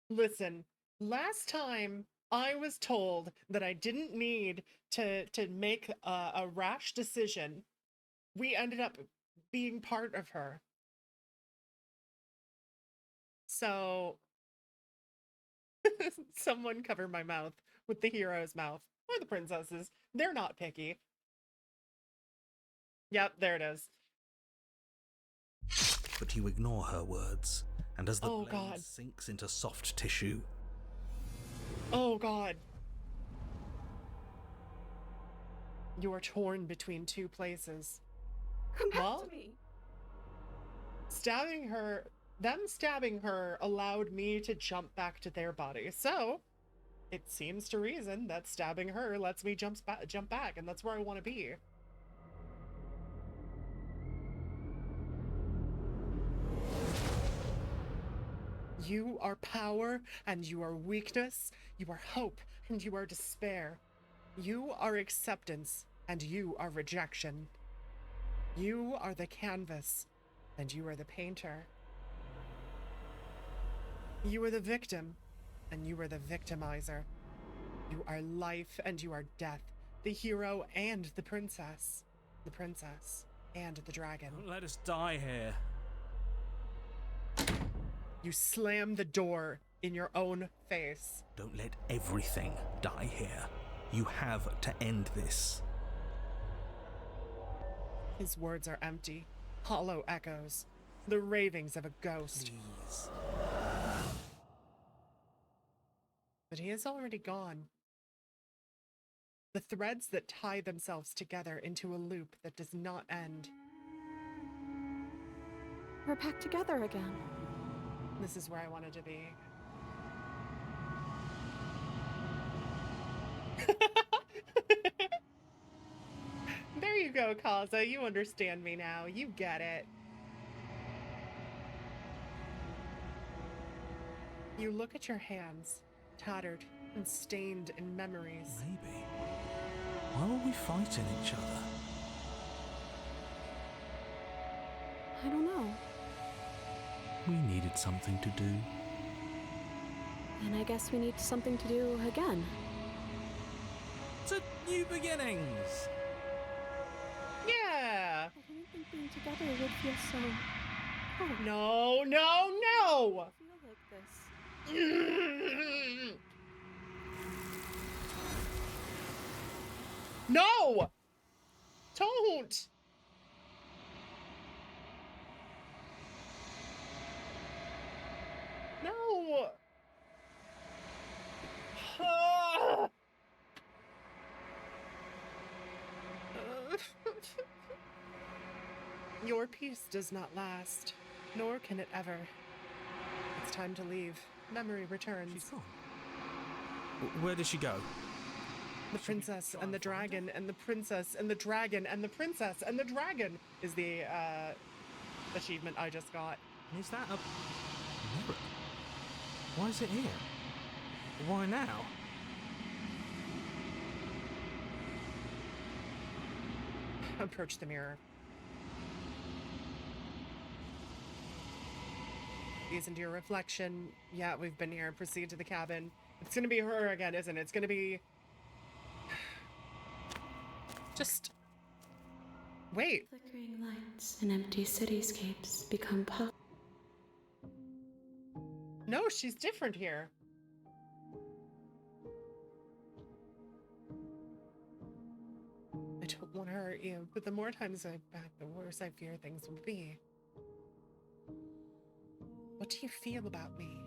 Listen, last time I was told that I didn't need to make a rash decision. We ended up being part of her. So, someone cover my mouth with the hero's mouth. Or the princess's. They're not picky. Yep, there it is. But you ignore her words, and as the blade God. sinks into soft tissue... Oh god. You are torn between two places. Come back to me. Them stabbing her allowed me to jump back to their body. So, it seems to reason that stabbing her lets me jump back, and that's where I want to be. You are power, and you are weakness. You are hope, and you are despair. You are acceptance, and you are rejection. You are the canvas, and you are the painter. You are the victim, and you are the victimizer. You are life, and you are death. The hero and the princess. The princess and the dragon. Don't let us die here. You slam the door in your own face. Don't let everything die here. You have to end this. His words are empty, hollow echoes, the ravings of a ghost. Please. But he is already gone. The threads that tie themselves together into a loop that does not end. We're back together again. This is where I wanted to be. There you go, Kaza. You understand me now. You get it. You look at your hands, tattered and stained in memories. Maybe. Why were we fighting each other? I don't know. We needed something to do. And I guess we need something to do again. To new beginnings! Yeah! I didn't think being together would feel so... Oh, No, no, no! I feel like this. No! Don't! No! Ah! Your peace does not last, nor can it ever. It's time to leave. Memory returns. She's gone. Where did she go? The princess and the dragon and the princess and the dragon and the princess and the dragon is the achievement I just got. Is that a mirror? Why is it here? Why now? Approach the mirror. Gaze into your reflection. Yeah, we've been here. Proceed to the cabin. It's gonna be her again, isn't it? It's gonna be... Just... Wait. Flickering lights and empty cityscapes become pop. No, she's different here. I don't want to hurt you, but the more times I back, the worse I fear things will be. What do you feel about me?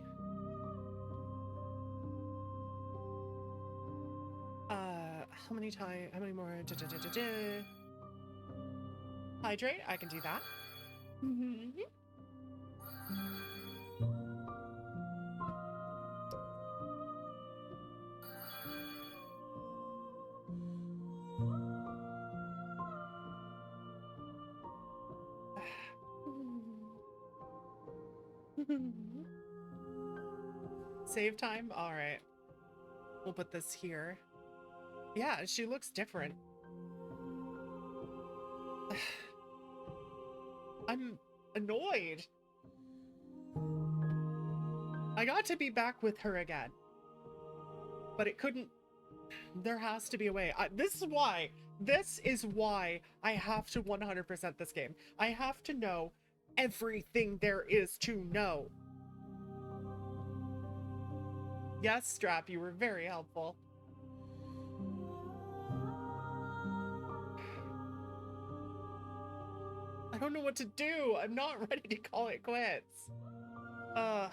How many times? How many more? Hydrate. I can do that. Save time? Alright. We'll put this here. Yeah, she looks different. I'm annoyed. I got to be back with her again. But it couldn't... There has to be a way. This is why I have to 100% this game. I have to know everything there is to know. Yes, Strap, you were very helpful. I don't know what to do. I'm not ready to call it quits. Ugh.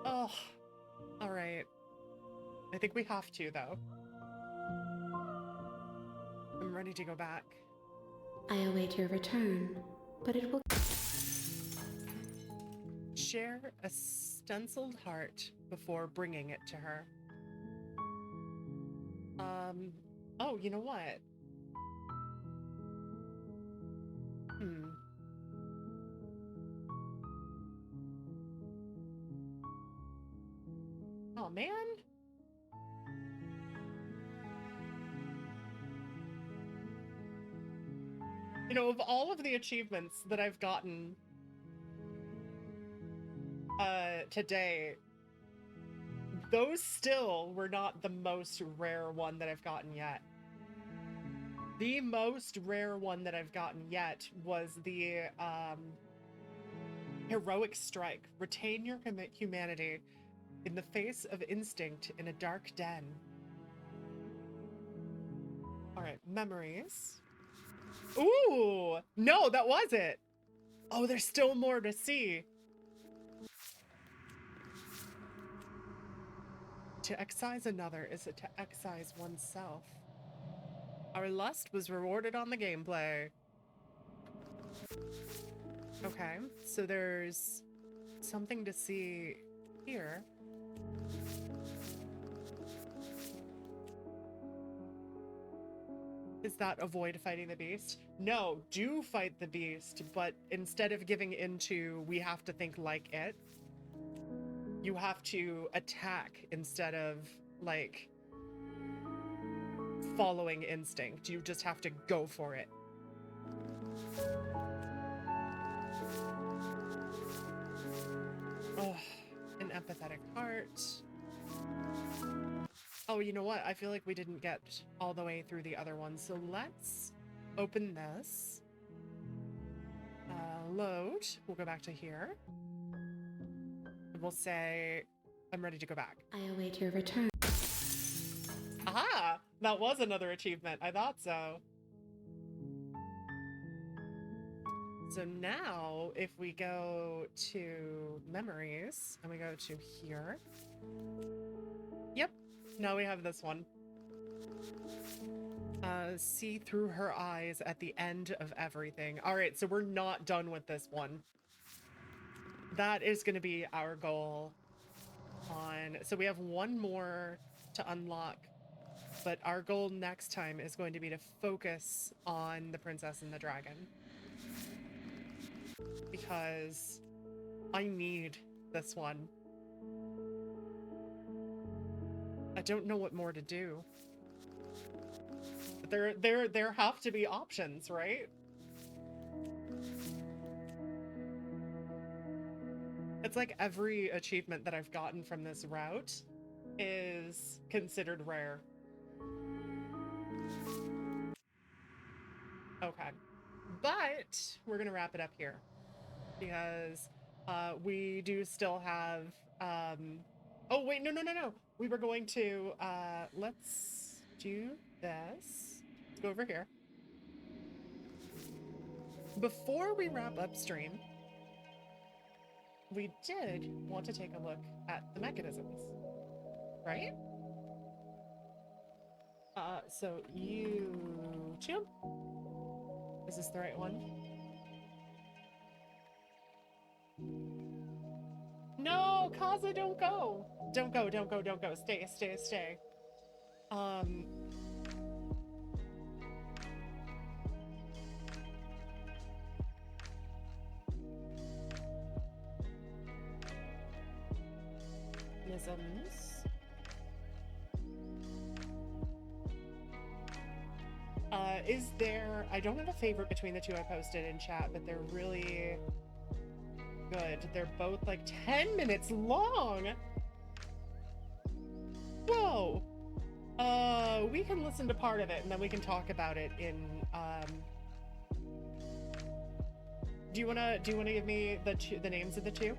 Oh. Alright. I think we have to, though. I'm ready to go back. I await your return, but it will... Share a stenciled heart before bringing it to her. Oh, you know what? Oh, man. You know, of all of the achievements that I've gotten today, those still were not the most rare one that I've gotten yet. The most rare one that I've gotten yet was the heroic strike. Retain your humanity in the face of instinct in a dark den. Alright, memories. Ooh! No, that was it! Oh, there's still more to see. To excise another is to excise oneself. Our lust was rewarded on the gameplay. Okay, so there's something to see here. Is that avoid fighting the beast? No, do fight the beast, but instead of giving into we have to think like it, you have to attack instead of, like, following instinct. You just have to go for it. Oh, an empathetic heart. Oh, you know what? I feel like we didn't get all the way through the other one, so let's open this. Load. We'll go back to here. We'll say, I'm ready to go back. I await your return. Aha! That was another achievement. I thought so. So now, if we go to memories, and we go to here. Yep. Now we have this one. See through her eyes at the end of everything. Alright, so we're not done with this one. That is going to be our goal on... So we have one more to unlock, but our goal next time is going to be to focus on the princess and the dragon. Because I need this one. I don't know what more to do. But there have to be options, right? It's like every achievement that I've gotten from this route is considered rare. Okay. But we're gonna wrap it up here. Because we do still have... Oh, wait, no. We were going to... let's do this. Let's go over here. Before we wrap up stream, we did want to take a look at the mechanisms, right? So YouTube. Is this the right one? No, Kaza, don't go. Don't go. Stay. Is there... I don't have a favorite between the two I posted in chat, but they're really good. They're both like 10 minutes long! Whoa! We can listen to part of it, and then we can talk about it in, Do you wanna give me the names of the two?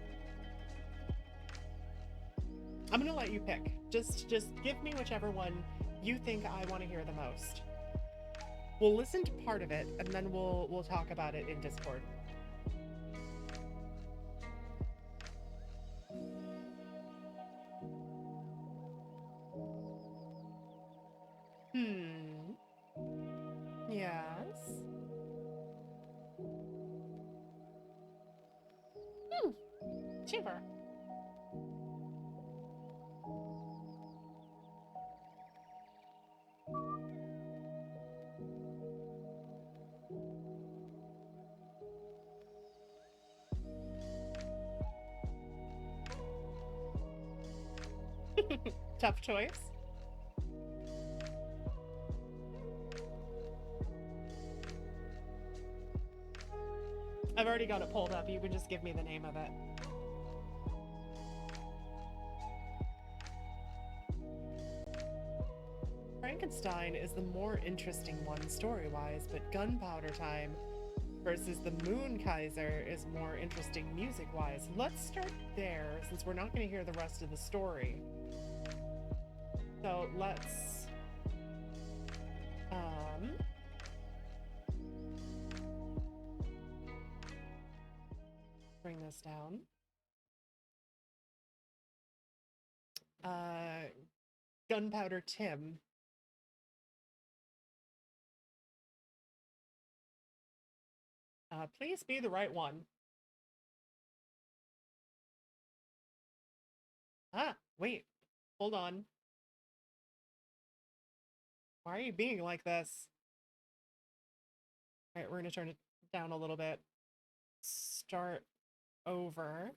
I'm gonna let you pick. Just give me whichever one you think I want to hear the most. We'll listen to part of it, and then we'll talk about it in Discord. Yes. Super. Tough choice. I've already got it pulled up. You can just give me the name of it. Frankenstein is the more interesting one story-wise, but Gunpowder Time versus the Moon Kaiser is more interesting music-wise. Let's start there, since we're not going to hear the rest of the story. So let's bring this down. Gunpowder Tim. Please be the right one. Wait. Hold on. Why are you being like this? All right, we're going to turn it down a little bit. Start over.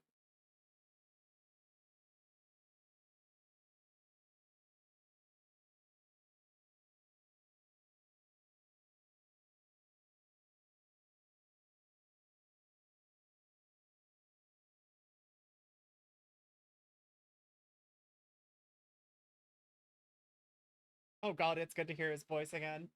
Oh god, it's good to hear his voice again.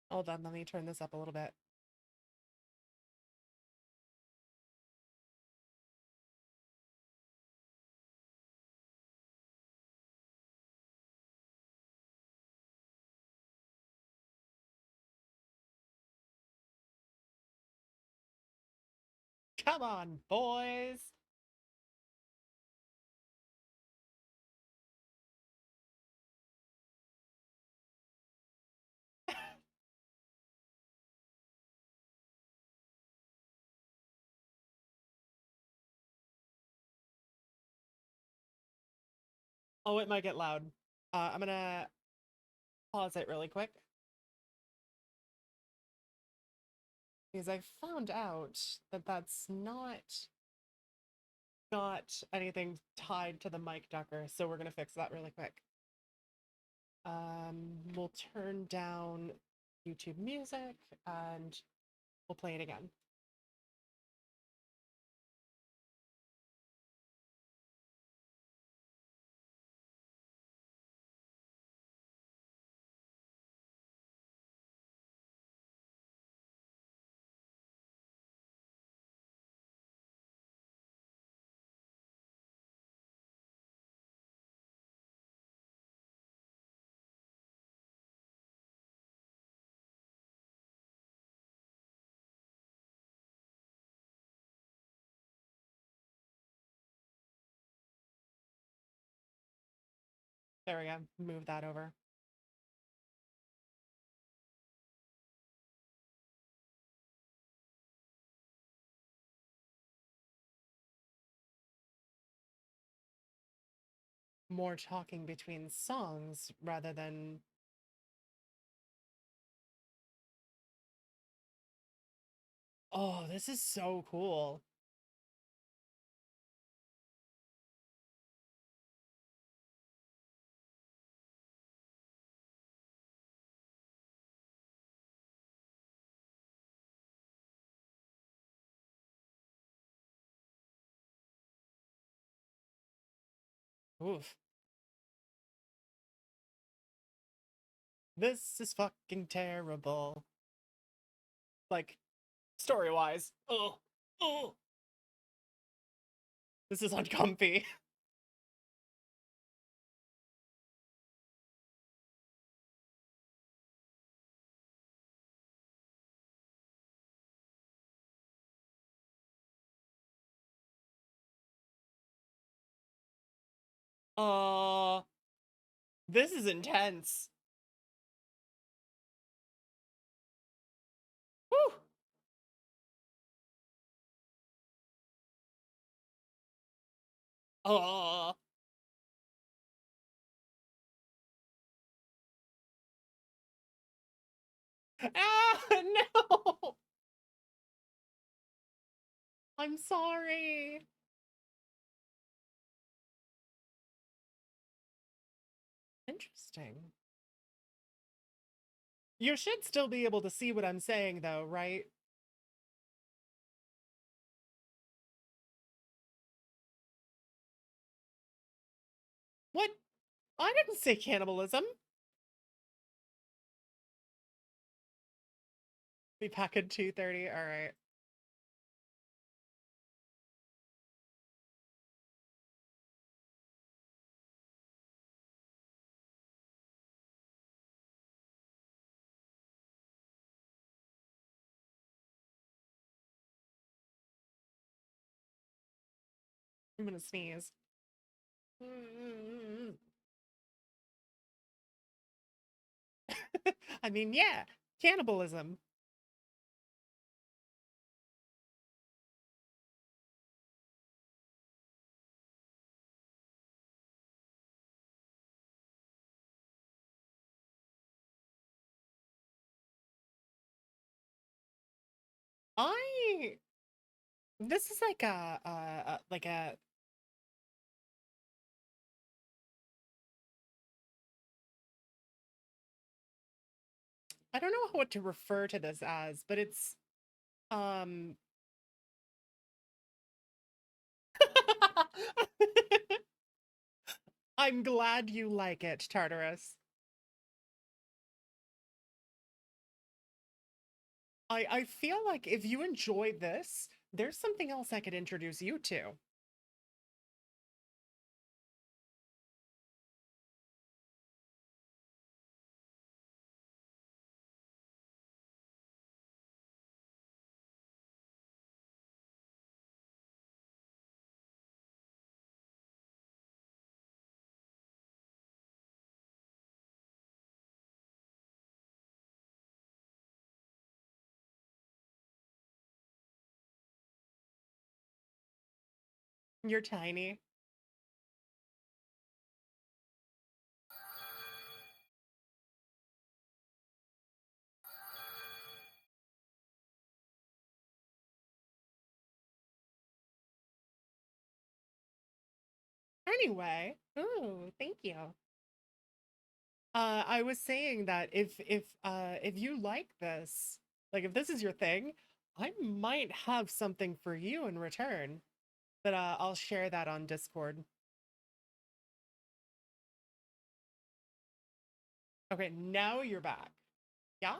Hold on, let me turn this up a little bit. Come on, boys! Oh, it might get loud. I'm gonna pause it really quick. Because I found out that that's not anything tied to the mic ducker, so we're gonna fix that really quick. We'll turn down YouTube music and we'll play it again. There we go. Move that over. more talking between songs rather than... Oh, this is so cool. Oof. This is fucking terrible. Like, story-wise. Oh, oh. This is uncomfy. This is intense. Woo! Ah, no! I'm sorry. Interesting. You should still be able to see what I'm saying, though, right? What? I didn't say cannibalism. Be back at 2:30. All right. I'm gonna sneeze. I mean, yeah, cannibalism. This is like a I don't know what to refer to this as, but it's I'm glad you like it, Tartarus. I feel like if you enjoy this, there's something else I could introduce you to. You're tiny. Anyway, ooh, thank you. I was saying that if you like this, like if this is your thing, I might have something for you in return. But I'll share that on Discord. Okay, now you're back. Yeah?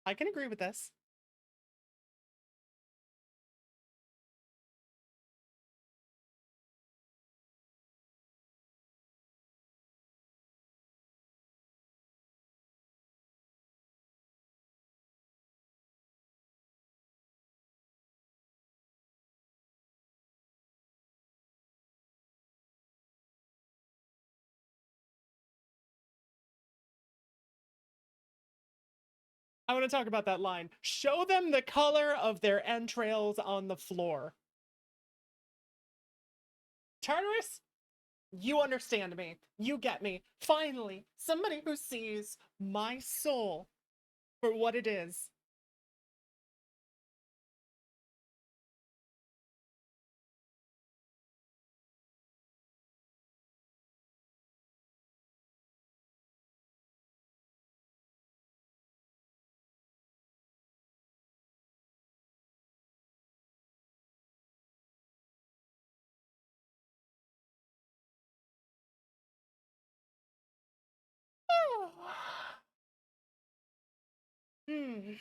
I can agree with this. I want to talk about that line. Show them the color of their entrails on the floor. Tartarus, you understand me. You get me. Finally, somebody who sees my soul for what it is. Hmm.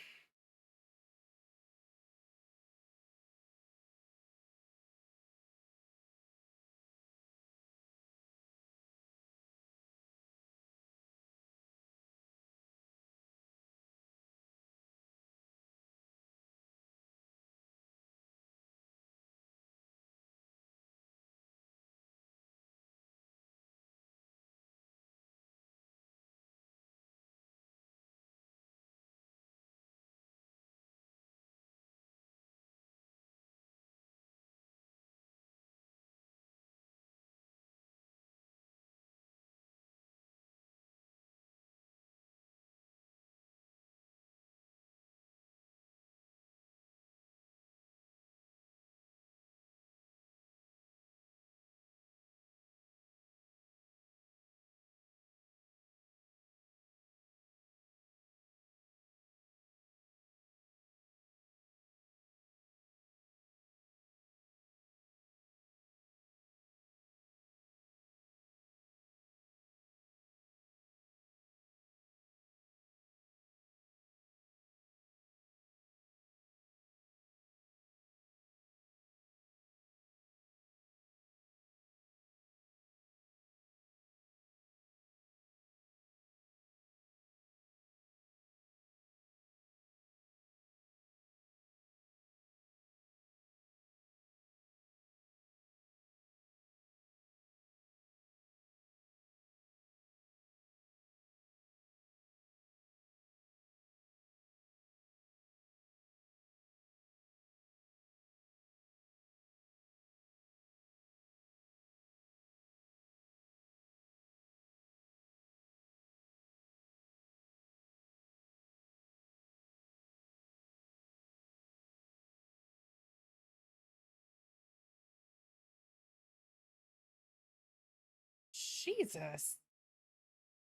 Jesus.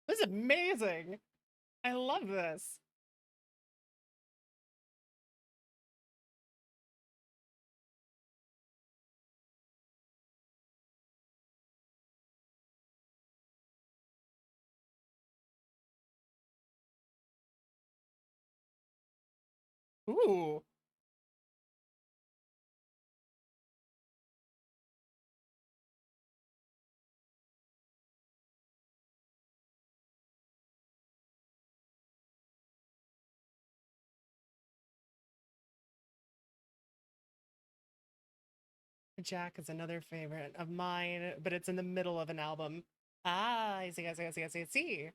This is amazing. I love this. Ooh. Jack is another favorite of mine, but it's in the middle of an album. Ah, I see, I see, I see, I see, I see.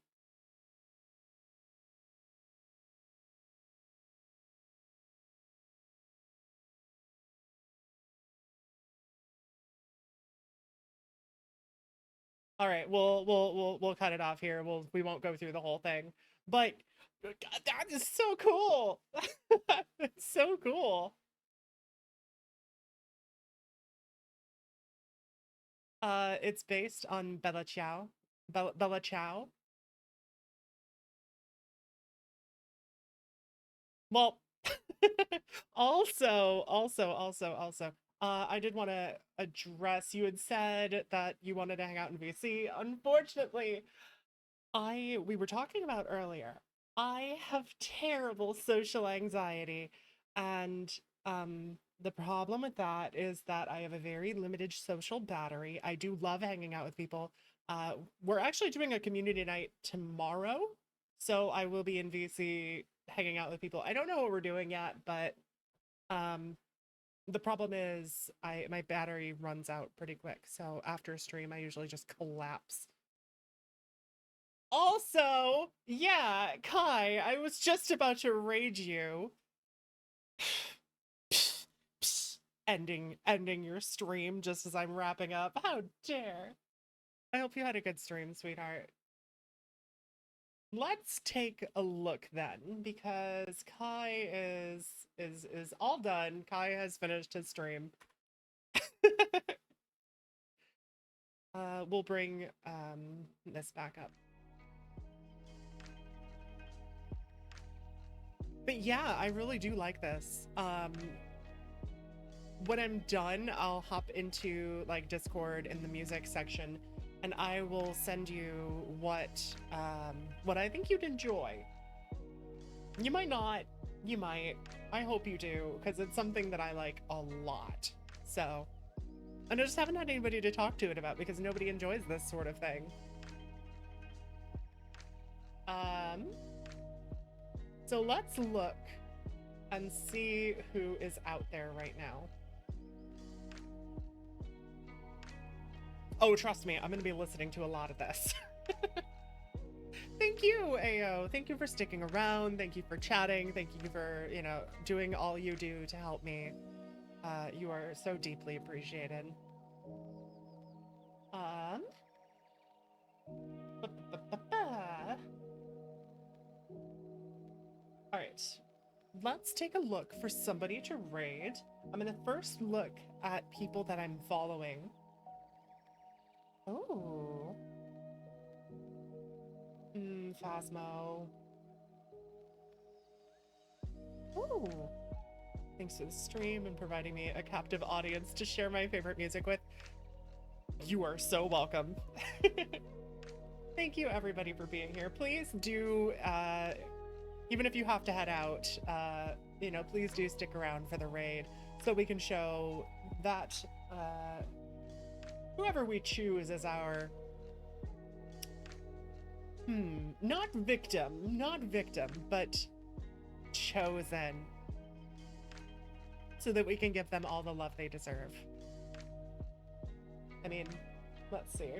All right, we'll cut it off here. We won't go through the whole thing, but God, that is so cool. It's so cool. It's based on Bella Ciao. Bella Ciao. Well, also, I did want to address, you had said that you wanted to hang out in VC. Unfortunately, we were talking about earlier, I have terrible social anxiety, and the problem with that is that I have a very limited social battery. I do love hanging out with people. We're actually doing a community night tomorrow, so I will be in VC hanging out with people. I don't know what we're doing yet, but the problem is my battery runs out pretty quick. So after a stream, I usually just collapse. Also, yeah, Kai, I was just about to raid you. Ending your stream just as I'm wrapping up. How dare. I hope you had a good stream, sweetheart. Let's take a look then, because Kai is all done. Kai has finished his stream. We'll bring this back up. But yeah, I really do like this. When I'm done, I'll hop into like Discord in the music section, and I will send you what I think you'd enjoy. You might not, you might. I hope you do, because it's something that I like a lot. So, and I just haven't had anybody to talk to it about because nobody enjoys this sort of thing. So let's look and see who is out there right now. Oh, trust me, I'm gonna be listening to a lot of this. Thank you, Ayo. Thank you for sticking around. Thank you for chatting. Thank you for, you know, doing all you do to help me. You are so deeply appreciated. All right, let's take a look for somebody to raid. I'm gonna first look at people that I'm following. Oh. Phasmo. Ooh. Thanks for the stream and providing me a captive audience to share my favorite music with. You are so welcome. Thank you everybody for being here. Please do, even if you have to head out, you know, please do stick around for the raid so we can show that whoever we choose as our not victim, but chosen, so that we can give them all the love they deserve. I mean, let's see.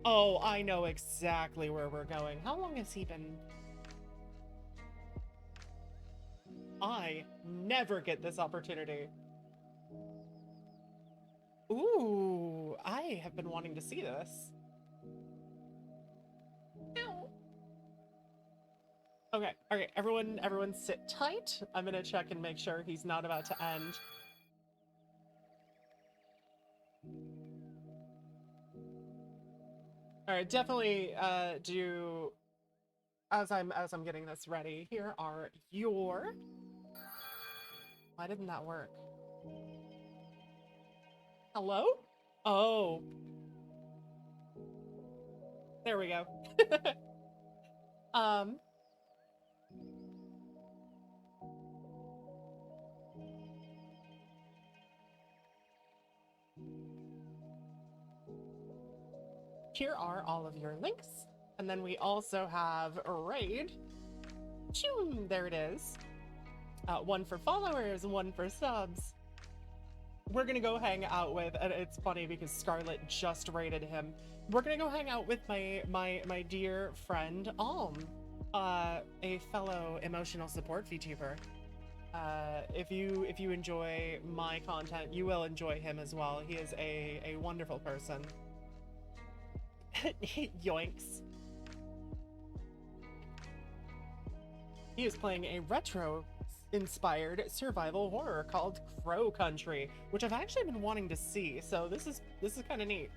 Oh, I know exactly where we're going. How long has he been? I never get this opportunity. Ooh, I have been wanting to see this. Ow. Okay, everyone sit tight. I'm gonna check and make sure he's not about to end. All right, definitely do as I'm getting this ready. Here are your. Why didn't that work? Hello? Oh. There we go. Here are all of your links. And then we also have a raid. Choom, there it is. One for followers, one for subs. We're gonna go hang out with, and it's funny because Scarlett just raided him. We're gonna go hang out with my dear friend Alm, a fellow emotional support VTuber. If you enjoy my content, you will enjoy him as well. He is a wonderful person. Yoinks. He is playing a retro-inspired survival horror called Crow Country, which I've actually been wanting to see, so this is kind of neat.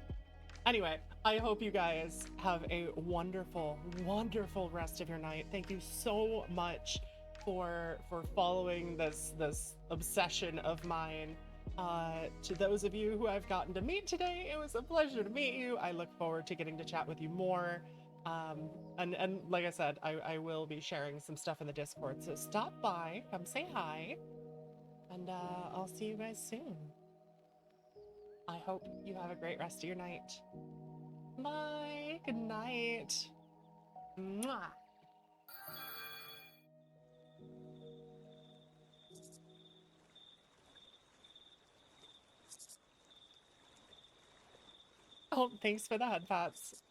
Anyway, I hope you guys have a wonderful, wonderful rest of your night. Thank you so much for following this obsession of mine. To those of you who I've gotten to meet today, it was a pleasure to meet you. I look forward to getting to chat with you more. And like I said, I will be sharing some stuff in the Discord, so stop by, come say hi, and I'll see you guys soon. I hope you have a great rest of your night. Bye. Good night. Mwah. Oh, thanks for that, Pats.